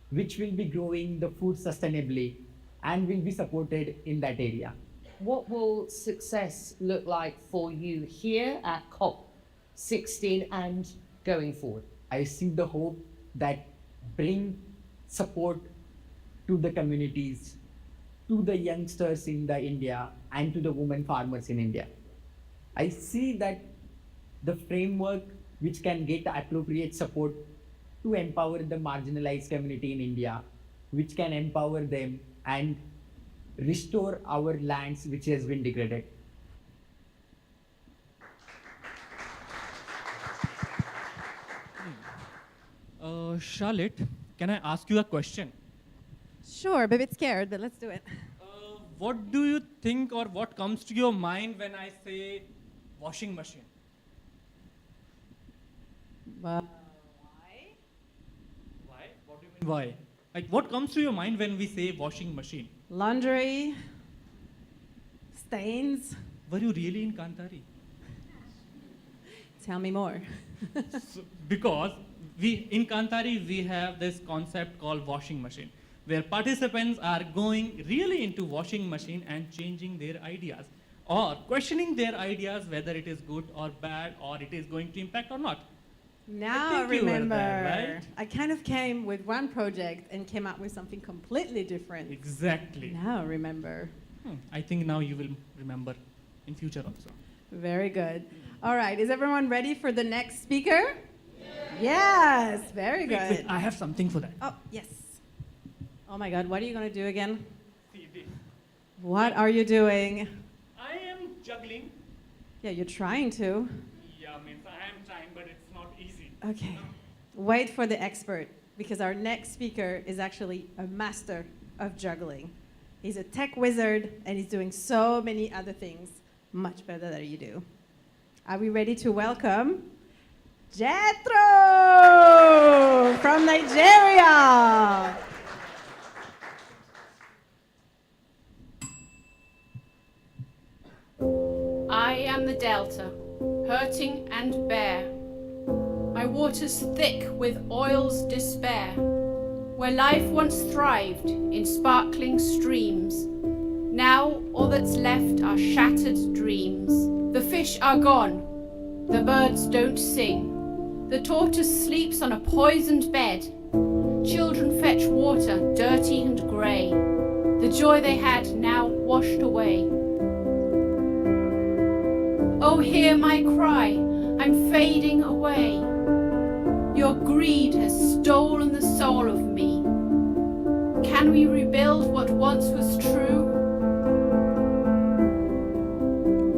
which will be growing the food sustainably and will be supported in that area. What will success look like for you here at COP16 and going forward? I see the hope that bring support to the communities, to the youngsters in the India, and to the women farmers in India. I see that the framework which can get appropriate support to empower the marginalized community in India, which can empower them and restore our lands which has been degraded. Charlotte, can I ask you a question? Sure, I'm a bit scared, but let's do it. What do you think, or what comes to your mind when I say washing machine? Why? Like, what comes to your mind when we say washing machine? Laundry, stains. Were you really in Kanthari? Tell me more. Because in Kanthari, we have this concept called washing machine, where participants are going really into washing machine and changing their ideas, or questioning their ideas whether it is good or bad, or it is going to impact or not. Now I think you were remember. there, right? I kind of came with one project and came up with something completely different. Exactly. Now I remember. I think now you will remember in future also. Very good. All right, is everyone ready for the next speaker? Yes, very Wait, good. wait, I have something for that. Oh, yes. Oh my God, what are you going to do again? What are you doing? I am juggling. Yeah, you're trying to. Yeah, means I am trying, but it's not easy. Okay. Wait for the expert, because our next speaker is actually a master of juggling. He's a tech wizard, and he's doing so many other things much better than you do. Are we ready to welcome Jethro from Nigeria? I am the delta, hurting and bare. My waters thick with oil's despair. Where life once thrived in sparkling streams, now all that's left are shattered dreams. The fish are gone, the birds don't sing. The tortoise sleeps on a poisoned bed. Children fetch water, dirty and grey. The joy they had now washed away. Oh, hear my cry, I'm fading away. Your greed has stolen the soul of me. Can we rebuild what once was true?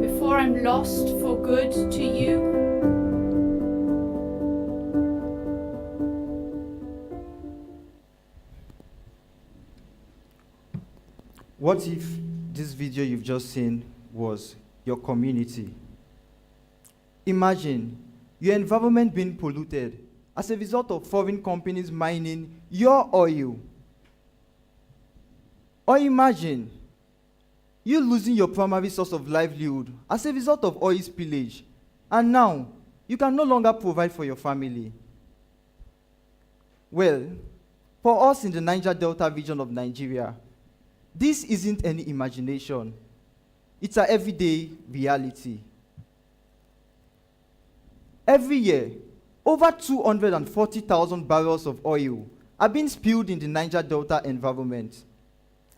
Before I'm lost for good to you? What if this video you've just seen was your community? Imagine your environment being polluted as a result of foreign companies mining your oil. Or imagine you losing your primary source of livelihood as a result of oil spillage, and now you can no longer provide for your family. Well, for us in the Niger Delta region of Nigeria, this isn't any imagination. It's our everyday reality. Every year, over 240,000 barrels of oil are being spilled in the Niger Delta environment.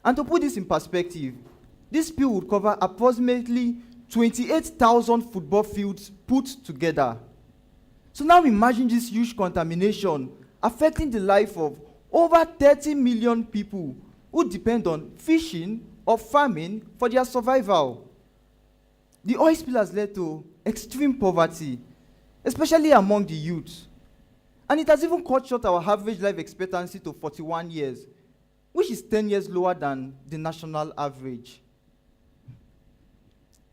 And to put this in perspective, this spill would cover approximately 28,000 football fields put together. So now imagine this huge contamination affecting the life of over 30 million people who depend on fishing or farming for their survival. The oil spill has led to extreme poverty, especially among the youth. And it has even cut short our average life expectancy to 41 years, which is 10 years lower than the national average.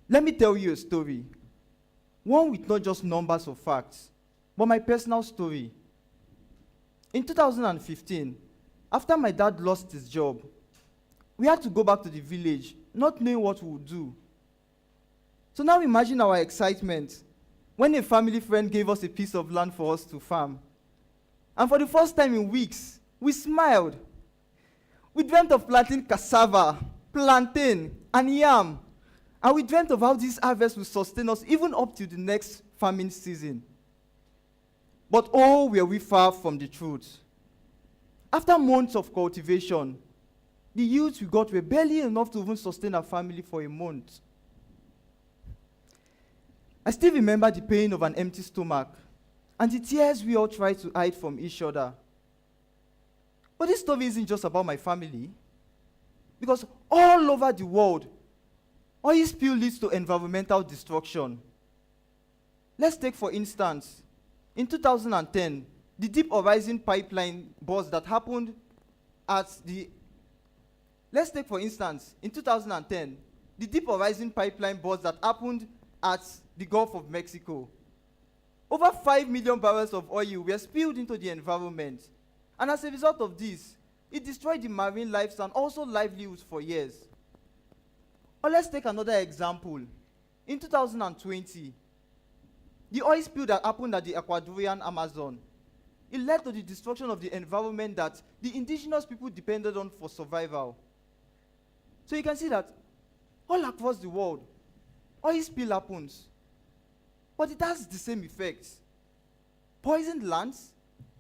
Let me tell you a story, one with not just numbers or facts, but my personal story. In 2015, after my dad lost his job, we had to go back to the village, not knowing what we would do. So now imagine our excitement when a family friend gave us a piece of land for us to farm. And for the first time in weeks, we smiled. We dreamt of planting cassava, plantain, and yam. And we dreamt of how this harvest would sustain us even up to the next farming season. But oh, were we far from the truth. After months of cultivation, the yields we got were barely enough to even sustain our family for a month. I still remember the pain of an empty stomach and the tears we all tried to hide from each other. But this story isn't just about my family, because all over the world, oil spill leads to environmental destruction. Let's take, for instance, in 2010, the Deep Horizon pipeline burst that happened at the... Let's take, for instance, in 2010, the Deep Horizon pipeline burst that happened at the Gulf of Mexico. Over 5 million barrels of oil were spilled into the environment, And as a result of this, it destroyed the marine lives and also livelihoods for years. Or let's take another example. In 2020, the oil spill that happened at the Ecuadorian Amazon, it led to the destruction of the environment that the indigenous people depended on for survival. So you can see that all across the world, oil spill happens, but it has the same effects. Poisoned lands,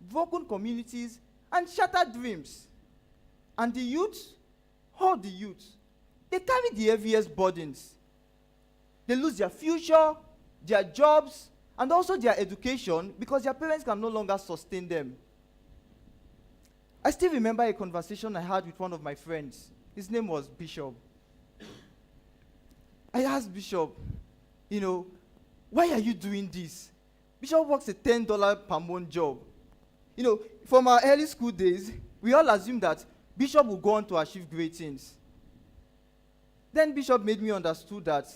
broken communities, and shattered dreams. And the youth, all the youth, they carry the heaviest burdens. They lose their future, their jobs, and also their education because their parents can no longer sustain them. I still remember a conversation I had with one of my friends. His name was Bishop. I asked Bishop, why are you doing this? Bishop works a $10 per month job. From our early school days, we all assumed that Bishop would go on to achieve great things. Then Bishop made me understand that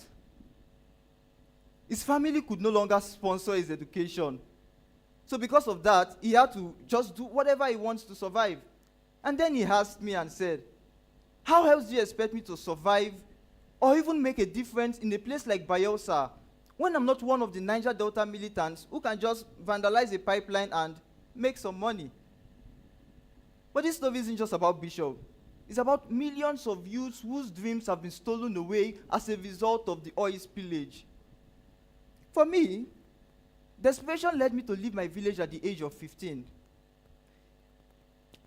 his family could no longer sponsor his education. So because of that, he had to just do whatever he wants to survive. And then he asked me and said, how else do you expect me to survive or even make a difference in a place like Bayelsa when I'm not one of the Niger Delta militants who can just vandalize a pipeline and make some money? But this story isn't just about Bishop. It's about millions of youths whose dreams have been stolen away as a result of the oil spillage. For me, desperation led me to leave my village at the age of 15.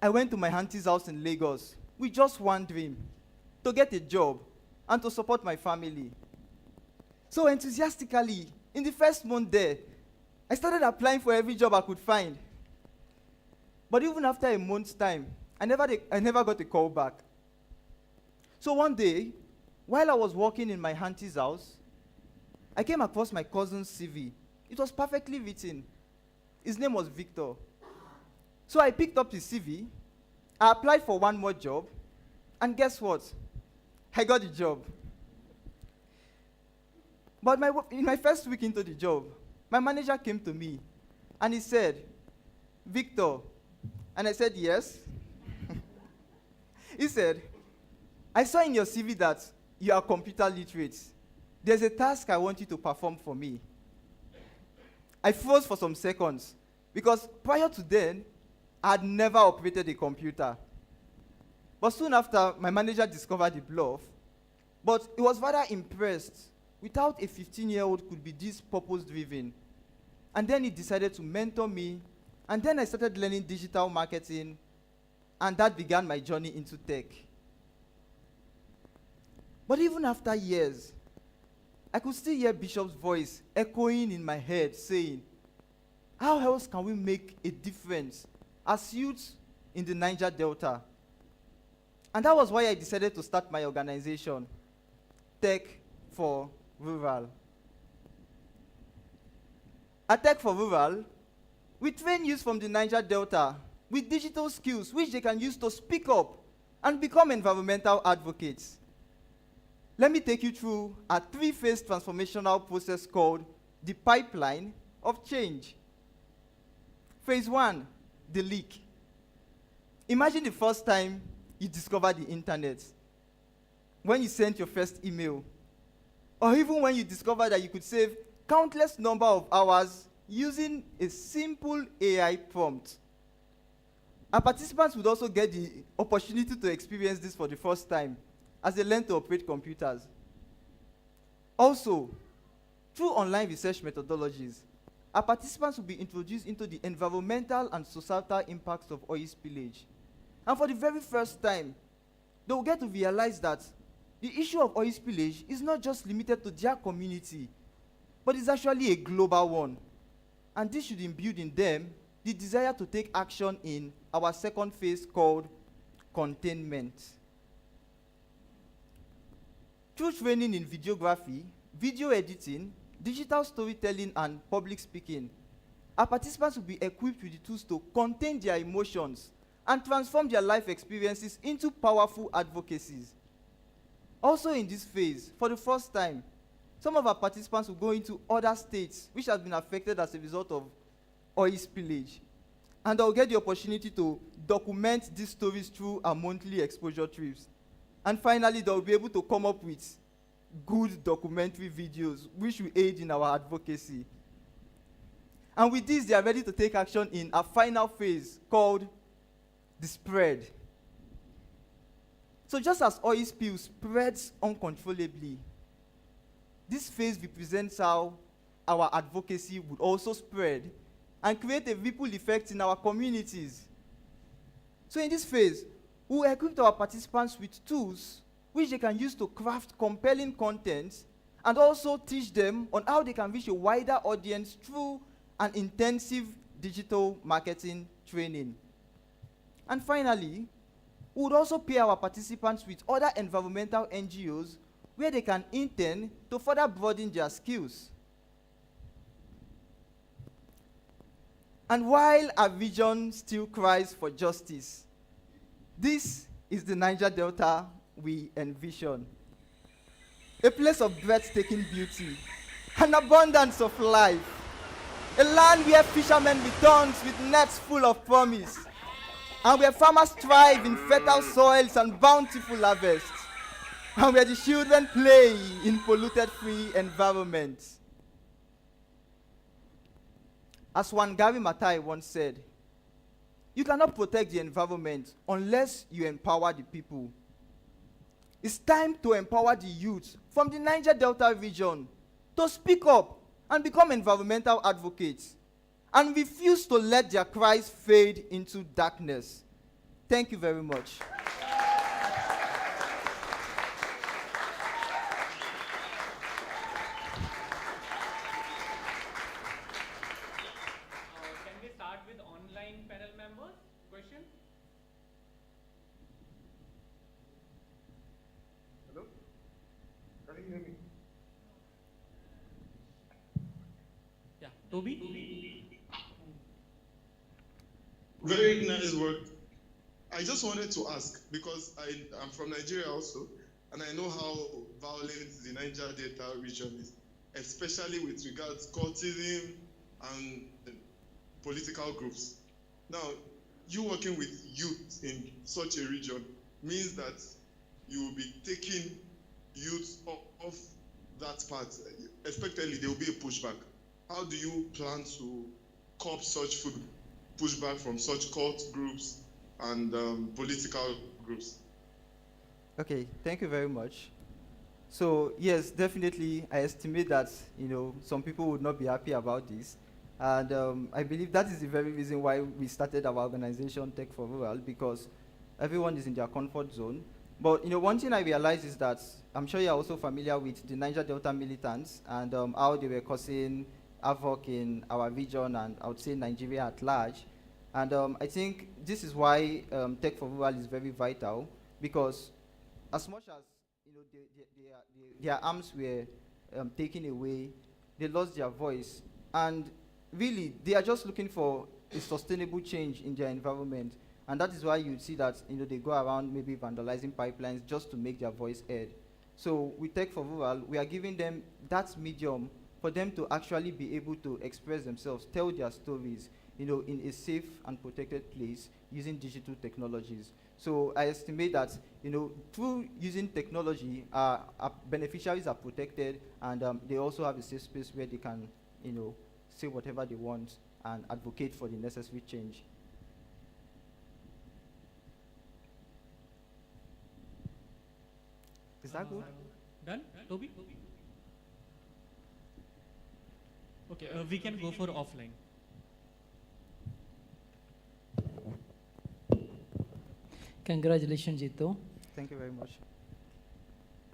I went to my auntie's house in Lagos with just one dream, to get a job and to support my family. So enthusiastically, in the first month there, I started applying for every job I could find. But even after a month's time, I never got a call back. So one day, while I was working in my auntie's house, I came across my cousin's CV. It was perfectly written. His name was Victor. So I picked up his CV, I applied for one more job, and guess what? I got the job. But in my first week into the job, my manager came to me, and he said, Victor, and I said, yes. He said, I saw in your CV that you are computer literate. There's a task I want you to perform for me. I froze for some seconds because prior to then, I had never operated a computer. But soon after, my manager discovered the bluff, but he was rather impressed with how a 15-year-old could be this purpose-driven. And then he decided to mentor me, and then I started learning digital marketing, and that began my journey into tech. But even after years, I could still hear Bishop's voice echoing in my head saying, how else can we make a difference as youths in the Niger Delta? And that was why I decided to start my organization, Tech for Rural. At Tech for Rural, we train youth from the Niger Delta with digital skills which they can use to speak up and become environmental advocates. Let me take you through a three-phase transformational process called the pipeline of change. Phase 1, the leak. Imagine the first time you discovered the internet, when you sent your first email, or even when you discovered that you could save countless number of hours using a simple AI prompt. Our participants would also get the opportunity to experience this for the first time as they learn to operate computers. Also, through online research methodologies, our participants will be introduced into the environmental and societal impacts of oil spillage. And for the very first time, they will get to realize that the issue of oil spillage is not just limited to their community, but is actually a global one. And this should imbue in them the desire to take action in our second phase called containment. Through training in videography, video editing, digital storytelling, and public speaking, our participants will be equipped with the tools to contain their emotions and transform their life experiences into powerful advocacies. Also in this phase, for the first time, some of our participants will go into other states which have been affected as a result of oil spillage. And I'll get the opportunity to document these stories through our monthly exposure trips. And finally, they'll be able to come up with good documentary videos, which will aid in our advocacy. And with this, they are ready to take action in a final phase called the spread. So just as oil spill spreads uncontrollably, this phase represents how our advocacy would also spread and create a ripple effect in our communities. So in this phase, we will equip our participants with tools which they can use to craft compelling content and also teach them on how they can reach a wider audience through an intensive digital marketing training. And finally, we would also pair our participants with other environmental NGOs where they can intern to further broaden their skills. And while our region still cries for justice, this is the Niger Delta we envision. A place of breathtaking beauty, an abundance of life, a land where fishermen return with nets full of promise, and where farmers thrive in fertile soils and bountiful harvests, and where the children play in polluted-free environments. As Wangari Maathai once said, you cannot protect the environment unless you empower the people. It's time to empower the youth from the Niger Delta region to speak up and become environmental advocates and refuse to let their cries fade into darkness. Thank you very much. Can we start with online panel members? Question? Hello? Can you hear me? Yeah, Toby? Very nice work. I just wanted to ask, because I'm from Nigeria also, and I know how violent the Niger Delta region is, especially with regards to cultism and political groups. Now, you working with youth in such a region means that you will be taking youth off that part. Expectedly, there will be a pushback. How do you plan to curb such pushback from such cult groups and political groups? Okay, thank you very much. So yes, definitely, I estimate that some people would not be happy about this, and I believe that is the very reason why we started our organization, Tech for Rural, because everyone is in their comfort zone. But one thing I realized is that I'm sure you're also familiar with the Niger Delta militants and how they were causing havoc in our region and I would say Nigeria at large. And I think this is why Tech for Rural is very vital, because as much as their arms were taken away, they lost their voice, and really they are just looking for a sustainable change in their environment, and that is why you see that they go around maybe vandalizing pipelines just to make their voice heard. So with Tech for Rural, we are giving them that medium for them to actually be able to express themselves, tell their stories, in a safe and protected place using digital technologies. So I estimate that, through using technology, our beneficiaries are protected, and they also have a safe space where they can, say whatever they want and advocate for the necessary change. Is that good? Done? Toby? Okay, we can go for offline. Congratulations, Jethro. Thank you very much.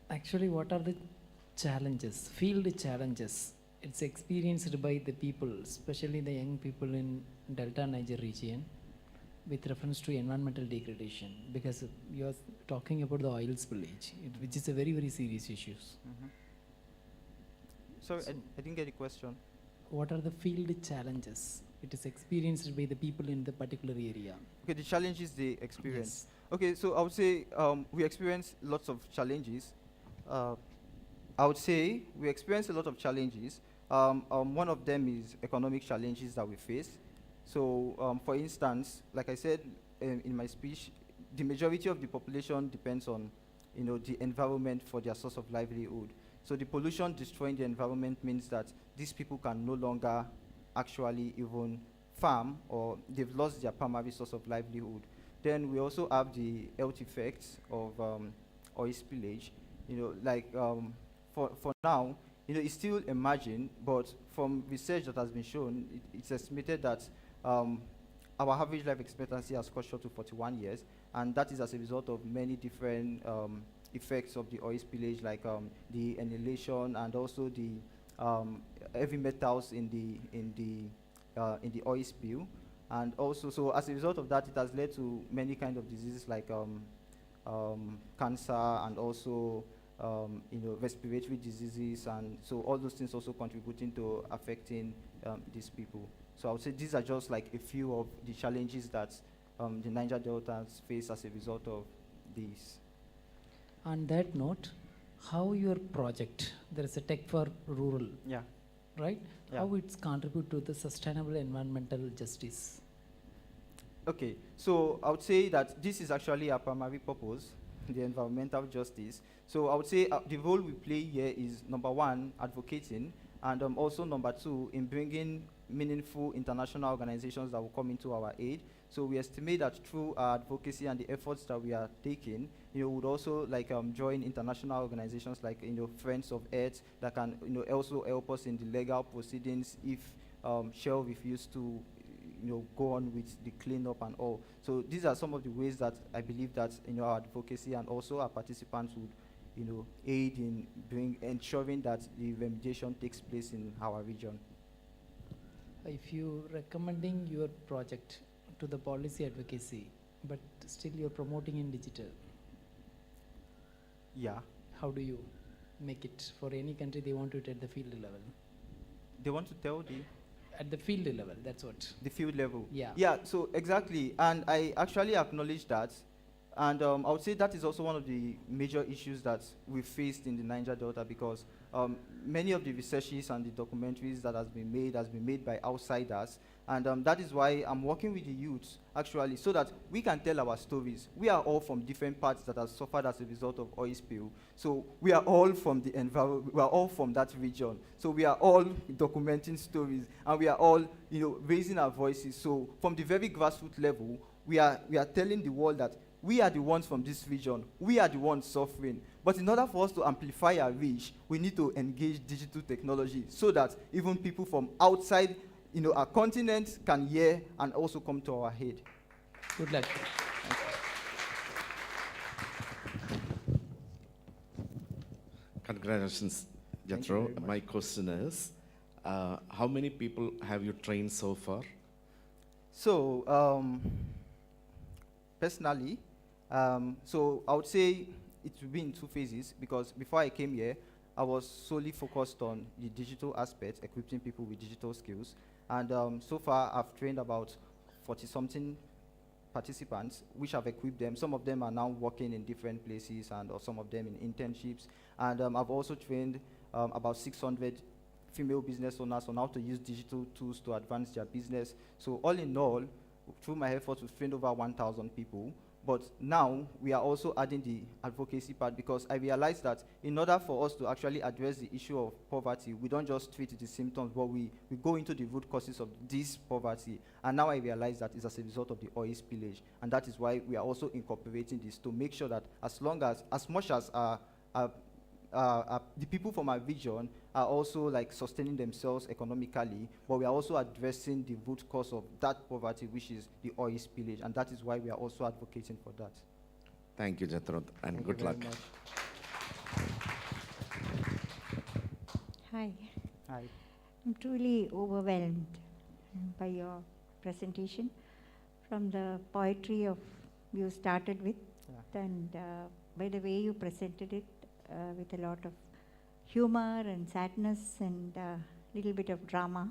Actually, what are the challenges, field challenges? It's experienced by the people, especially the young people in Delta Niger region, with reference to environmental degradation, because you are talking about the oil spillage, which is a very, very serious issue. Sorry, I didn't get the question. What are the field challenges it is experienced by the people in the particular area? Okay, the challenges they experience. Yes. Okay, so I would say we experience lots of challenges. I would say we experience a lot of challenges. One of them is economic challenges that we face. So, for instance, like I said in my speech, the majority of the population depends on, the environment for their source of livelihood. So the pollution destroying the environment means that these people can no longer actually even farm, or they've lost their primary source of livelihood. Then we also have the health effects of oil spillage. For now, it's still emerging, but from research that has been shown, it's estimated that our average life expectancy has cut short to 41 years, and that is as a result of many different effects of the oil spillage, like the inhalation and also the heavy metals in the oil spill. And also, so as a result of that, it has led to many kind of diseases like cancer, and also respiratory diseases, and so all those things also contributing to affecting these people. So I would say these are just like a few of the challenges that the Niger Deltas face as a result of these. On that note, how your project, there is a tech for rural, yeah, right? Yeah. How it's contribute to the sustainable environmental justice? Okay, so I would say that this is actually our primary purpose, the environmental justice. So I would say the role we play here is, number one, advocating, and also number two, in bringing meaningful international organizations that will come into our aid. So we estimate that through our advocacy and the efforts that we are taking, would also join international organizations like Friends of Earth that can also help us in the legal proceedings if Shell refuse to go on with the cleanup and all. So these are some of the ways that I believe that our advocacy and also our participants would aid in ensuring that the remediation takes place in our region. If you recommending your project to the policy advocacy, but still you're promoting in digital. Yeah. How do you make it for any country they want it at the field level? They want to tell the at the field level, that's what. The field level. Yeah. Yeah, so exactly. And I actually acknowledge that. And I would say that is also one of the major issues that we faced in the Niger Delta, because many of the researches and the documentaries that has been made by outsiders. And that is why I'm working with the youth, actually, so that we can tell our stories. We are all from different parts that have suffered as a result of oil spill. So we are all from the environment, we are all from that region. So we are all documenting stories, and we are all, raising our voices. So from the very grassroots level, we are telling the world that we are the ones from this region. We are the ones suffering. But in order for us to amplify our reach, we need to engage digital technology so that even people from outside, our continent can hear and also come to our aid. Good luck. Congratulations, Jethro. My question is, how many people have you trained so far? So, personally, so I would say it will be in two phases, because before I came here, I was solely focused on the digital aspect, equipping people with digital skills. And so far, I've trained about 40-something participants, which I've equipped them. Some of them are now working in different places, and or some of them in internships. And I've also trained about 600 female business owners on how to use digital tools to advance their business. So all in all, through my efforts, we've trained over 1,000 people. But now we are also adding the advocacy part, because I realized that in order for us to actually address the issue of poverty, we don't just treat the symptoms, but we go into the root causes of this poverty. And now I realize that it's as a result of the oil spillage. And that is why we are also incorporating this to make sure that as much as the people from our region are also sustaining themselves economically, but we are also addressing the root cause of that poverty, which is the oil spillage, and that is why we are also advocating for that. Thank you, Jethro, and good luck. Hi. Hi. I'm truly overwhelmed by your presentation, from the poetry of you started with, and by the way you presented it with a lot of humor and sadness and a little bit of drama.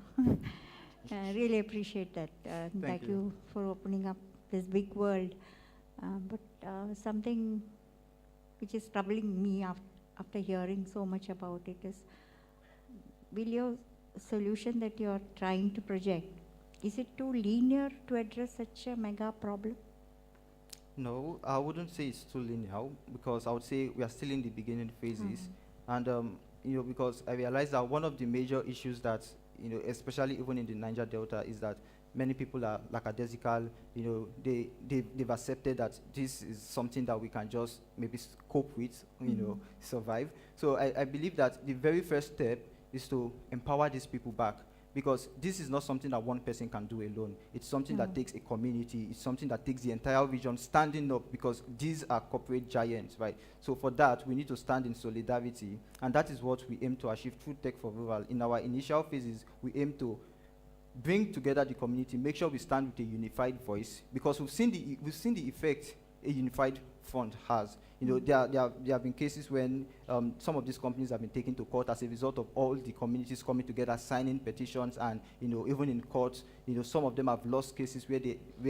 Really appreciate that. Thank you for opening up this big world. But something which is troubling me after hearing so much about it is, will your solution that you're trying to project, is it too linear to address such a mega problem? No, I wouldn't say it's too linear because I would say we are still in the beginning phases. And, because I realize that one of the major issues that, especially even in the Niger Delta, is that many people are lackadaisical, they've accepted that this is something that we can just maybe cope with, survive. So I believe that the very first step is to empower these people back, because this is not something that one person can do alone. It's something that takes a community. It's something that takes the entire region standing up, because these are corporate giants, right? So for that, we need to stand in solidarity, and that is what we aim to achieve through Tech for Rural. In our initial phases, we aim to bring together the community, make sure we stand with a unified voice, because we've seen the effect a unified front has. There have been cases when some of these companies have been taken to court as a result of all the communities coming together, signing petitions, and even in court, some of them have lost cases where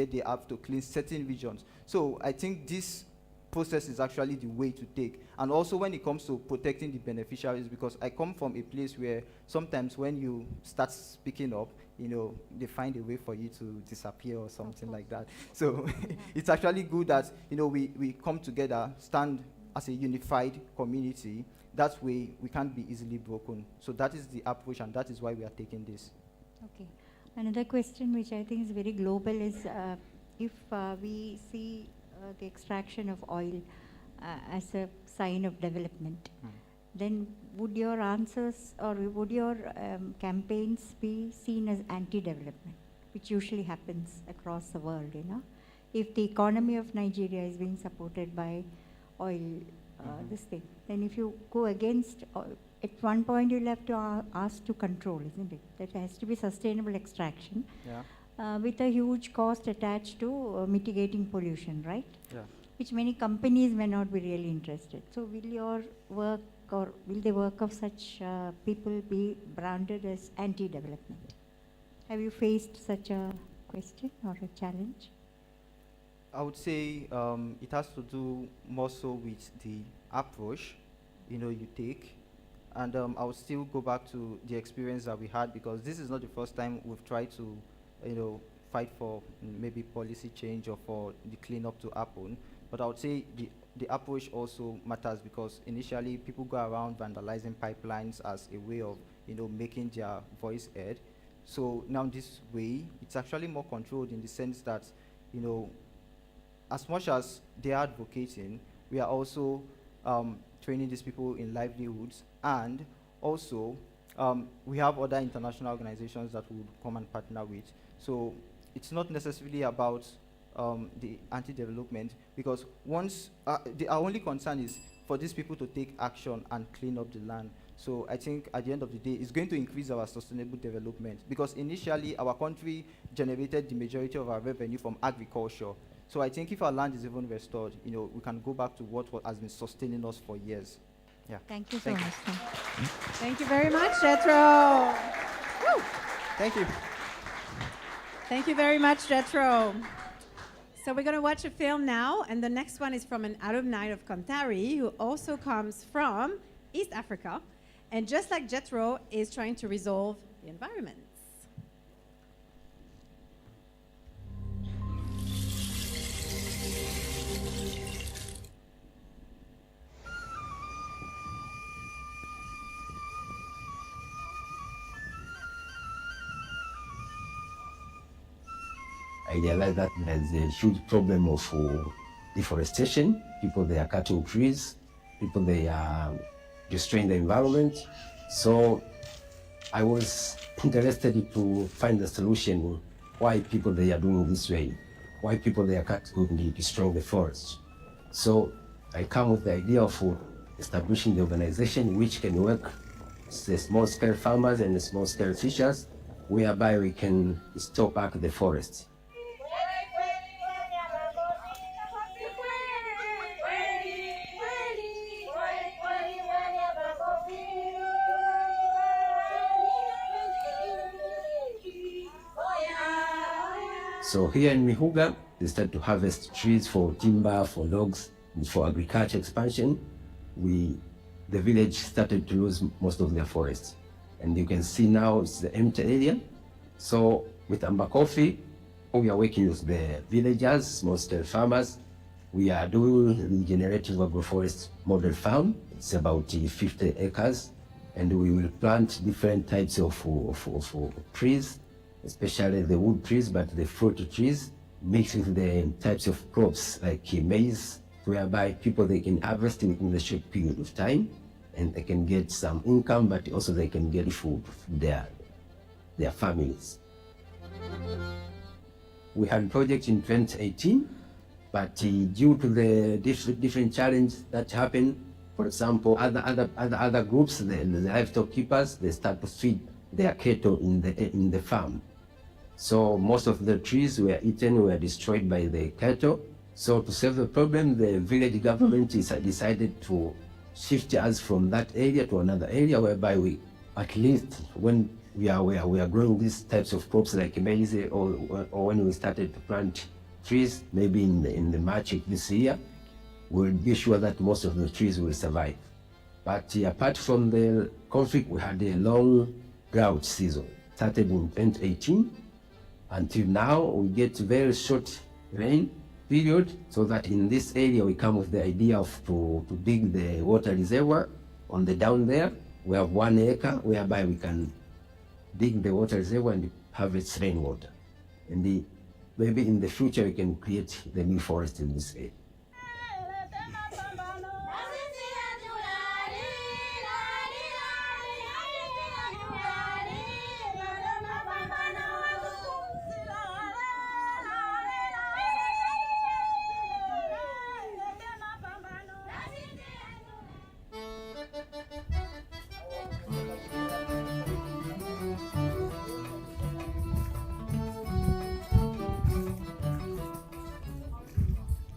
they have to clean certain regions. So I think this process is actually the way to take. And also when it comes to protecting the beneficiaries, because I come from a place where sometimes when you start speaking up, they find a way for you to disappear or something like that. So it's actually good that, we come together, stand as a unified community. That way we can't be easily broken. So that is the approach, and that is why we are taking this. Okay. Another question which I think is very global is if we see the extraction of oil as a sign of development, then would your answers or would your campaigns be seen as anti-development, which usually happens across the world, If the economy of Nigeria is being supported by oil, this thing, then if you go against, at one point you'll have to ask to control, isn't it? That has to be sustainable extraction. With a huge cost attached to mitigating pollution, right? Which many companies may not be really interested. So will your work or will the work of such people be branded as anti-development? Have you faced such a question or a challenge? I would say it has to do more so with the approach, you take. And I would still go back to the experience that we had, because this is not the first time we've tried to fight for maybe policy change or for the cleanup to happen. But I would say the approach also matters, because initially people go around vandalizing pipelines as a way of making their voice heard. So now this way, it's actually more controlled in the sense that as much as they are advocating, we are also training these people in livelihoods, and also we have other international organizations that we would come and partner with. So it's not necessarily about the anti-development, because once our only concern is for these people to take action and clean up the land. So I think at the end of the day, it's going to increase our sustainable development, because initially our country generated the majority of our revenue from agriculture. So I think if our land is even restored, we can go back to what has been sustaining us for years. Yeah. Thank you so much. Thank you very much, Jethro. Woo. Thank you. Thank you very much, Jethro. So we're going to watch a film now, and the next one is from an alumni of Kanthari who also comes from East Africa, and just like Jethro, is trying to resolve the environment. I realized that there's a huge problem of deforestation. People, they are cutting trees. People, they are destroying the environment. So I was interested to find the solution why people, they are doing this way, why people, they are cutting and destroying the forest. So I come with the idea of establishing the organization which can work with the small-scale farmers and the small-scale fishers, whereby we can restore back the forest. So here in Mihuga, they start to harvest trees for timber, for logs, and for agriculture expansion. The village started to lose most of their forests. And you can see now it's the empty area. So With Amber Coffee, we are working with the villagers, small-scale farmers. We are doing regenerative agroforest model farm. It's about 50 acres, and we will plant different types of trees, especially the wood trees, but the fruit trees, mixed with the types of crops like maize, whereby people they can harvest in the short period of time, and they can get some income, but also they can get food for their families. We had a project in 2018, but due to the different challenges that happened, for example, other groups, the livestock keepers, they start to feed their cattle in the farm. So most of the trees were eaten, were destroyed by the cattle. So to solve the problem, the village government decided to shift us from that area to another area, whereby we, at least when we are growing these types of crops like maize, or when we started to plant trees, maybe in the March of this year, we'll be sure that most of the trees will survive. But apart from the conflict, we had a long drought season. Started in 2018 until now, we get very short rain period, so that in this area we come with the idea of to dig the water reservoir on the down there. We have 1 acre whereby we can dig the water reservoir and harvest rainwater. And maybe in the future we can create the new forest in this area.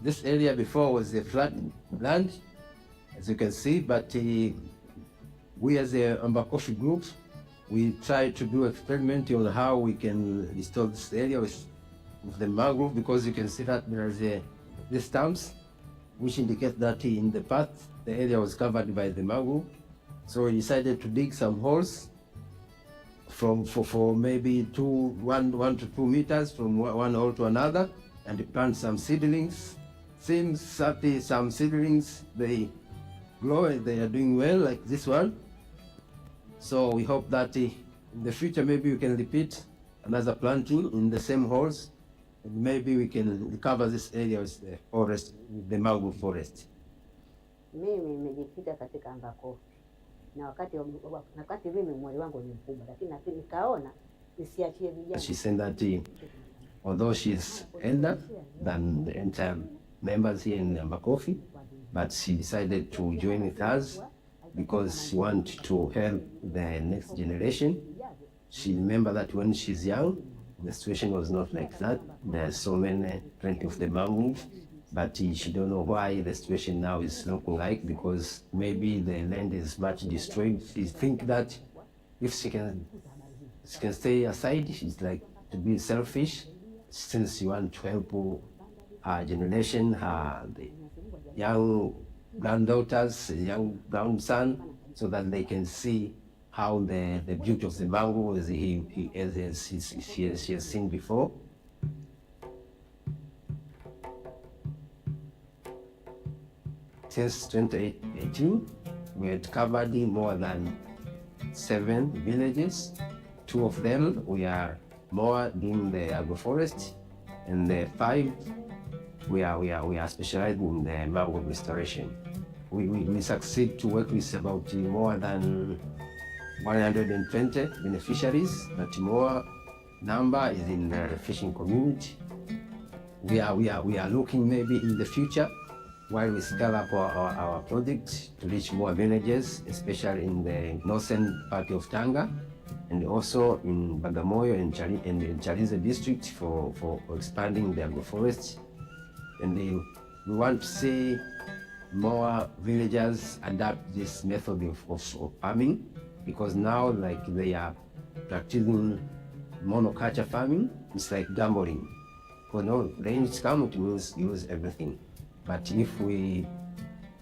This area before was a flat land, as you can see, but we as a Amber Coffee group, we tried to do experiment on how we can restore this area with the mangrove, because you can see that there is these stumps which indicate that in the past the area was covered by the mangrove. So we decided to dig some holes for maybe 1 to 2 meters from one hole to another, and plant some seedlings. Seems that some seedlings, they grow and they are doing well, like this one. So we hope that in the future maybe we can repeat another planting in the same holes, and maybe we can recover this area with the forest, with the mangrove forest. Mimi nimejikita katika Amber Coffee na wakati mimi mwili wangu ni mkubwa, lakini nikaona nisiachie vijana. She said that although she's elder than the entire members here in Amber Coffee, but she decided to join with us because she wants to help the next generation. She remember that when she's young, the situation was not like that. There's so plenty of the mangrove, but she don't know why the situation now is looking like, because maybe the land is much destroyed. She think that if she can stay aside, she's like to be selfish, since she want to help her generation, the young granddaughters, young grandson, so that they can see how the beauty of the mango as she has seen before. Since 2018, we had covered more than 7 villages. 2 of them we are more doing the agroforest, and the 5 we are specialized in the mangrove restoration. We succeed to work with about more than 120 beneficiaries, but more number is in the fishing community. We are looking maybe in the future, while we scale up our project, to reach more villages, especially in the northern part of Tanga, and also in Bagamoyo and Chalinze district for expanding the agroforest. And we want to see more villagers adapt this method of farming, because now like they are practicing monoculture farming. It's like gambling. Because no rains come, to use everything. But if we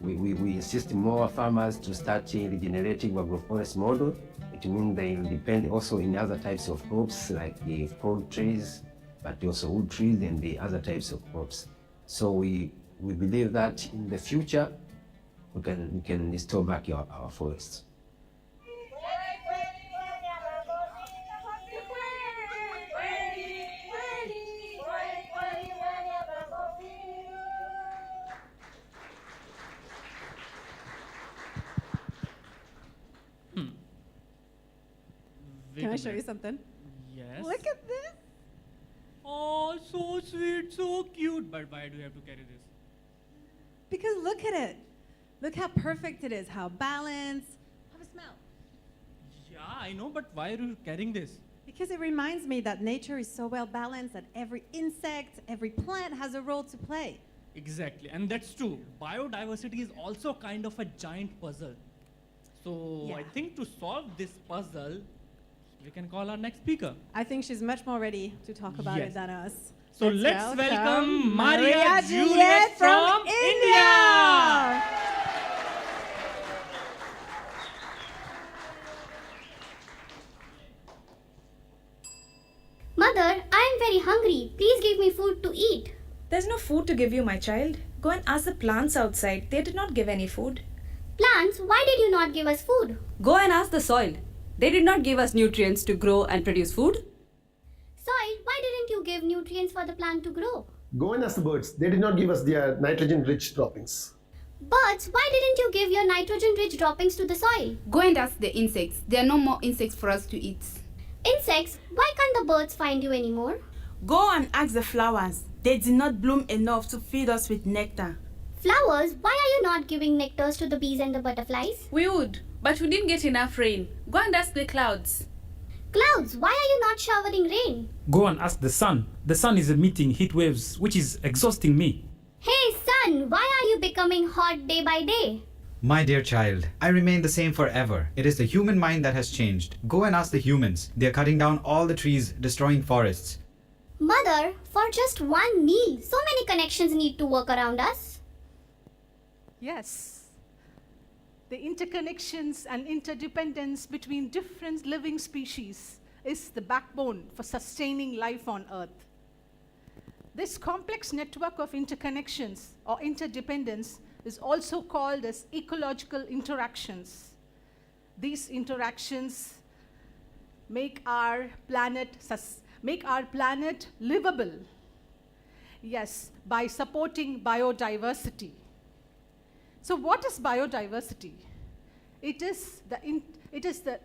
insist more farmers to start a regenerative agroforest model, It means they depend also in other types of crops like the fruit trees, but also wood trees and the other types of crops. So we believe that in the future we can restore back our forests. Can I show you something? Yes. Look at this. Oh, so sweet, so cute. But why do you have to carry this? Because look at it. Look how perfect it is, how balanced. Have a smell. Yeah, I know, but why are you carrying this? Because it reminds me that nature is so well balanced that every insect, every plant has a role to play. Exactly, and that's true. Biodiversity is also kind of a giant puzzle. So Yeah. I think to solve this puzzle, we can call our next speaker. I think she's much more ready to talk about Yes. it than us. So let's welcome Maria Juliet Juliet from India. Mother, I am very hungry. Please give me food to eat. There's no food to give you, my child. Go and ask the plants outside. They did not give any food. Plants, why did you not give us food? Go and ask the soil. They did not give us nutrients to grow and produce food. Soil, why didn't you give nutrients for the plant to grow? Go and ask the birds. They did not give us their nitrogen-rich droppings. Birds, why didn't you give your nitrogen-rich droppings to the soil? Go and ask the insects. There are no more insects for us to eat. Insects, why can't the birds find you anymore? Go and ask the flowers. They did not bloom enough to feed us with nectar. Flowers, why are you not giving nectars to the bees and the butterflies? We would, but we didn't get enough rain. Go and ask the clouds. Clouds, why are you not showering rain? Go and ask the sun. The sun is emitting heat waves, which is exhausting me. Hey sun, why are you becoming hot day by day? My dear child, I remain the same forever. It is the human mind that has changed. Go and ask the humans. They are cutting down all the trees, destroying forests. Mother, for just one meal, so many connections need to work around us. Yes. The interconnections and interdependence between different living species is the backbone for sustaining life on Earth. This complex network of interconnections or interdependence is also called as ecological interactions. These interactions make our planet livable. Yes, by supporting biodiversity. So what is biodiversity? It is the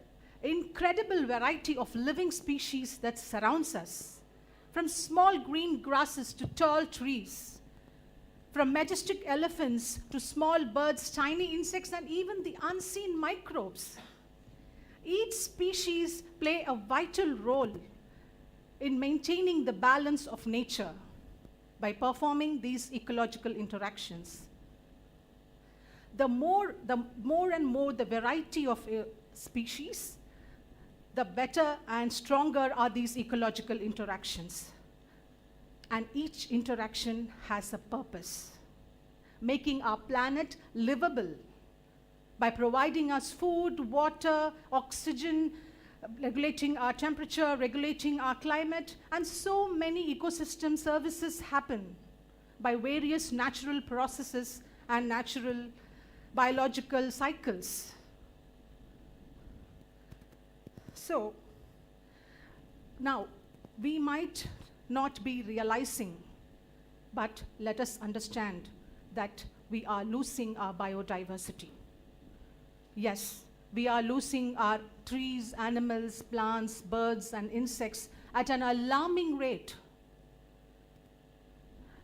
incredible variety of living species that surrounds us, from small green grasses to tall trees, from majestic elephants to small birds, tiny insects, and even the unseen microbes. Each species play a vital role in maintaining the balance of nature by performing these ecological interactions. The more and more the variety of species, the better and stronger are these ecological interactions. And each interaction has a purpose, making our planet livable by providing us food, water, oxygen, regulating our temperature, regulating our climate, and so many ecosystem services happen by various natural processes and natural biological cycles. So, now, we might not be realizing, but let us understand that we are losing our biodiversity. Yes, we are losing our trees, animals, plants, birds, and insects at an alarming rate.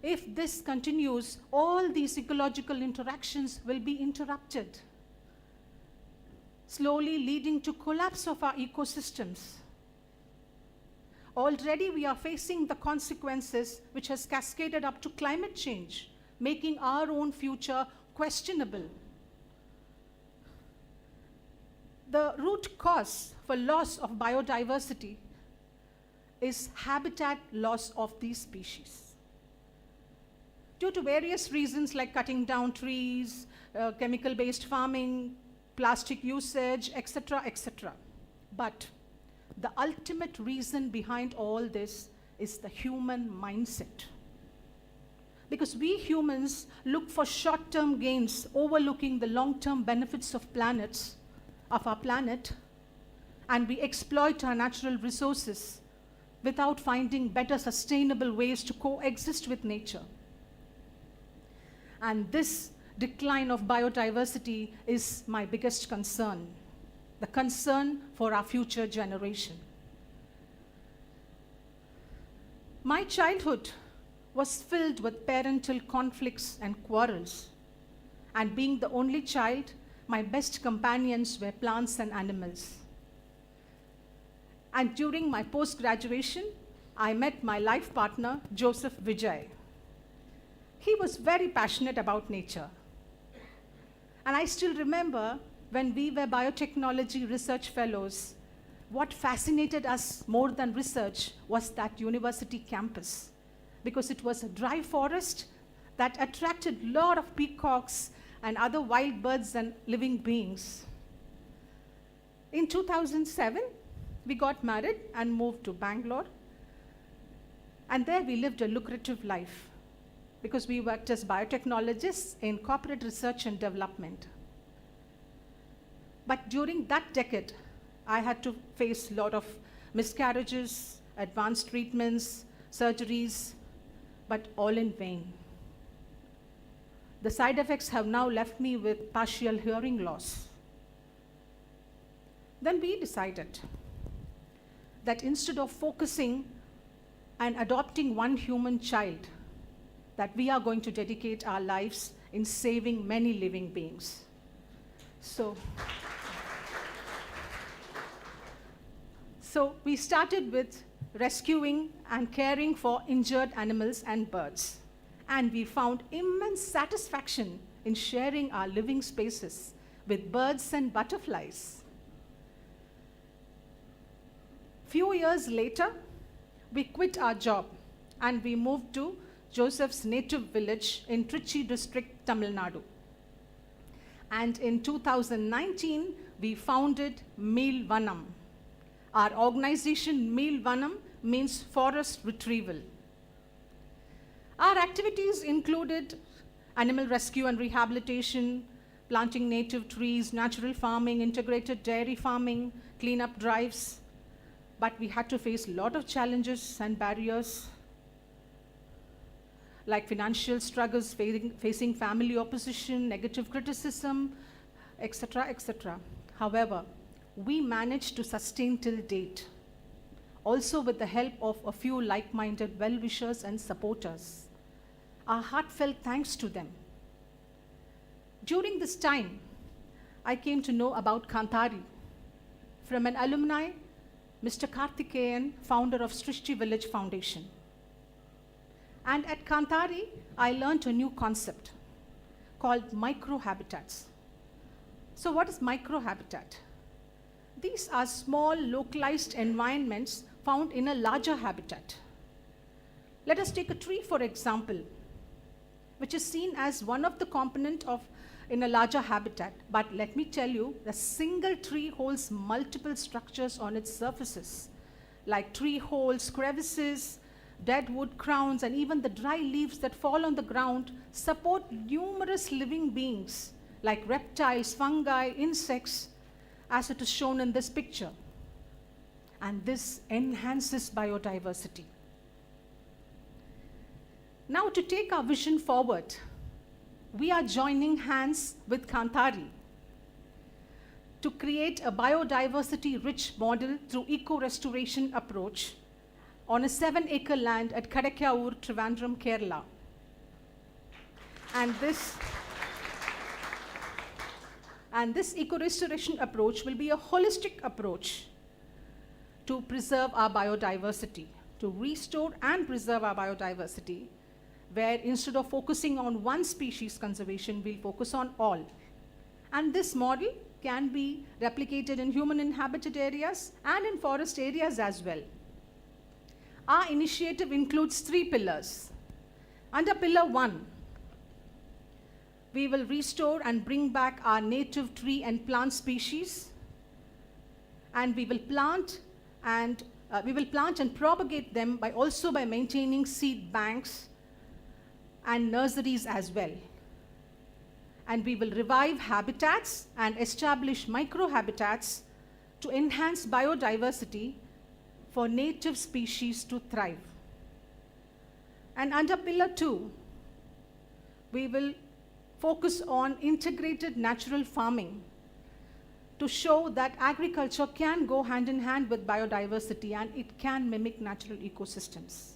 If this continues, all these ecological interactions will be interrupted, slowly leading to collapse of our ecosystems. Already we are facing the consequences which has cascaded up to climate change, making our own future questionable. The root cause for loss of biodiversity is habitat loss of these species. Due to various reasons like cutting down trees, chemical-based farming, plastic usage, etc., etc. But the ultimate reason behind all this is the human mindset. Because we humans look for short-term gains, overlooking the long-term benefits of our planet, and we exploit our natural resources without finding better sustainable ways to coexist with nature. And this decline of biodiversity is my biggest concern, the concern for our future generation. My childhood was filled with parental conflicts and quarrels. And being the only child, my best companions were plants and animals. And during my post-graduation, I met my life partner, Joseph Vijay. He was very passionate about nature. And I still remember when we were biotechnology research fellows, what fascinated us more than research was that university campus, because it was a dry forest that attracted a lot of peacocks and other wild birds and living beings. In 2007, we got married and moved to Bangalore. And there we lived a lucrative life because we worked as biotechnologists in corporate research and development. But during that decade, I had to face a lot of miscarriages, advanced treatments, surgeries, but all in vain. The side effects have now left me with partial hearing loss. Then we decided that instead of focusing and adopting one human child, that we are going to dedicate our lives in saving many living beings. So we started with rescuing and caring for injured animals and birds. And we found immense satisfaction in sharing our living spaces with birds and butterflies. Few years later, we quit our job and we moved to Joseph's native village in Trichy district, Tamil Nadu. And in 2019, we founded Meel Vanam. Our organization, Meel Vanam, means forest retrieval. Our activities included animal rescue and rehabilitation, planting native trees, natural farming, integrated dairy farming, cleanup drives. But we had to face a lot of challenges and barriers, like financial struggles, facing family opposition, negative criticism, etc., etc. However, we managed to sustain till date, also with the help of a few like-minded well-wishers and supporters. Our heartfelt thanks to them. During this time, I came to know about Kanthari from an alumni, Mr. Karthikeyan, founder of Srishti Village Foundation. And at Kanthari, I learned a new concept called microhabitats. So what is microhabitat? These are small, localized environments found in a larger habitat. Let us take a tree, for example, which is seen as one of the components in a larger habitat. But let me tell you, a single tree holds multiple structures on its surfaces, like tree holes, crevices, dead wood crowns, and even the dry leaves that fall on the ground support numerous living beings, like reptiles, fungi, insects, as it is shown in this picture. And this enhances biodiversity. Now, to take our vision forward, we are joining hands with Kanthari to create a biodiversity-rich model through eco-restoration approach on a 7-acre land at Kadakyaur, Trivandrum, Kerala. And this eco-restoration approach will be a holistic approach to preserve our biodiversity, to restore and preserve our biodiversity, where instead of focusing on one species conservation, we'll focus on all. And this model can be replicated in human inhabited areas and in forest areas as well. Our initiative includes 3 pillars. Under pillar 1, we will restore and bring back our native tree and plant species. And we will plant and propagate them by maintaining seed banks and nurseries as well. And we will revive habitats and establish microhabitats to enhance biodiversity for native species to thrive. And under Pillar 2, we will focus on integrated natural farming to show that agriculture can go hand in hand with biodiversity and it can mimic natural ecosystems.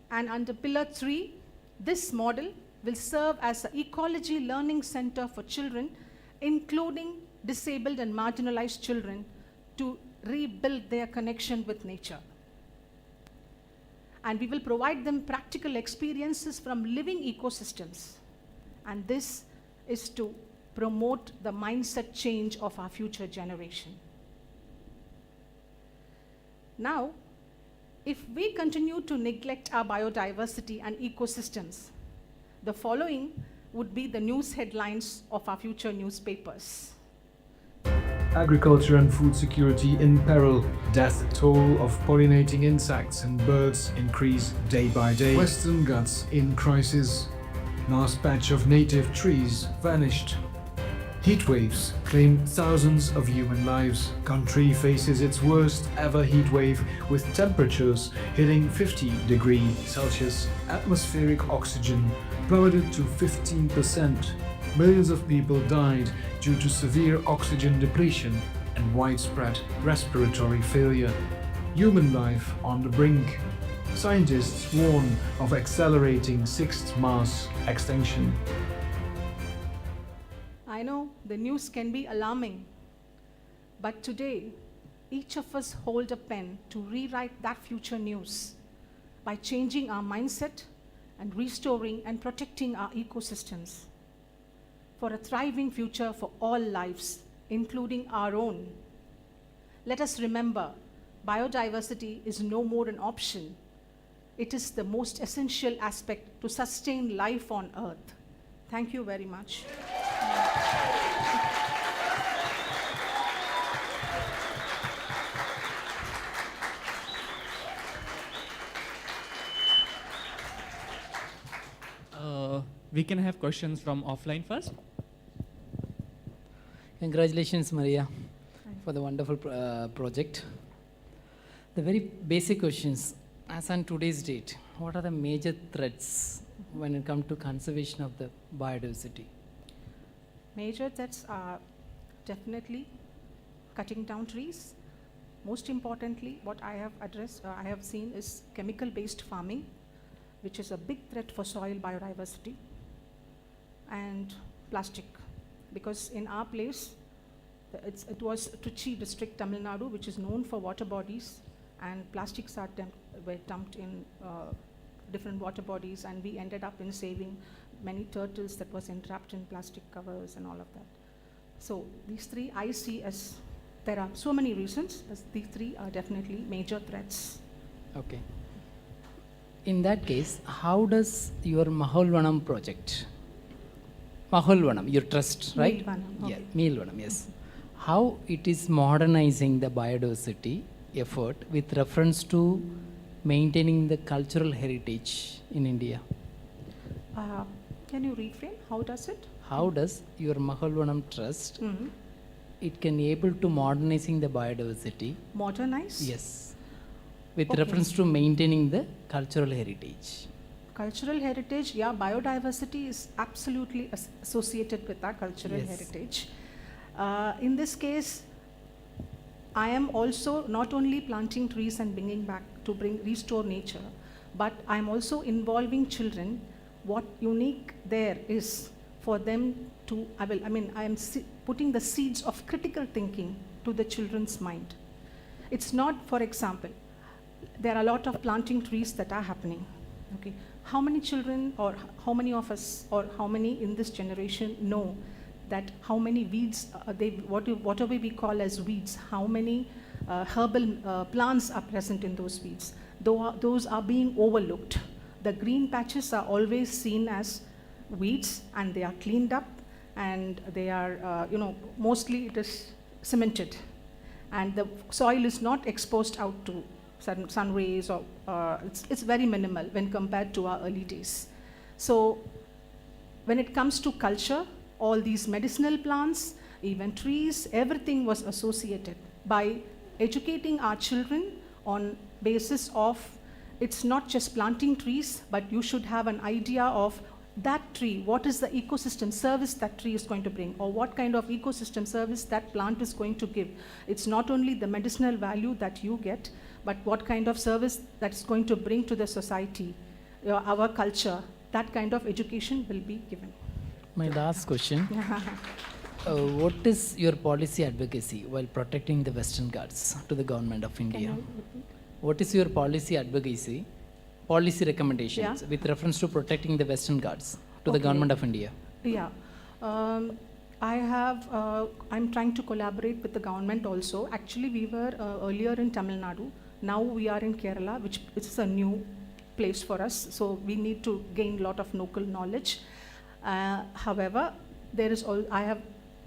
And under Pillar 3, this model will serve as an ecology learning center for children, including disabled and marginalized children, to rebuild their connection with nature. And we will provide them practical experiences from living ecosystems. And this is to promote the mindset change of our future generation. Now, if we continue to neglect our biodiversity and ecosystems, the following would be the news headlines of our future newspapers. Agriculture and food security in peril. Death toll of pollinating insects and birds increase day by day. Western Ghats in crisis. Last patch of native trees vanished. Heat waves claim thousands of human lives. Country faces its worst ever heat wave with temperatures hitting 50 degrees Celsius. Atmospheric oxygen plummeted to 15%. Millions of people died due to severe oxygen depletion and widespread respiratory failure. Human life on the brink. Scientists warn of accelerating sixth mass extinction. I know the news can be alarming, but today, each of us hold a pen to rewrite that future news by changing our mindset and restoring and protecting our ecosystems for a thriving future for all lives, including our own. Let us remember, biodiversity is no more an option. It is the most essential aspect to sustain life on Earth. Thank you very much. We can have questions from offline first. Congratulations, Maria, for the wonderful project. The very basic questions, as on today's date, what are the major threats when it comes to conservation of the biodiversity? Major threats are definitely cutting down trees. Most importantly, what I have seen is chemical-based farming, which is a big threat for soil biodiversity, and plastic. Because in our place, it was Trichy district, Tamil Nadu, which is known for water bodies, and plastics were dumped in different water bodies, and we ended up in saving many turtles that was entrapped in plastic covers and all of that. So these three I see as, there are so many reasons, as these three are definitely major threats. Okay. In that case, how does your Maholvanam project, Maholvanam, your trust, right? Meelvanam, okay. Yeah, Meelvanam, yes. How it is modernizing the biodiversity effort with reference to maintaining the cultural heritage in India? Can you reframe? How does it? How does your Maholvanam trust, it can able to modernizing the biodiversity? Modernize? Yes. With reference to maintaining the cultural heritage. Cultural heritage, yeah, biodiversity is absolutely associated with our cultural heritage. In this case, I am also not only planting trees and bringing back to restore nature, but I'm also involving children. What unique there is for them to, I am putting the seeds of critical thinking to the children's mind. It's not, for example, there are a lot of planting trees that are happening. Okay, how many children or how many of us or how many in this generation know that how many weeds, whatever we call as weeds, how many herbal plants are present in those weeds? Those are being overlooked. The green patches are always seen as weeds, and they are cleaned up, and they are, mostly it is cemented. and the soil is not exposed out to sun rays, or it's very minimal when compared to our early days. So when it comes to culture, all these medicinal plants, even trees, everything was associated. By educating our children on basis of, it's not just planting trees, but you should have an idea of that tree, what is the ecosystem service that tree is going to bring, or what kind of ecosystem service that plant is going to give. It's not only the medicinal value that you get, but what kind of service that is going to bring to the society, our culture. That kind of education will be given. My last question. What is your policy advocacy while protecting the Western Ghats to the government of India? What is your policy advocacy, policy recommendations with reference to protecting the Western Ghats to the government of India? Yeah. I'm trying to collaborate with the government also. Actually, we were earlier in Tamil Nadu. Now we are in Kerala, which is a new place for us. So we need to gain a lot of local knowledge. However, I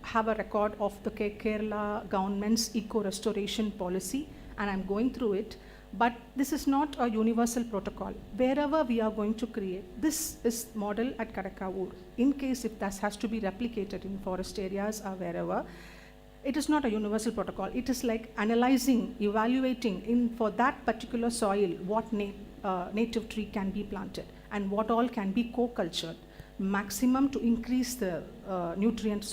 have a record of the Kerala government's eco-restoration policy, and I'm going through it. But this is not a universal protocol. Wherever we are going to create, this is model at Karakavur. In case if that has to be replicated in forest areas or wherever, it is not a universal protocol. It is like analyzing, evaluating for that particular soil what native tree can be planted and what all can be co-cultured. Maximum to increase the nutrient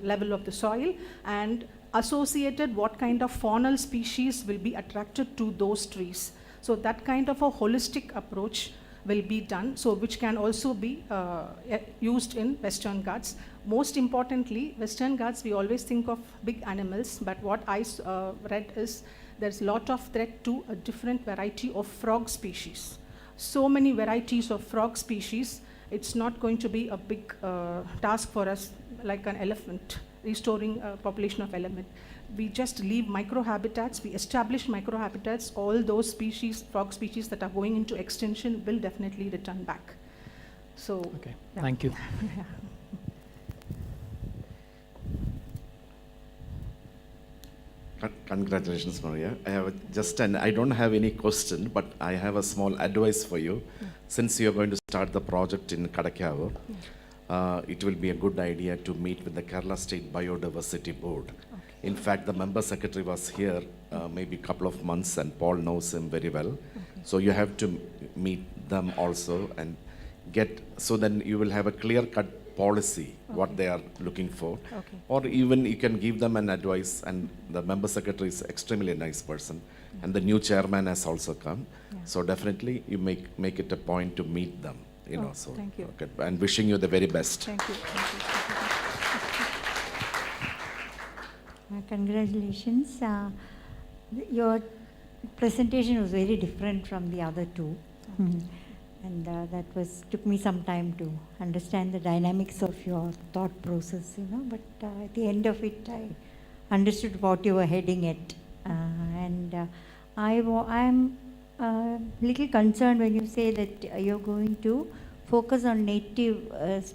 level of the soil, and associated what kind of faunal species will be attracted to those trees. So that kind of a holistic approach will be done, so which can also be used in Western Ghats. Most importantly, Western Ghats, we always think of big animals, but what I read is there's a lot of threat to a different variety of frog species. So many varieties of frog species, it's not going to be a big task for us like an elephant, restoring a population of elephant. We just leave microhabitats, we establish microhabitats, all those species, frog species that are going into extinction will definitely return back. So, okay. Thank you. Congratulations, Maria. I have I don't have any question, but I have a small advice for you. Since you are going to start the project in Kadakyavu, it will be a good idea to meet with the Kerala State Biodiversity Board. Okay. In fact, the member secretary was here maybe a couple of months, and Paul knows him very well. Okay. So you have to meet them also and so then you will have a clear-cut policy, what they are looking for. Okay. Or even you can give them an advice, and the member secretary is extremely nice person, and the new chairman has also come. Yeah. So definitely you make it a point to meet them. So thank you. Okay, and wishing you the very best. Thank you. Congratulations. Your presentation was very different from the other two. And that took me some time to understand the dynamics of your thought process, but at the end of it, I understood what you were heading at. I'm a little concerned when you say that you're going to focus on native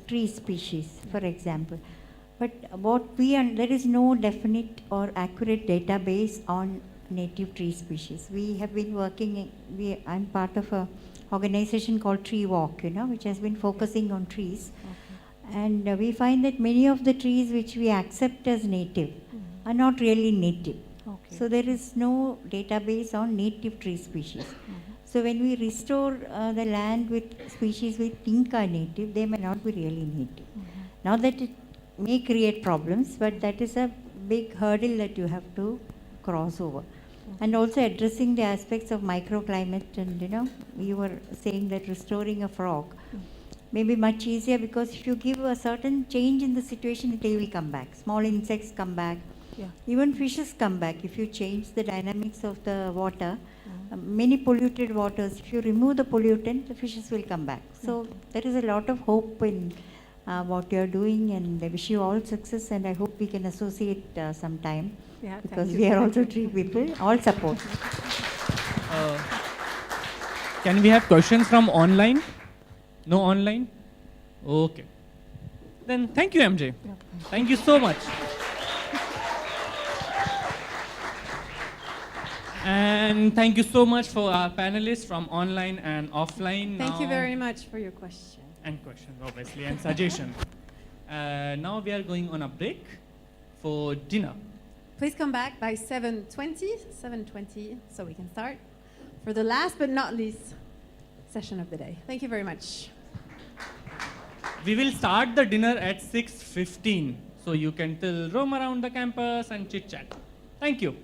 tree species, for example. But there is no definite or accurate database on native tree species. We have been working, I'm part of a organization called Tree Walk, which has been focusing on trees. Okay. And we find that many of the trees which we accept as native are not really native. Okay. So there is no database on native tree species. So when we restore the land with species we think are native, they may not be really native. Now that it may create problems, but that is a big hurdle that you have to cross over. And also addressing the aspects of microclimate, and you were saying that restoring a frog may be much easier, because if you give a certain change in the situation, they will come back. Small insects come back. Yeah. Even fishes come back if you change the dynamics of the water. Many polluted waters, if you remove the pollutant, the fishes will come back. So there is a lot of hope in what you are doing, and I wish you all success, and I hope we can associate sometime. Yeah, because we are also tree people. All support. Can we have questions from online? No online? Okay. Then thank you, MJ. Yeah. Thank you so much. And thank you so much for our panelists from online and offline. Thank you Now- very much for your question. And questions, obviously, and suggestion. Now we are going on a break for dinner. Please come back by 7:20, so we can start for the last but not least session of the day. Thank you very much. We will start the dinner at 6:15, so you can still roam around the campus and chit chat. Thank you.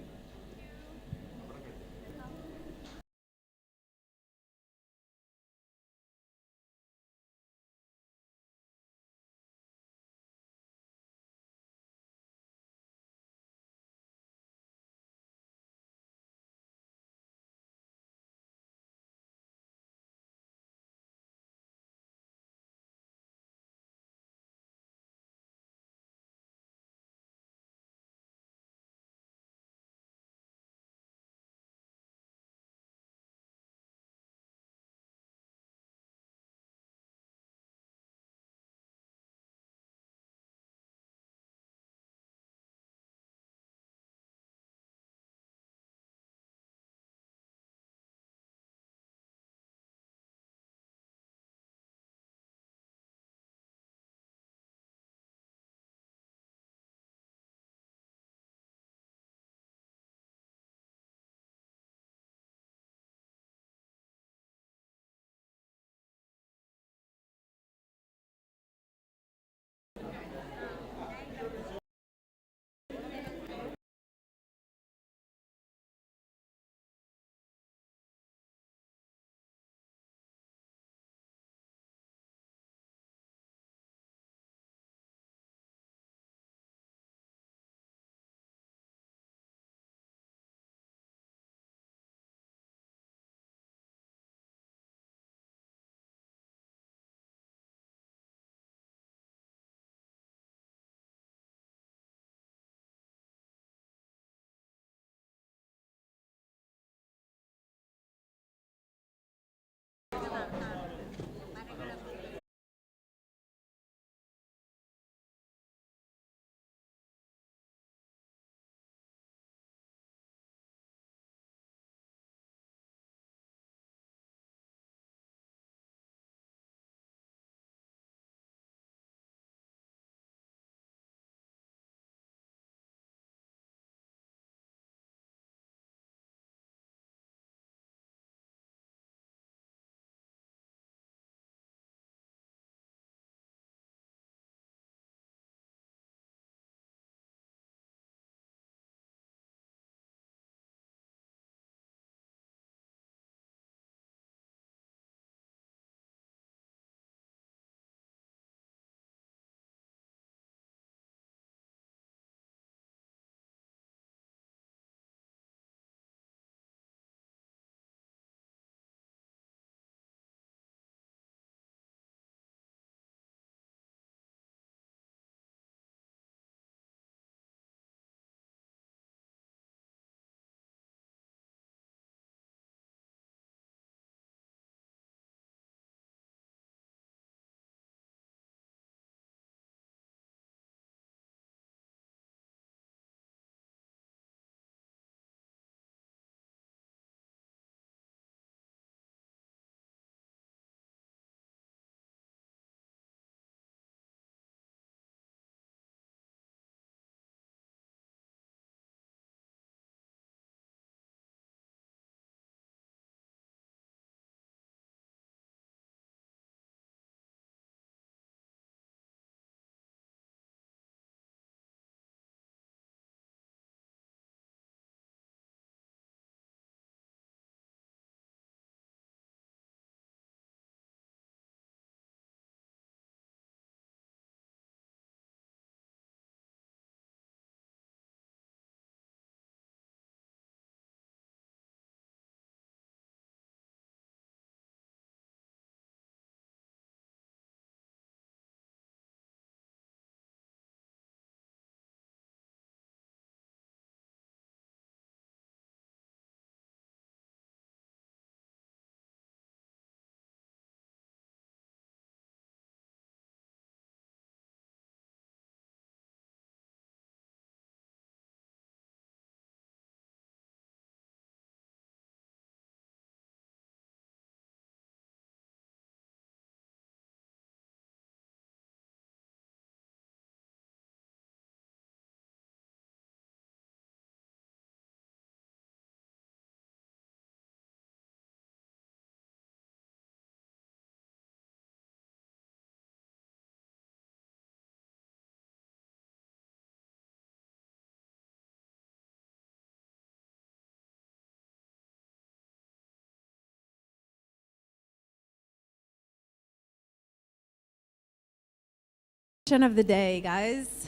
Question of the day, guys.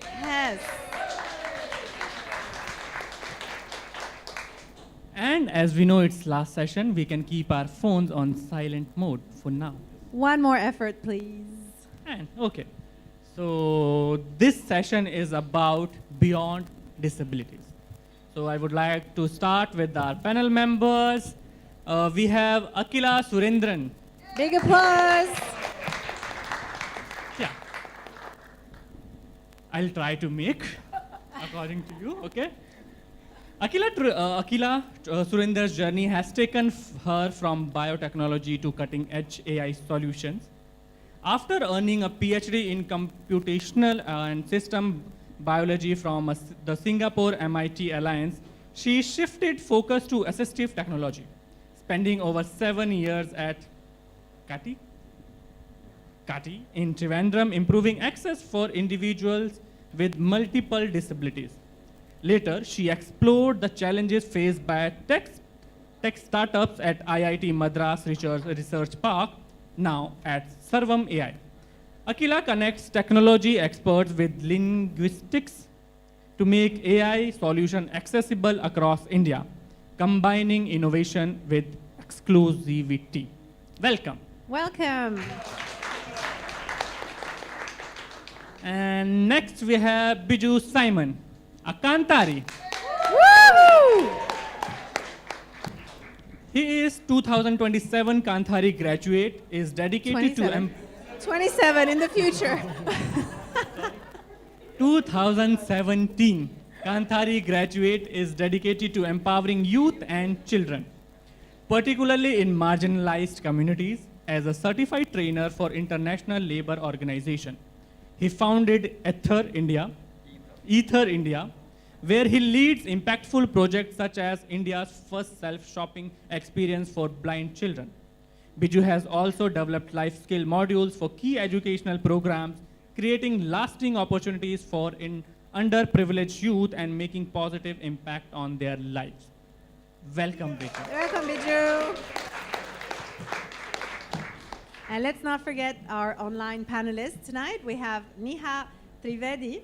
Yes. And as we know it's last session, we can keep our phones on silent mode for now. One more effort, please. And okay. So this session is about beyond disabilities. So I would like to start with our panel members. We have Akila Surendran. Big applause. Yeah. I'll try to make according to you, okay? Akila Surendra's journey has taken her from biotechnology to cutting-edge AI solutions. After earning a PhD in computational and system biology from the Singapore MIT Alliance, she shifted focus to assistive technology, spending over 7 years at Kati in Trivandrum, improving access for individuals with multiple disabilities. Later, she explored the challenges faced by tech startups at IIT Madras Research Park, now at Sarvam AI. Akila connects technology experts with linguistics to make AI solution accessible across India, combining innovation with exclusivity. Welcome. Welcome. And next we have Biju Simon, a kanthari. Woo! He is 2027 Kanthari graduate, is dedicated 27. 27 in the future. 2017 Kanthari graduate is dedicated to empowering youth and children, particularly in marginalized communities, as a certified trainer for International Labour Organization. He founded Ether India, where he leads impactful projects such as India's first self-shopping experience for blind children. Biju has also developed life skill modules for key educational programs, creating lasting opportunities for underprivileged youth and making positive impact on their lives. Welcome, Biju. Welcome, Biju. And let's not forget our online panelists tonight. We have Neha Trivedi,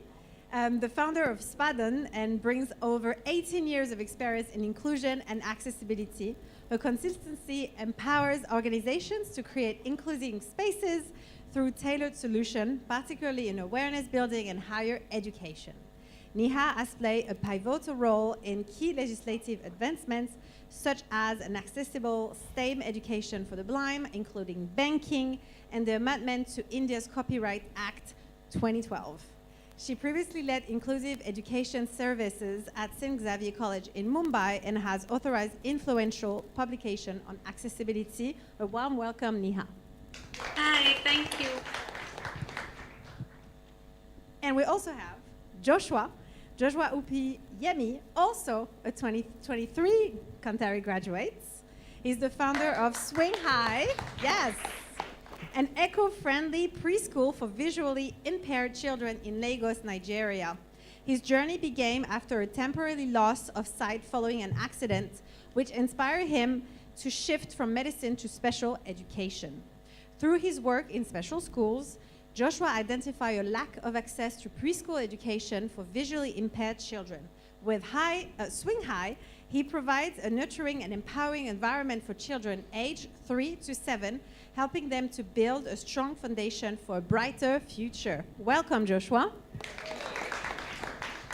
the founder of Spadan, and brings over 18 years of experience in inclusion and accessibility. Her consistency empowers organizations to create inclusive spaces through tailored solutions, particularly in awareness building and higher education. Neha has played a pivotal role in key legislative advancements, such as an accessible STEM education for the blind, including banking, and the amendment to India's Copyright Act 2012. She previously led inclusive education services at St. Xavier College in Mumbai and has authorized influential publication on accessibility. A warm welcome, Neha. Hi, thank you. And we also have Joshua Upi Yemi, also a 2023 Kanthari graduate. He's the founder of Swing High, yes, an eco-friendly preschool for visually impaired children in Lagos, Nigeria. His journey began after a temporary loss of sight following an accident, which inspired him to shift from medicine to special education. Through his work in special schools, Joshua identified a lack of access to preschool education for visually impaired children. With Swing High, he provides a nurturing and empowering environment for children aged 3 to 7, helping them to build a strong foundation for a brighter future. Welcome, Joshua.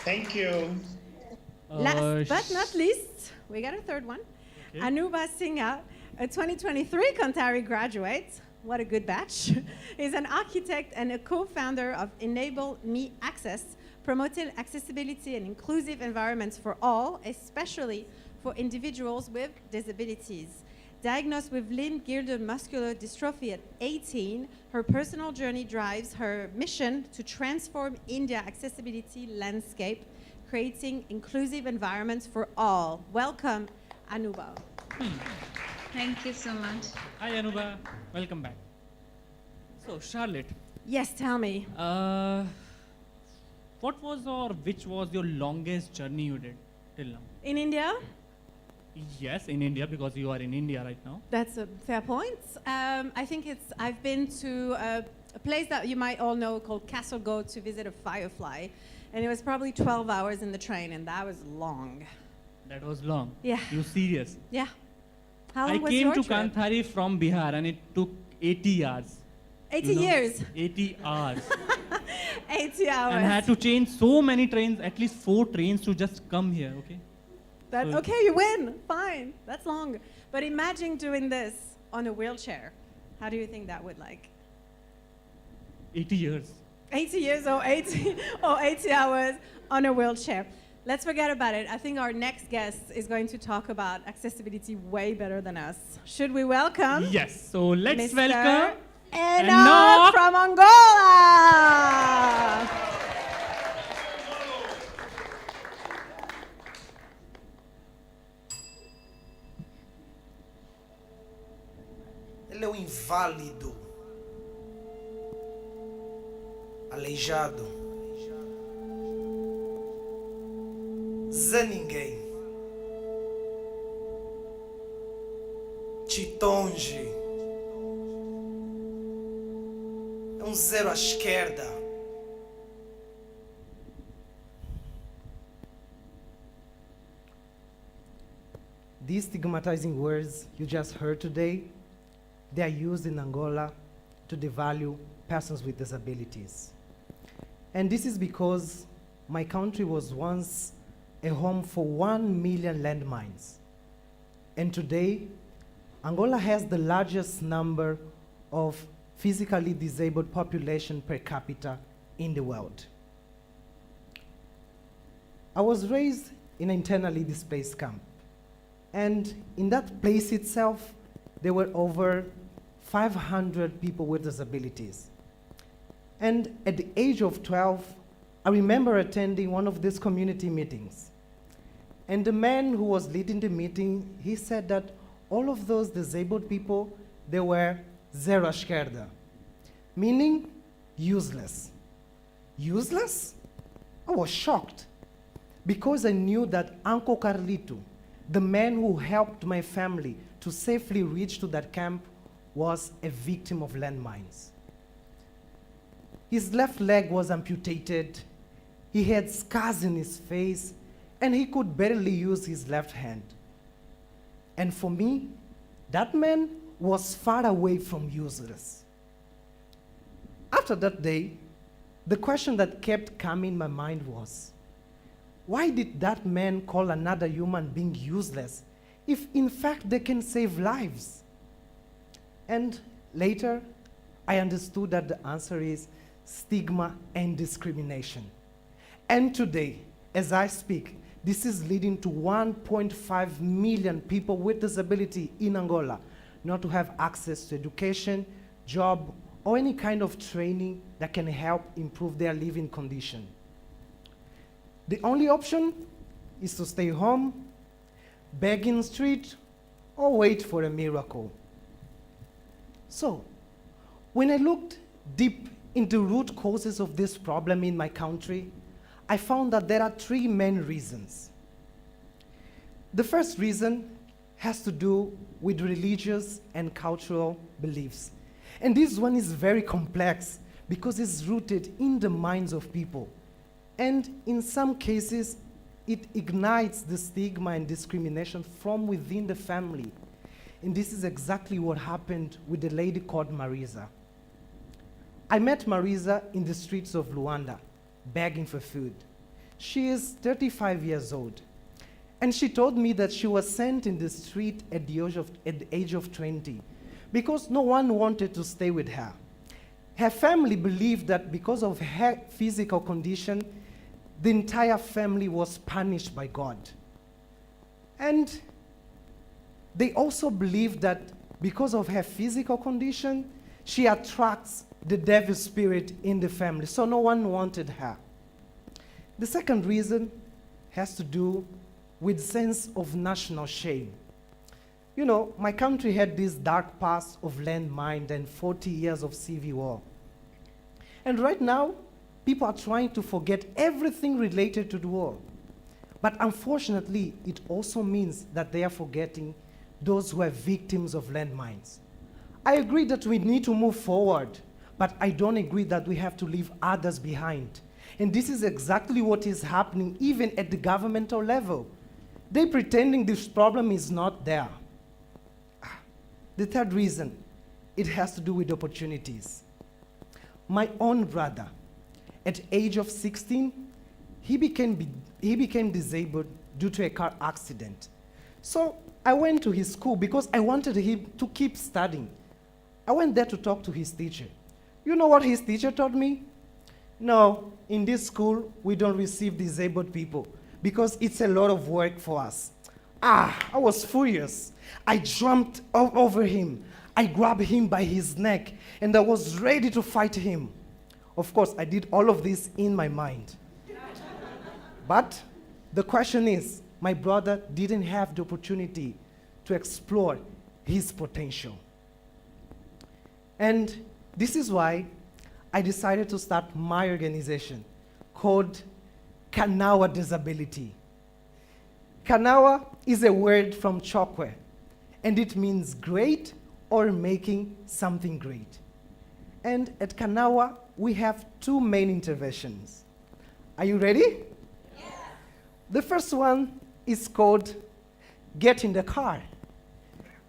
Thank you. Last but not least, we got a third one. Okay. Anuba Singha, a 2023 Kanthari graduate. What a good batch. He's an architect and a co-founder of Enable Me Access, promoting accessibility and inclusive environments for all, especially for individuals with disabilities. Diagnosed with limb-girdle muscular dystrophy at 18, her personal journey drives her mission to transform India's accessibility landscape, creating inclusive environments for all. Welcome, Anuba. Thank you so much. Hi, Anuba. Welcome back. So, Charlotte. Yes, tell me. Which was your longest journey you did till now? In India? Yes, in India, because you are in India right now. That's a fair point. I think I've been to a place that you might all know called Castle Goat to visit a firefly. And it was probably 12 hours in the train, and that was long. That was long. Yeah. You serious? Yeah. How long I was came your to trip? Kanthari from Bihar, and it took 80 hours. 80 years. 80 hours. 80 hours. And I had to change so many trains, at least 4 trains to just come here, okay? So Okay, you win. Fine. That's long. But imagine doing this on a wheelchair. How do you think that would like? 80 years. 80 years or 80 hours on a wheelchair. Let's forget about it. I think our next guest is going to talk about accessibility way better than us. Should we welcome? Yes. So let's Mr. welcome Enoque from Angola. Ele é um inválido, aleijado, Zé Ninguém, Chitonge, é um zero à esquerda. These stigmatizing words you just heard today, they are used in Angola to devalue persons with disabilities. And this is because my country was once a home for 1 million landmines. And today, Angola has the largest number of physically disabled population per capita in the world. I was raised in an internally displaced camp. And in that place itself, there were over 500 people with disabilities. And at the age of 12, I remember attending one of these community meetings. And the man who was leading the meeting, he said that all of those disabled people, they were zero esquerda, meaning useless. Useless? I was shocked because I knew that Uncle Carlito, the man who helped my family to safely reach to that camp, was a victim of landmines. His left leg was amputated, he had scars in his face, and he could barely use his left hand. And for me, that man was far away from useless. After that day, the question that kept coming in my mind was, why did that man call another human being useless if in fact they can save lives? And later, I understood that the answer is stigma and discrimination. And today, as I speak, this is leading to 1.5 million people with disability in Angola not to have access to education, job, or any kind of training that can help improve their living condition. The only option is to stay home, beg in the street, or wait for a miracle. So, when I looked deep into root causes of this problem in my country, I found that there are 3 main reasons. The first reason has to do with religious and cultural beliefs. And this one is very complex because it's rooted in the minds of people. And in some cases, it ignites the stigma and discrimination from within the family. And this is exactly what happened with a lady called Marisa. I met Marisa in the streets of Luanda, begging for food. She is 35 years old. And she told me that she was sent in the street at the age of 20 because no one wanted to stay with her. Her family believed that because of her physical condition, the entire family was punished by God. And they also believed that because of her physical condition, she attracts the devil spirit in the family, so no one wanted her. The second reason has to do with sense of national shame. You know, my country had this dark past of landmine and 40 years of civil war. And right now, people are trying to forget everything related to the war. But unfortunately, it also means that they are forgetting those who are victims of landmines. I agree that we need to move forward, but I don't agree that we have to leave others behind. And this is exactly what is happening even at the governmental level. They're pretending this problem is not there. The third reason, it has to do with opportunities. My own brother, at age of 16, he became disabled due to a car accident. So I went to his school because I wanted him to keep studying. I went there to talk to his teacher. You know what his teacher told me? No, in this school, we don't receive disabled people because it's a lot of work for us. I was furious. I jumped over him. I grabbed him by his neck, and I was ready to fight him. Of course, I did all of this in my mind. But the question is, my brother didn't have the opportunity to explore his potential. And this is why I decided to start my organization called Kanawa Disability. Kanawa is a word from Chokwe, and it means great or making something great. And at Kanawa, we have two main interventions. Are you ready? Yes. The first one is called Get in the Car.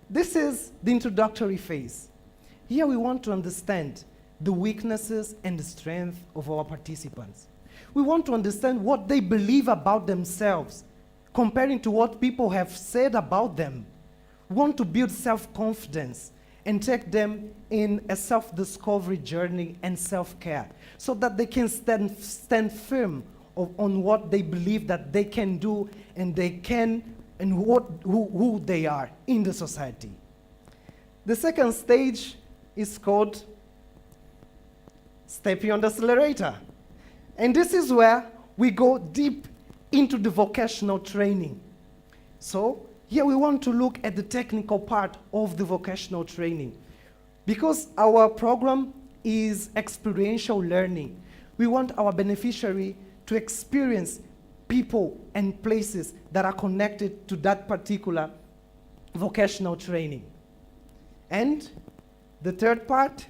This is the introductory phase. Here we want to understand the weaknesses and the strength of our participants. We want to understand what they believe about themselves, comparing to what people have said about them. We want to build self-confidence and take them in a self-discovery journey and self-care so that they can stand firm on what they believe that they can do and they can and who they are in the society. The second stage is called Stepping on the Accelerator. And this is where we go deep into the vocational training. So here we want to look at the technical part of the vocational training. Because our program is experiential learning, we want our beneficiary to experience people and places that are connected to that particular vocational training. And the third part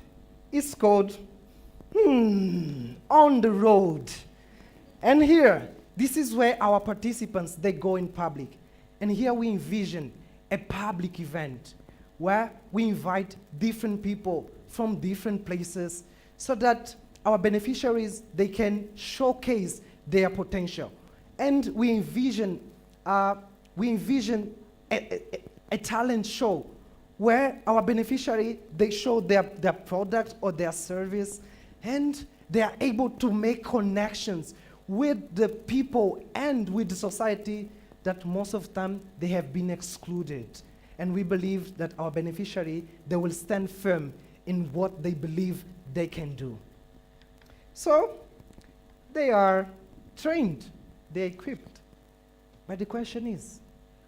is called On the Road. And here, this is where our participants, they go in public. And here we envision a public event where we invite different people from different places so that our beneficiaries, they can showcase their potential. And we envision a talent show where our beneficiary, they show their product or their service, and they are able to make connections with the people and with the society that most of the time they have been excluded. And we believe that our beneficiary, they will stand firm in what they believe they can do. So they are trained, they're equipped. But the question is,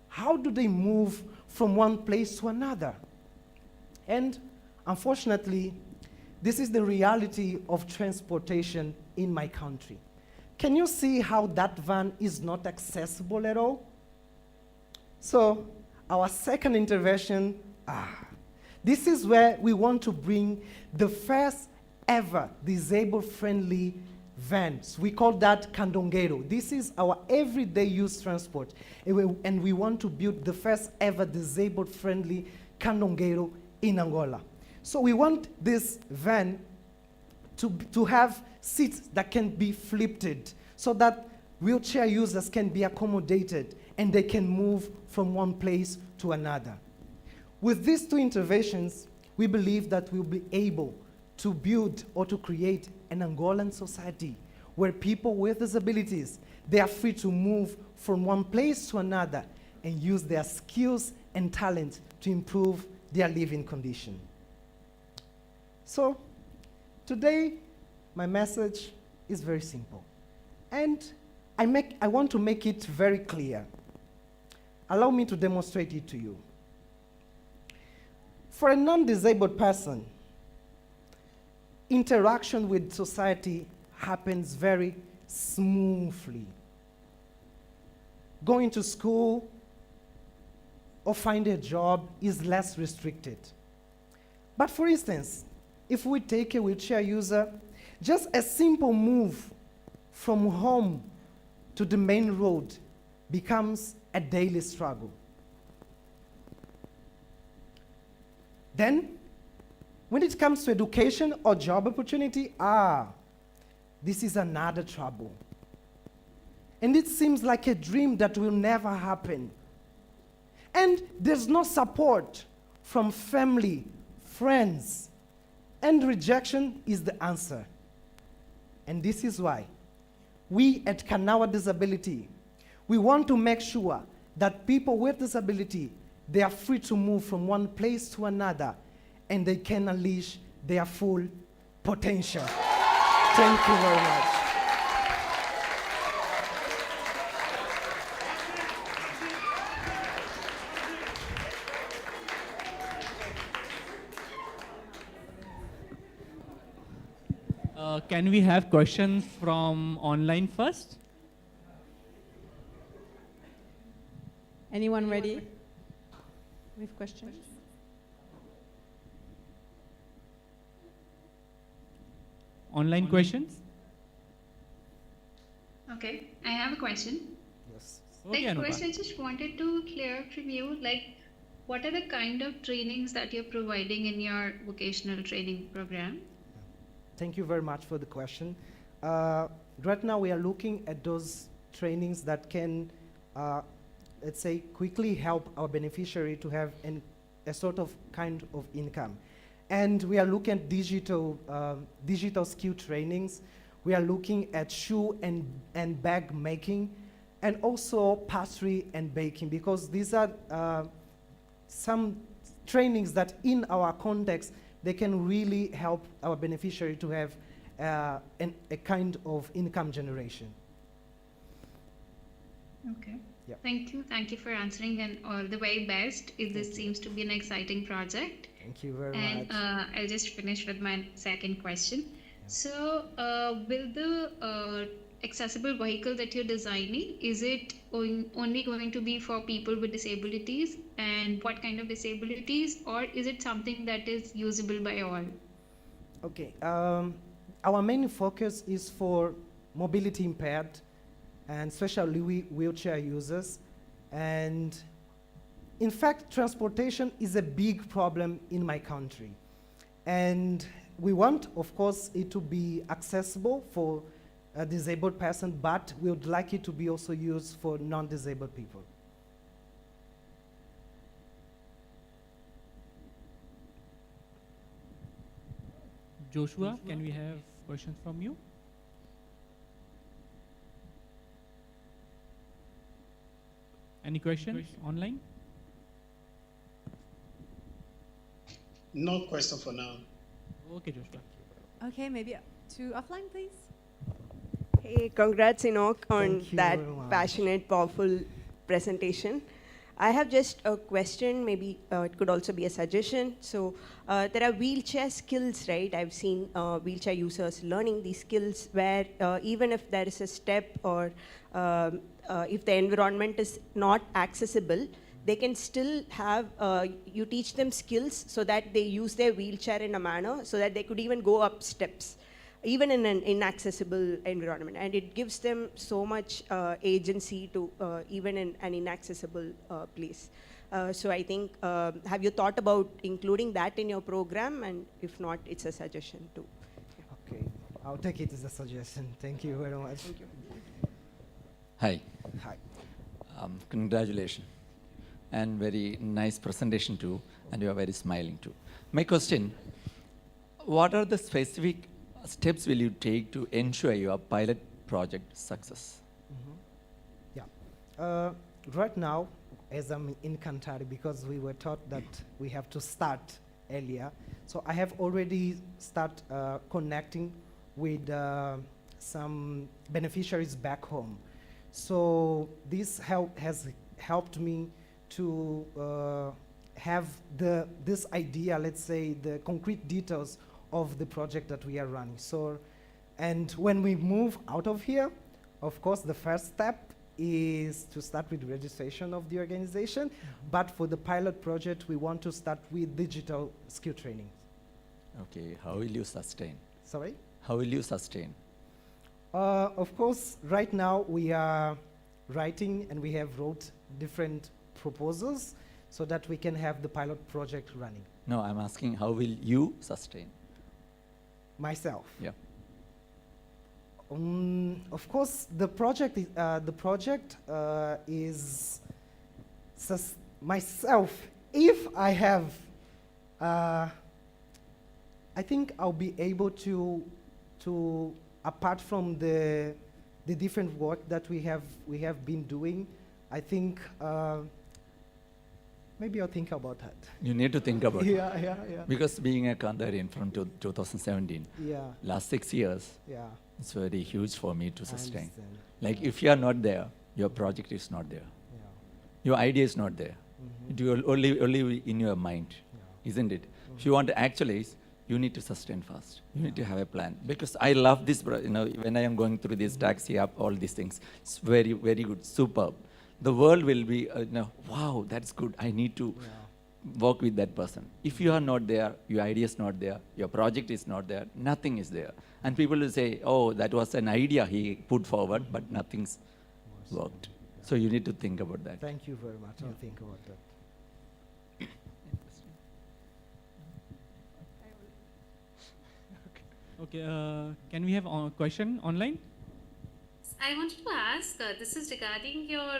how do they move from one place to another? And unfortunately, this is the reality of transportation in my country. Can you see how that van is not accessible at all? So our second intervention, this is where we want to bring the first ever disabled-friendly vans. We call that Kandongero. This is our everyday use transport. And we want to build the first ever disabled-friendly Kandongero in Angola. So we want this van to have seats that can be flipped so that wheelchair users can be accommodated and they can move from one place to another. With these two interventions, we believe that we'll be able to build or to create an Angolan society where people with disabilities, they are free to move from one place to another and use their skills and talents to improve their living condition. So today, my message is very simple. And I want to make it very clear. Allow me to demonstrate it to you. For a non-disabled person, interaction with society happens very smoothly. going to school or find a job is less restricted. But for instance, if we take a wheelchair user, just a simple move from home to the main road becomes a daily struggle. Then, when it comes to education or job opportunity, this is another trouble. And it seems like a dream that will never happen. And there's no support from family, friends, and rejection is the answer. And this is why we at Kanawa Disability, we want to make sure that people with disability, they are free to move from one place to another and they can unleash their full potential. Thank you very much. Can we have questions from online first? Anyone ready with questions? Online questions? Okay, I have a question. Yes. Okay, Anupa. First, I just wanted to clear from you, what are the kind of trainings that you're providing in your vocational training program? Thank you very much for the question. Right now, we are looking at those trainings that can, let's say, quickly help our beneficiary to have a sort of kind of income. And we are looking at digital skill trainings. We are looking at shoe and bag making, and also pastry and baking, because these are some trainings that in our context, they can really help our beneficiary to have a kind of income generation. Okay. Yep. Thank you for answering, and all the very best. This seems to be an exciting project. Thank you very And much. I'll just finish with my second question. So, will the accessible vehicle that you're designing, is it only going to be for people with disabilities, and what kind of disabilities, or is it something that is usable by all? Okay, our main focus is for mobility impaired, and especially wheelchair users. And in fact, transportation is a big problem in my country. And we want, of course, it to be accessible for a disabled person, but we would like it to be also used for non-disabled people. Joshua, can we have questions from you? Any questions online? No question for now. Okay, Joshua. Okay, maybe to offline, please. Hey, congrats, Enoque, on Thank you that very much. passionate, powerful presentation. I have just a question, maybe it could also be a suggestion. So there are wheelchair skills, right? I've seen wheelchair users learning these skills where even if there is a step or if the environment is not accessible, they can still have, you teach them skills so that they use their wheelchair in a manner so that they could even go up steps, even in an inaccessible environment. And it gives them so much agency to even in an inaccessible place. So I think, have you thought about including that in your program? And if not, it's a suggestion too. Okay, I'll take it as a suggestion. Thank you very much. Thank you. Hi. Hi. Congratulations. And very nice presentation too, and you are very smiling too. My question, what are the specific steps will you take to ensure your pilot project success? Yeah. Right now, as I'm in Kanthari, because we were taught that we have to start earlier, so I have already started connecting with some beneficiaries back home. So this has helped me to have this idea, let's say, the concrete details of the project that we are running. So, and when we move out of here, of course, the first step is to start with registration of the organization, but for the pilot project, we want to start with digital skill training. Okay, how will you sustain? Sorry? How will you sustain? Of course, right now we are writing and we have wrote different proposals so that we can have the pilot project running. No, I'm asking how will you sustain? Myself. Yeah. Of course, the project is myself. If I have, I think I'll be able to apart from the different work that we have been doing, I think maybe I'll think about that. You need to think about it. Yeah. Because being a Kandarian from 2017, last 6 years, it's very huge for me to sustain. Like if you are not there, your project is not there. Your idea is not there. It will only in your mind, isn't it? If you want to actualize, you need to sustain first. You need to have a plan. Because I love this, when I am going through this taxi app, all these things, it's very, very good, superb. The world will be, wow, that's good. I need to work with that person. If you are not there, your idea is not there, your project is not there, nothing is there. And people will say, oh, that was an idea he put forward, but nothing's worked. So you need to think about that. Thank you very much. I'll think about that. Okay, can we have a question online? I wanted to ask, this is regarding your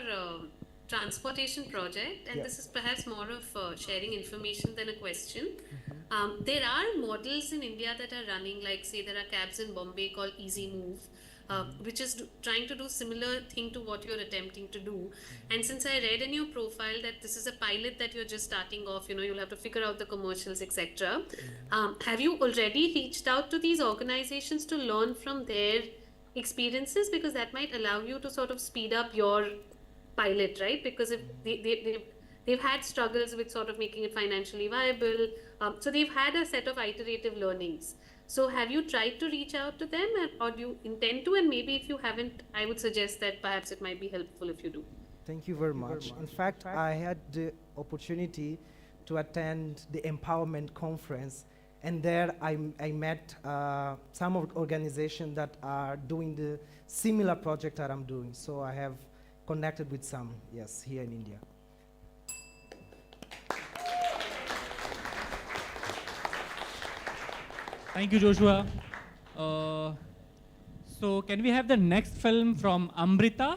transportation project, and this is perhaps more of sharing information than a question. There are models in India that are running, like say there are cabs in Bombay called Easy Move, which is trying to do similar thing to what you're attempting to do. And since I read in your profile that this is a pilot that you're just starting off, you'll have to figure out the commercials, etc. Have you already reached out to these organizations to learn from their experiences? Because that might allow you to sort of speed up your pilot, right? Because if they've had struggles with sort of making it financially viable, so they've had a set of iterative learnings. So have you tried to reach out to them, or do you intend to? And maybe if you haven't, I would suggest that perhaps it might be helpful if you do. Thank you very much. In fact, I had the opportunity to attend the empowerment conference, and there I met some organizations that are doing the similar project that I'm doing. So I have connected with some, yes, here in India. Thank you, Joshua. So can we have the next film from Amrita?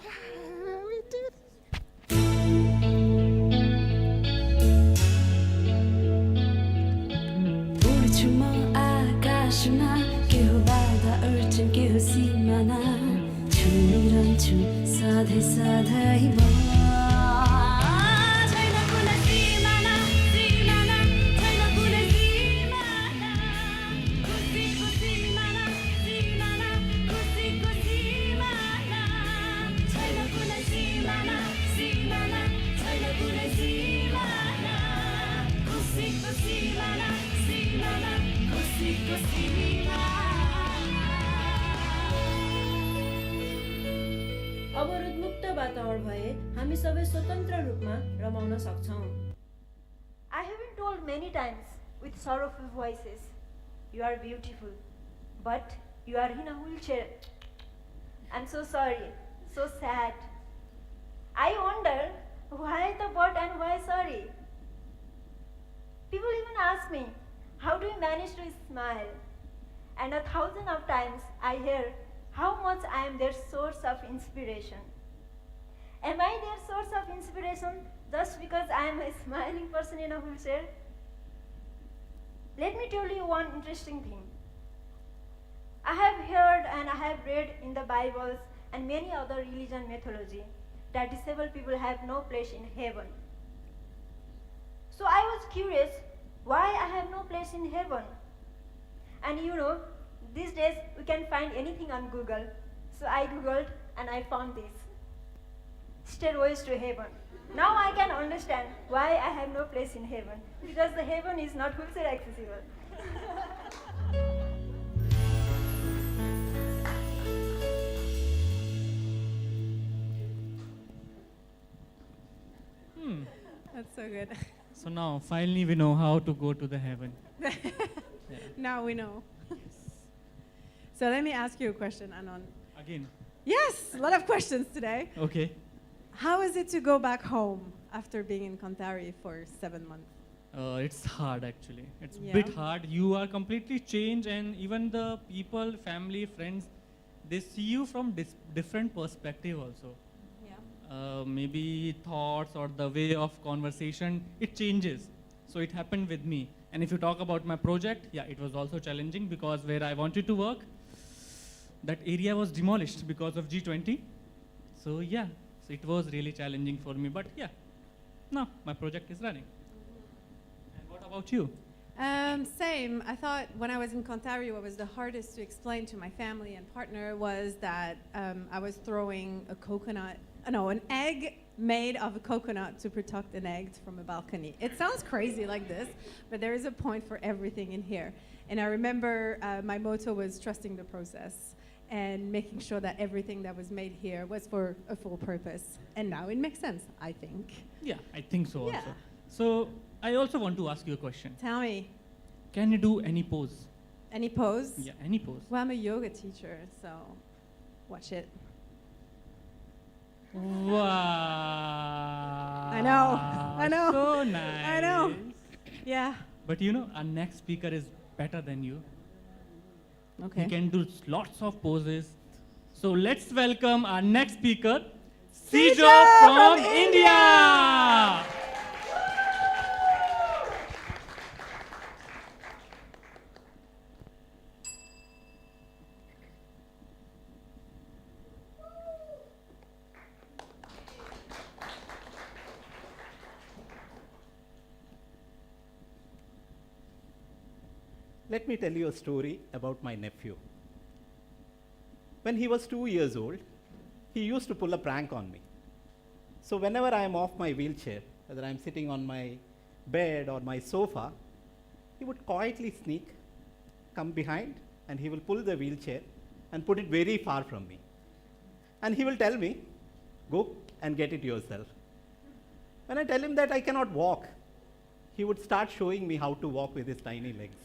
I have been told many times with sorrowful voices, you are beautiful, but you are in a wheelchair. I'm so sorry, so sad. I wonder why the but and why sorry. People even ask me, how do you manage to smile? And 1,000 of times I hear how much I am their source of inspiration. Am I their source of inspiration just because I am a smiling person in a wheelchair? Let me tell you one interesting thing. I have heard and I have read in the Bibles and many other religion mythology that disabled people have no place in heaven. So I was curious why I have no place in heaven. And these days we can find anything on Google. So I Googled and I found this. Stairways to heaven. Now I can understand why I have no place in heaven. Because the heaven is not wheelchair accessible. So good. So now, finally, we know how to go to the heaven. Now we know. So let me ask you a question, Anon. Again. Yes, a lot of questions today. Okay. How is it to go back home after being in Kanthari for 7 months? It's hard, actually. It's a Yeah. bit hard. You are completely changed, and even the people, family, friends, they see you from different perspective also. Maybe thoughts or the way of conversation, it changes. So it happened with me. And if you talk about my project, yeah, it was also challenging because where I wanted to work, that area was demolished because of G20. So yeah, so it was really challenging for me. But yeah, now my project is running. And what about you? Same. I thought when I was in Kanthari, what was the hardest to explain to my family and partner was that I was throwing an egg made of a coconut to protect an egg from a balcony. It sounds crazy like this, but there is a point for everything in here. And I remember my motto was trusting the process and making sure that everything that was made here was for a full purpose. And now it makes sense, I think. Yeah, I think so Yeah. also. So I also want to ask you a question. Tell me. Can you do any pose? Any pose? Yeah, any pose. Well, I'm a yoga teacher, so watch it. Wow. I know. So nice. I know. Yeah. But you know, our next speaker is better than you. Okay. He can do lots of poses. So let's welcome our next speaker, Sijo from India. Let me tell you a story about my nephew. When he was 2 years old, he used to pull a prank on me. So whenever I am off my wheelchair, whether I'm sitting on my bed or my sofa, he would quietly sneak, come behind, and he will pull the wheelchair and put it very far from me. And he will tell me, go and get it yourself. When I tell him that I cannot walk, he would start showing me how to walk with his tiny legs.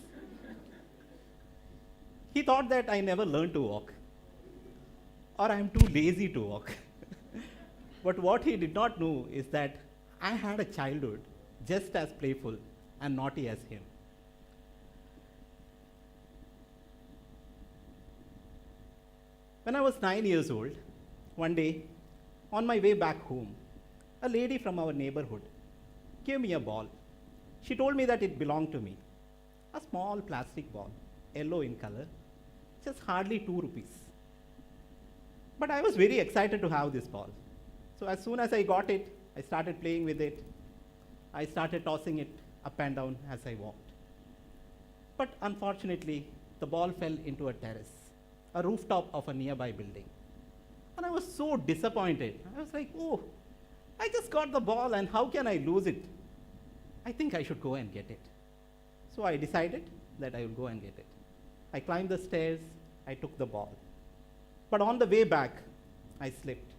He thought that I never learned to walk, or I am too lazy to walk. But what he did not know is that I had a childhood just as playful and naughty as him. When I was 9 years old, one day, on my way back home, a lady from our neighborhood gave me a ball. She told me that it belonged to me. A small plastic ball, yellow in color, just hardly 2 rupees. But I was very excited to have this ball. So as soon as I got it, I started playing with it. I started tossing it up and down as I walked. But unfortunately, the ball fell into a terrace, a rooftop of a nearby building. And I was so disappointed. I was like, oh, I just got the ball and how can I lose it? I think I should go and get it. So I decided that I will go and get it. I climbed the stairs, I took the ball. But on the way back, I slipped.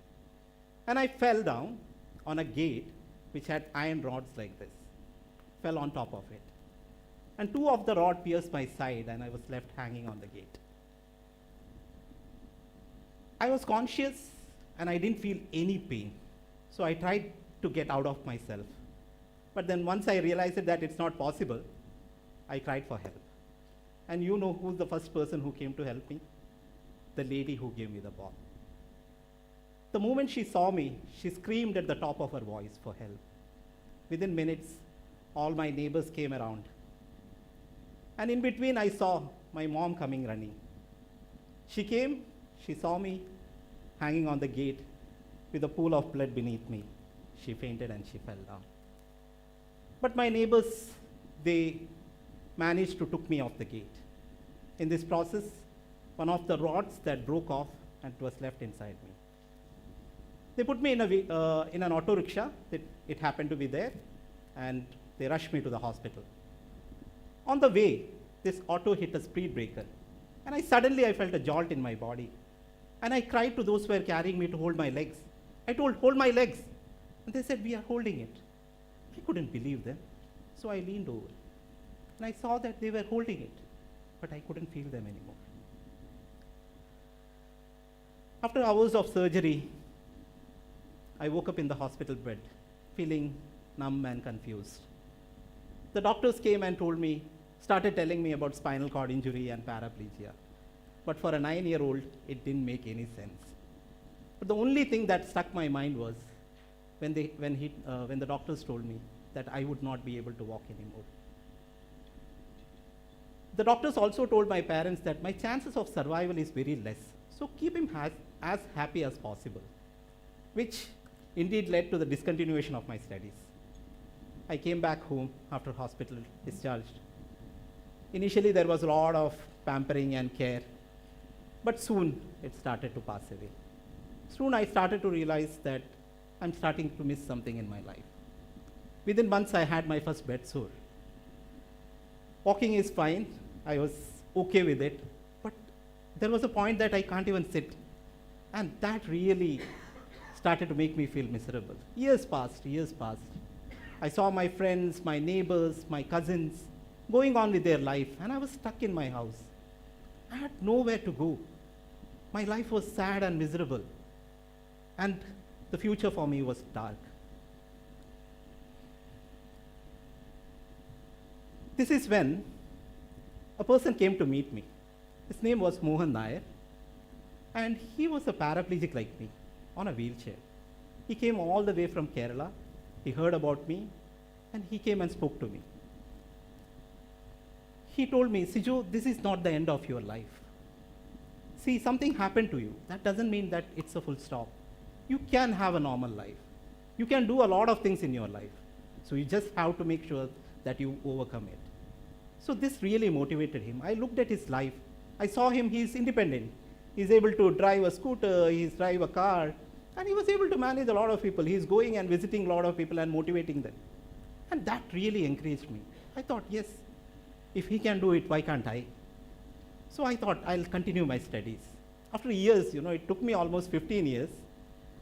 And I fell down on a gate which had iron rods like this. Fell on top of it. And 2 of the rods pierced my side and I was left hanging on the gate. I was conscious and I didn't feel any pain. So I tried to get out of myself. But then once I realized that it's not possible, I cried for help. And you know who's the first person who came to help me? The lady who gave me the ball. The moment she saw me, she screamed at the top of her voice for help. Within minutes, all my neighbors came around. And in between, I saw my mom coming running. She came, she saw me hanging on the gate with a pool of blood beneath me. She fainted and she fell down. But my neighbors, they managed to took me off the gate. In this process, one of the rods that broke off and was left inside me. They put me in an auto rickshaw. It happened to be there, and they rushed me to the hospital. On the way, this auto hit a speed breaker, and suddenly I felt a jolt in my body. And I cried to those who were carrying me to hold my legs. I told, hold my legs. And they said, we are holding it. I couldn't believe them. So I leaned over and I saw that they were holding it, but I couldn't feel them anymore. After hours of surgery, I woke up in the hospital bed, feeling numb and confused. The doctors came and started telling me about spinal cord injury and paraplegia. But for a 9-year-old, it didn't make any sense. But the only thing that stuck my mind was when the doctors told me that I would not be able to walk anymore. The doctors also told my parents that my chances of survival is very less, so keep him as happy as possible, which indeed led to the discontinuation of my studies. I came back home after hospital discharged. Initially, there was a lot of pampering and care, but soon it started to pass away. Soon I started to realize that I'm starting to miss something in my life. Within months, I had my first bed sore. Walking is fine. I was okay with it, but there was a point that I can't even sit, and that really started to make me feel miserable. Years passed. I saw my friends, my neighbors, my cousins going on with their life, and I was stuck in my house. I had nowhere to go. My life was sad and miserable, and the future for me was dark. This is when a person came to meet me. His name was Mohan Nair, and he was a paraplegic like me, on a wheelchair. He came all the way from Kerala. He heard about me, and he came and spoke to me. He told me, Sijo, this is not the end of your life. See, something happened to you. That doesn't mean that it's a full stop. You can have a normal life. You can do a lot of things in your life. So you just have to make sure that you overcome it. So this really motivated him. I looked at his life. I saw him, he's independent. He's able to drive a scooter, he's drive a car, and he was able to manage a lot of people. He's going and visiting a lot of people and motivating them. And that really encouraged me. I thought, yes, if he can do it, why can't I? So I thought I'll continue my studies. After years, it took me almost 15 years,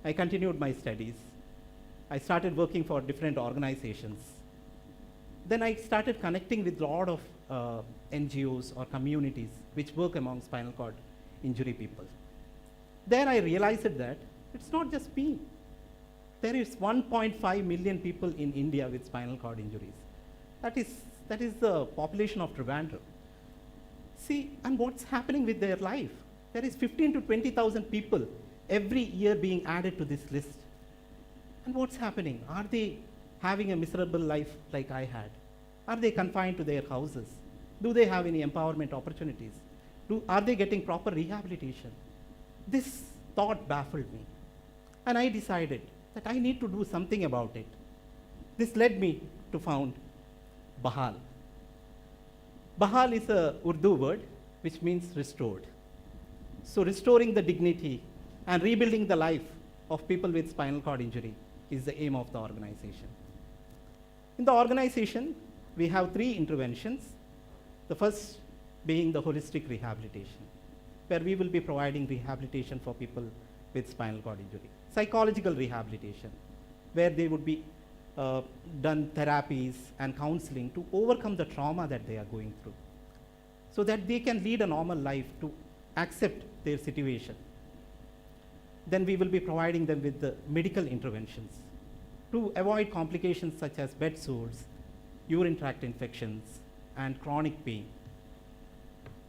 I continued my studies. I started working for different organizations. Then I started connecting with a lot of NGOs or communities which work among spinal cord injury people. Then I realized that it's not just me. There is 1.5 million people in India with spinal cord injuries. That is the population of Trivandrum. See, and what's happening with their life? There is 15 to 20,000 people every year being added to this list. And what's happening? Are they having a miserable life like I had? Are they confined to their houses? Do they have any empowerment opportunities? Are they getting proper rehabilitation? This thought baffled me. And I decided that I need to do something about it. This led me to found Bahal. Bahal is a Urdu word which means restored. So restoring the dignity and rebuilding the life of people with spinal cord injury is the aim of the organization. In the organization, we have 3 interventions. The first being the holistic rehabilitation, where we will be providing rehabilitation for people with spinal cord injury. Psychological rehabilitation, where they would be done therapies and counseling to overcome the trauma that they are going through, so that they can lead a normal life to accept their situation. Then we will be providing them with the medical interventions to avoid complications such as bed sores, urine tract infections, and chronic pain.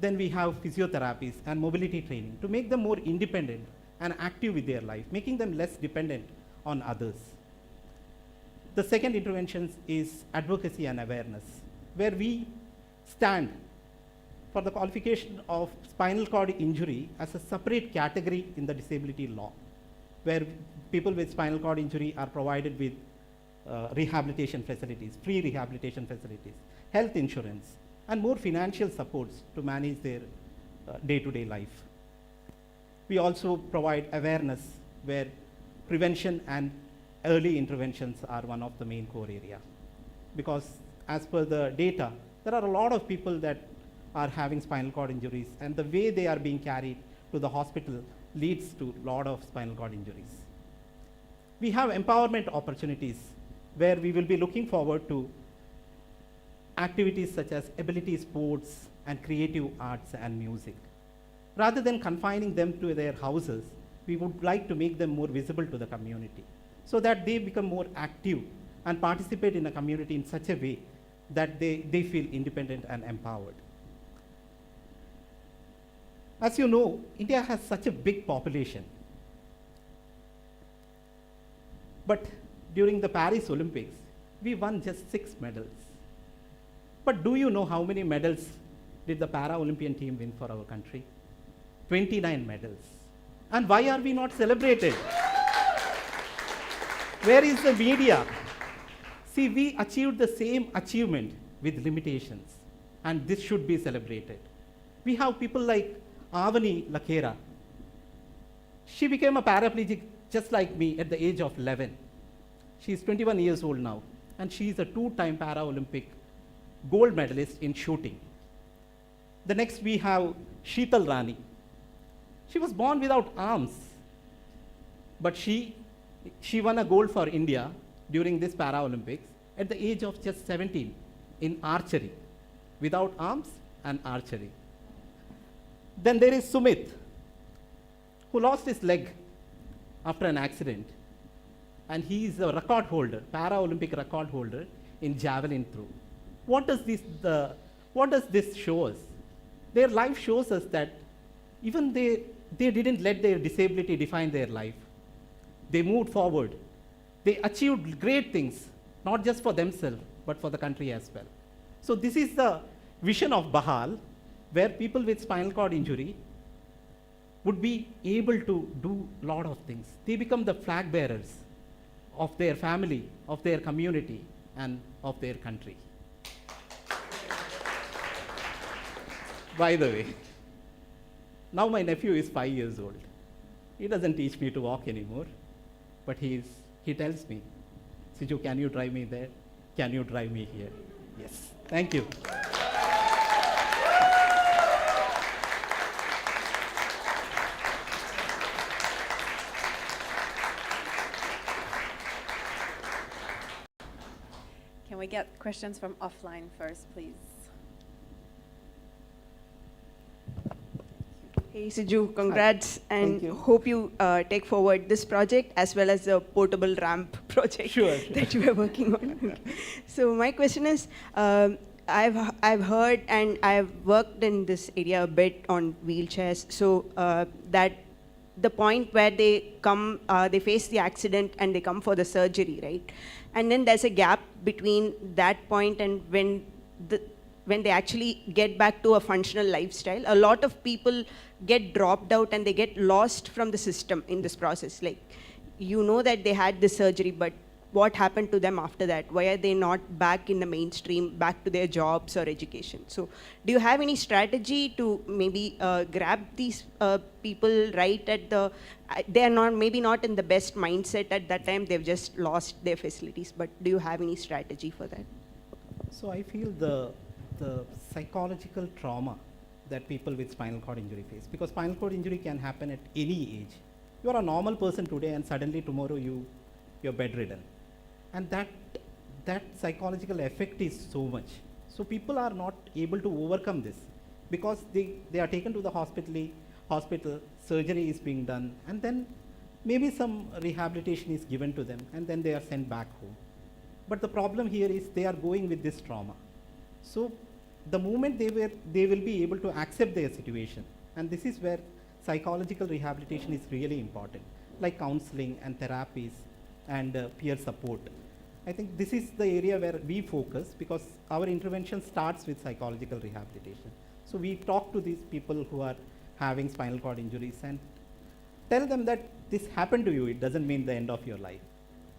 Then we have physiotherapies and mobility training to make them more independent and active with their life, making them less dependent on others. The second intervention is advocacy and awareness, where we stand for the qualification of spinal cord injury as a separate category in the disability law, where people with spinal cord injury are provided with rehabilitation facilities, free rehabilitation facilities, health insurance, and more financial supports to manage their day-to-day life. We also provide awareness, where prevention and early interventions are one of the main core area. Because as per the data, there are a lot of people that are having spinal cord injuries, and the way they are being carried to the hospital leads to a lot of spinal cord injuries. We have empowerment opportunities, where we will be looking forward to activities such as ability sports and creative arts and music. Rather than confining them to their houses, we would like to make them more visible to the community so that they become more active and participate in a community in such a way that they feel independent and empowered. As you know, India has such a big population. But during the Paris Olympics, we won just 6 medals. But do you know how many medals did the Para-Olympian team win for our country? 29 medals. And why are we not celebrated? Where is the media? See, we achieved the same achievement with limitations, and this should be celebrated. We have people like Avani Lakera. She became a paraplegic just like me at the age of 11. She is 21 years old now, and she is a 2-time Para-Olympic gold medalist in shooting. The next we have Sheetal Rani. She was born without arms, but she won a gold for India during this Para-Olympics at the age of just 17 in archery, without arms and archery. Then there is Sumit, who lost his leg after an accident, and he is a record holder, Para-Olympic record holder in javelin throw. What does this show us? Their life shows us that even they didn't let their disability define their life. They moved forward. They achieved great things, not just for themselves, but for the country as well. So this is the vision of Bahal, where people with spinal cord injury would be able to do a lot of things. They become the flag bearers of their family, of their community, and of their country. By the way, now my nephew is 5 years old. He doesn't teach me to walk anymore, but he tells me, Sijo, can you drive me there? Can you drive me here? Yes, thank you. Can we get questions from offline first, please? Hey Sijo, congrats, and hope you take forward this project as well as the portable ramp project that you are working on. So my question is, I've heard and I've worked in this area a bit on wheelchairs. So that the point where they come, they face the accident and they come for the surgery, right? And then there's a gap between that point and when they actually get back to a functional lifestyle. A lot of people get dropped out and they get lost from the system in this process. Like, you know that they had this surgery, but what happened to them after that? Why are they not back in the mainstream, back to their jobs or education? So do you have any strategy to maybe grab these people right at they are not, maybe not in the best mindset at that time, they've just lost their facilities, but do you have any strategy for that? So I feel the psychological trauma that people with spinal cord injury face, because spinal cord injury can happen at any age. You are a normal person today and suddenly tomorrow you're bedridden. And that psychological effect is so much. So people are not able to overcome this because they are taken to the hospital, surgery is being done, and then maybe some rehabilitation is given to them, and then they are sent back home. But the problem here is they are going with this trauma. So the moment they will be able to accept their situation, and this is where psychological rehabilitation is really important, like counseling and therapies and peer support. I think this is the area where we focus because our intervention starts with psychological rehabilitation. So we talk to these people who are having spinal cord injuries and tell them that this happened to you, it doesn't mean the end of your life.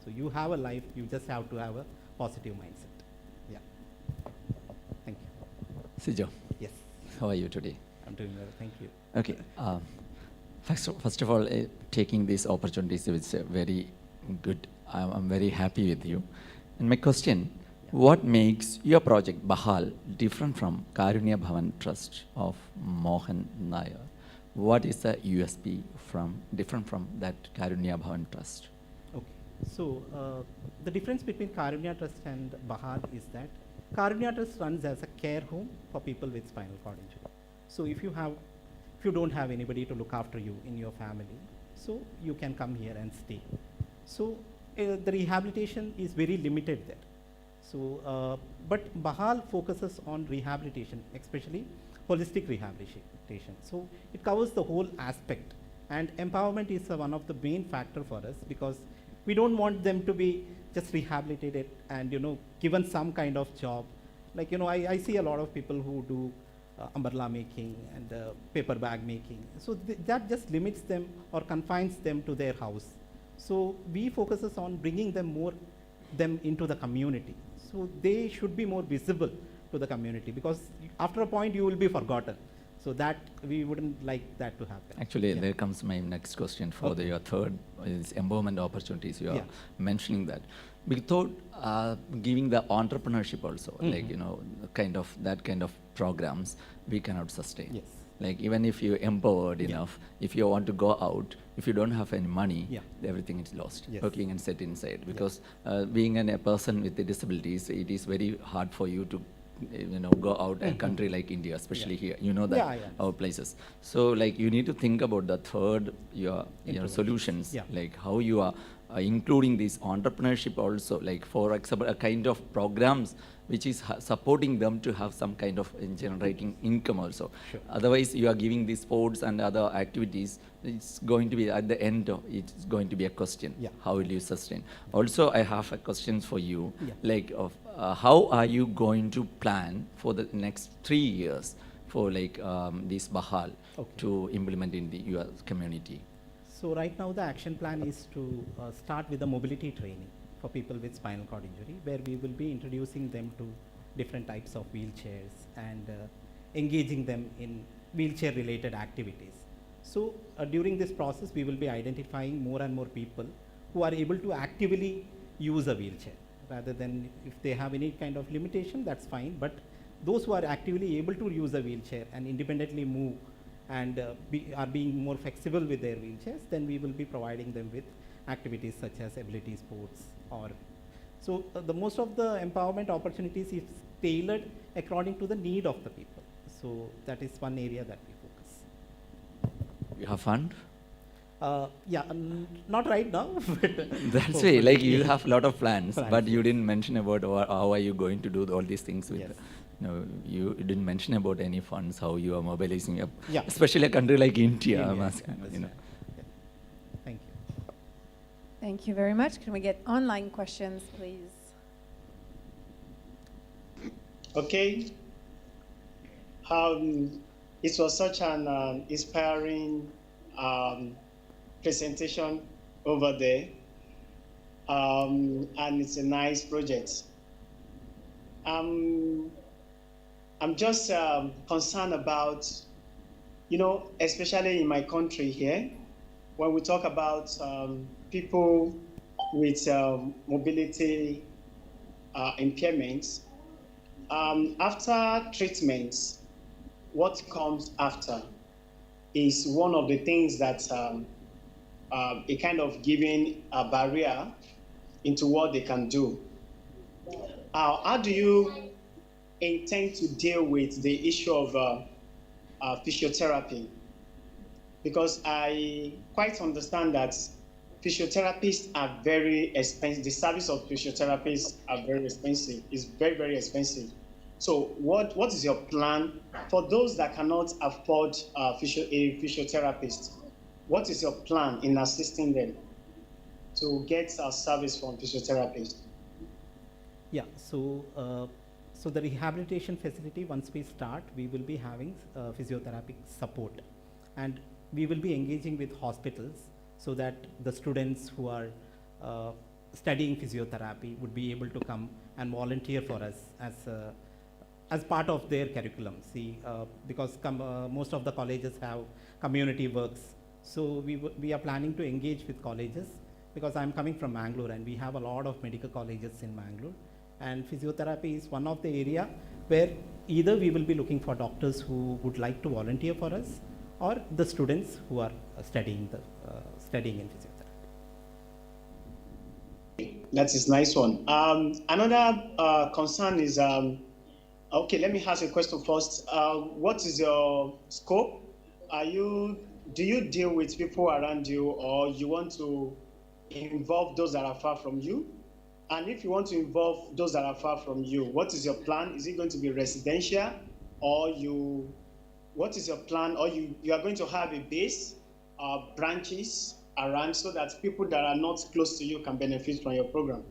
So you have a life, you just have to have a positive mindset. Yeah. Thank you. Sijo. Yes. How are you today? I'm doing well, thank you. Okay. First of all, taking these opportunities is very good. I'm very happy with you. And my question, what makes your project Bahal different from Karunya Bhavan Trust of Mohan Nair? What is the USP different from that Karunya Bhavan Trust? Okay. So the difference between Karunya Trust and Bahal is that Karunya Trust runs as a care home for people with spinal cord injury. So if you don't have anybody to look after you in your family, so you can come here and stay. So the rehabilitation is very limited there. So, but Bahal focuses on rehabilitation, especially holistic rehabilitation. So it covers the whole aspect, and empowerment is one of the main factor for us, because we don't want them to be just rehabilitated and given some kind of job. Like I see a lot of people who do umbrella making and paper bag making. So that just limits them or confines them to their house. So we focuses on bringing them into the community. So they should be more visible to the community, because after a point you will be forgotten. So that we wouldn't like that to happen. Actually, there comes my next question for your third is empowerment opportunities. You are mentioning that. We thought giving the entrepreneurship also, like kind of that kind of programs we cannot sustain. Yes. Like even if you empowered enough, if you want to go out, if you don't have any money, everything is lost. Yes. Okay, you can sit inside, because being a person with the disabilities, it is very hard for you to go out a country like India, especially here. That our places. So like you need to think about the third your solutions, like how you are including this entrepreneurship also, like for example a kind of programs which is supporting them to have some kind of generating income also. Sure. Otherwise you are giving these sports and other activities, it's going to be at the end it's going to be a question, how will you sustain. Also I have a question for you, like of how are you going to plan for the next 3 years for like this Bahal to implement in your community? So right now the action plan is to start with the mobility training for people with spinal cord injury, where we will be introducing them to different types of wheelchairs and engaging them in wheelchair related activities. So during this process we will be identifying more and more people who are able to actively use a wheelchair, rather than if they have any kind of limitation, that's fine, but those who are actively able to use a wheelchair and independently move and are being more flexible with their wheelchairs, then we will be providing them with activities such as ability sports. Or so the most of the empowerment opportunities is tailored according to the need of the people. So that is one area that we focus. You have fun? Not right now. But that's why, like you have a lot of plans, but you didn't mention about how are you going to do all these things with. You didn't mention about any funds, how you are mobilizing, especially a country like India. Thank you. Thank you very much. Can we get online questions, please? Okay. It was such an inspiring presentation over there, and it's a nice project. I'm just concerned about, especially in my country here, when we talk about people with mobility impairments, after treatments, what comes after is one of the things that a kind of giving a barrier into what they can do. How do you intend to deal with the issue of physiotherapy? Because I quite understand that physiotherapists are very expensive. The service of physiotherapists are very expensive. It's very, very expensive. So what is your plan for those that cannot afford a physiotherapist? What is your plan in assisting them to get a service from physiotherapists? Yeah, so the rehabilitation facility, once we start, we will be having physiotherapy support, and we will be engaging with hospitals so that the students who are studying physiotherapy would be able to come and volunteer for us as part of their curriculum. Because most of the colleges have community works, so we are planning to engage with colleges, because I'm coming from Mangalore and we have a lot of medical colleges in Mangalore. And physiotherapy is one of the area where either we will be looking for doctors who would like to volunteer for us, or the students who are studying in physiotherapy. That is nice one. Another concern is, okay, let me ask a question first. What is your scope? Do you deal with people around you, or you want to involve those that are far from you? And if you want to involve those that are far from you, what is your plan? Is it going to be residential, or what is your plan? Or you are going to have a base, branches around, so that people that are not close to you can benefit from your program?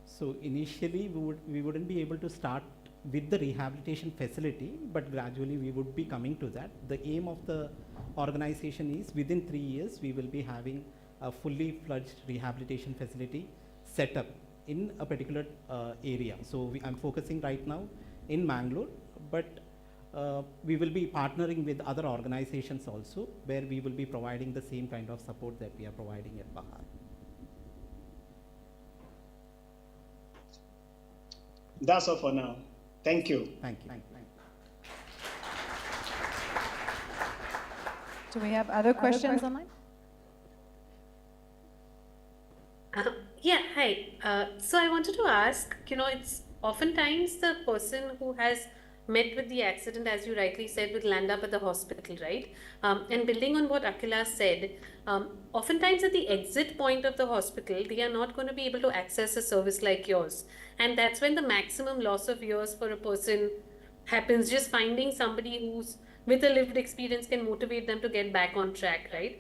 So initially, we wouldn't be able to start with the rehabilitation facility, but gradually we would be coming to that. The aim of the organization is within 3 years, we will be having a fully fledged rehabilitation facility set up in a particular area. So I'm focusing right now in Mangalore, but we will be partnering with other organizations also, where we will be providing the same kind of support that we are providing at Bahar. That's all for now. Thank you. Thank you. Do we have other questions online? Yeah, hi. So I wanted to ask, it's oftentimes the person who has met with the accident, as you rightly said, will land up at the hospital, right? And building on what Akila said, oftentimes at the exit point of the hospital, they are not going to be able to access a service like yours. And that's when the maximum loss of years for a person happens. Just finding somebody who's with a lived experience can motivate them to get back on track, right?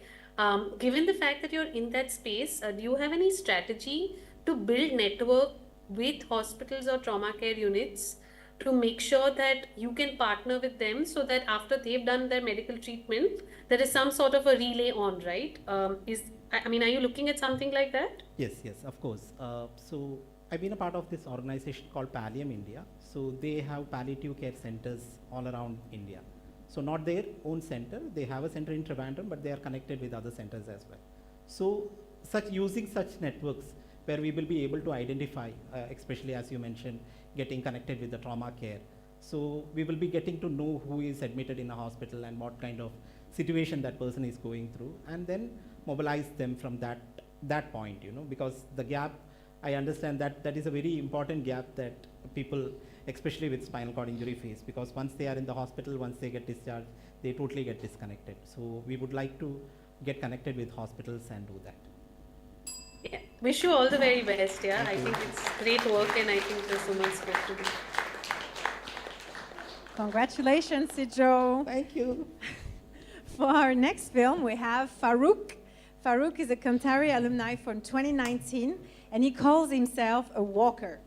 Given the fact that you're in that space, do you have any strategy to build network with hospitals or trauma care units to make sure that you can partner with them, so that after they've done their medical treatment, there is some sort of a relay on, right? Are you looking at something like that? Yes, of course. So I've been a part of this organization called Pallium India. So they have palliative care centers all around India. So not their own center, they have a center in Trivandrum, but they are connected with other centers as well. So using such networks where we will be able to identify, especially as you mentioned, getting connected with the trauma care. So we will be getting to know who is admitted in a hospital and what kind of situation that person is going through, and then mobilize them from that point, because the gap, I understand that is a very important gap that people, especially with spinal cord injury, face, because once they are in the hospital, once they get discharged, they totally get disconnected. So we would like to get connected with hospitals and do that. Yeah. Wish you all the very best. Yeah, I think it's great work, and I think there's so much scope to do. Congratulations, Sijo. Thank you. For our next film, we have Farouk. Farouk is a Kanthari alumni from 2019, and he calls himself a walker.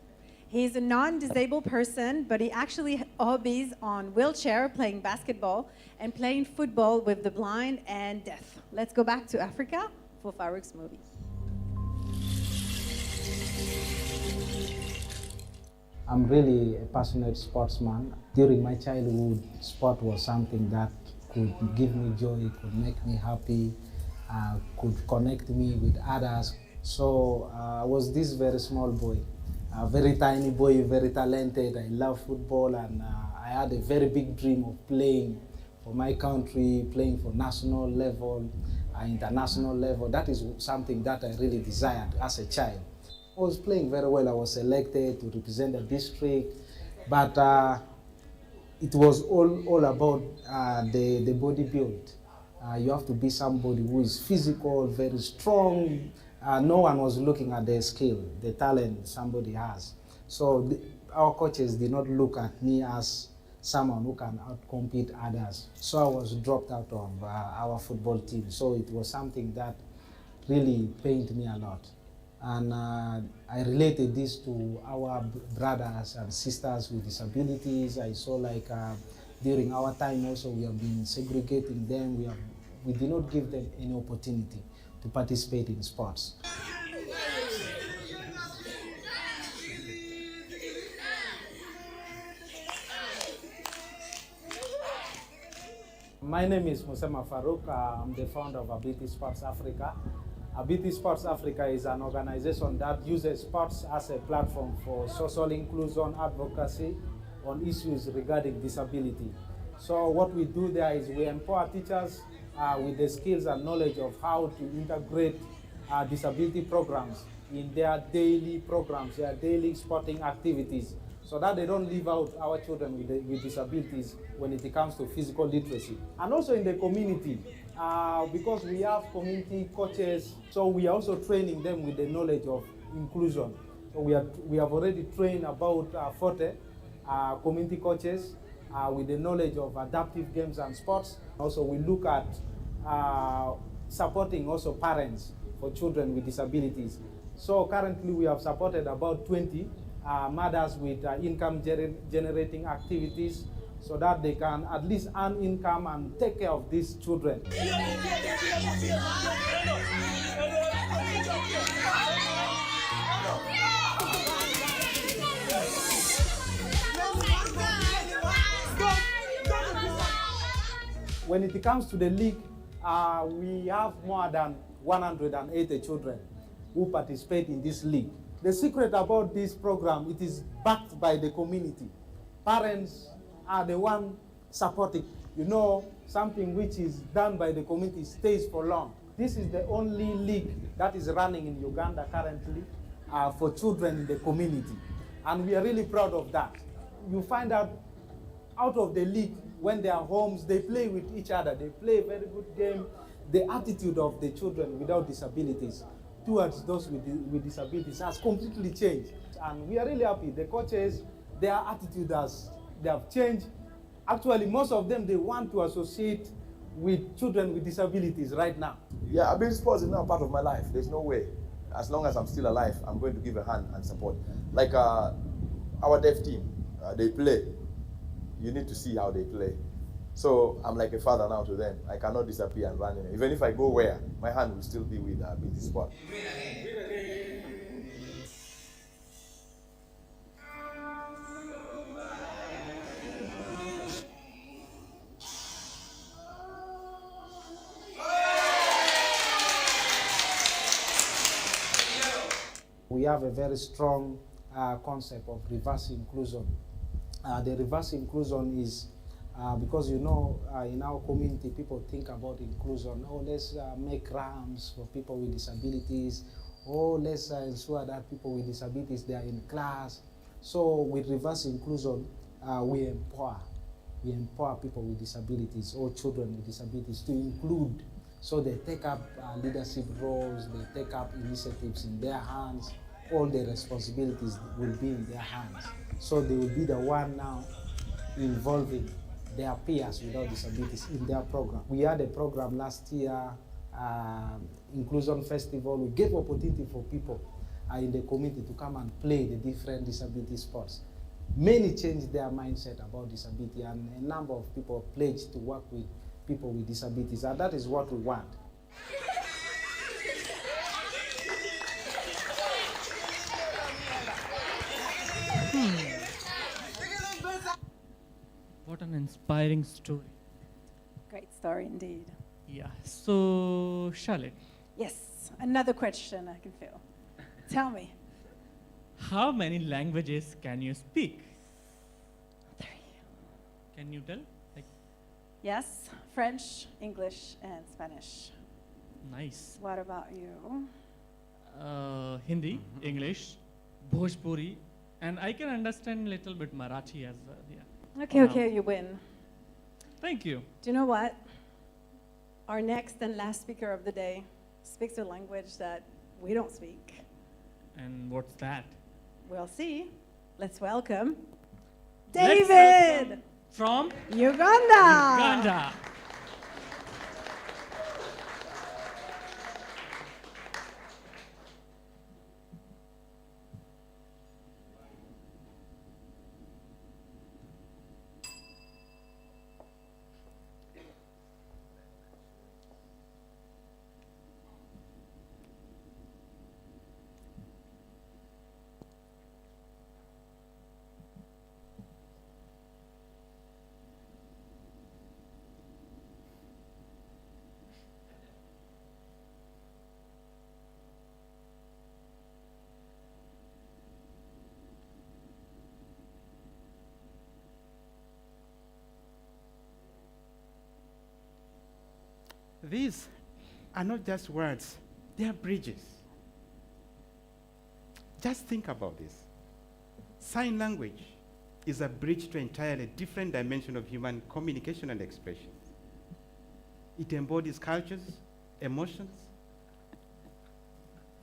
He's a non-disabled person, but he actually hobbies on wheelchair, playing basketball, and playing football with the blind and deaf. Let's go back to Africa for Farouk's movie. I'm really a passionate sportsman. During my childhood, sport was something that could give me joy, could make me happy, could connect me with others. So I was this very small boy, a very tiny boy, very talented. I love football, and I had a very big dream of playing for my country, playing for national level, international level. That is something that I really desired as a child. I was playing very well. I was selected to represent the district, but it was all about the body build. You have to be somebody who is physical, very strong. No one was looking at the skill, the talent somebody has. So our coaches did not look at me as someone who can outcompete others. So I was dropped out of our football team. So it was something that really pained me a lot. And I related this to our brothers and sisters with disabilities. I saw during our time also we have been segregating them. We did not give them any opportunity to participate in sports. My name is Musema Farouk. I'm the founder of Ability Sports Africa. Ability Sports Africa is an organization that uses sports as a platform for social inclusion, advocacy on issues regarding disability. So what we do there is we empower teachers with the skills and knowledge of how to integrate disability programs in their daily programs, their daily sporting activities, so that they don't leave out our children with disabilities when it comes to physical literacy. And also in the community, because we have community coaches, so we are also training them with the knowledge of inclusion. So we have already trained about 40 community coaches with the knowledge of adaptive games and sports. Also, we look at supporting also parents for children with disabilities. So currently we have supported about 20 mothers with income generating activities so that they can at least earn income and take care of these children. When it comes to the league, we have more than 180 children who participate in this league. The secret about this program, it is backed by the community. Parents are the one supporting. You know, something which is done by the community stays for long. This is the only league that is running in Uganda currently for children in the community. And we are really proud of that. You find out of the league, when they are homes, they play with each other. They play a very good game. The attitude of the children without disabilities towards those with disabilities has completely changed. And we are really happy. The coaches, their attitude they have changed. Actually, most of them, they want to associate with children with disabilities right now. Yeah, I mean, sports is now part of my life. There's no way. As long as I'm still alive, I'm going to give a hand and support. Like our deaf team, they play. You need to see how they play. So I'm like a father now to them. I cannot disappear and run in. Even if I go where, my hand will still be with the sport. We have a very strong concept of reverse inclusion. The reverse inclusion is because you know in our community people think about inclusion. Oh, let's make ramps for people with disabilities. Oh, let's ensure that people with disabilities, they are in class. So with reverse inclusion, we empower people with disabilities or children with disabilities to include. So they take up leadership roles, they take up initiatives in their hands. All the responsibilities will be in their hands. So they will be the one now involving their peers without disabilities in their program. We had a program last year, Inclusion Festival. We gave opportunity for people in the community to come and play the different disability sports. Many changed their mindset about disability, and a number of people pledged to work with people with disabilities, and that is what we want. What an inspiring story. Great story indeed. Yeah. So, Charlotte. Yes, another question I can feel. Tell me. How many languages can you speak? 3. Can you tell? Like, Yes, French, English, and Spanish. nice. What about you? Hindi, English, Bhojpuri, and I can understand a little bit Marathi as well. Yeah. Okay, you win. Thank you. Do you know what? Our next and last speaker of the day speaks a language that we don't speak. And what's that? We'll see. Let's welcome Let's David from Uganda. Uganda. These are not just words, they are bridges. Just think about this. Sign language is a bridge to an entirely different dimension of human communication and expression. It embodies cultures, emotions,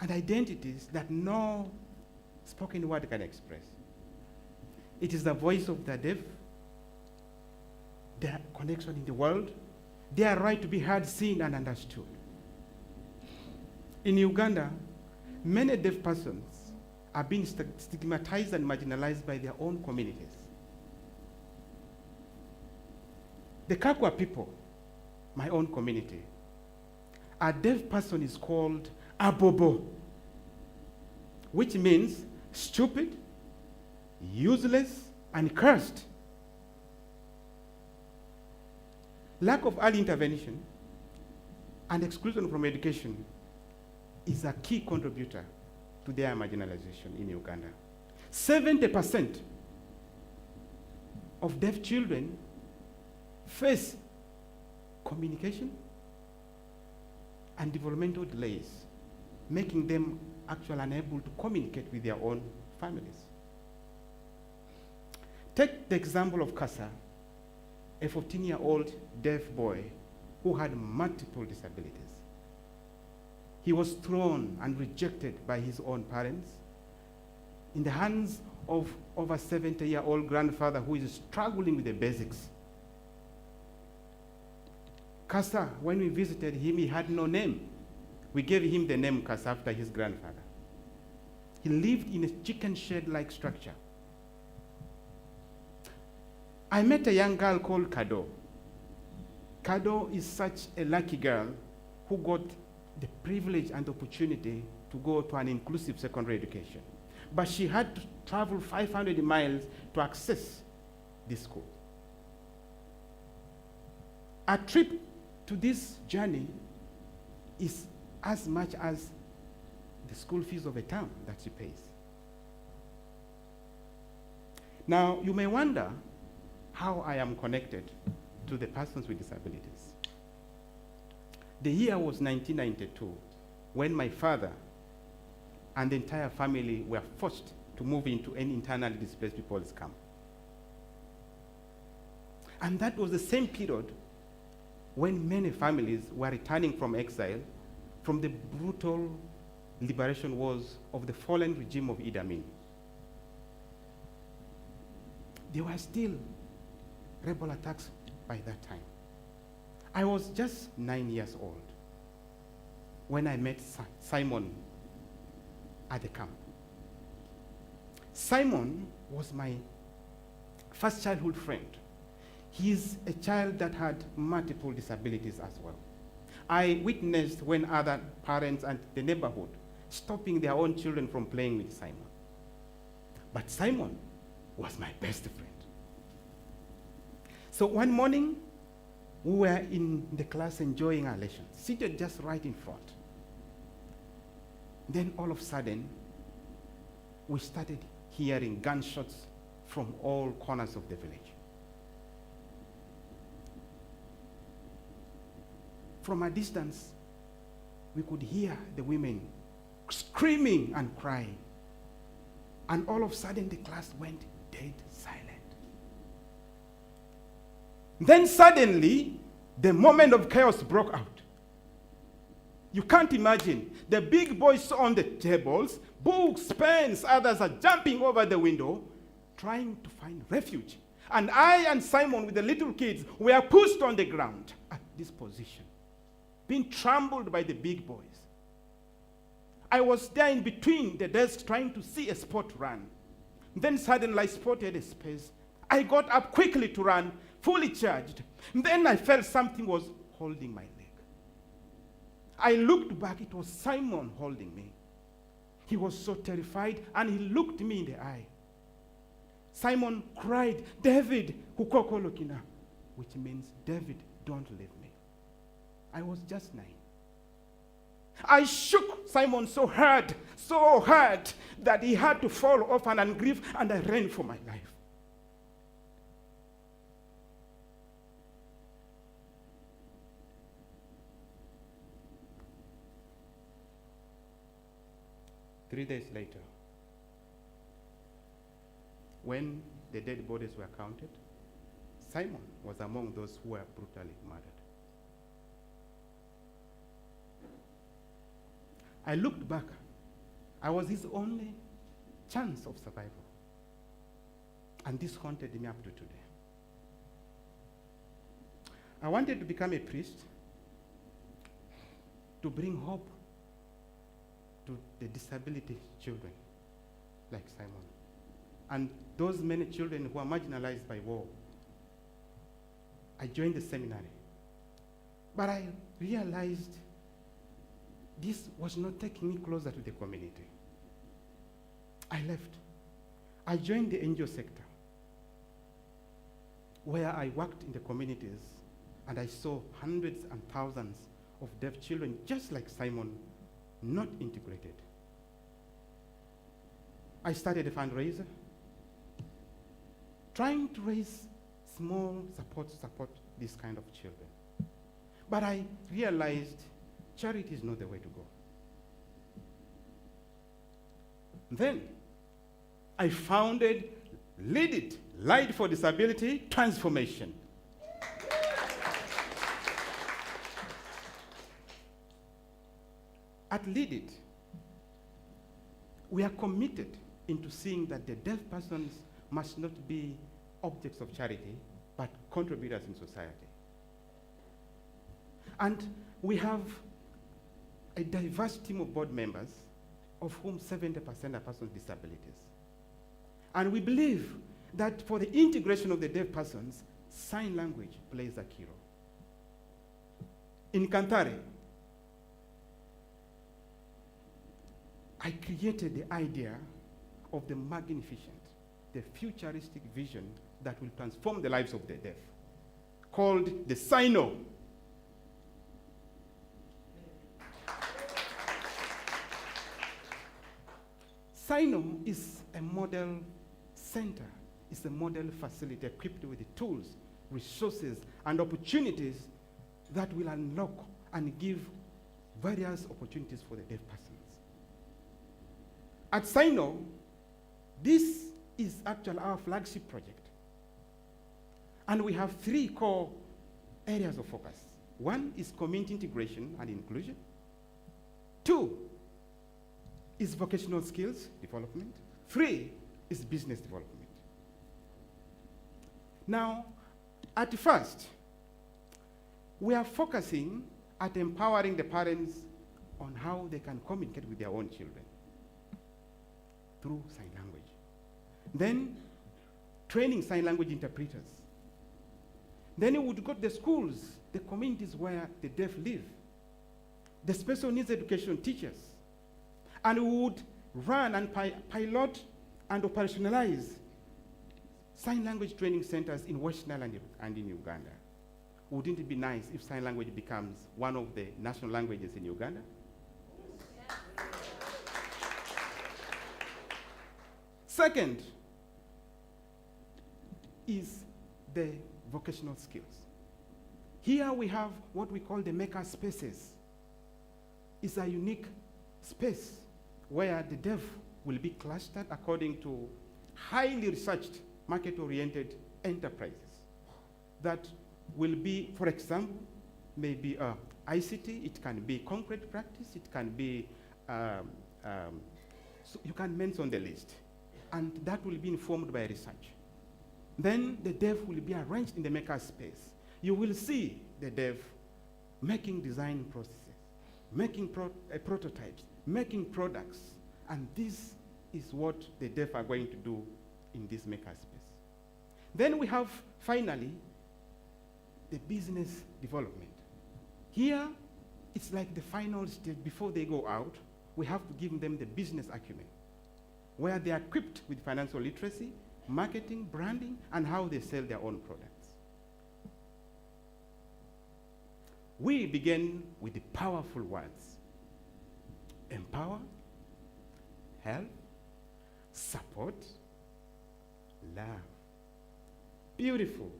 and identities that no spoken word can express. It is the voice of the deaf, their connection in the world, their right to be heard, seen, and understood. In Uganda, many deaf persons are being stigmatized and marginalized by their own communities. The Kakwa people, my own community, a deaf person is called abobo, which means stupid, useless, and cursed. Lack of early intervention and exclusion from education is a key contributor to their marginalization in Uganda. 70% of deaf children face communication and developmental delays, making them actually unable to communicate with their own families. Take the example of Kasa, a 14-year-old deaf boy who had multiple disabilities. He was thrown and rejected by his own parents in the hands of over 70-year-old grandfather who is struggling with the basics. Kasa, when we visited him, he had no name. We gave him the name Kasa after his grandfather. He lived in a chicken shed-like structure. I met a young girl called Kado. Kado is such a lucky girl who got the privilege and opportunity to go to an inclusive secondary education. But she had to travel 500 miles to access this school. A trip to this journey is as much as the school fees of a term that she pays. Now, you may wonder how I am connected to the persons with disabilities. The year was 1992, when my father and the entire family were forced to move into an internally displaced people's camp. And that was the same period when many families were returning from exile from the brutal liberation wars of the fallen regime of Idi Amin. There were still rebel attacks by that time. I was just 9 years old when I met Simon at the camp. Simon was my first childhood friend. He's a child that had multiple disabilities as well. I witnessed when other parents and the neighborhood stopping their own children from playing with Simon. But Simon was my best friend. So one morning, we were in the class enjoying our lessons, seated just right in front. Then all of a sudden, we started hearing gunshots from all corners of the village. From a distance, we could hear the women screaming and crying. And all of a sudden, the class went dead silent. Then suddenly, the moment of chaos broke out. You can't imagine. The big boys on the tables, books, pens, others are jumping over the window, trying to find refuge. And I and Simon with the little kids were pushed on the ground at this position, being trampled by the big boys. I was there in between the desks trying to see a spot to run. Then suddenly I spotted a space. I got up quickly to run, fully charged. Then I felt something was holding my leg. I looked back, it was Simon holding me. He was so terrified and he looked me in the eye. Simon cried, "David, hukoko lokina," which means, "David, don't leave me." I was just 9. I shook Simon so hard that he had to fall off and ungrieve, and I ran for my life. Three days later, when the dead bodies were counted, Simon was among those who were brutally murdered. I looked back. I was his only chance of survival. And this haunted me up to today. I wanted to become a priest to bring hope to the disability children like Simon and those many children who are marginalized by war. I joined the seminary, but I realized this was not taking me closer to the community. I left. I joined the NGO sector, where I worked in the communities, and I saw hundreds and thousands of deaf children, just like Simon, not integrated. I started a fundraiser, trying to raise small support to support this kind of children. But I realized charity is not the way to go. Then I founded Lead It, Light for Disability Transformation. At Lead It, we are committed into seeing that the deaf persons must not be objects of charity, but contributors in society. And we have a diverse team of board members, of whom 70% are persons with disabilities. And we believe that for the integration of the deaf persons, sign language plays a key role. In Kanthari, I created the idea of the magnificent, the futuristic vision that will transform the lives of the deaf, called the Sino. Sino is a model center. It's a model facility equipped with the tools, resources, and opportunities that will unlock and give various opportunities for the deaf persons. At Sino, this is actually our flagship project. And we have 3 core areas of focus. 1 is community integration and inclusion. 2 is vocational skills development. 3 is business development. Now, at first, we are focusing at empowering the parents on how they can communicate with their own children through sign language. Then, training sign language interpreters. Then we would go to the schools, the communities where the deaf live, the special needs education teachers, and we would run and pilot and operationalize sign language training centers in West Nile and in Uganda. Wouldn't it be nice if sign language becomes one of the national languages in Uganda? Second is the vocational skills. Here we have what we call the maker spaces. It's a unique space where the deaf will be clustered according to highly researched, market-oriented enterprises that will be, for example, maybe ICT, it can be concrete practice, it can be, so you can mention the list. And that will be informed by research. Then the deaf will be arranged in the maker space. You will see the deaf making design processes, making prototypes, making products, and this is what the deaf are going to do in this maker space. Then we have, finally, the business development. Here, it's like the final stage. Before they go out, we have to give them the business acumen, where they are equipped with financial literacy, marketing, branding, and how they sell their own products. We begin with the powerful words: empower, help, support, love. Beautiful,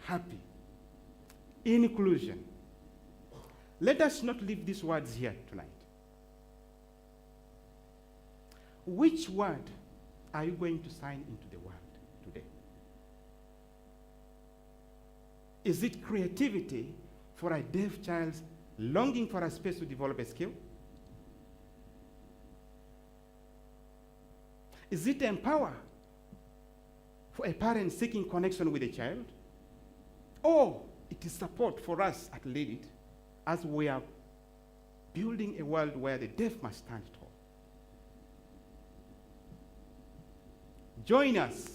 happy, inclusion. Let us not leave these words here tonight. Which word are you going to sign into the world today? Is it creativity for a deaf child longing for a space to develop a skill? Is it empower for a parent seeking connection with a child? Or it is support for us at Lead It as we are building a world where the deaf must stand tall. Join us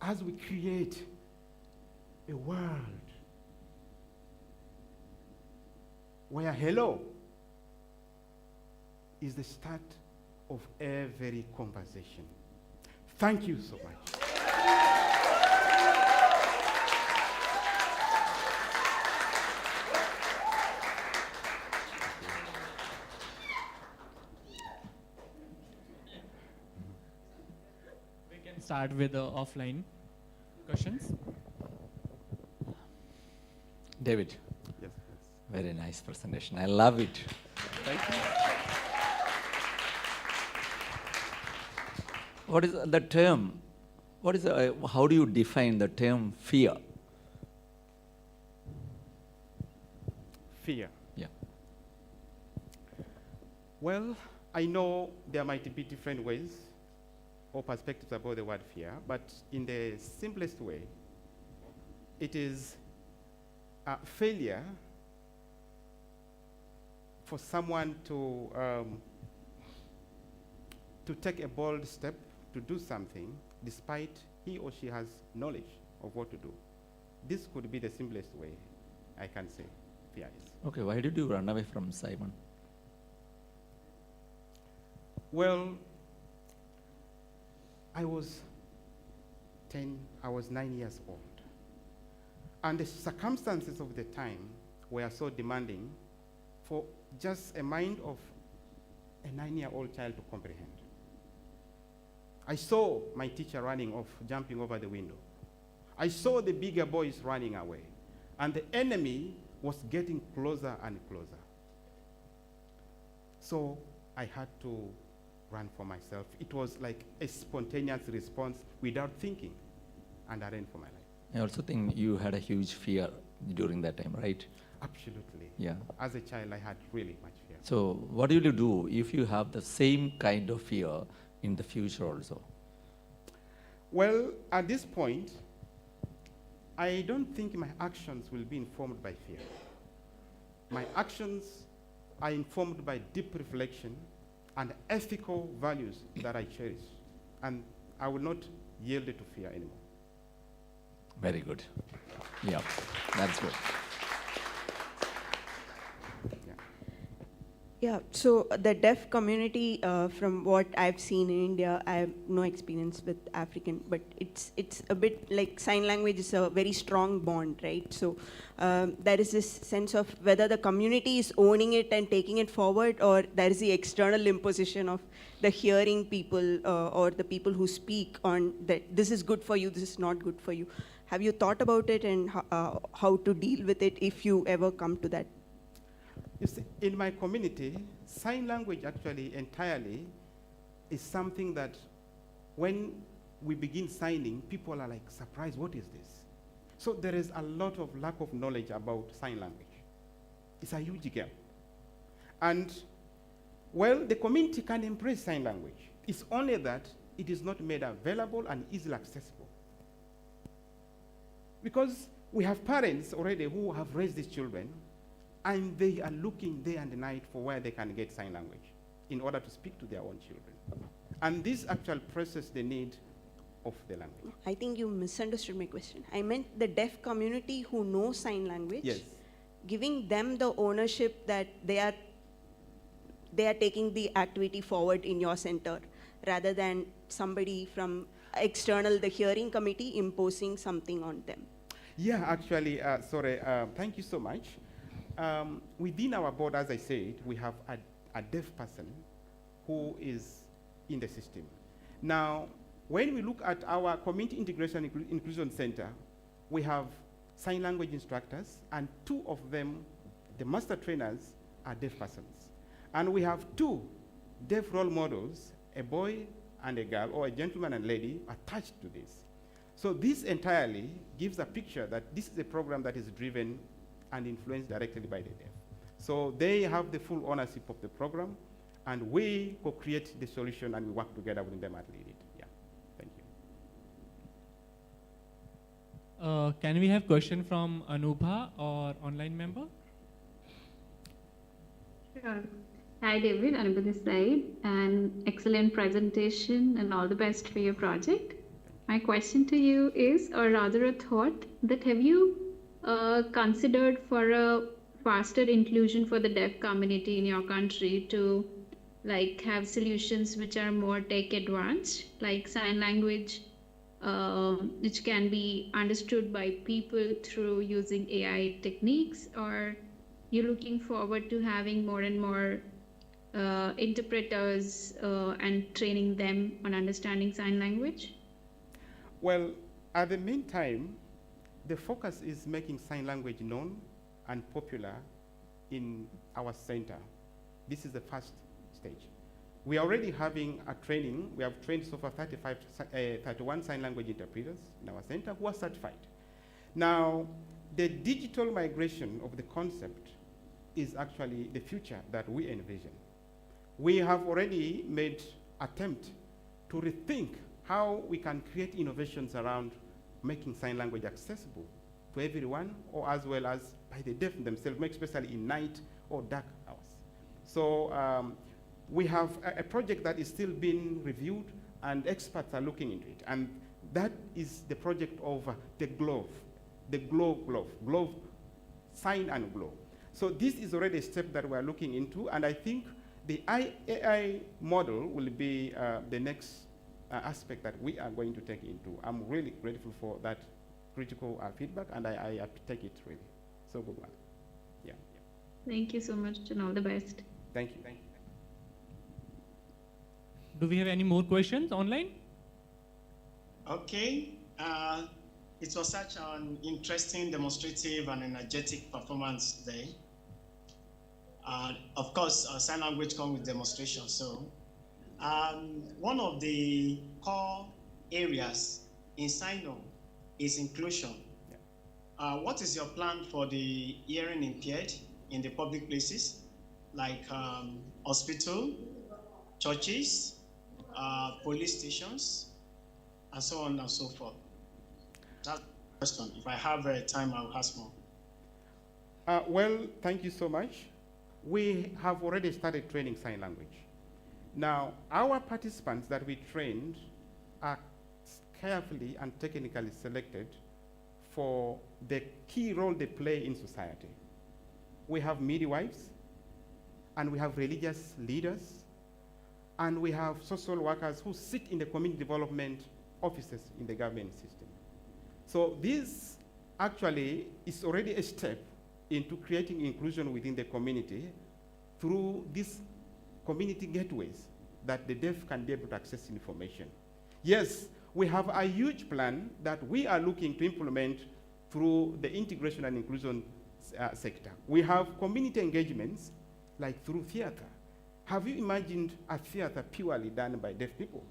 as we create a world where hello is the start of every conversation. Thank you so much. We can start with the offline questions. David. Yes. Very nice presentation. I love it. Thank you. What is the term? What is how do you define the term fear? Fear. Yeah. Well, I know there might be different ways or perspectives about the word fear, but in the simplest way, it is a failure for someone to take a bold step to do something despite he or she has knowledge of what to do. This could be the simplest way I can say fear is. Okay, why did you run away from Simon? Well, I was 9 years old. And the circumstances of the time were so demanding for just a mind of a 9-year-old child to comprehend. I saw my teacher running off, jumping over the window. I saw the bigger boys running away. And the enemy was getting closer and closer. So I had to run for myself. It was like a spontaneous response without thinking, and I ran for my life. I also think you had a huge fear during that time, right? Absolutely. Yeah. As a child, I had really much fear. So what will you do if you have the same kind of fear in the future also? Well, at this point, I don't think my actions will be informed by fear. My actions are informed by deep reflection and ethical values that I cherish. And I will not yield to fear anymore. Very good. Yeah, that's good. Yeah, so the deaf community, from what I've seen in India, I have no experience with African, but it's a bit like sign language is a very strong bond, right? So there is this sense of whether the community is owning it and taking it forward, or there is the external imposition of the hearing people or the people who speak on that this is good for you, this is not good for you. Have you thought about it and how to deal with it if you ever come to that? You see, in my community, sign language actually entirely is something that when we begin signing, people are like surprised, what is this? So there is a lot of lack of knowledge about sign language. It's a huge gap. And, well, the community can embrace sign language. It's only that it is not made available and easily accessible. Because we have parents already who have raised these children, and they are looking day and night for where they can get sign language in order to speak to their own children. And this actually presses the need of the language. I think you misunderstood my question. I meant the deaf community who know sign language. Yes. Giving them the ownership that they are taking the activity forward in your center, rather than somebody from external, the hearing committee, imposing something on them. Yeah, actually, thank you so much. Within our board, as I said, we have a deaf person who is in the system. Now, when we look at our Community Integration Inclusion Center, we have sign language instructors, and 2 of them, the master trainers, are deaf persons. And we have 2 deaf role models, a boy and a girl, or a gentleman and lady, attached to this. So this entirely gives a picture that this is a program that is driven and influenced directly by the deaf. So they have the full ownership of the program, and we co-create the solution and we work together with them and lead it. Yeah, thank you. Can we have question from Anubha or online member? Sure. Hi David, Anubha this side, and excellent presentation and all the best for your project. My question to you is, or rather a thought, that have you considered for a faster inclusion for the deaf community in your country to like have solutions which are more tech advanced, like sign language, which can be understood by people through using AI techniques, or you're looking forward to having more and more interpreters and training them on understanding sign language? Well, at the meantime, the focus is making sign language known and popular in our center. This is the first stage. We are already having a training. We have trained so far 31 sign language interpreters in our center who are certified. Now, the digital migration of the concept is actually the future that we envision. We have already made attempt to rethink how we can create innovations around making sign language accessible to everyone, or as well as by the deaf themselves, especially in night or dark hours. So we have a project that is still being reviewed, and experts are looking into it. And that is the project of the glove, glove, sign and glow. So this is already a step that we're looking into, and I think the AI model will be the next aspect that we are going to take into. I'm really grateful for that critical feedback, and I take it really. So good one. Yeah. Thank you so much, and all the best. Thank you. Thank you. Do we have any more questions online? Okay. It was such an interesting, demonstrative, and energetic performance today. Of course, sign language comes with demonstration. So one of the core areas in sign-on is inclusion. Yeah. What is your plan for the hearing impaired in the public places, like hospital, churches, police stations, and so on and so forth? That's the question. If I have time, I'll ask more. Well, thank you so much. We have already started training sign language. Now, our participants that we trained are carefully and technically selected for the key role they play in society. We have midwives, and we have religious leaders, and we have social workers who sit in the community development offices in the government system. So this actually is already a step into creating inclusion within the community through these community gateways that the deaf can be able to access information. Yes, we have a huge plan that we are looking to implement through the integration and inclusion sector. We have community engagements like through theater. Have you imagined a theater purely done by deaf people?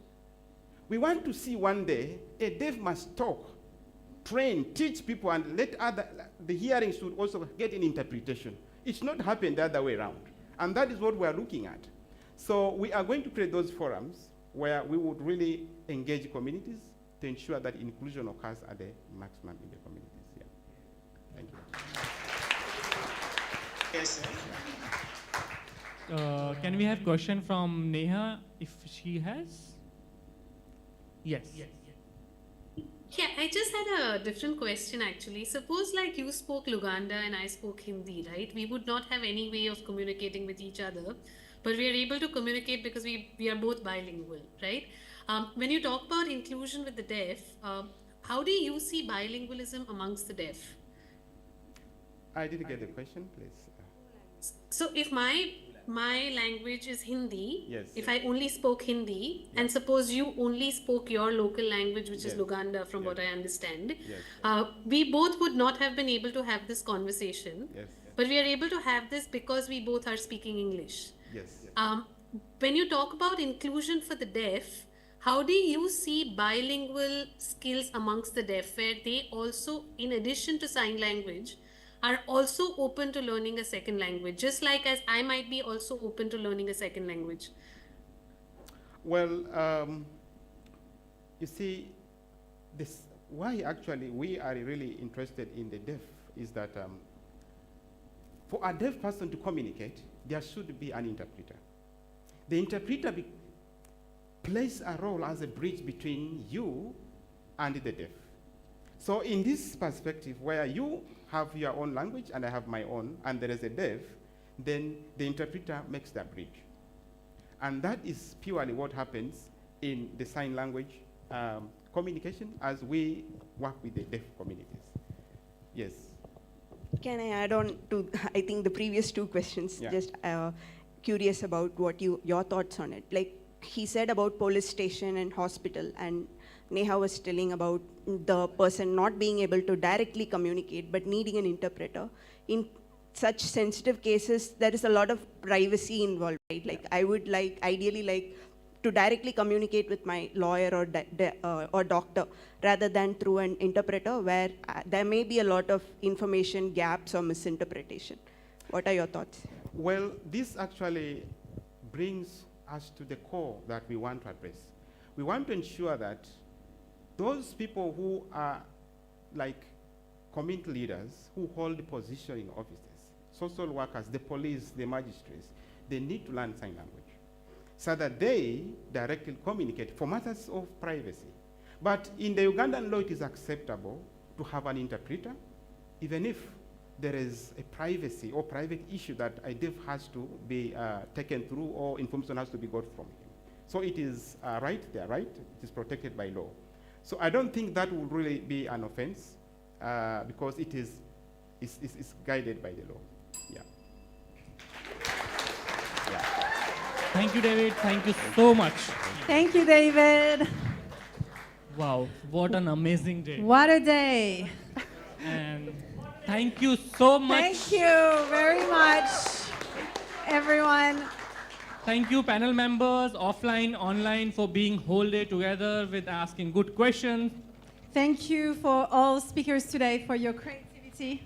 We want to see one day a deaf must talk, train, teach people, and let the hearing should also get an interpretation. It should not happen the other way around. And that is what we are looking at. So we are going to create those forums where we would really engage communities to ensure that inclusion occurs at the maximum in the communities. Yeah. Thank you. Yes, sir. Can we have question from Neha, if she has? Yes. Yeah, I just had a different question actually. Suppose like you spoke Luganda and I spoke Hindi, right? We would not have any way of communicating with each other, but we are able to communicate because we are both bilingual, right? When you talk about inclusion with the deaf, how do you see bilingualism amongst the deaf? I didn't get the question, please. So if my language is Hindi, yes, if I only spoke Hindi, and suppose you only spoke your local language, which is Luganda, from what I understand, we both would not have been able to have this conversation, but we are able to have this because we both are speaking English. Yes. when you talk about inclusion for the deaf, how do you see bilingual skills amongst the deaf, where they also, in addition to sign language, are also open to learning a second language, just like as I might be also open to learning a second language? Well, you see, why actually we are really interested in the deaf is that for a deaf person to communicate, there should be an interpreter. The interpreter plays a role as a bridge between you and the deaf. So in this perspective, where you have your own language and I have my own, and there is a deaf, then the interpreter makes that bridge. And that is purely what happens in the sign language communication as we work with the deaf communities. Yes. Can I add on to, I think, the previous two questions? Yeah. Just curious about what your thoughts on it. Like he said about police station and hospital, and Neha was telling about the person not being able to directly communicate but needing an interpreter. In such sensitive cases, there is a lot of privacy involved, right? Like I would ideally like to directly communicate with my lawyer or doctor rather than through an interpreter, where there may be a lot of information gaps or misinterpretation. What are your thoughts? Well, this actually brings us to the core that we want to address. We want to ensure that those people who are like community leaders, who hold position in offices, social workers, the police, the magistrates, they need to learn sign language so that they directly communicate for matters of privacy. But in the Ugandan law, it is acceptable to have an interpreter, even if there is a privacy or private issue that a deaf has to be taken through or information has to be got from him. So it is right there, right? It is protected by law. So I don't think that would really be an offense because it is guided by the law. Yeah. Thank you, David. Thank you so much. Thank you, David. Wow, what an amazing day. What a day. And thank you so much. Thank you very much, everyone. Thank you, panel members, offline, online, for being whole day together with asking good questions. Thank you for all speakers today for your creativity.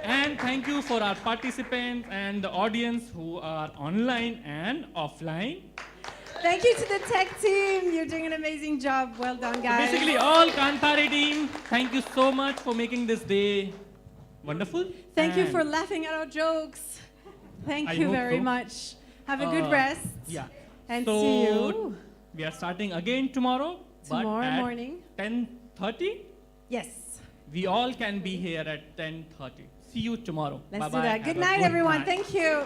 And thank you for our participants and the audience who are online and offline. Thank you to the tech team. You're doing an amazing job. Well done, guys. Basically, all Kanthari team, thank you so much for making this day wonderful. Thank you And for laughing at our jokes. Thank I you hope very so. much. Have a good rest. Yeah. And so see you we are starting again tomorrow. tomorrow but at morning. 10:30? Yes. We all can be here at 10:30. See you tomorrow. Let's Bye-bye. do that. Have Good a night, good everyone. night. Thank you.